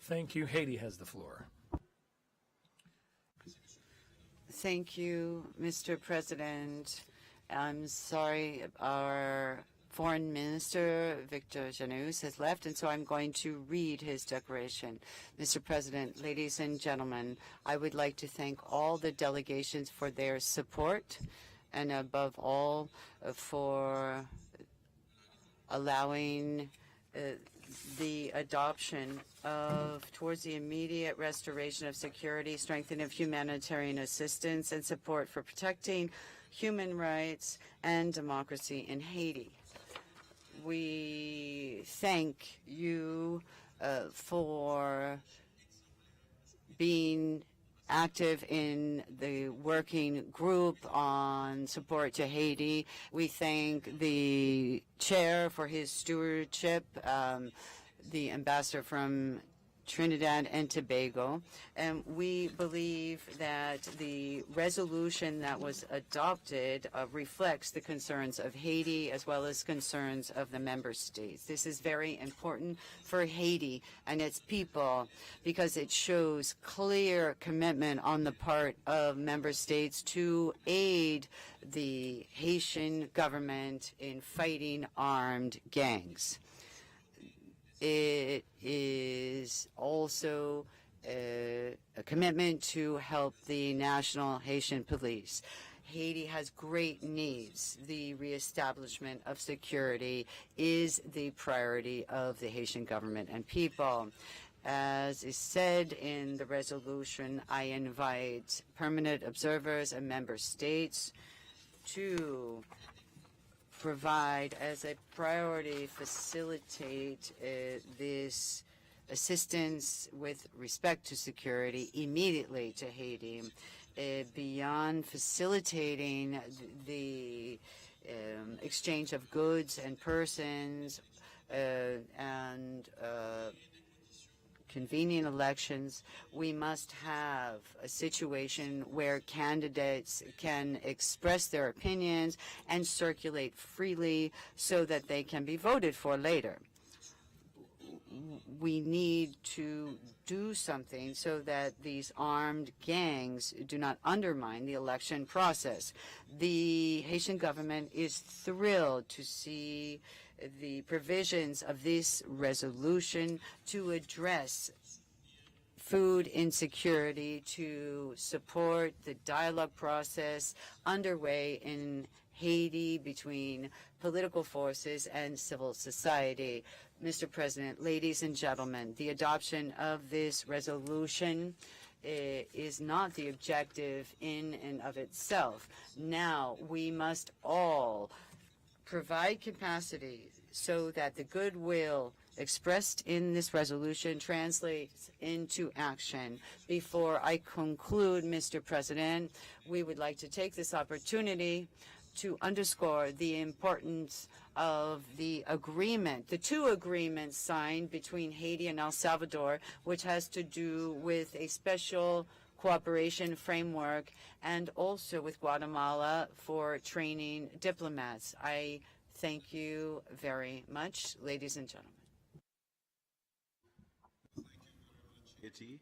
Thank you. Haiti has the floor. Thank you, Mr. President. I'm sorry, our Foreign Minister, Victor Janus, has left, and so I'm going to read his declaration. Mr. President, ladies and gentlemen, I would like to thank all the delegations for their support, and above all, for allowing the adoption of towards the immediate restoration of security, strengthening of humanitarian assistance, and support for protecting human rights and democracy in Haiti. We thank you for being active in the working group on support to Haiti. We thank the chair for his stewardship, the ambassador from Trinidad and Tobago, and we believe that the resolution that was adopted reflects the concerns of Haiti as well as concerns of the member states. This is very important for Haiti and its people because it shows clear commitment on the part of member states to aid the Haitian government in fighting armed gangs. It is also a commitment to help the National Haitian Police. Haiti has great needs. The reestablishment of security is the priority of the Haitian government and people. As is said in the resolution, I invite permanent observers and member states to provide as a priority, facilitate this assistance with respect to security immediately to Haiti. Beyond facilitating the exchange of goods and persons, and convening elections, we must have a situation where candidates can express their opinions and circulate freely so that they can be voted for later. We need to do something so that these armed gangs do not undermine the election process. The Haitian government is thrilled to see the provisions of this resolution to address food insecurity, to support the dialogue process underway in Haiti between political forces and civil society. Mr. President, ladies and gentlemen, the adoption of this resolution is not the objective in and of itself. Now we must all provide capacity so that the goodwill expressed in this resolution translates into action. Before I conclude, Mr. President, we would like to take this opportunity to underscore the importance of the agreement, the two agreements signed between Haiti and El Salvador, which has to do with a special cooperation framework, and also with Guatemala for training diplomats. I thank you very much, ladies and gentlemen. Haiti.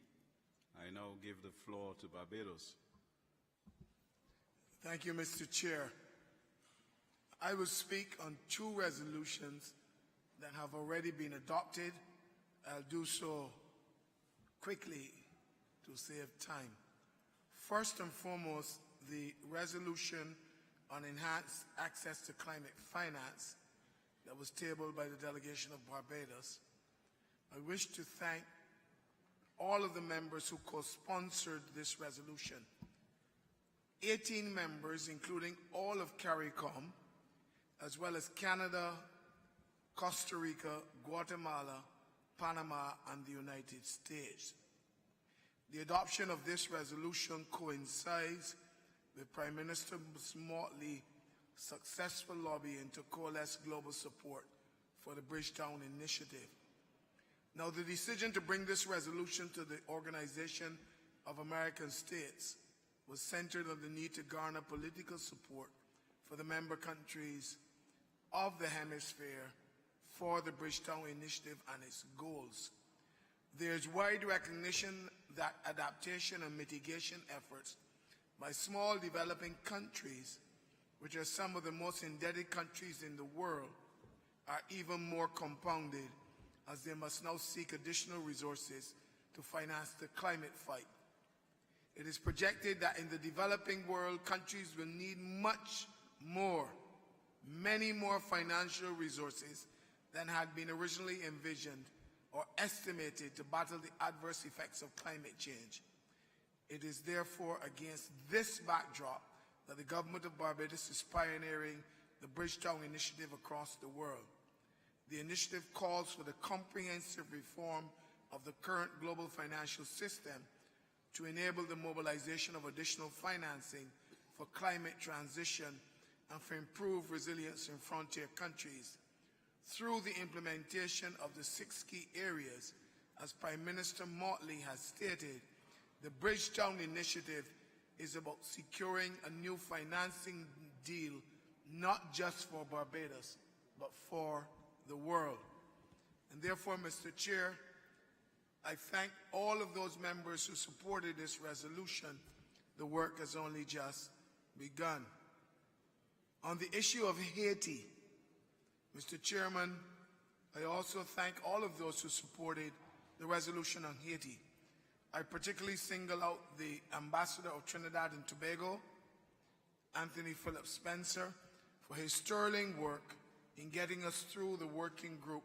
I now give the floor to Barbados. Thank you, Mr. Chair. I will speak on two resolutions that have already been adopted. I'll do so quickly to save time. First and foremost, the resolution on enhanced access to climate finance that was tabled by the delegation of Barbados. I wish to thank all of the members who co-sponsored this resolution. 18 members, including all of CARICOM, as well as Canada, Costa Rica, Guatemala, Panama, and the United States. The adoption of this resolution coincides with Prime Minister Motley's successful lobbying to coalesce global support for the Bridgetown Initiative. Now, the decision to bring this resolution to the Organization of American States was centered on the need to garner political support for the member countries of the hemisphere for the Bridgetown Initiative and its goals. There is wide recognition that adaptation and mitigation efforts by small developing countries, which are some of the most indebted countries in the world, are even more compounded as they must now seek additional resources to finance the climate fight. It is projected that in the developing world, countries will need many more financial resources than had been originally envisioned or estimated to battle the adverse effects of climate change. It is therefore against this backdrop that the government of Barbados is pioneering the Bridgetown Initiative across the world. The initiative calls for the comprehensive reform of the current global financial system to enable the mobilization of additional financing for climate transition and for improved resilience in frontier countries. Through the implementation of the 6 key areas, as Prime Minister Motley has stated, the Bridgetown Initiative is about securing a new financing deal not just for Barbados, but for the world. And therefore, Mr. Chair, I thank all of those members who supported this resolution. The work has only just begun. On the issue of Haiti, Mr. Chairman, I also thank all of those who supported the resolution on Haiti. I particularly single out the Ambassador of Trinidad and Tobago, Anthony Philip Spencer, for his sterling work in getting us through the working group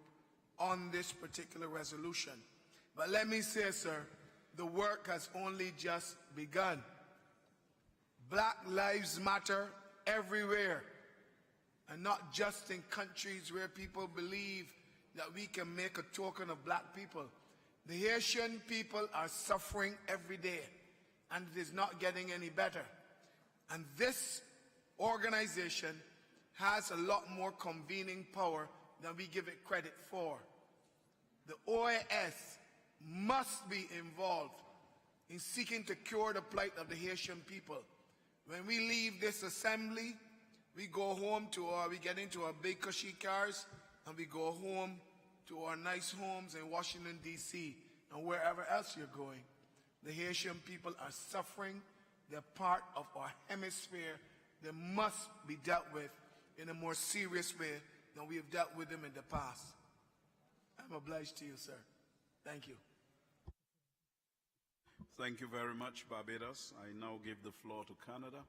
on this particular resolution. But let me say, sir, the work has only just begun. Black lives matter everywhere, and not just in countries where people believe that we can make a token of black people. The Haitian people are suffering every day, and it is not getting any better. And this organization has a lot more convening power than we give it credit for. The OAS must be involved in seeking to cure the plight of the Haitian people. When we leave this assembly, we go home we get into our big cushy cars and we go home to our nice homes in Washington, D.C. and wherever else you're going. The Haitian people are suffering. They're part of our hemisphere. They must be dealt with in a more serious way than we have dealt with them in the past. I'm obliged to you, sir. Thank you. Thank you very much, Barbados. I now give the floor to Canada.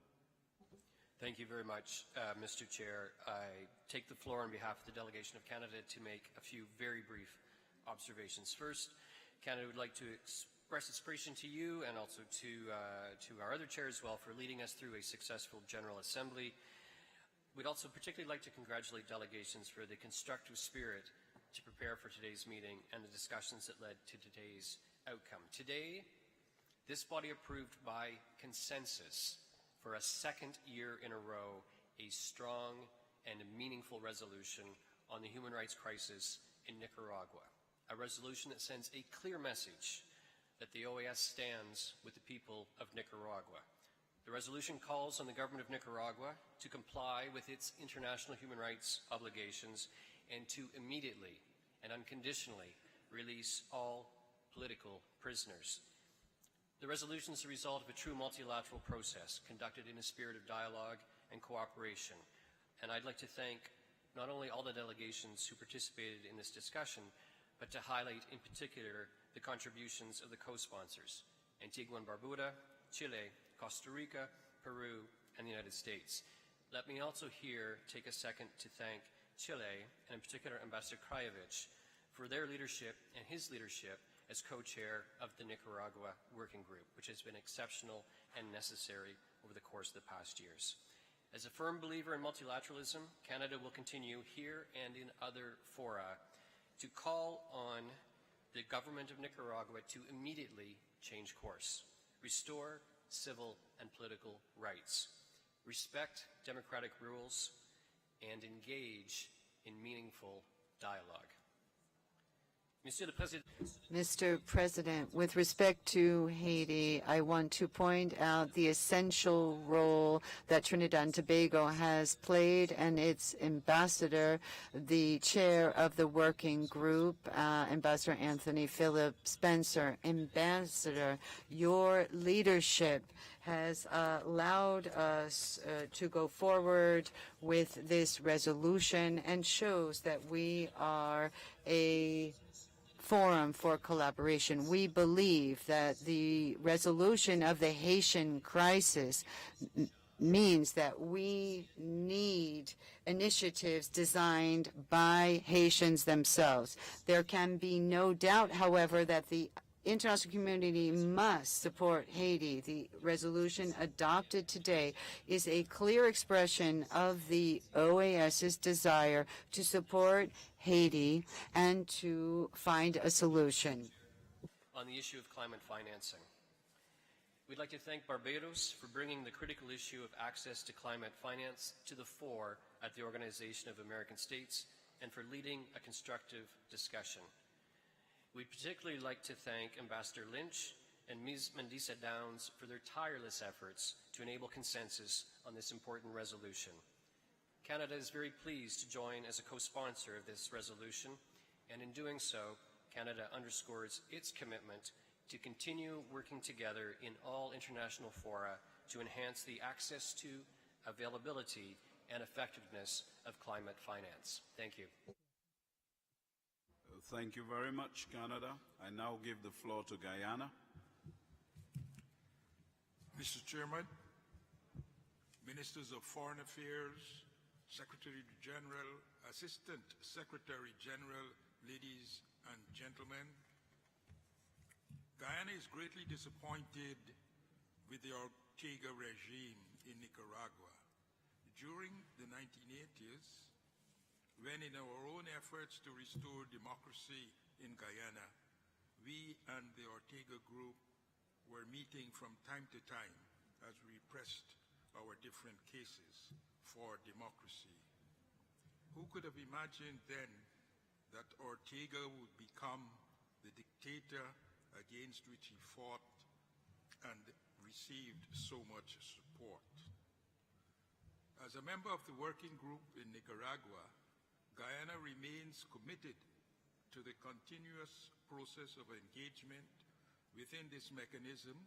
Thank you very much, Mr. Chair. I take the floor on behalf of the delegation of Canada to make a few very brief observations. First, Canada would like to express its appreciation to you and also to our other chair as well for leading us through a successful General Assembly. We'd also particularly like to congratulate delegations for the constructive spirit to prepare for today's meeting and the discussions that led to today's outcome. Today, this body approved by consensus for a second year in a row a strong and meaningful resolution on the human rights crisis in Nicaragua, a resolution that sends a clear message that the OAS stands with the people of Nicaragua. The resolution calls on the government of Nicaragua to comply with its international human rights obligations and to immediately and unconditionally release all political prisoners. The resolution is the result of a true multilateral process conducted in a spirit of dialogue and cooperation. And I'd like to thank not only all the delegations who participated in this discussion, but to highlight in particular the contributions of the co-sponsors, Antigua and Barbuda, Chile, Costa Rica, Peru, and the United States. Let me also here take a second to thank Chile, and in particular Ambassador Krajewicz, for their leadership and his leadership as co-chair of the Nicaragua Working Group, which has been exceptional and necessary over the course of the past years. As a firm believer in multilateralism, Canada will continue here and in other fora to call on the government of Nicaragua to immediately change course, restore civil and political rights, respect democratic rules, and engage in meaningful dialogue. Mr. President, with respect to Haiti, I want to point out the essential role that Trinidad and Tobago has played, and its ambassador, the chair of the working group, Ambassador Anthony Philip Spencer. Ambassador, your leadership has allowed us to go forward with this resolution and shows that we are a forum for collaboration. We believe that the resolution of the Haitian crisis means that we need initiatives designed by Haitians themselves. There can be no doubt, however, that the international community must support Haiti. The resolution adopted today is a clear expression of the OAS's desire to support Haiti and to find a solution. On the issue of climate financing, we'd like to thank Barbados for bringing the critical issue of access to climate finance to the fore at the Organization of American States and for leading a constructive discussion. We'd particularly like to thank Ambassador Lynch and Ms. Mendisa Downs for their tireless efforts to enable consensus on this important resolution. Canada is very pleased to join as a co-sponsor of this resolution, and in doing so, Canada underscores its commitment to continue working together in all international fora to enhance the access to, availability, and effectiveness of climate finance. Thank you. Thank you very much, Canada. I now give the floor to Guyana. Mr. Chairman, Ministers of Foreign Affairs, Secretary General, Assistant Secretary General, ladies and gentlemen, Guyana is greatly disappointed with the Ortega regime in Nicaragua. During the 1980s, when in our own efforts to restore democracy in Guyana, we and the Ortega group were meeting from time to time as we pressed our different cases for democracy Who could have imagined then that Ortega would become the dictator against which he fought and received so much support? As a member of the working group in Nicaragua, Guyana remains committed to the continuous process of engagement within this mechanism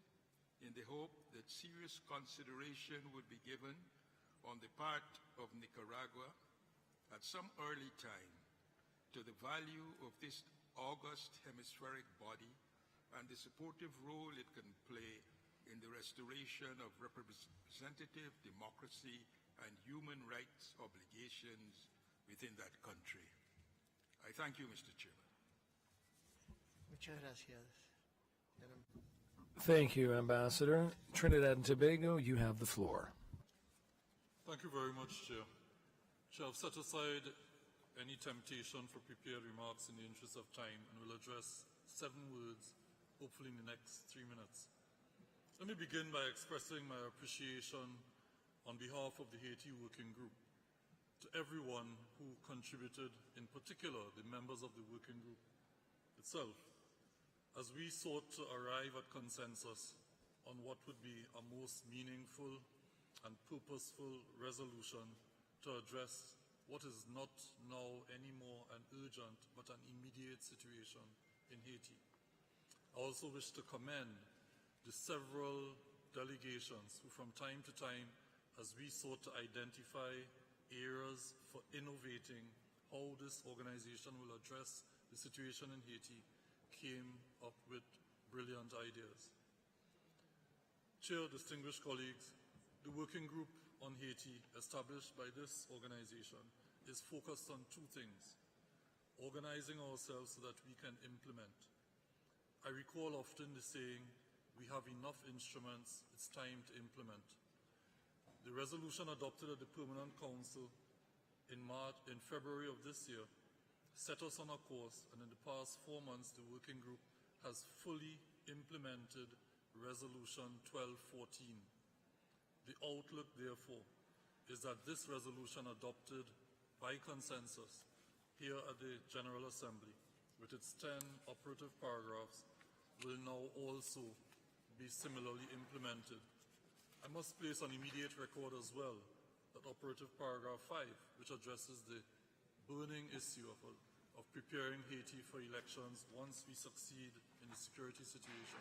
in the hope that serious consideration would be given on the part of Nicaragua at some early time to the value of this august hemispheric body and the supportive role it can play in the restoration of representative democracy and human rights obligations within that country. I thank you, Mr. Chairman. Muchas gracias. Thank you, Ambassador. Trinidad and Tobago, you have the floor. Thank you very much, Chair. Chair, I've set aside any temptation for prepared remarks in the interest of time and will address 7 words, hopefully in the next 3 minutes. Let me begin by expressing my appreciation on behalf of the Haiti Working Group to everyone who contributed, in particular the members of the Working Group itself, as we sought to arrive at consensus on what would be a most meaningful and purposeful resolution to address what is not now anymore an urgent but an immediate situation in Haiti. I also wish to commend the several delegations who from time to time, as we sought to identify areas for innovating how this organization will address the situation in Haiti, came up with brilliant ideas. Chair, distinguished colleagues, the working group on Haiti established by this organization is focused on 2 things: organizing ourselves so that we can implement. I recall often the saying, we have enough instruments, it's time to implement. The resolution adopted at the Permanent Council in February of this year set us on a course, and in the past 4 months, the working group has fully implemented Resolution 1214. The outlook, therefore, is that this resolution adopted by consensus here at the General Assembly, with its 10 operative paragraphs, will now also be similarly implemented. I must place on immediate record as well that operative paragraph 5, which addresses the burning issue of preparing Haiti for elections once we succeed in the security situation,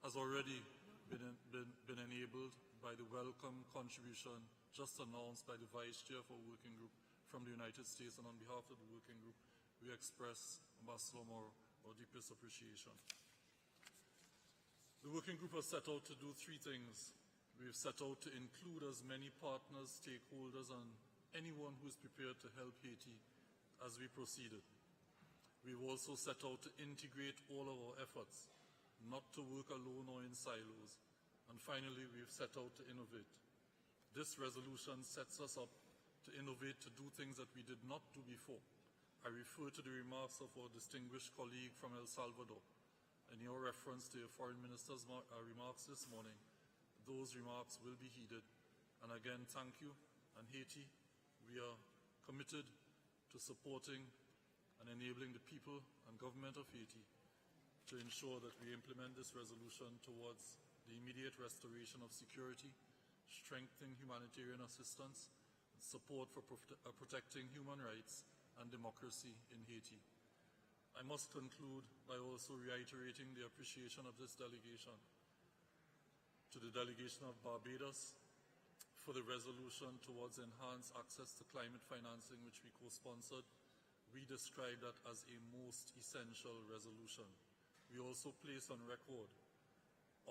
has already been enabled by the welcome contribution just announced by the Vice Chair for the Working Group from the United States, and on behalf of the Working Group, we express, Ambassador Moro, our deepest appreciation. The Working Group has set out to do 3 things. We've set out to include as many partners, stakeholders, and anyone who is prepared to help Haiti as we proceeded. We've also set out to integrate all of our efforts, not to work alone or in silos. And finally, we've set out to innovate. This resolution sets us up to innovate, to do things that we did not do before. I refer to the remarks of our distinguished colleague from El Salvador, and your reference to your foreign minister's remarks this morning. Those remarks will be heeded. And again, thank you. And Haiti, we are committed to supporting and enabling the people and government of Haiti to ensure that we implement this resolution towards the immediate restoration of security, strengthening humanitarian assistance, and support for protecting human rights and democracy in Haiti. I must conclude by also reiterating the appreciation of this delegation to the delegation of Barbados for the resolution towards enhanced access to climate financing, which we co-sponsored. We describe that as a most essential resolution. We also place on record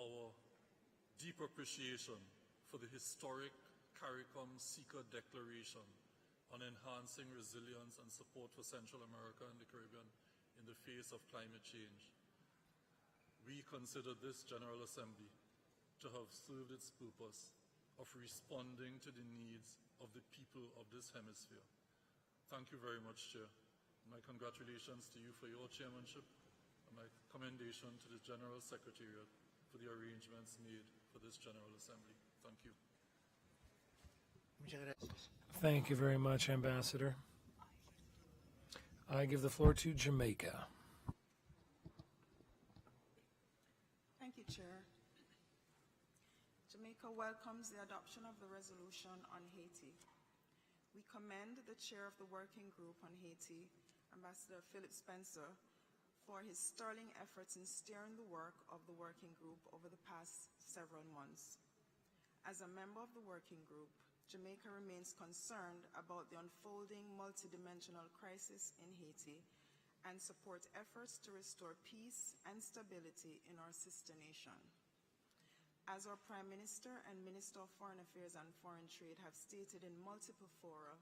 our deep appreciation for the historic CARICOM-SECA Declaration on enhancing resilience and support for Central America and the Caribbean in the face of climate change. We consider this General Assembly to have served its purpose of responding to the needs of the people of this hemisphere. Thank you very much, Chair. My congratulations to you for your chairmanship, and my commendation to the General Secretariat for the arrangements made for this General Assembly. Thank you. Thank you very much, Ambassador. I give the floor to Jamaica. Thank you, Chair. Jamaica welcomes the adoption of the resolution on Haiti. We commend the chair of the working group on Haiti, Ambassador Philip Spencer, for his sterling efforts in steering the work of the working group over the past several months. As a member of the working group, Jamaica remains concerned about the unfolding multidimensional crisis in Haiti and supports efforts to restore peace and stability in our sister nation. As our Prime Minister and Minister of Foreign Affairs and Foreign Trade have stated in multiple fora,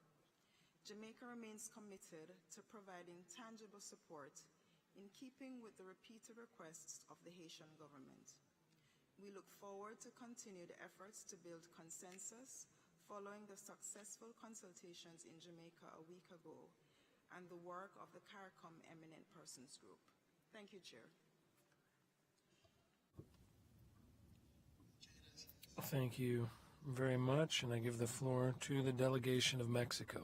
Jamaica remains committed to providing tangible support in keeping with the repeated requests of the Haitian government. We look forward to continued efforts to build consensus following the successful consultations in Jamaica a week ago and the work of the CARICOM Eminent Persons Group. Thank you, Chair. Thank you very much, and I give the floor to the delegation of Mexico.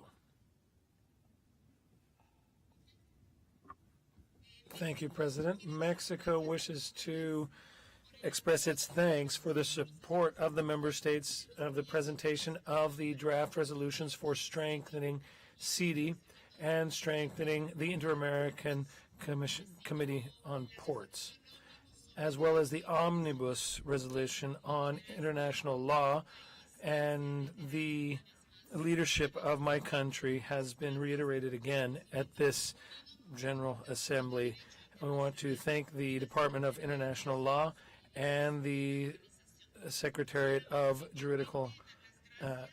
Thank you, President. Mexico wishes to express its thanks for the support of the member states of the presentation of the draft resolutions for strengthening CITI and strengthening the Inter-American Committee on Ports, as well as the omnibus resolution on international law. And the leadership of my country has been reiterated again at this General Assembly. We want to thank the Department of International Law and the Secretariat of Juridical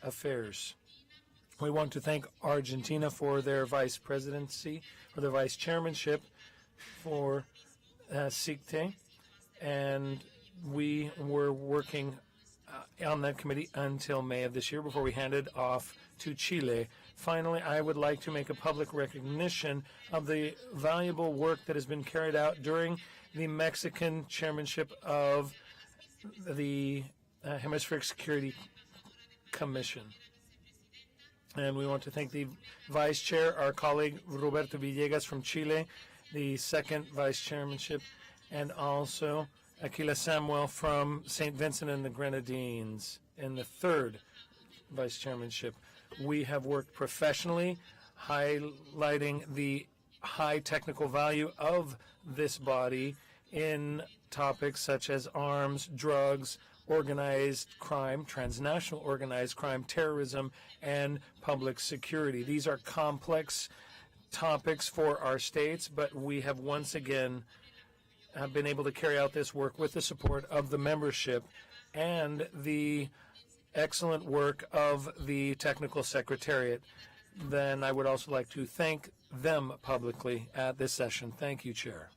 Affairs. We want to thank Argentina for their vice presidency, or their vice chairmanship for CICTE, and we were working on that committee until May of this year before we handed off to Chile. Finally, I would like to make a public recognition of the valuable work that has been carried out during the Mexican chairmanship of the Hemispheric Security Commission. And we want to thank the vice chair, our colleague Roberto Villegas from Chile, the second vice chairmanship, and also Aquila Samuel from St. Vincent and the Grenadines in the third vice chairmanship. We have worked professionally, highlighting the high technical value of this body in topics such as arms, drugs, organized crime, transnational organized crime, terrorism, and public security. These are complex topics for our states, but we have once again been able to carry out this work with the support of the membership and the excellent work of the technical secretariat. Then I would also like to thank them publicly at this session. Thank you, Chair.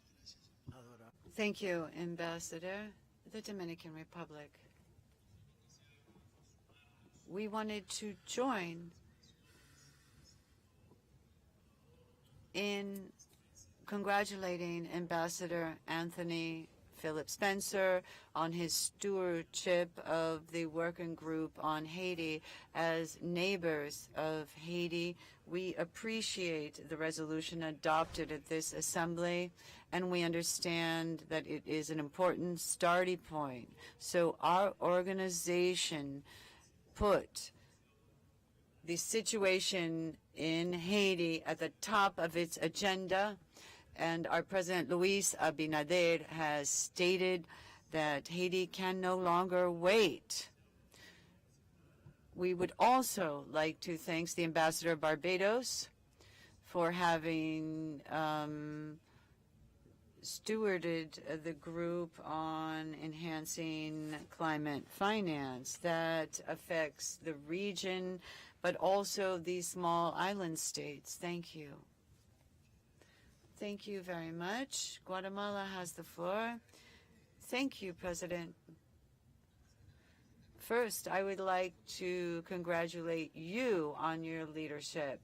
Thank you, Ambassador. The Dominican Republic. We wanted to join in congratulating Ambassador Anthony Philip Spencer on his stewardship of the working group on Haiti. As neighbors of Haiti, we appreciate the resolution adopted at this assembly, and we understand that it is an important starting point. So our organization put the situation in Haiti at the top of its agenda, and our President Luis Abinader has stated that Haiti can no longer wait. We would also like to thank the Ambassador of Barbados for having stewarded the group on enhancing climate finance that affects the region, but also these small island states. Thank you. Thank you very much. Guatemala has the floor. Thank you, President. First, I would like to congratulate you on your leadership.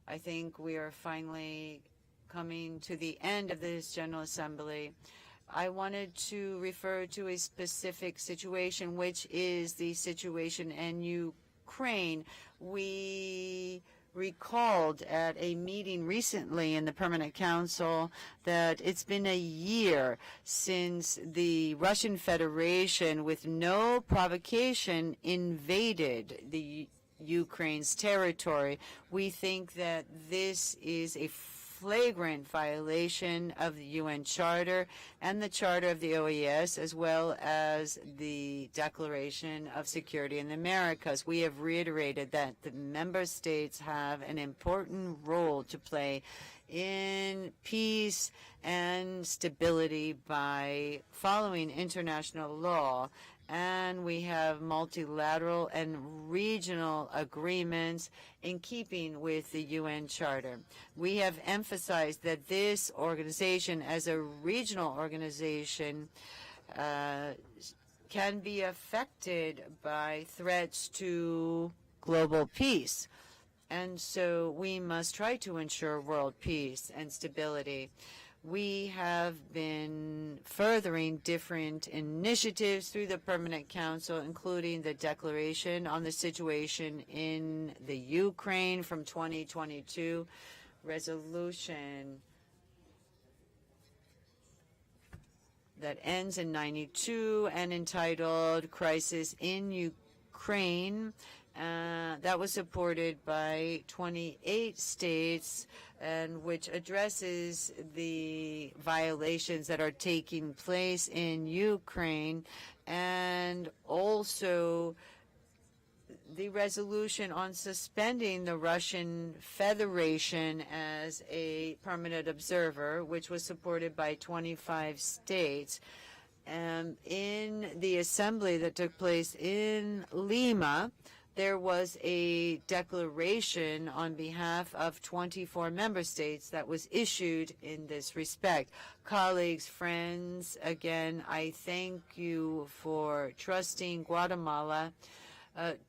I think we are finally coming to the end of this General Assembly. I wanted to refer to a specific situation, which is the situation, and you Ukraine. We recalled at a meeting recently in the Permanent Council that it's been a year since the Russian Federation, with no provocation, invaded the Ukraine's territory. We think that this is a flagrant violation of the UN Charter and the Charter of the OAS, as well as the Declaration of Security in the Americas. We have reiterated that the member states have an important role to play in peace and stability by following international law, and we have multilateral and regional agreements in keeping with the UN Charter. We have emphasized that this organization, as a regional organization, can be affected by threats to global peace. And so we must try to ensure world peace and stability. We have been furthering different initiatives through the Permanent Council, including the Declaration on the Situation in the Ukraine from 2022, resolution that ends in 92 and entitled Crisis in Ukraine. That was supported by 28 states, and which addresses the violations that are taking place in Ukraine, and also the resolution on suspending the Russian Federation as a permanent observer, which was supported by 25 states. And in the assembly that took place in Lima, there was a declaration on behalf of 24 member states that was issued in this respect. Colleagues, friends, again, I thank you for trusting Guatemala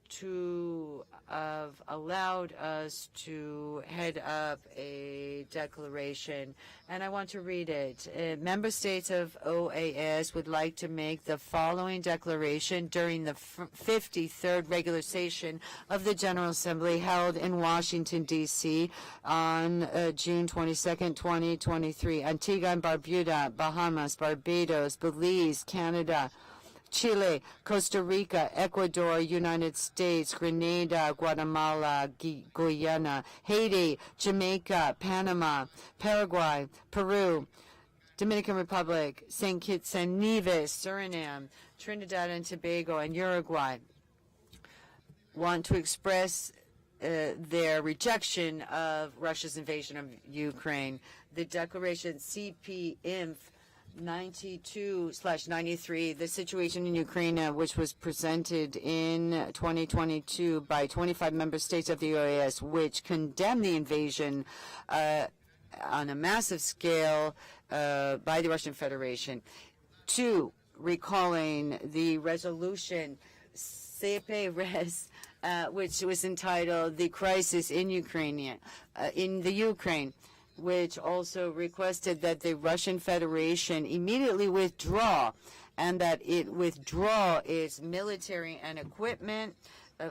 to have allowed us to head up a declaration. And I want to read it. Member states of OAS would like to make the following declaration during the 53rd regular session of the General Assembly held in Washington, D.C. on June 22nd, 2023. Antigua and Barbuda, Bahamas, Barbados, Belize, Canada, Chile, Costa Rica, Ecuador, United States, Grenada, Guatemala, Guyana, Haiti, Jamaica, Panama, Paraguay, Peru, Dominican Republic, St. Kitts and Nevis, Suriname, Trinidad and Tobago, and Uruguay want to express their rejection of Russia's invasion of Ukraine. The declaration CP-INF 92/93, the situation in Ukraine, which was presented in 2022 by 25 member states of the OAS, which condemned the invasion on a massive scale by the Russian Federation. 2, recalling the resolution CP-RES, which was entitled "The Crisis in Ukraine," which also requested that the Russian Federation immediately withdraw, and that it withdraw its military and equipment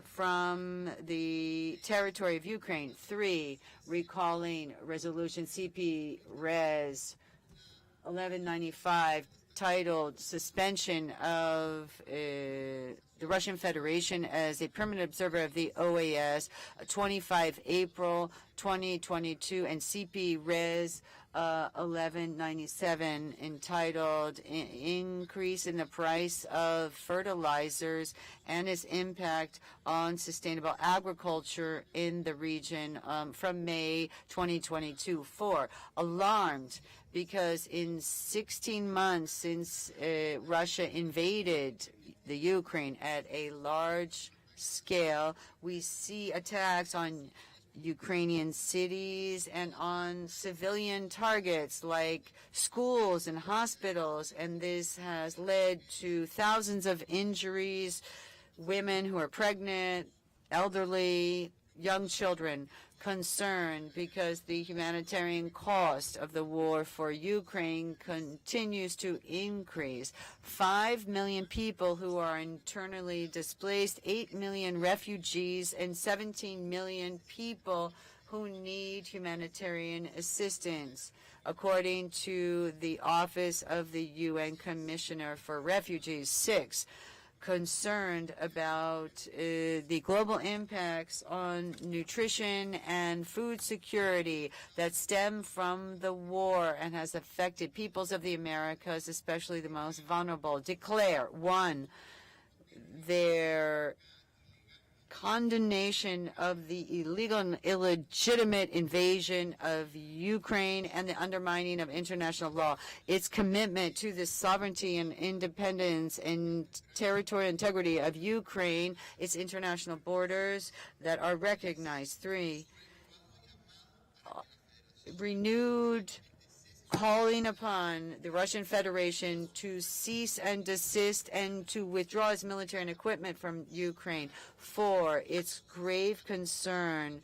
from the territory of Ukraine. 3, recalling resolution CP-RES 1195, titled "Suspension of the Russian Federation as a permanent observer of the OAS," 25 April 2022, and CP-RES 1197, entitled "Increase in the Price of Fertilizers and its Impact on Sustainable Agriculture in the Region," from May 2022. 4, alarmed because in 16 months since Russia invaded the Ukraine at a large scale, we see attacks on Ukrainian cities and on civilian targets like schools and hospitals, and this has led to thousands of injuries, women who are pregnant, elderly, young children. concerned because the humanitarian cost of the war for Ukraine continues to increase. 5 million people who are internally displaced, 8 million refugees, and 17 million people who need humanitarian assistance, according to the Office of the UN Commissioner for Refugees. 6, concerned about the global impacts on nutrition and food security that stem from the war and has affected peoples of the Americas, especially the most vulnerable. Declare, 1, their condemnation of the illegal and illegitimate invasion of Ukraine and the undermining of international law, its commitment to the sovereignty and independence and territorial integrity of Ukraine, its international borders that are recognized. 3, renewed calling upon the Russian Federation to cease and desist and to withdraw its military and equipment from Ukraine. 4, its grave concern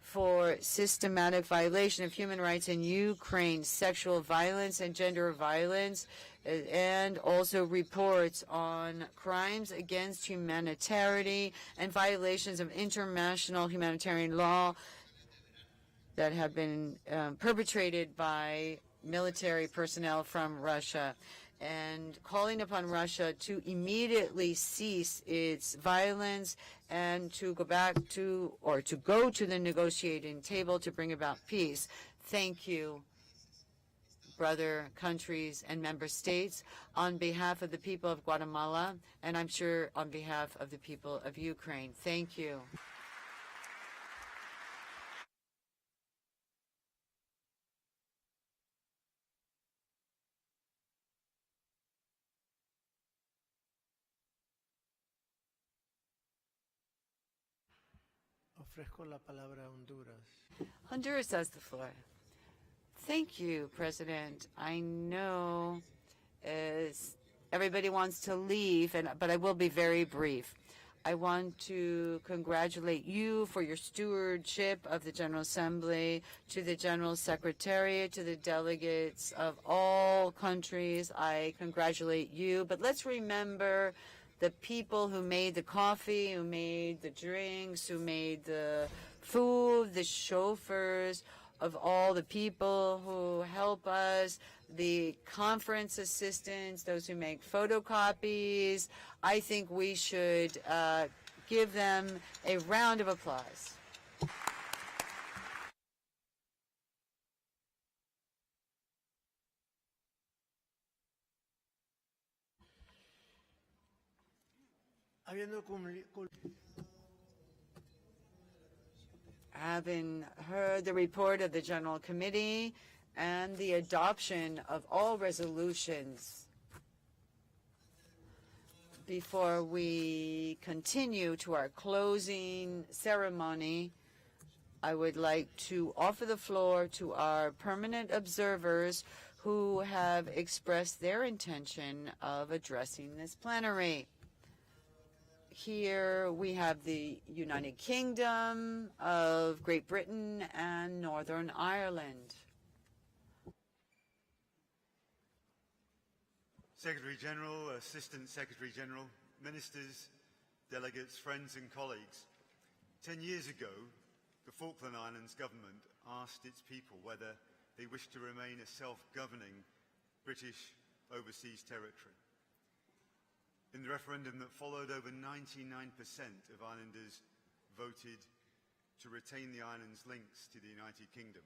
for systematic violation of human rights in Ukraine, sexual violence and gender violence, and also reports on crimes against humanity and violations of international humanitarian law that have been perpetrated by military personnel from Russia, and calling upon Russia to immediately cease its violence and to go back to, or to go to the negotiating table to bring about peace. Thank you, brother countries and member states, on behalf of the people of Guatemala, and I'm sure on behalf of the people of Ukraine. Thank you. Ofrezco la palabra a Honduras. Honduras has the floor. Thank you, President. I know everybody wants to leave, but I will be very brief. I want to congratulate you for your stewardship of the General Assembly, to the General Secretariat, to the delegates of all countries. I congratulate you, but let's remember the people who made the coffee, who made the drinks, who made the food, the chauffeurs, of all the people who help us, the conference assistants, those who make photocopies. I think we should give them a round of applause. Having heard the report of the General Committee and the adoption of all resolutions, before we continue to our closing ceremony, I would like to offer the floor to our permanent observers who have expressed their intention of addressing this plenary. Here we have the United Kingdom of Great Britain and Northern Ireland. Secretary General, Assistant Secretary General, Ministers, delegates, friends and colleagues. 10 years ago, the Falkland Islands government asked its people whether they wished to remain a self-governing British overseas territory. In the referendum that followed, over 99% of islanders voted to retain the island's links to the United Kingdom.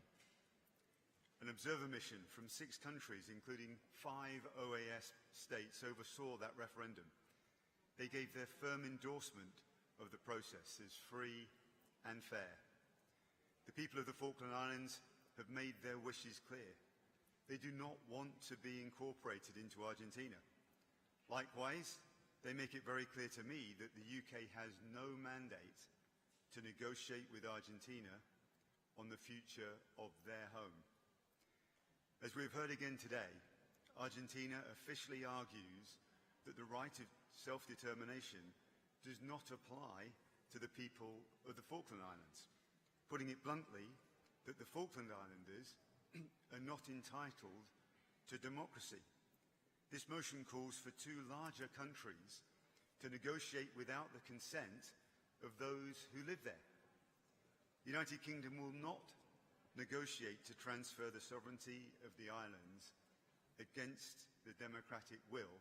An observer mission from 6 countries, including 5 OAS states, oversaw that referendum. They gave their firm endorsement of the process as free and fair. The people of the Falkland Islands have made their wishes clear. They do not want to be incorporated into Argentina. Likewise, they make it very clear to me that the UK has no mandate to negotiate with Argentina on the future of their home. As we've heard again today, Argentina officially argues that the right of self-determination does not apply to the people of the Falkland Islands. putting it bluntly, that the Falkland Islanders are not entitled to democracy. This motion calls for two larger countries to negotiate without the consent of those who live there. The United Kingdom will not negotiate to transfer the sovereignty of the islands against the democratic will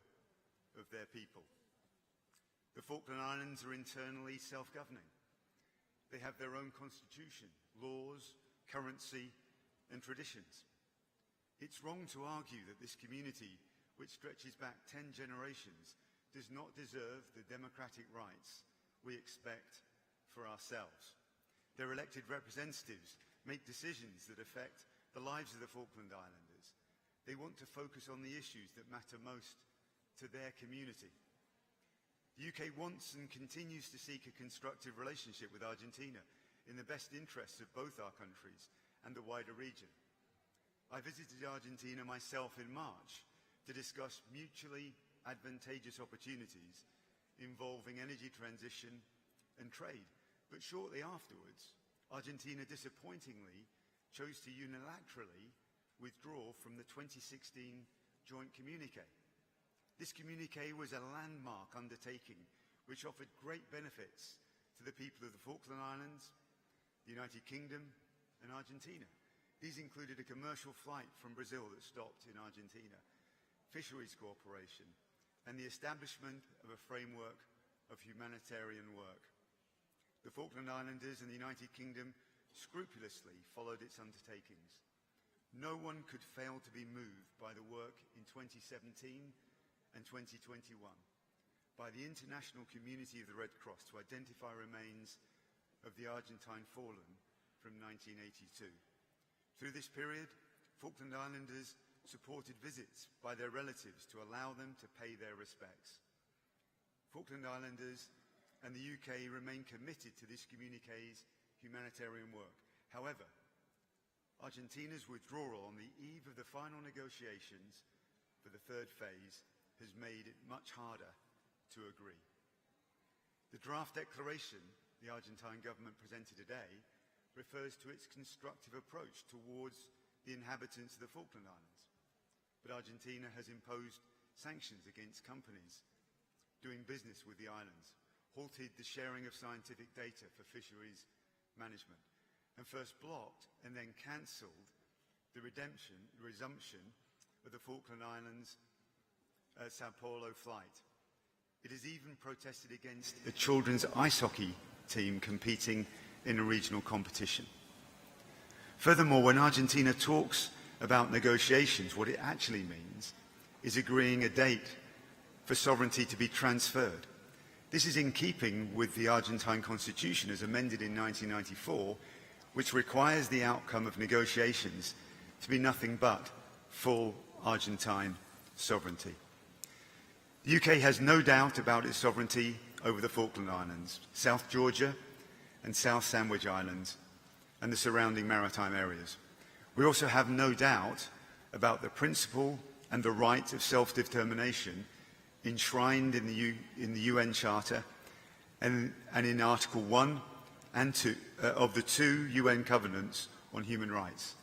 of their people. The Falkland Islands are internally self-governing. They have their own constitution, laws, currency, and traditions. It's wrong to argue that this community, which stretches back 10 generations, does not deserve the democratic rights we expect for ourselves. Their elected representatives make decisions that affect the lives of the Falkland Islanders. They want to focus on the issues that matter most to their community. The UK wants and continues to seek a constructive relationship with Argentina in the best interests of both our countries and the wider region. I visited Argentina myself in March to discuss mutually advantageous opportunities involving energy transition and trade. But shortly afterwards, Argentina disappointingly chose to unilaterally withdraw from the 2016 joint communiqué. This communiqué was a landmark undertaking which offered great benefits to the people of the Falkland Islands, the United Kingdom, and Argentina. These included a commercial flight from Brazil that stopped in Argentina, fisheries cooperation, and the establishment of a framework of humanitarian work. The Falkland Islanders and the United Kingdom scrupulously followed its undertakings. No one could fail to be moved by the work in 2017 and 2021 by the international community of the Red Cross to identify remains of the Argentine fallen from 1982. Through this period, Falkland Islanders supported visits by their relatives to allow them to pay their respects. Falkland Islanders and the UK remain committed to this communiqué's humanitarian work. However, Argentina's withdrawal on the eve of the final negotiations for the third phase has made it much harder to agree. The draft declaration the Argentine government presented today refers to its constructive approach towards the inhabitants of the Falkland Islands. But Argentina has imposed sanctions against companies doing business with the islands, halted the sharing of scientific data for fisheries management, and first blocked and then cancelled the resumption of the Falkland Islands Sao Paulo flight. It has even protested against a children's ice hockey team competing in a regional competition. Furthermore, when Argentina talks about negotiations, what it actually means is agreeing a date for sovereignty to be transferred. This is in keeping with the Argentine constitution as amended in 1994, which requires the outcome of negotiations to be nothing but full Argentine sovereignty. The UK has no doubt about its sovereignty over the Falkland Islands, South Georgia and South Sandwich Islands, and the surrounding maritime areas. We also have no doubt about the principle and the right of self-determination enshrined in the UN Charter and in Article 1 and 2 of the 2 UN covenants on human rights,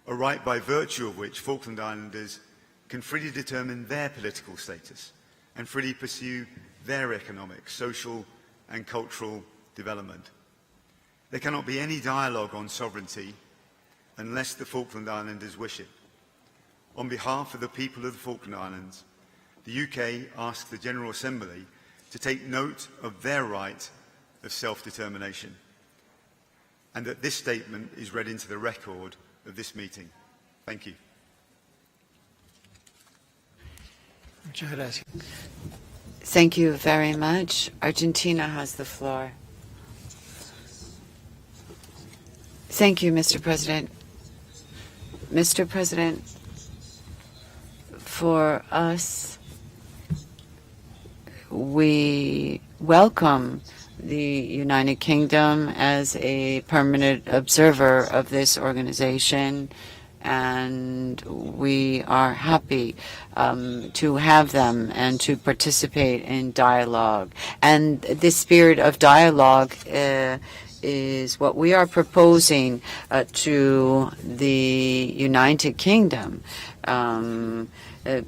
a right by virtue of which Falkland Islanders can freely determine their political status and freely pursue their economic, social and cultural development. There cannot be any dialogue on sovereignty unless the Falkland Islanders wish it. On behalf of the people of the Falkland Islands, the UK asks the General Assembly to take note of their right of self-determination, and that this statement is read into the record of this meeting. Thank you. Muchas gracias. Thank you very much. Argentina has the floor. Thank you, Mr. President. Mr. President, for us, we welcome the United Kingdom as a permanent observer of this organization, and we are happy to have them and to participate in dialogue. And this spirit of dialogue is what we are proposing to the United Kingdom.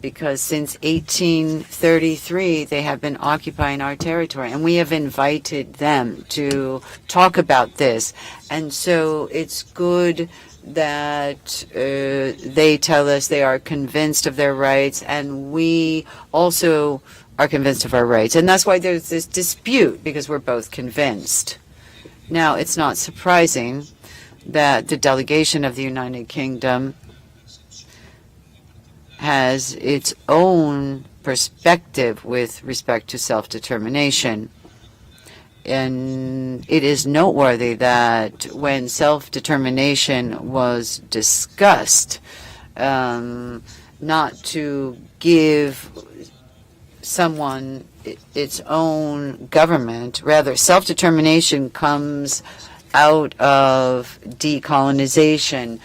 Because since 1833, they have been occupying our territory, and we have invited them to talk about this. And so it's good that they tell us they are convinced of their rights, and we also are convinced of our rights. And that's why there's this dispute, because we're both convinced. Now, it's not surprising that the delegation of the United Kingdom has its own perspective with respect to self-determination. And it is noteworthy that when self-determination was discussed, not to give someone its own government, rather self-determination comes out of decolonization.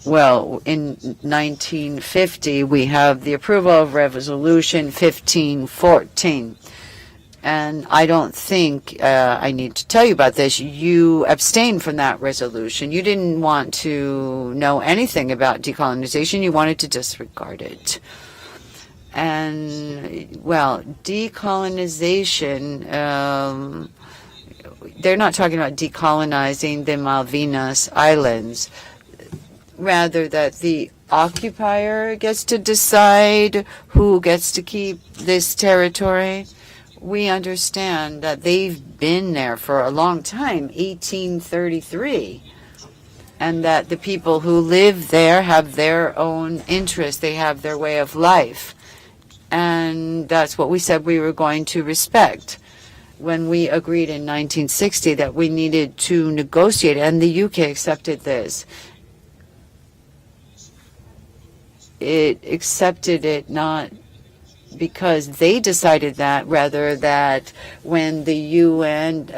Well, in 1950, we have the approval of Resolution 1514. And I don't think I need to tell you about this. You abstained from that resolution. You didn't want to know anything about decolonization. You wanted to disregard it. And, well, decolonization, they're not talking about decolonizing the Malvinas Islands. Rather that the occupier gets to decide who gets to keep this territory. We understand that they've been there for a long time, 1833, and that the people who live there have their own interests. They have their way of life. And that's what we said we were going to respect when we agreed in 1960 that we needed to negotiate, and the UK accepted this. It accepted it not because they decided that, rather that when the UN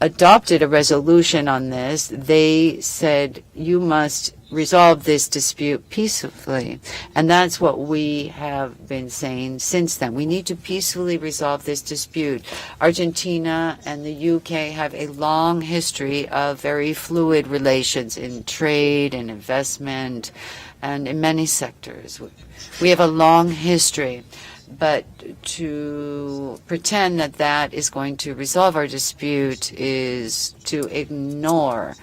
adopted a resolution on this, they said you must resolve this dispute peacefully. And that's what we have been saying since then. We need to peacefully resolve this dispute. Argentina and the UK have a long history of very fluid relations in trade and investment, and in many sectors. We have a long history, but to pretend that that is going to resolve our dispute is to ignore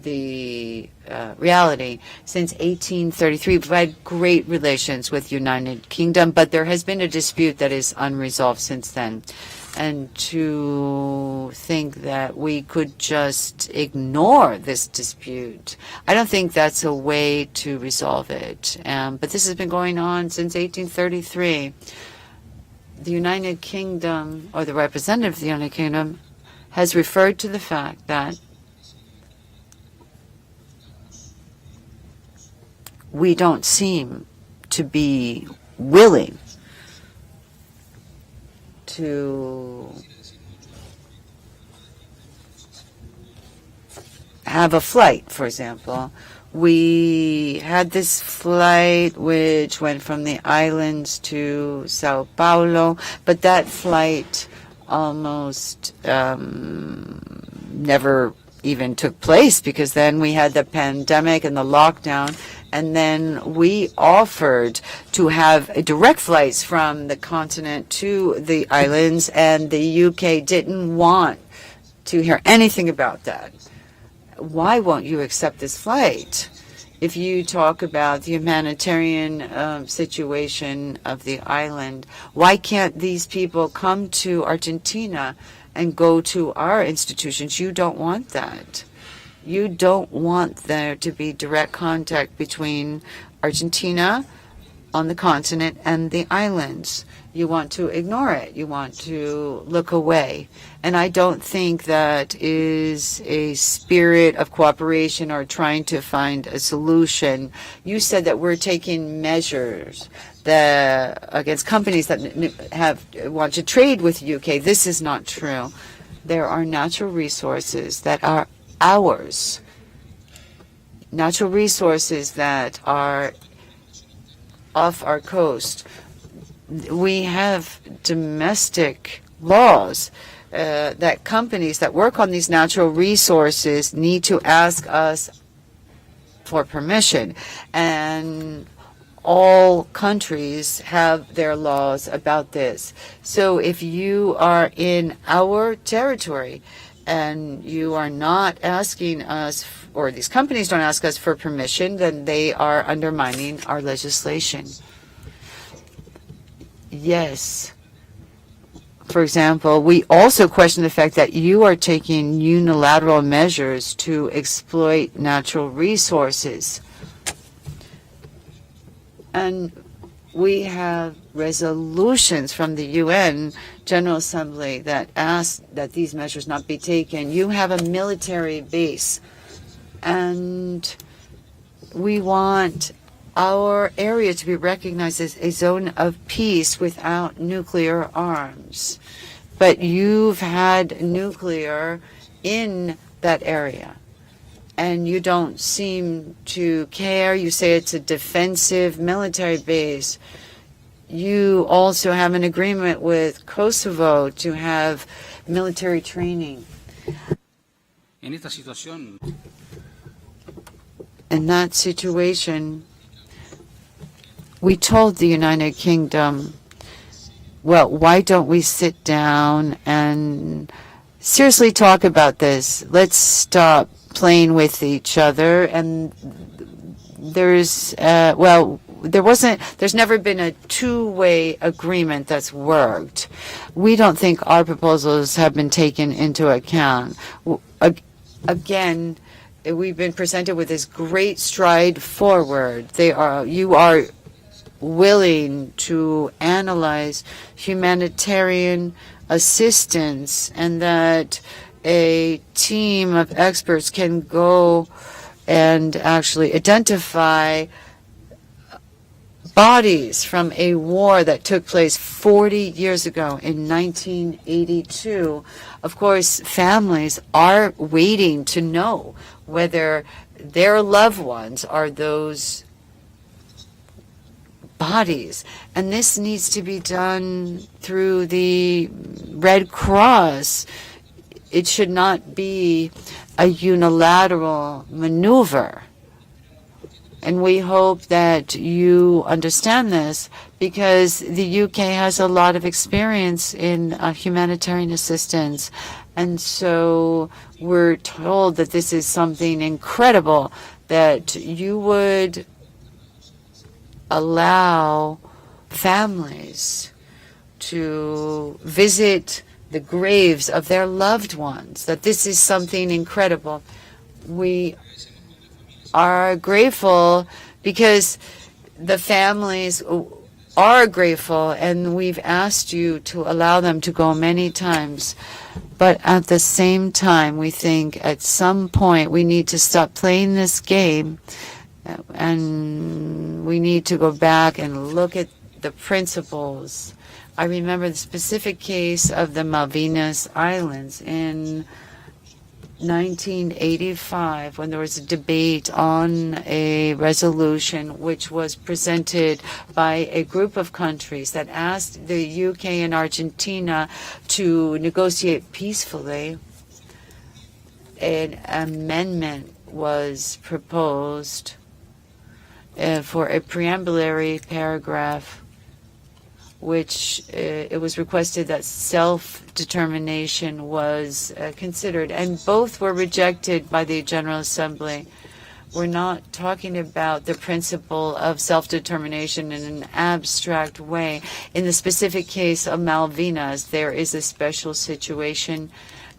the reality. Since 1833, we've had great relations with United Kingdom, but there has been a dispute that is unresolved since then. And to think that we could just ignore this dispute, I don't think that's a way to resolve it. But this has been going on since 1833. The United Kingdom, or the representative of the United Kingdom, has referred to the fact that we don't seem to be willing to have a flight, for example. We had this flight which went from the islands to Sao Paulo, but that flight almost never even took place, because then we had the pandemic and the lockdown. And then we offered to have direct flights from the continent to the islands, and the UK didn't want to hear anything about that. Why won't you accept this flight? If you talk about the humanitarian situation of the island, why can't these people come to Argentina and go to our institutions? You don't want that. You don't want there to be direct contact between Argentina on the continent and the islands. You want to ignore it. You want to look away. And I don't think that is a spirit of cooperation or trying to find a solution. You said that we're taking measures against companies that want to trade with the UK. This is not true. There are natural resources that are ours, natural resources that are off our coast. We have domestic laws that companies that work on these natural resources need to ask us for permission. And all countries have their laws about this. So if you are in our territory and you are not asking us, or these companies don't ask us for permission, then they are undermining our legislation. Yes. For example, we also question the fact that you are taking unilateral measures to exploit natural resources. And we have resolutions from the UN General Assembly that ask that these measures not be taken. You have a military base, and we want our area to be recognized as a zone of peace without nuclear arms. But you've had nuclear in that area, and you don't seem to care. You say it's a defensive military base. You also have an agreement with Kosovo to have military training. En esta situación, In that situation, we told the United Kingdom, well, why don't we sit down and seriously talk about this? Let's stop playing with each other. And there's never been a two-way agreement that's worked. We don't think our proposals have been taken into account. Again, we've been presented with this great stride forward. You are willing to analyze humanitarian assistance, and that a team of experts can go and actually identify bodies from a war that took place 40 years ago in 1982. Of course, families are waiting to know whether their loved ones are those bodies. And this needs to be done through the Red Cross. It should not be a unilateral maneuver. And we hope that you understand this, because the UK has a lot of experience in humanitarian assistance. And so we're told that this is something incredible, that you would allow families to visit the graves of their loved ones, that this is something incredible. We are grateful because the families are grateful, and we've asked you to allow them to go many times. But at the same time, we think at some point we need to stop playing this game, and we need to go back and look at the principles. I remember the specific case of the Malvinas Islands in 1985, when there was a debate on a resolution which was presented by a group of countries that asked the UK and Argentina to negotiate peacefully. An amendment was proposed for a preambulary paragraph, which it was requested that self-determination was considered, and both were rejected by the General Assembly. We're not talking about the principle of self-determination in an abstract way. In the specific case of Malvinas, there is a special situation.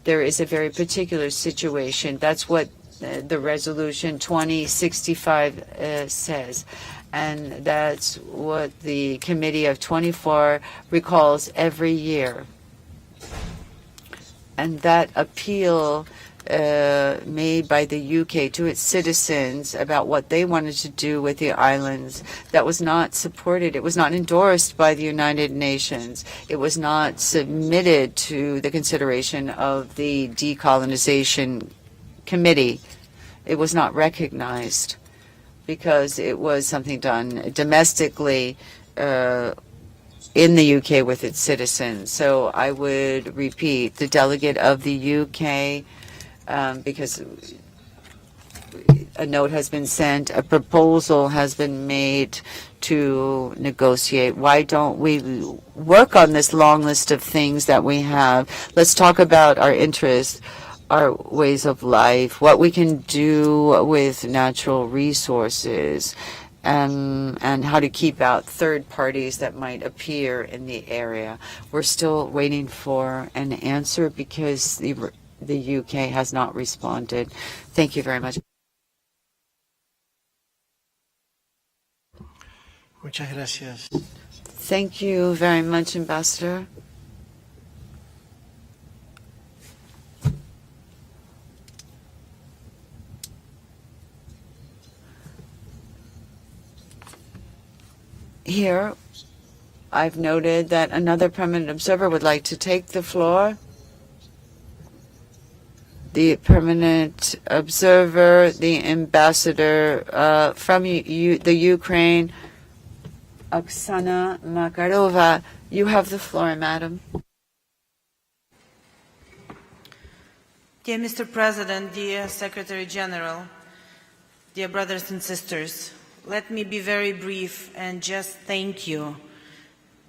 There is a very particular situation. That's what the resolution 2065 says. And that's what the Committee of 24 recalls every year. And that appeal made by the UK to its citizens about what they wanted to do with the islands, that was not supported. It was not endorsed by the United Nations. It was not submitted to the consideration of the Decolonization Committee. It was not recognized, because it was something done domestically in the UK with its citizens. So I would repeat, the delegate of the UK, because a note has been sent, a proposal has been made to negotiate. Why don't we work on this long list of things that we have? Let's talk about our interests, our ways of life, what we can do with natural resources, and how to keep out third parties that might appear in the area. We're still waiting for an answer because the UK has not responded. Thank you very much. Muchas gracias. Thank you very much, Ambassador. Here, I've noted that another permanent observer would like to take the floor. The permanent observer, the ambassador from the Ukraine, Oksana Makarova. You have the floor, madam. Dear Mr. President, dear Secretary General, dear brothers and sisters, let me be very brief and just thank you,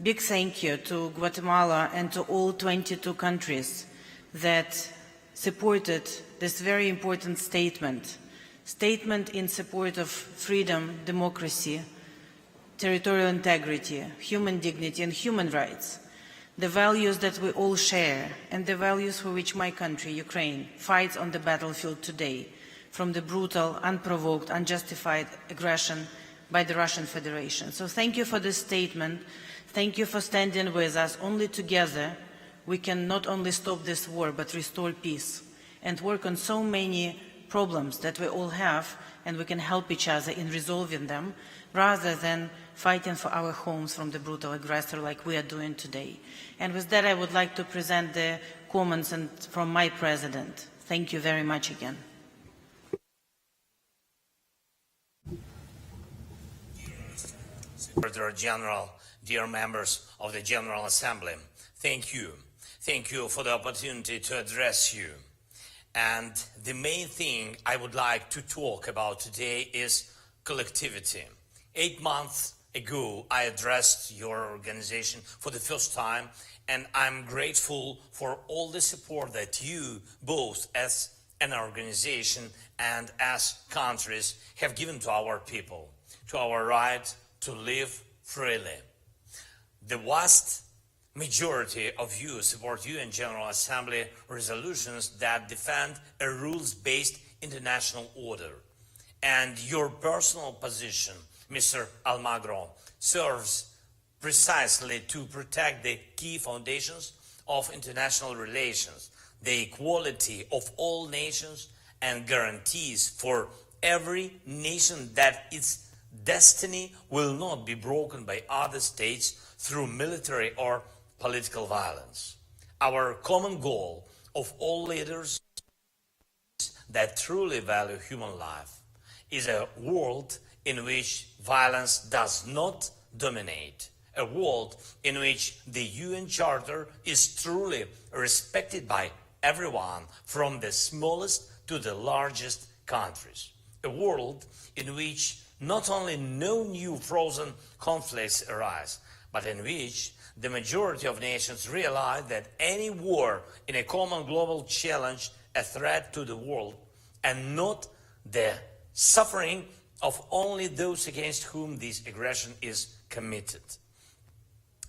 big thank you to Guatemala and to all 22 countries that supported this very important statement in support of freedom, democracy, territorial integrity, human dignity, and human rights, the values that we all share, and the values for which my country, Ukraine, fights on the battlefield today, from the brutal, unprovoked, unjustified aggression by the Russian Federation. So thank you for this statement. Thank you for standing with us. Only together we can not only stop this war, but restore peace and work on so many problems that we all have, and we can help each other in resolving them, rather than fighting for our homes from the brutal aggressor like we are doing today. And with that, I would like to present the comments from my president. Thank you very much again. Secretary General, dear members of the General Assembly, thank you. Thank you for the opportunity to address you. And the main thing I would like to talk about today is collectivity. 8 months ago, I addressed your organization for the first time, and I'm grateful for all the support that you, both as an organization and as countries, have given to our people, to our right to live freely. The vast majority of you support UN General Assembly resolutions that defend a rules-based international order. And your personal position, Mr. Almagro, serves precisely to protect the key foundations of international relations, the equality of all nations, and guarantees for every nation that its destiny will not be broken by other states through military or political violence. Our common goal of all leaders that truly value human life is a world in which violence does not dominate, a world in which the UN Charter is truly respected by everyone, from the smallest to the largest countries, a world in which not only no new frozen conflicts arise, but in which the majority of nations realize that any war in a common global challenge a threat to the world, and not the suffering of only those against whom this aggression is committed.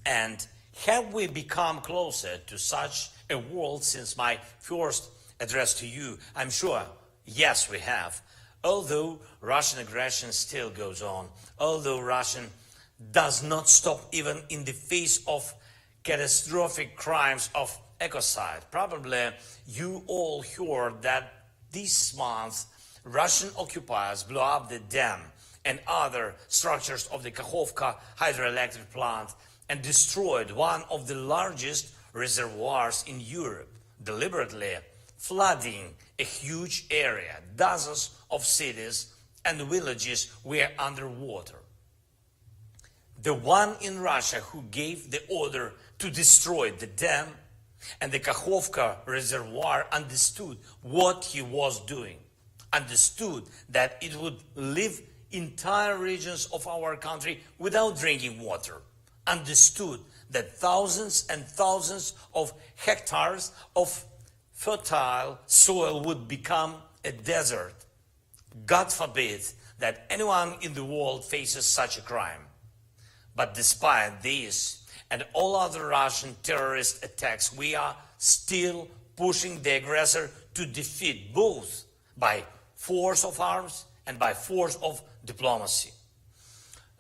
And have we become closer to such a world since my first address to you? I'm sure, yes, we have. Although Russian aggression still goes on, although Russia does not stop even in the face of catastrophic crimes of ecocide. Probably you all heard that this month Russian occupiers blew up the dam and other structures of the Kakhovka hydroelectric plant and destroyed one of the largest reservoirs in Europe, deliberately flooding a huge area. Dozens of cities and villages were underwater. the one in Russia who gave the order to destroy the dam and the Kakhovka reservoir, understood what he was doing, understood that it would leave entire regions of our country without drinking water, understood that thousands and thousands of hectares of fertile soil would become a desert. God forbid that anyone in the world faces such a crime. But despite this and all other Russian terrorist attacks, we are still pushing the aggressor to defeat, both by force of arms and by force of diplomacy.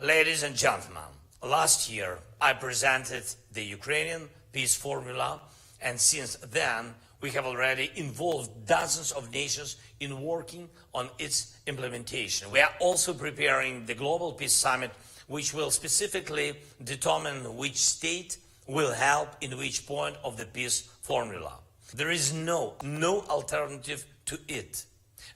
Ladies and gentlemen, last year I presented the Ukrainian peace formula, and since then we have already involved dozens of nations in working on its implementation. We are also preparing the Global Peace Summit, which will specifically determine which state will help in which point of the peace formula. There is no alternative to it.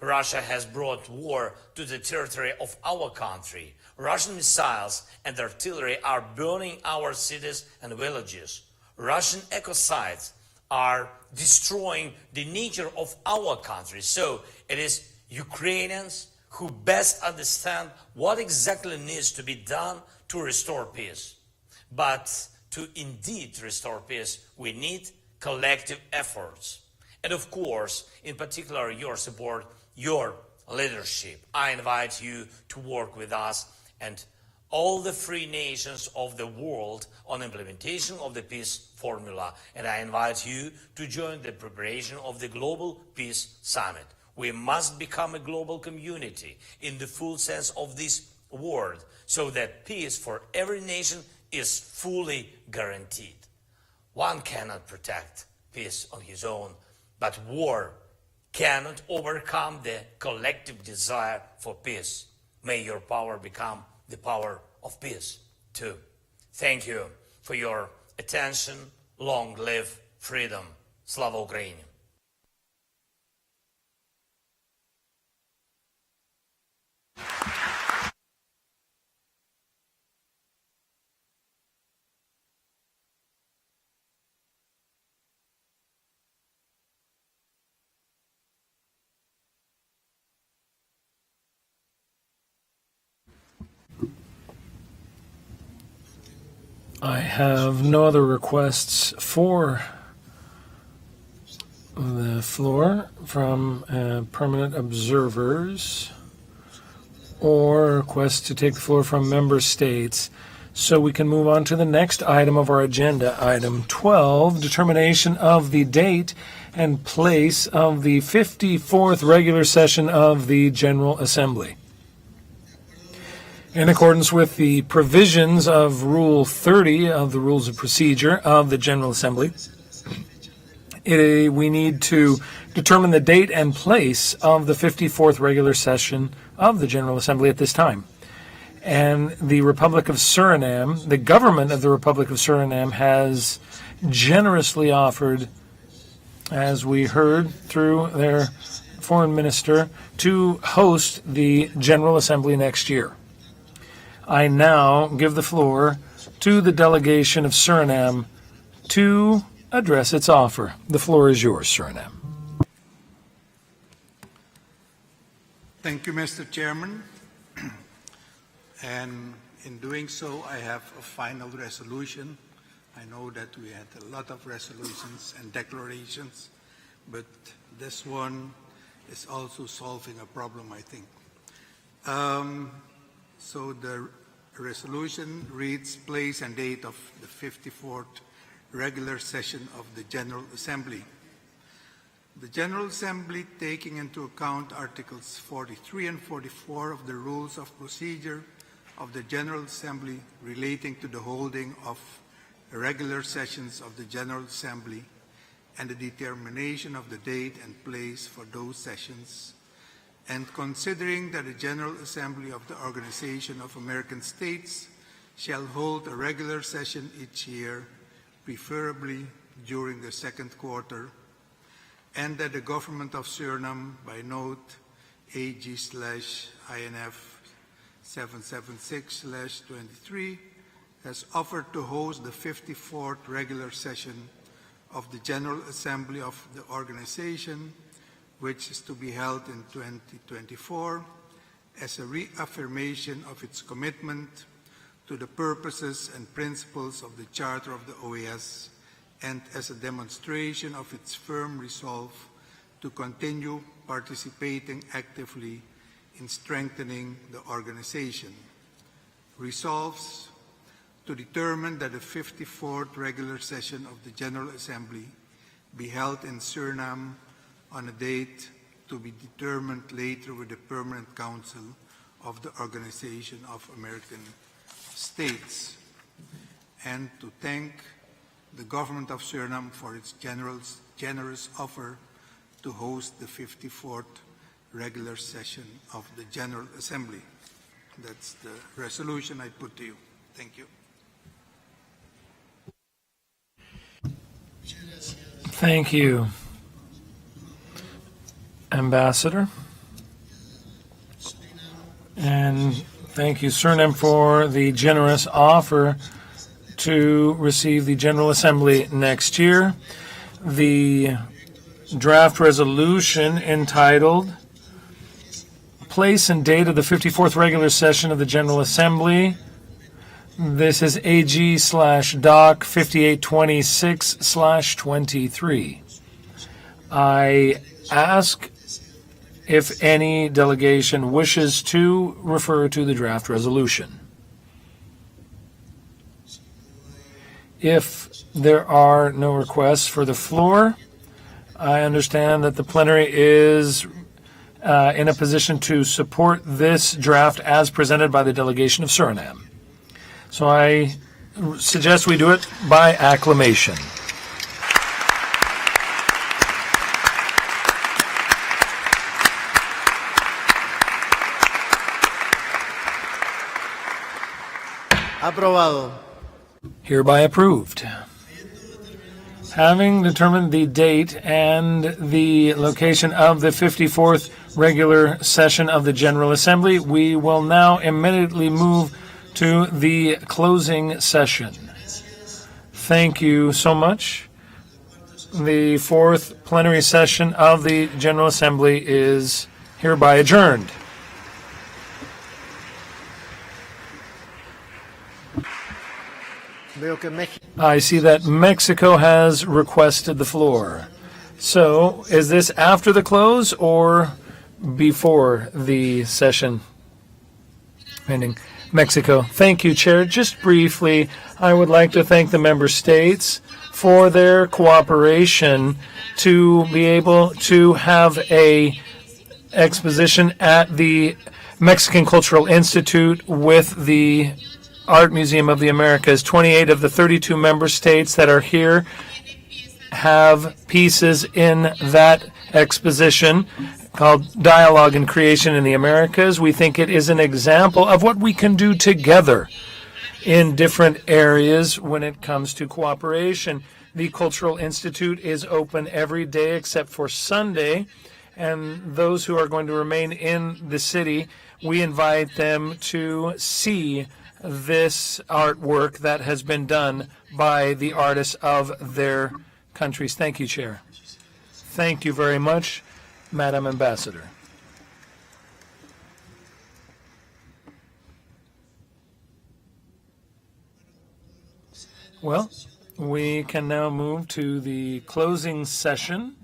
Russia has brought war to the territory of our country. Russian missiles and artillery are burning our cities and villages. Russian ecocides are destroying the nature of our country. So it is Ukrainians who best understand what exactly needs to be done to restore peace. But to indeed restore peace, we need collective efforts. And of course, in particular, your support, your leadership. I invite you to work with us and all the free nations of the world on implementation of the peace formula. And I invite you to join the preparation of the Global Peace Summit. We must become a global community in the full sense of this word, so that peace for every nation is fully guaranteed. One cannot protect peace on his own, but war cannot overcome the collective desire for peace. May your power become the power of peace, too. Thank you for your attention. Long live freedom. Slava Ukraini. I have no other requests for the floor from permanent observers or requests to take the floor from member states. So we can move on to the next item of our agenda, item 12, determination of the date and place of the 54th regular session of the General Assembly. In accordance with the provisions of Rule 30 of the Rules of Procedure of the General Assembly, we need to determine the date and place of the 54th regular session of the General Assembly at this time. And the Republic of Suriname, the government of the Republic of Suriname, has generously offered, as we heard through their foreign minister, to host the General Assembly next year. I now give the floor to the delegation of Suriname to address its offer. The floor is yours, Suriname. Thank you, Mr. Chairman. And in doing so, I have a final resolution. I know that we had a lot of resolutions and declarations, but this one is also solving a problem, I think. So the resolution reads, place and date of the 54th regular session of the General Assembly. The General Assembly, taking into account Articles 43 and 44 of the Rules of Procedure of the General Assembly relating to the holding of regular sessions of the General Assembly and the determination of the date and place for those sessions, and considering that the General Assembly of the Organization of American States shall hold a regular session each year, preferably during the second quarter, and that the government of Suriname, by note AG/INF 776/23, has offered to host the 54th regular session of the General Assembly of the organization, which is to be held in 2024, as a reaffirmation of its commitment to the purposes and principles of the Charter of the OAS, and as a demonstration of its firm resolve to continue participating actively in strengthening the organization. Resolves to determine that the 54th regular session of the General Assembly be held in Suriname on a date to be determined later with the Permanent Council of the Organization of American States, and to thank the government of Suriname for its generous offer to host the 54th regular session of the General Assembly. That's the resolution I put to you. Thank you. Thank you, Ambassador. And thank you, Suriname, for the generous offer to receive the General Assembly next year. The draft resolution entitled Place and Date of the 54th Regular Session of the General Assembly. This is AG/Doc 5826/23. I ask if any delegation wishes to refer to the draft resolution. If there are no requests for the floor, I understand that the plenary is in a position to support this draft as presented by the delegation of Suriname. So I suggest we do it by acclamation. Aprobado. Hereby approved. Having determined the date and the location of the 54th regular session of the General Assembly, we will now immediately move to the closing session. Thank you so much. The fourth plenary session of the General Assembly is hereby adjourned. I see that Mexico has requested the floor. So, is this after the close or before the session ending? Mexico. Thank you, Chair. Just briefly, I would like to thank the member states for their cooperation to be able to have a exposition at the Mexican Cultural Institute with the Art Museum of the Americas. 28 of the 32 member states that are here have pieces in that exposition called Dialogue and Creation in the Americas. We think it is an example of what we can do together in different areas when it comes to cooperation. The Cultural Institute is open every day except for Sunday, and those who are going to remain in the city, we invite them to see this artwork that has been done by the artists of their countries. Thank you, Chair. Thank you very much, Madam Ambassador. Well, we can now move to the closing session.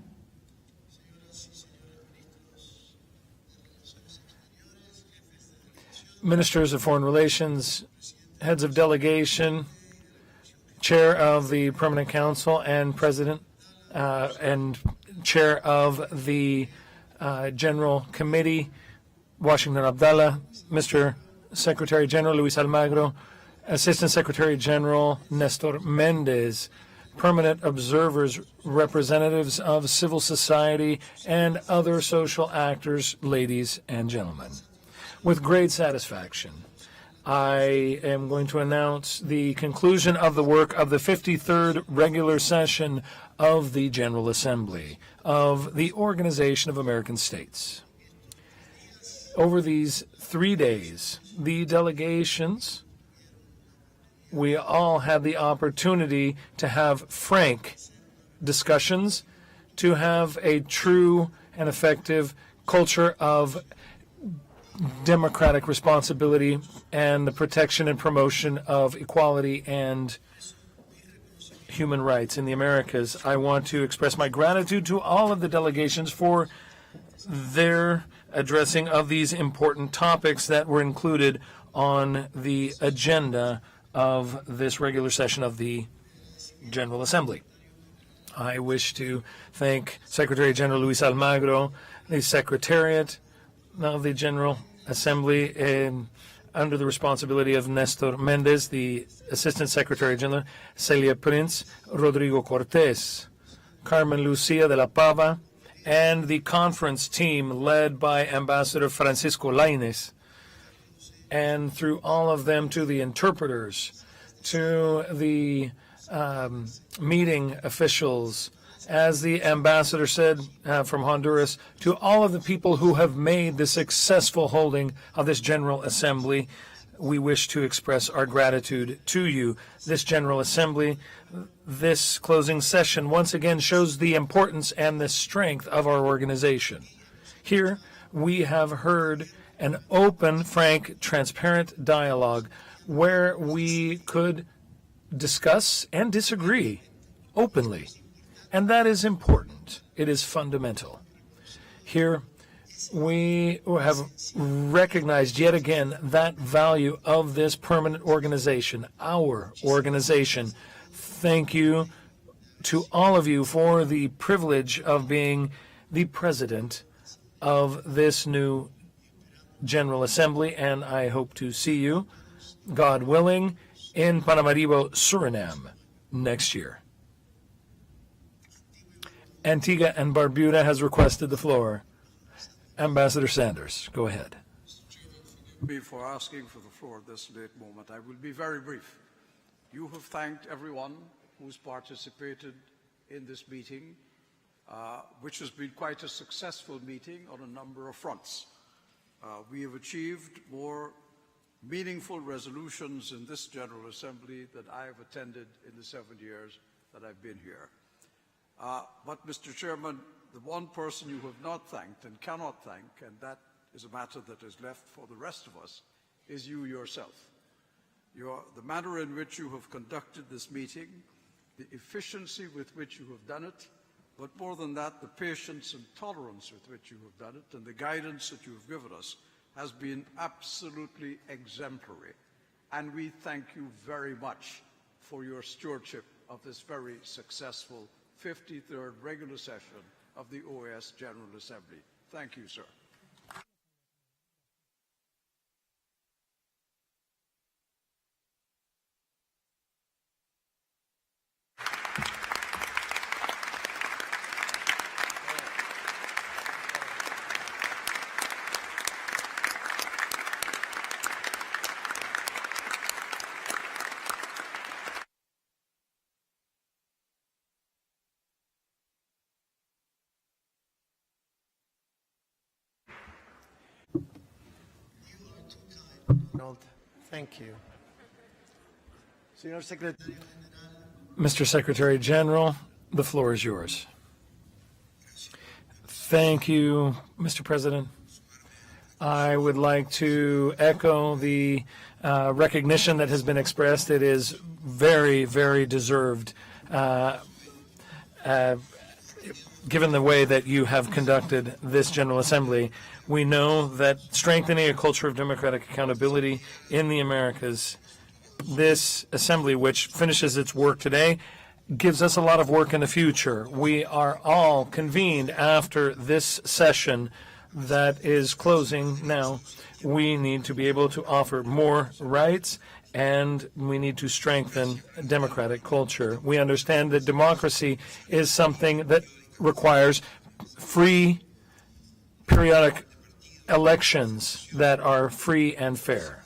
Ministers of Foreign Relations, heads of delegation, chair of the Permanent Council, and president and chair of the General Committee, Washington Abdallah, Mr. Secretary General Luis Almagro, Assistant Secretary General Nestor Mendez, permanent observers, representatives of civil society, and other social actors, ladies and gentlemen. With great satisfaction, I am going to announce the conclusion of the work of the 53rd regular session of the General Assembly of the Organization of American States. Over these 3 days, the delegations we all had the opportunity to have frank discussions, to have a true and effective culture of democratic responsibility and the protection and promotion of equality and human rights in the Americas. I want to express my gratitude to all of the delegations for their addressing of these important topics that were included on the agenda of this regular session of the General Assembly. I wish to thank Secretary General Luis Almagro, the Secretariat of the General Assembly, under the responsibility of Nestor Mendez, the Assistant Secretary General, Celia Prince, Rodrigo Cortés, Carmen Lucia de la Pava, and the conference team led by Ambassador Francisco Lainez, and through all of them to the interpreters, to the meeting officials, as the ambassador said from Honduras, to all of the people who have made the successful holding of this General Assembly. We wish to express our gratitude to you. This General Assembly, this closing session, once again shows the importance and the strength of our organization. Here, we have heard an open, frank, transparent dialogue where we could discuss and disagree openly. And that is important. It is fundamental. Here, we have recognized yet again that value of this permanent organization, our organization. Thank you to all of you for the privilege of being the president of this new General Assembly, and I hope to see you, God willing, in Paramaribo, Suriname next year. Antigua and Barbuda has requested the floor. Ambassador Sanders, go ahead. Before asking for the floor at this late moment, I will be very brief. You have thanked everyone who's participated in this meeting, which has been quite a successful meeting on a number of fronts. We have achieved more meaningful resolutions in this General Assembly that I have attended in the 7 years that I've been here. But, Mr. Chairman, the one person you have not thanked and cannot thank, and that is a matter that is left for the rest of us, is you yourself. The manner in which you have conducted this meeting, the efficiency with which you have done it, but more than that, the patience and tolerance with which you have done it, and the guidance that you have given us, has been absolutely exemplary. And we thank you very much for your stewardship of this very successful 53rd regular session of the OAS General Assembly. Thank you, sir. Thank you. Mr. Secretary General, the floor is yours. Thank you, Mr. President. I would like to echo the recognition that has been expressed. It is very, very deserved, given the way that you have conducted this General Assembly. We know that strengthening a culture of democratic accountability in the Americas, this Assembly, which finishes its work today, gives us a lot of work in the future. We are all convened after this session that is closing now. We need to be able to offer more rights, and we need to strengthen democratic culture. We understand that democracy is something that requires free periodic elections that are free and fair.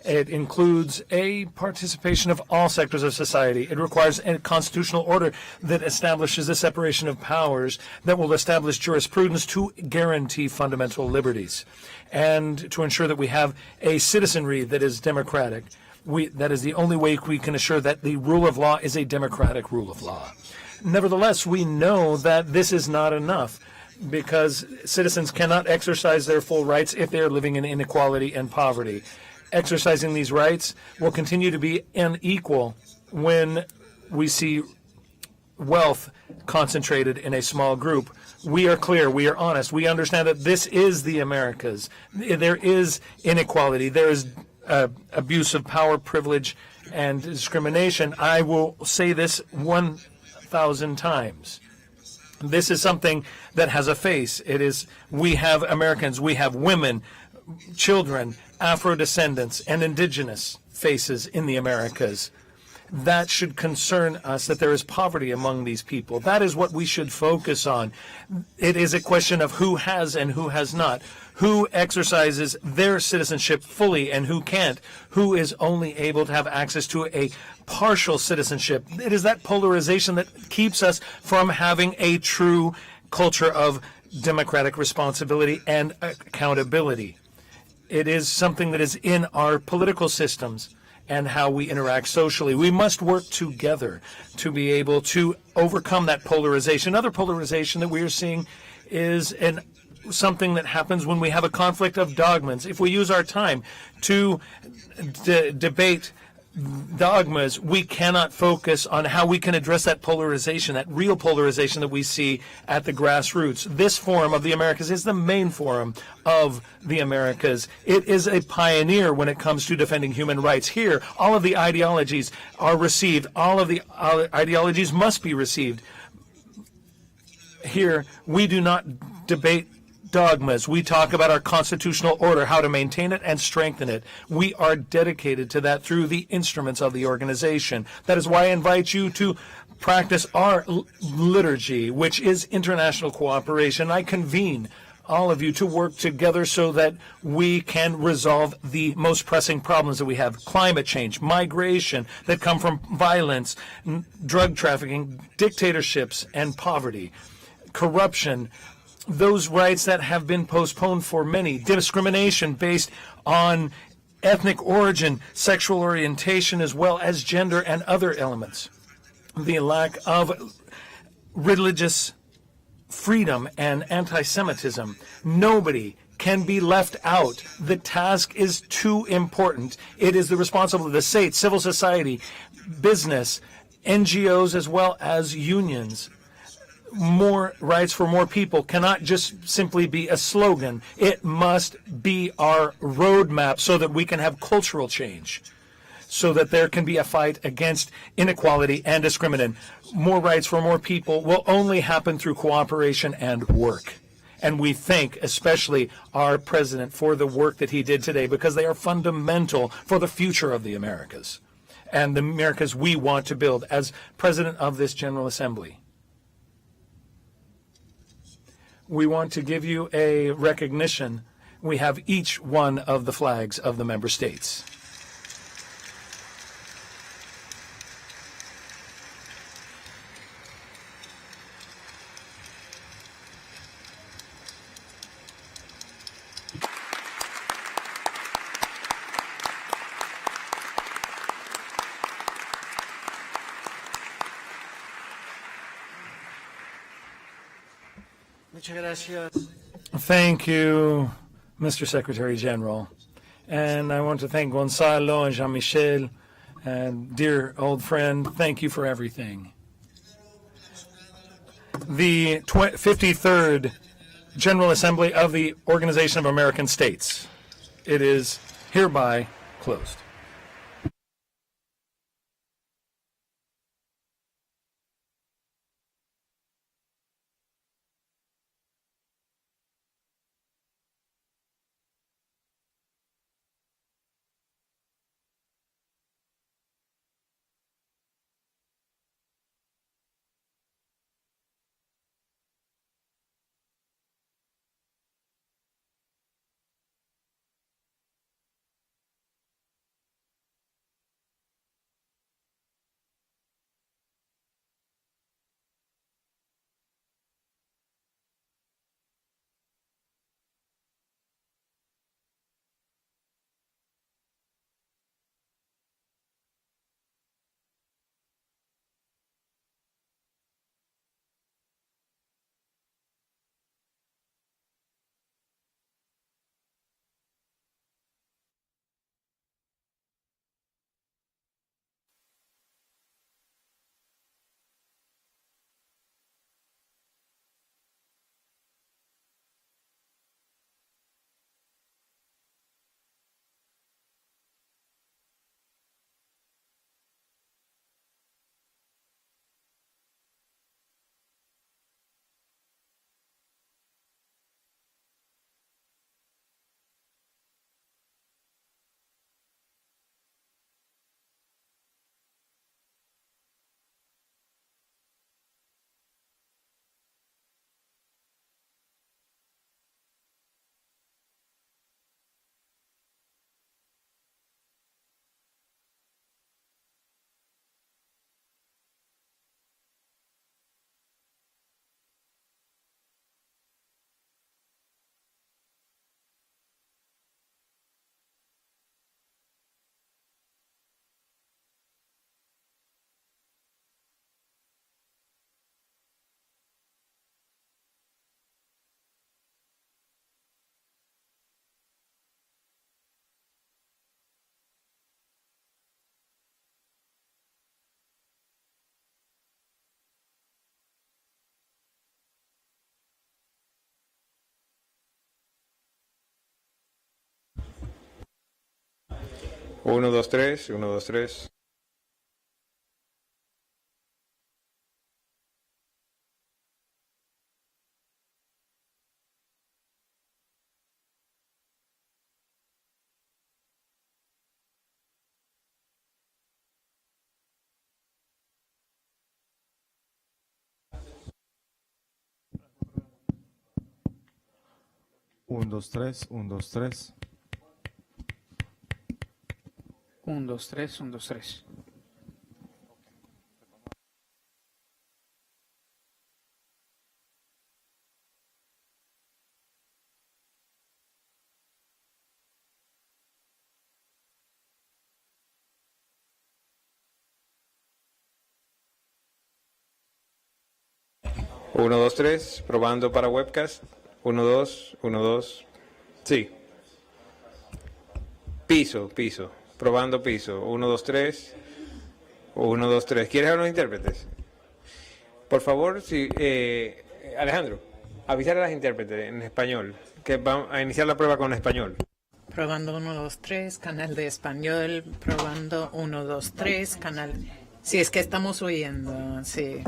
It includes a participation of all sectors of society. It requires a constitutional order that establishes a separation of powers, that will establish jurisprudence to guarantee fundamental liberties, and to ensure that we have a citizenry that is democratic. That is the only way we can assure that the rule of law is a democratic rule of law. Nevertheless, we know that this is not enough, because citizens cannot exercise their full rights if they are living in inequality and poverty. Exercising these rights will continue to be unequal when we see wealth concentrated in a small group. We are clear, we are honest, we understand that this is the Americas. There is inequality, there is abuse of power, privilege, and discrimination. I will say this 1,000 times. This is something that has a face. We have Americans, we have women, children, Afro-descendants, and indigenous faces in the Americas. That should concern us, that there is poverty among these people. That is what we should focus on. It is a question of who has and who has not, who exercises their citizenship fully and who can't, who is only able to have access to a partial citizenship. It is that polarization that keeps us from having a true culture of democratic responsibility and accountability. It is something that is in our political systems and how we interact socially. We must work together to be able to overcome that polarization. Another polarization that we are seeing is something that happens when we have a conflict of dogmas. If we use our time to debate dogmas, we cannot focus on how we can address that polarization, that real polarization that we see at the grassroots. This Forum of the Americas is the main forum of the Americas. It is a pioneer when it comes to defending human rights. Here, all of the ideologies are received. All of the ideologies must be received. Here, we do not debate dogmas. We talk about our constitutional order, how to maintain it and strengthen it. We are dedicated to that through the instruments of the organization. That is why I invite you to practice our liturgy, which is international cooperation. I convene all of you to work together so that we can resolve the most pressing problems that we have: climate change, migration that come from violence, drug trafficking, dictatorships, and poverty, corruption, those rights that have been postponed for many, discrimination based on ethnic origin, sexual orientation, as well as gender and other elements, the lack of religious freedom and anti-Semitism. Nobody can be left out. The task is too important. It is the responsibility of the state, civil society, business, NGOs, as well as unions. More rights for more people cannot just simply be a slogan. It must be our roadmap so that we can have cultural change, so that there can be a fight against inequality and discrimination. More rights for more people will only happen through cooperation and work. And we thank especially our president for the work that he did today, because they are fundamental for the future of the Americas and the Americas we want to build as president of this General Assembly. We want to give you a recognition. We have each one of the flags of the member states. Thank you, Mr. Secretary General. And I want to thank Gonzalo and Jean-Michel, and dear old friend, thank you for everything. The 53rd General Assembly of the Organization of American States. It is hereby closed. 1, 2, 3, 1, 2, 3. Un, dos, tres, un, dos, tres. 1, 2, 3, 1, 2, 3. Uno, dos, tres, probando para webcast. 1, 2, 1, 2. Sí. Piso, piso. Probando piso. 1, 2, 3. 1, 2, 3. ¿Quieres a los intérpretes? Por favor, si, Alejandro, avisar a las intérpretes en español que van a iniciar la prueba con español. Probando 1, 2, 3, canal de español. Probando 1, 2, 3, canal. Sí, es que estamos oyendo, sí.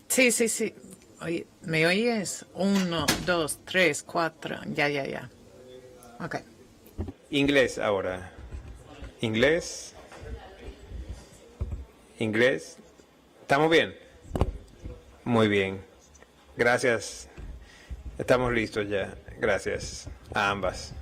Sí, sí, sí. Oye, ¿me oyes? 1, 2, 3, 4. Ya. Ok. Inglés ahora. Inglés. Inglés. ¿Estamos bien? Muy bien. Gracias. Estamos listos ya. Gracias a ambas.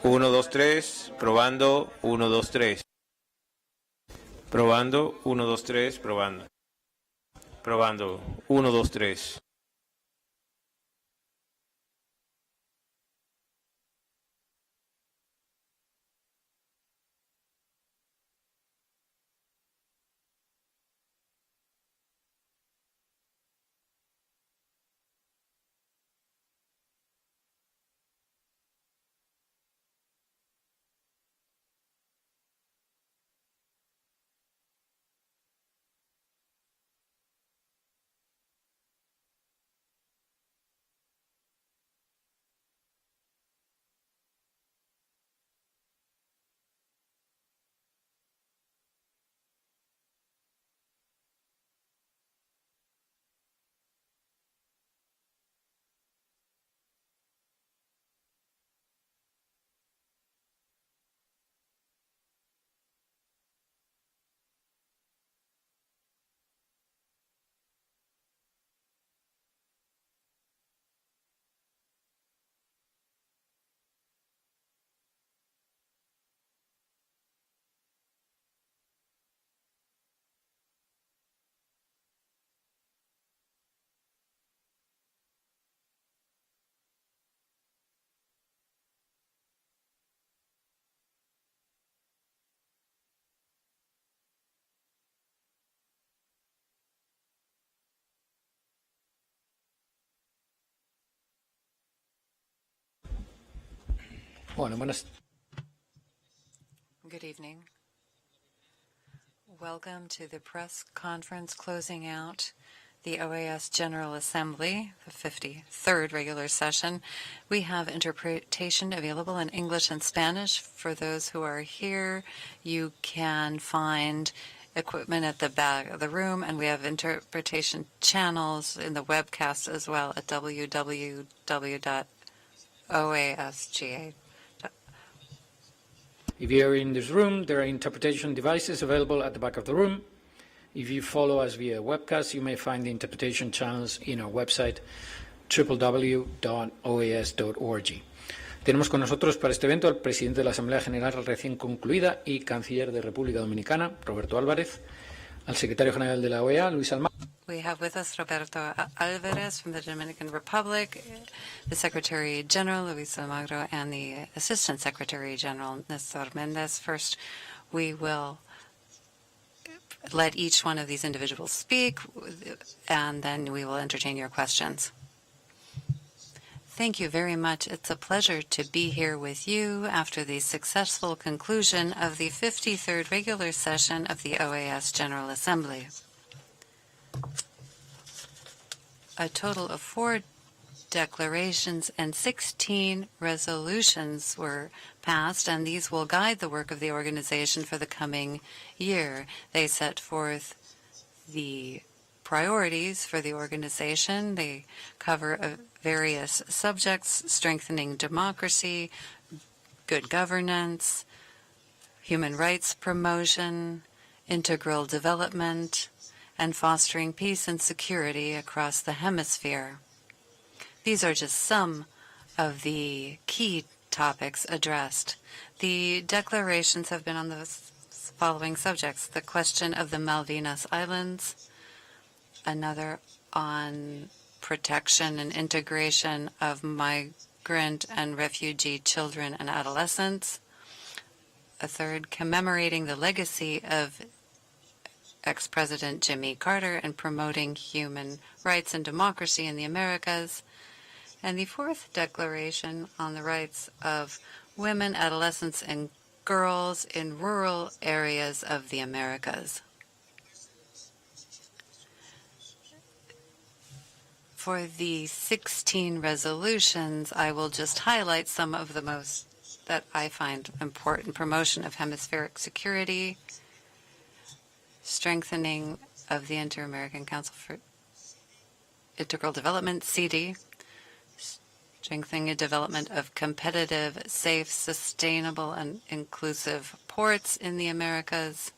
1, 2, 3, probando, 1, 2, 3. Probando, 1, 2, 3, probando. Probando, 1, 2, 3. Bueno, buenas. Good evening. Welcome to the press conference closing out the OAS General Assembly, the 53rd regular session. We have interpretation available in English and Spanish. For those who are here, you can find equipment at the back of the room, and we have interpretation channels in the webcast as well at www.oasga.com. If you are in this room, there are interpretation devices available at the back of the room. If you follow us via webcast, you may find the interpretation channels in our website, www.oas.org. Tenemos con nosotros para este evento al presidente de la Asamblea General recién concluida y canciller de República Dominicana, Roberto Álvarez, al secretario general de la OEA, Luis Almagro. We have with us Roberto Alvarez from the Dominican Republic, the Secretary General, Luis Almagro, and the Assistant Secretary General, Nestor Mendez. First, we will let each one of these individuals speak, and then we will entertain your questions. Thank you very much. It's a pleasure to be here with you after the successful conclusion of the 53rd regular session of the OAS General Assembly. A total of 4 declarations and 16 resolutions were passed, and these will guide the work of the organization for the coming year. They set forth the priorities for the organization. They cover various subjects: strengthening democracy, good governance, human rights promotion, integral development, and fostering peace and security across the hemisphere. These are just some of the key topics addressed. The declarations have been on the following subjects: the question of the Malvinas Islands, another on protection and integration of migrant and refugee children and adolescents, a third commemorating the legacy of ex-President Jimmy Carter and promoting human rights and democracy in the Americas, and the 4th declaration on the rights of women, adolescents, and girls in rural areas of the Americas. For the 16 resolutions, I will just highlight some of the most that I find important: promotion of hemispheric security, strengthening of the Inter-American Council for Integral Development, CD, strengthening the development of competitive, safe, sustainable, and inclusive ports in the Americas,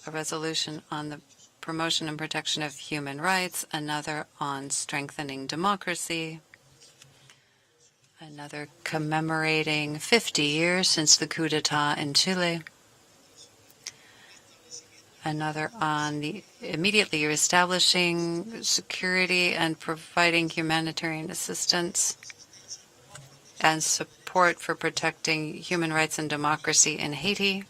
a resolution on the promotion and protection of human rights, another on strengthening democracy, Another commemorating 50 years since the coup d'etat in Chile. Another on the immediately reestablishing security and providing humanitarian assistance and support for protecting human rights and democracy in Haiti.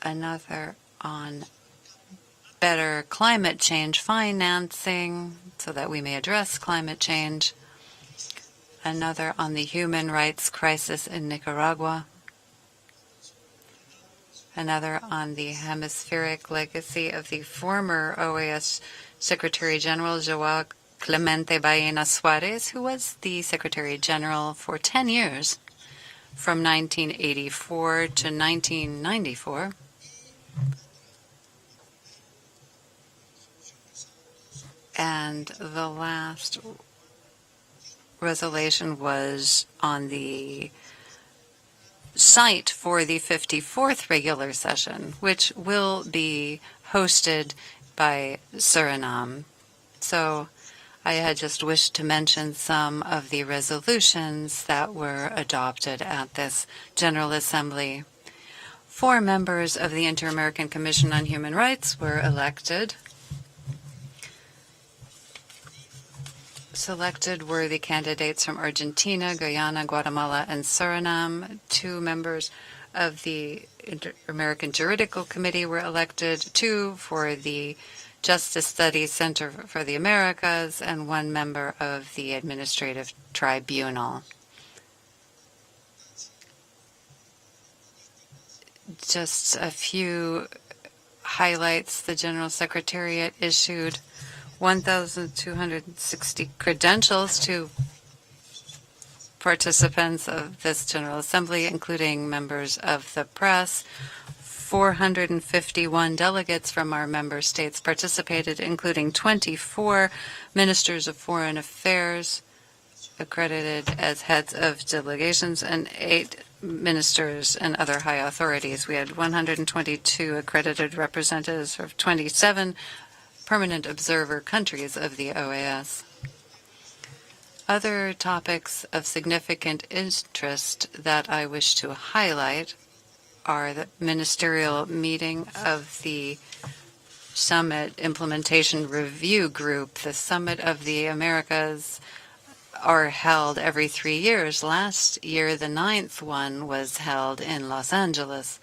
Another on better climate change financing so that we may address climate change. Another on the human rights crisis in Nicaragua. Another on the hemispheric legacy of the former OAS Secretary General João Clemente Baena Suarez, who was the Secretary General for 10 years, from 1984 to 1994. And the last resolution was on the site for the 54th regular session, which will be hosted by Suriname. So I had just wished to mention some of the resolutions that were adopted at this General Assembly. 4 members of the Inter-American Commission on Human Rights were elected. Selected were the candidates from Argentina, Guyana, Guatemala, and Suriname. 2 members of the Inter-American Juridical Committee were elected, 2 for the Justice Studies Center for the Americas, and 1 member of the Administrative Tribunal. Just a few highlights. The General Secretariat issued 1,260 credentials to participants of this General Assembly, including members of the press. 451 delegates from our member states participated, including 24 ministers of foreign affairs accredited as heads of delegations and 8 ministers and other high authorities. We had 122 accredited representatives of 27 permanent observer countries of the OAS. Other topics of significant interest that I wish to highlight are the ministerial meeting of the Summit Implementation Review Group. The Summit of the Americas are held every 3 years. Last year, the 9th one was held in Los Angeles.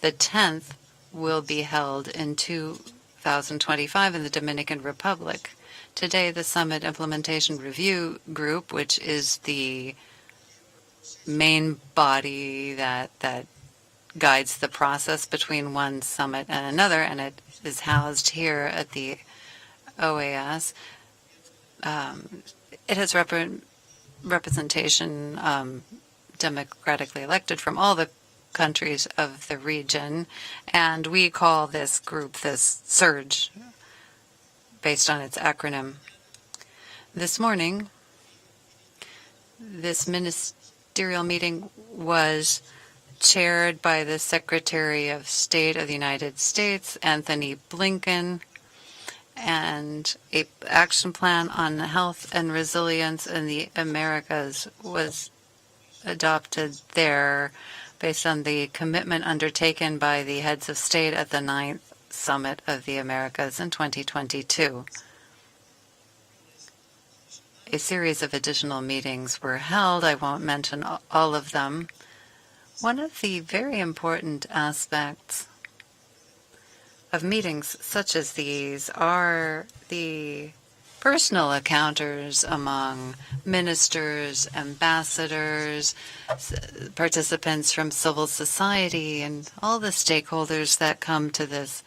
The 10th will be held in 2025 in the Dominican Republic. Today, the Summit Implementation Review Group, which is the main body that guides the process between one summit and another, and it is housed here at the OAS. It has representation democratically elected from all the countries of the region, and we call this group this SURGE, based on its acronym. This morning, this ministerial meeting was chaired by the Secretary of State of the United States, Anthony Blinken, and an action plan on health and resilience in the Americas was adopted there based on the commitment undertaken by the heads of state at the 9th Summit of the Americas in 2022. A series of additional meetings were held. I won't mention all of them. One of the very important aspects of meetings such as these are the personal encounters among ministers, ambassadors, participants from civil society, and all the stakeholders that come to this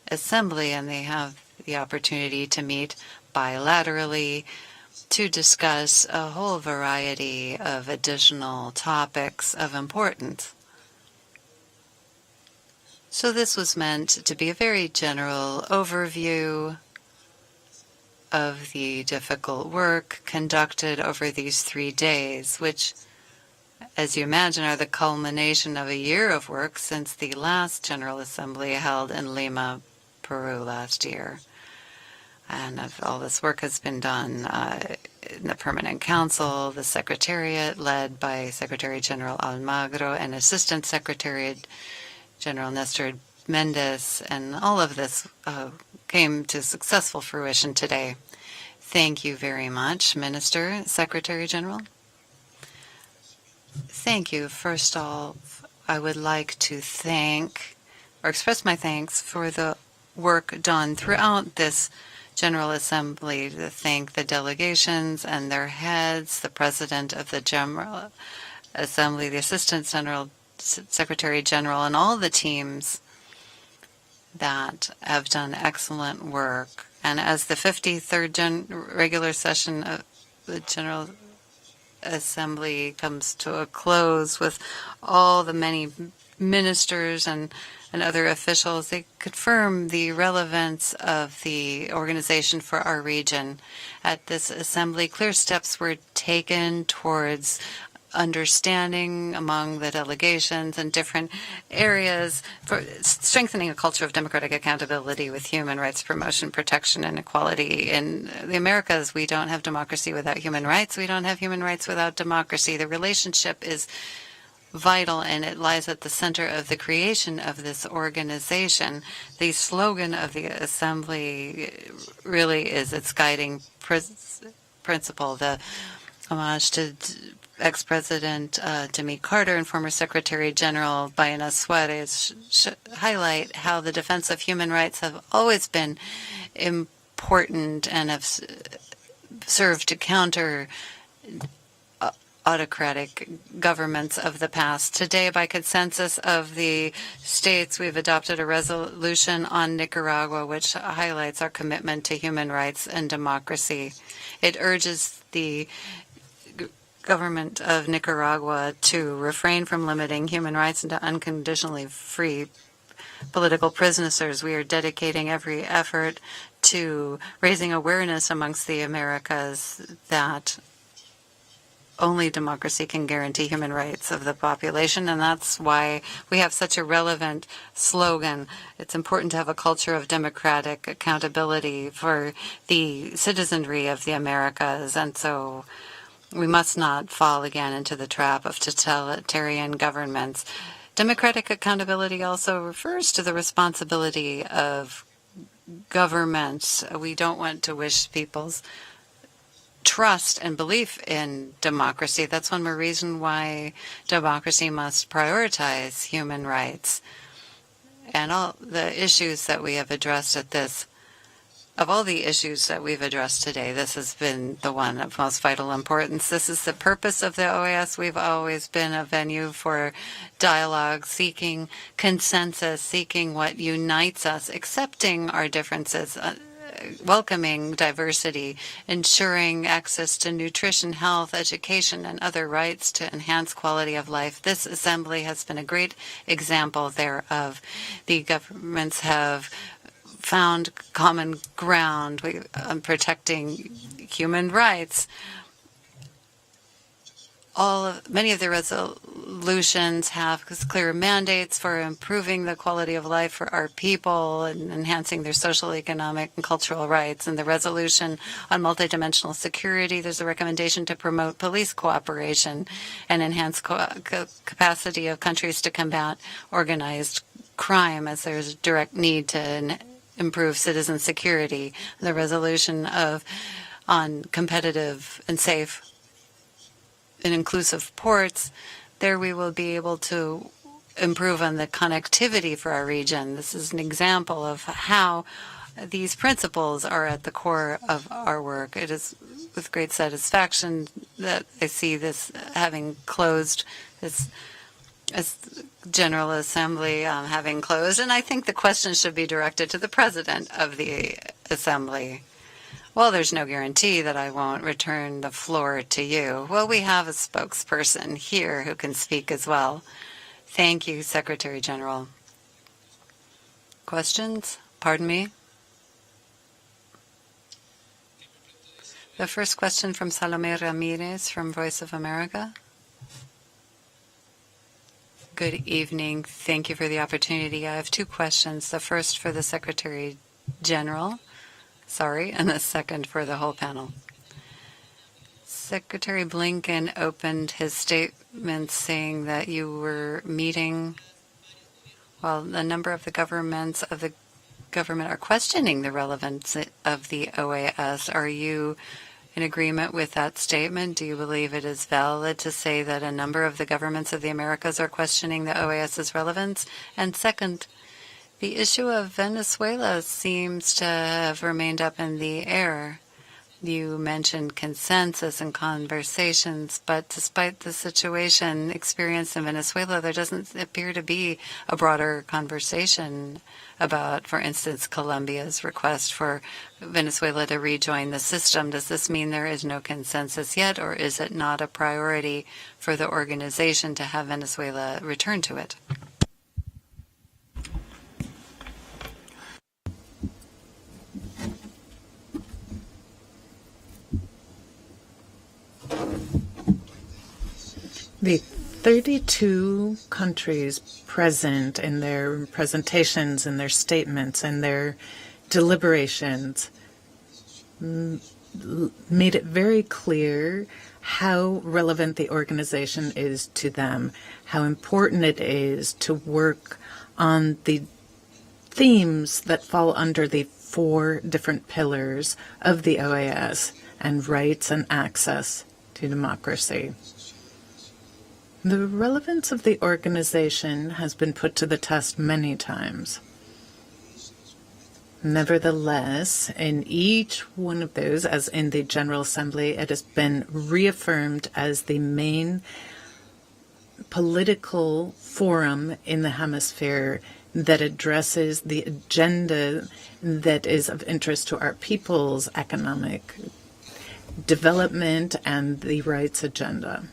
assembly, and they have the opportunity to meet bilaterally to discuss a whole variety of additional topics of importance. So this was meant to be a very general overview of the difficult work conducted over these 3 days, which, as you imagine, are the culmination of a year of work since the last General Assembly held in Lima, Peru last year. And all this work has been done the Permanent Council, the Secretariat led by Secretary General Almagro and Assistant Secretary General Nestor Mendez, and all of this came to successful fruition today. Thank you very much, Minister, Secretary General. Thank you. First off, I would like to thank or express my thanks for the work done throughout this General Assembly, to thank the delegations and their heads, the President of the General Assembly, the Assistant Secretary General, and all the teams that have done excellent work. And as the 53rd regular session of the General Assembly comes to a close with all the many ministers and other officials, they confirm the relevance of the organization for our region. At this assembly, clear steps were taken towards understanding among the delegations in different areas for strengthening a culture of democratic accountability with human rights promotion, protection, and equality. In the Americas, we don't have democracy without human rights. We don't have human rights without democracy. The relationship is vital, and it lies at the center of the creation of this organization. The slogan of the Assembly really is its guiding principle. The homage to ex-President Jimmy Carter and former Secretary General Diana Suarez highlight how the defense of human rights have always been important and have served to counter autocratic governments of the past. Today, by consensus of the states, we've adopted a resolution on Nicaragua, which highlights our commitment to human rights and democracy. It urges the government of Nicaragua to refrain from limiting human rights and to unconditionally free political prisoners. We are dedicating every effort to raising awareness amongst the Americas that only democracy can guarantee human rights of the population, and that's why we have such a relevant slogan. It's important to have a culture of democratic accountability for the citizenry of the Americas, and so we must not fall again into the trap of totalitarian governments. Democratic accountability also refers to the responsibility of governments. We don't want to wish people's trust and belief in democracy. That's one more reason why democracy must prioritize human rights. And all the issues that we have addressed at this, of all the issues that we've addressed today, this has been the one of most vital importance. This is the purpose of the OAS. We've always been a venue for dialogue, seeking consensus, seeking what unites us, accepting our differences, welcoming diversity, ensuring access to nutrition, health, education, and other rights to enhance quality of life. This assembly has been a great example thereof. The governments have found common ground on protecting human rights. Many of the resolutions have clear mandates for improving the quality of life for our people and enhancing their social, economic, and cultural rights. In the resolution on multidimensional security, there's a recommendation to promote police cooperation and enhance capacity of countries to combat organized crime, as there's a direct need to improve citizen security. The resolution on competitive and safe and inclusive ports, there we will be able to improve on the connectivity for our region. This is an example of how these principles are at the core of our work. It is with great satisfaction that I see this having closed, this General Assembly having closed, and I think the question should be directed to the President of the Assembly. Well, there's no guarantee that I won't return the floor to you. Well, we have a spokesperson here who can speak as well. Thank you, Secretary General. Questions? Pardon me? The first question from Salome Ramirez from Voice of America. Good evening. Thank you for the opportunity. I have two questions. The first for the Secretary General. And the second for the whole panel. Secretary Blinken opened his statement saying that you were meeting, well, a number of the government are questioning the relevance of the OAS. Are you in agreement with that statement? Do you believe it is valid to say that a number of the governments of the Americas are questioning the OAS's relevance? And second, the issue of Venezuela seems to have remained up in the air. You mentioned consensus and conversations, but despite the situation experienced in Venezuela, there doesn't appear to be a broader conversation about, for instance, Colombia's request for Venezuela to rejoin the system. Does this mean there is no consensus yet, or is it not a priority for the organization to have Venezuela return to it? The 32 countries present in their presentations, in their statements, in their deliberations made it very clear how relevant the organization is to them, how important it is to work on the themes that fall under the 4 different pillars of the OAS and rights and access to democracy. The relevance of the organization has been put to the test many times. Nevertheless, in each one of those, as in the General Assembly, it has been reaffirmed as the main political forum in the hemisphere that addresses the agenda that is of interest to our people's economic development and the rights agenda.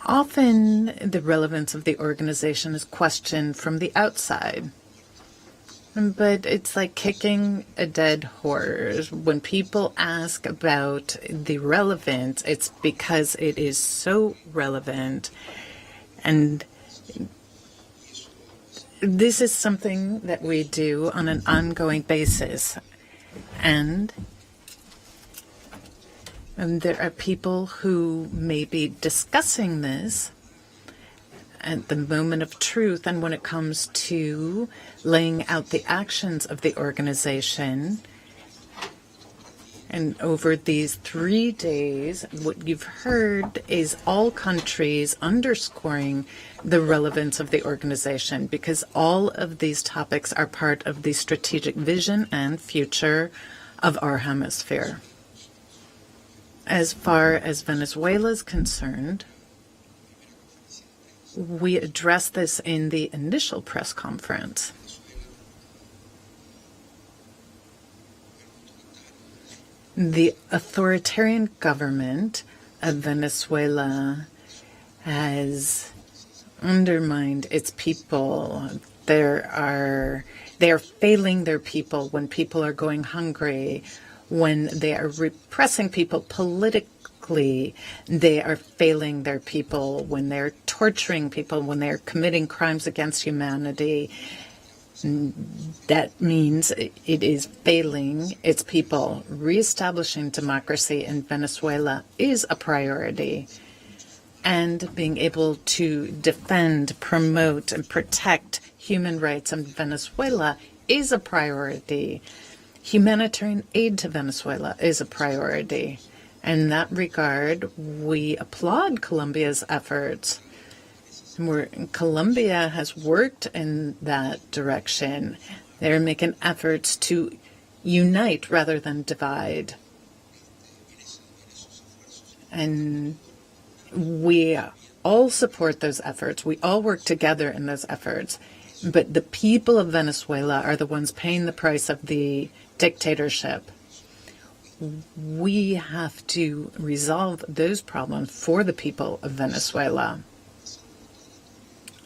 Often, the relevance of the organization is questioned from the outside. But it's like kicking a dead horse. When people ask about the relevance, it's because it is so relevant. And this is something that we do on an ongoing basis. And there are people who may be discussing this at the moment of truth, and when it comes to laying out the actions of the organization. And over these 3 days, what you've heard is all countries underscoring the relevance of the organization, because all of these topics are part of the strategic vision and future of our hemisphere. As far as Venezuela is concerned, we addressed this in the initial press conference. The authoritarian government of Venezuela has undermined its people. They are failing their people when people are going hungry, when they are repressing people politically. They are failing their people when they're torturing people, when they're committing crimes against humanity. That means it is failing its people. Reestablishing democracy in Venezuela is a priority. And being able to defend, promote, and protect human rights in Venezuela is a priority. Humanitarian aid to Venezuela is a priority. In that regard, we applaud Colombia's efforts. Colombia has worked in that direction. They're making efforts to unite rather than divide. And we all support those efforts. We all work together in those efforts. But the people of Venezuela are the ones paying the price of the dictatorship. We have to resolve those problems for the people of Venezuela.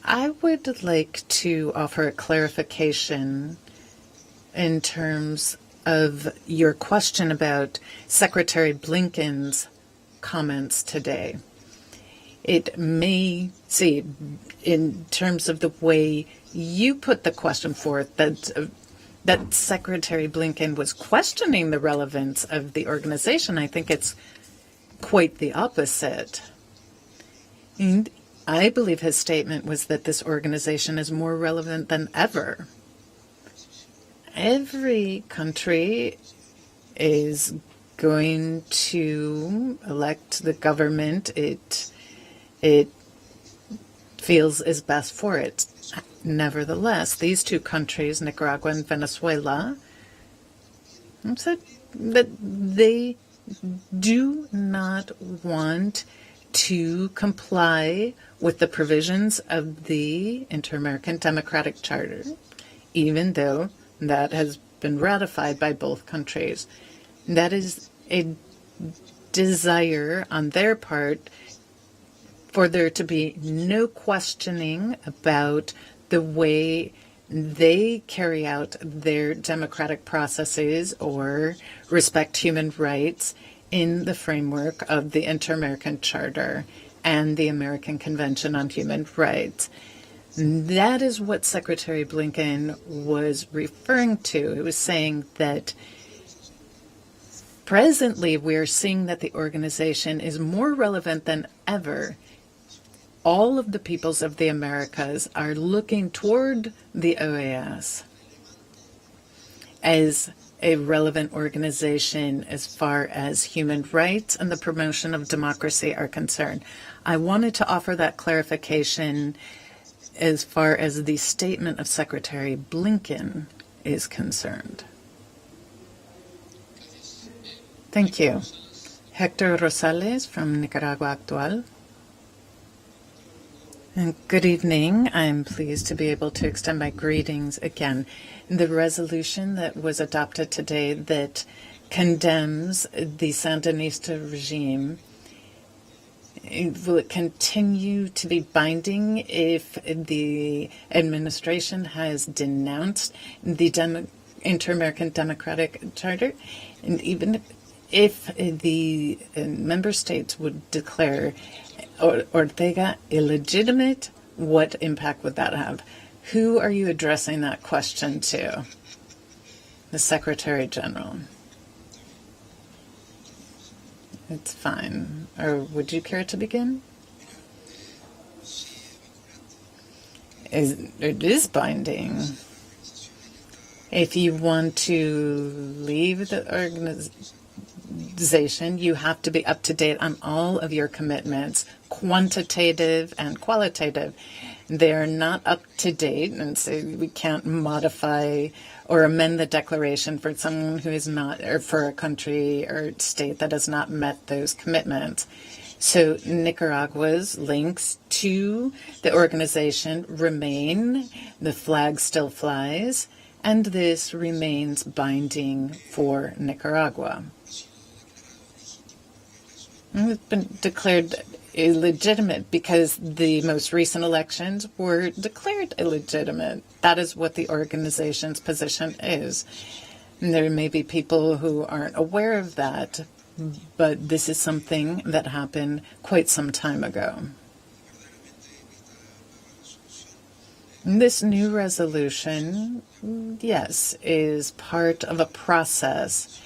I would like to offer a clarification in terms of your question about Secretary Blinken's comments today. It may, in terms of the way you put the question forth, that that Secretary Blinken was questioning the relevance of the organization. I think it's quite the opposite. And I believe his statement was that this organization is more relevant than ever. Every country is going to elect the government it feels is best for it. Nevertheless, these two countries, Nicaragua and Venezuela, said that they do not want to comply with the provisions of the Inter-American Democratic Charter, even though that has been ratified by both countries. That is a desire on their part for there to be no questioning about the way they carry out their democratic processes or respect human rights in the framework of the Inter-American Charter and the American Convention on Human Rights. That is what Secretary Blinken was referring to. He was saying that presently we're seeing that the organization is more relevant than ever. All of the peoples of the Americas are looking toward the OAS as a relevant organization as far as human rights and the promotion of democracy are concerned. I wanted to offer that clarification as far as the statement of Secretary Blinken is concerned. Thank you. Hector Rosales from Nicaragua Actual. And good evening. I'm pleased to be able to extend my greetings again. The resolution that was adopted today that condemns the Sandinista regime, will it continue to be binding if the administration has denounced the Inter-American Democratic Charter? And even if the member states would declare Ortega illegitimate, what impact would that have? Who are you addressing that question to? The Secretary General. It's fine. Or would you care to begin? It is binding. If you want to leave the organization, you have to be up to date on all of your commitments, quantitative and qualitative. They're not up to date, and so we can't modify or amend the declaration for someone who is not, or for a country or state that has not met those commitments. So Nicaragua's links to the organization remain, the flag still flies, and this remains binding for Nicaragua. It's been declared illegitimate because the most recent elections were declared illegitimate. That is what the organization's position is. And there may be people who aren't aware of that, but this is something that happened quite some time ago. This new resolution, yes, is part of a process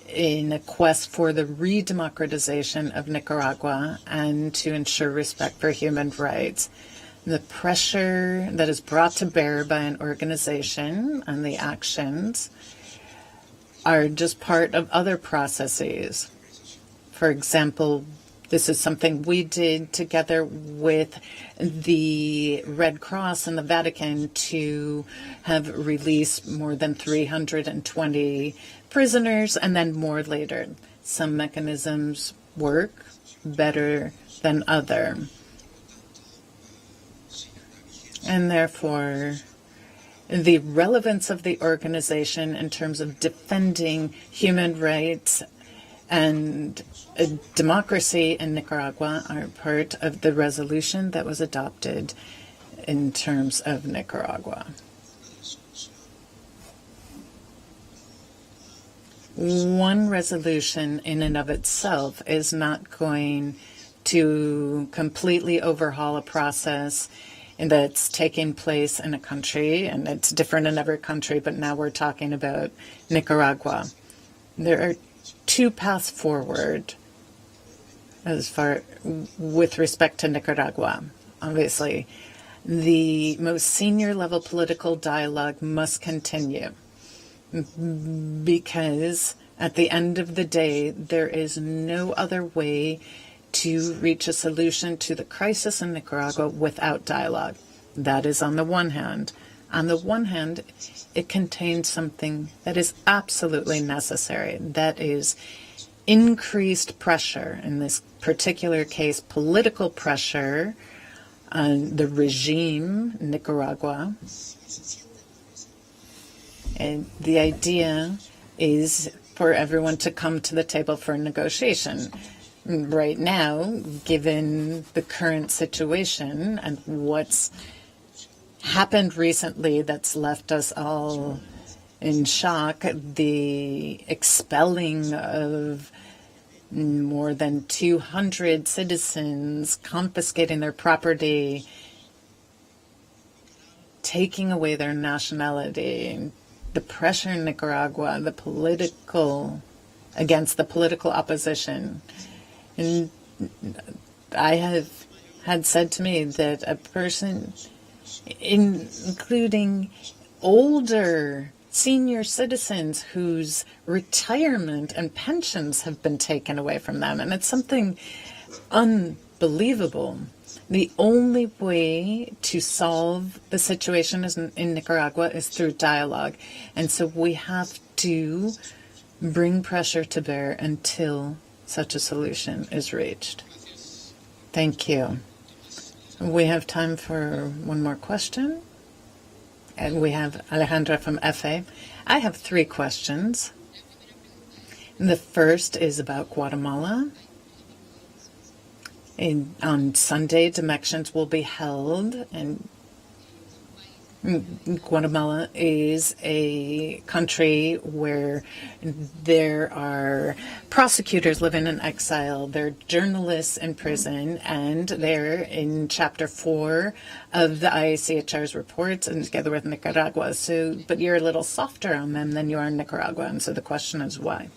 in a quest for the re-democratization of Nicaragua and to ensure respect for human rights. The pressure that is brought to bear by an organization and the actions are just part of other processes. For example, this is something we did together with the Red Cross and the Vatican to have released more than 320 prisoners and then more later. Some mechanisms work better than others. And therefore, the relevance of the organization in terms of defending human rights and democracy in Nicaragua are part of the resolution that was adopted in terms of Nicaragua. One resolution in and of itself is not going to completely overhaul a process that's taking place in a country, and it's different in every country, but now we're talking about Nicaragua. There are two paths forward as far with respect to Nicaragua. Obviously, the most senior level political dialogue must continue because at the end of the day, there is no other way to reach a solution to the crisis in Nicaragua without dialogue. That is on the one hand. On the one hand, it contains something that is absolutely necessary. That is increased pressure, in this particular case, political pressure on the regime, Nicaragua. And the idea is for everyone to come to the table for a negotiation. Right now, given the current situation and what's happened recently that's left us all in shock, the expelling of more than 200 citizens, confiscating their property, taking away their nationality, the pressure in Nicaragua, against the political opposition. And I have had said to me that a person, including older senior citizens whose retirement and pensions have been taken away from them, and it's something unbelievable. The only way to solve the situation in Nicaragua is through dialogue, and so we have to bring pressure to bear until such a solution is reached. Thank you. We have time for one more question. And we have Alejandra from FA. I have 3 questions. The first is about Guatemala. On Sunday, elections will be held, and Guatemala is a country where there are prosecutors living in exile, there are journalists in prison, and they're in Chapter 4 of the IACHR's reports, and together with Nicaragua. But you're a little softer on them than you are in Nicaragua, and so the question is why?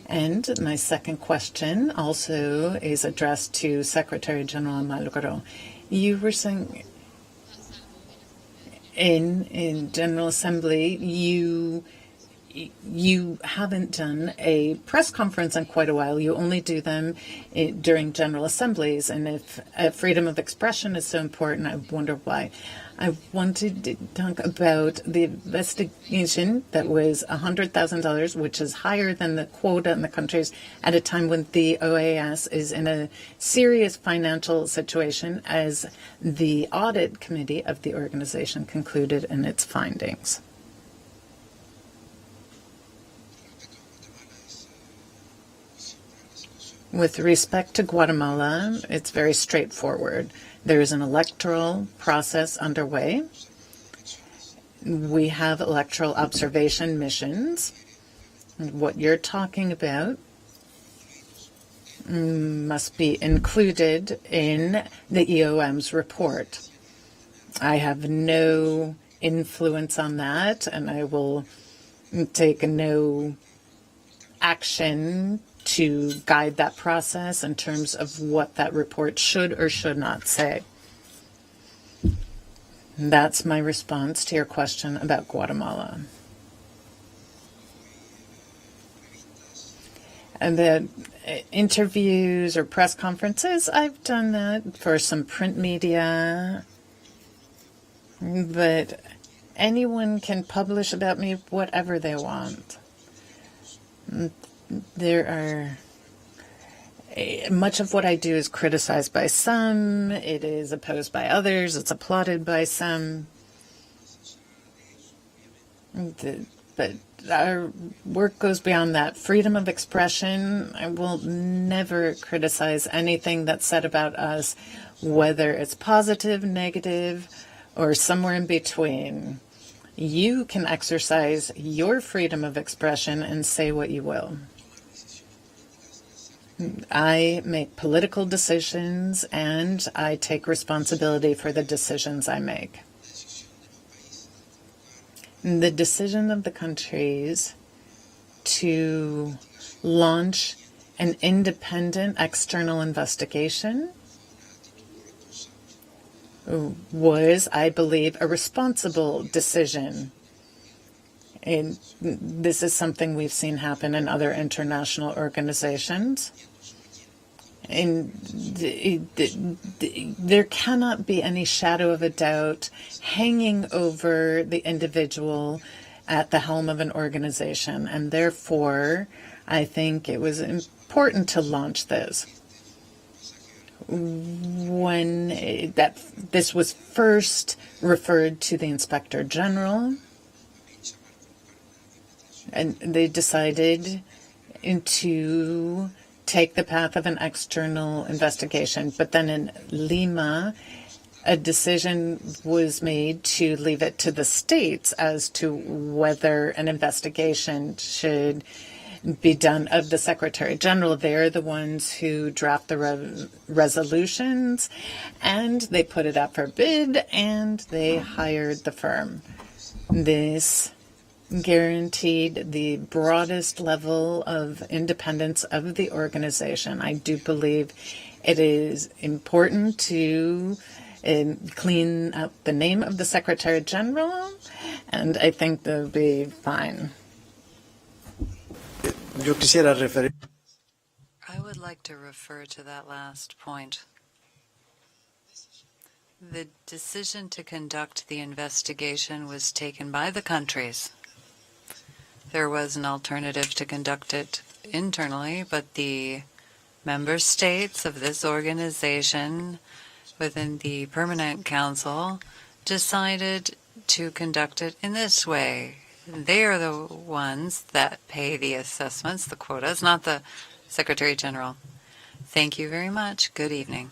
And my second question also is addressed to Secretary General Malugro. You were saying in General Assembly, you haven't done a press conference in quite a while. You only do them during General Assemblies. And if freedom of expression is so important, I wonder why. I wanted to talk about the investigation that was $100,000, which is higher than the quota in the countries at a time when the OAS is in a serious financial situation, as the audit committee of the organization concluded in its findings. With respect to Guatemala, it's very straightforward. There is an electoral process underway. We have electoral observation missions. What you're talking about must be included in the EOM's report. I have no influence on that, and I will take no action to guide that process in terms of what that report should or should not say. That's my response to your question about Guatemala. And the interviews or press conferences, I've done that for some print media, but anyone can publish about me whatever they want. There are much of what I do is criticized by some, it is opposed by others, it's applauded by some. But our work goes beyond that. Freedom of expression, I will never criticize anything that's said about us, whether it's positive, negative, or somewhere in between. You can exercise your freedom of expression and say what you will. I make political decisions and I take responsibility for the decisions I make. The decision of the countries to launch an independent external investigation was, I believe, a responsible decision. And this is something we've seen happen in other international organizations. And there cannot be any shadow of a doubt hanging over the individual at the helm of an organization. And therefore, I think it was important to launch this. When this was first referred to the Inspector General, and they decided to take the path of an external investigation. But then in Lima, a decision was made to leave it to the states as to whether an investigation should be done of the Secretary General. They're the ones who draft the resolutions, and they put it up for bid, and they hired the firm. This guaranteed the broadest level of independence of the organization. I do believe it is important to clean up the name of the Secretary General, and I think they'll be fine. I would like to refer to that last point. The decision to conduct the investigation was taken by the countries. There was an alternative to conduct it internally, but the member states of this organization within the Permanent Council decided to conduct it in this way. They are the ones that pay the assessments, the quotas, not the Secretary General. Thank you very much. Good evening.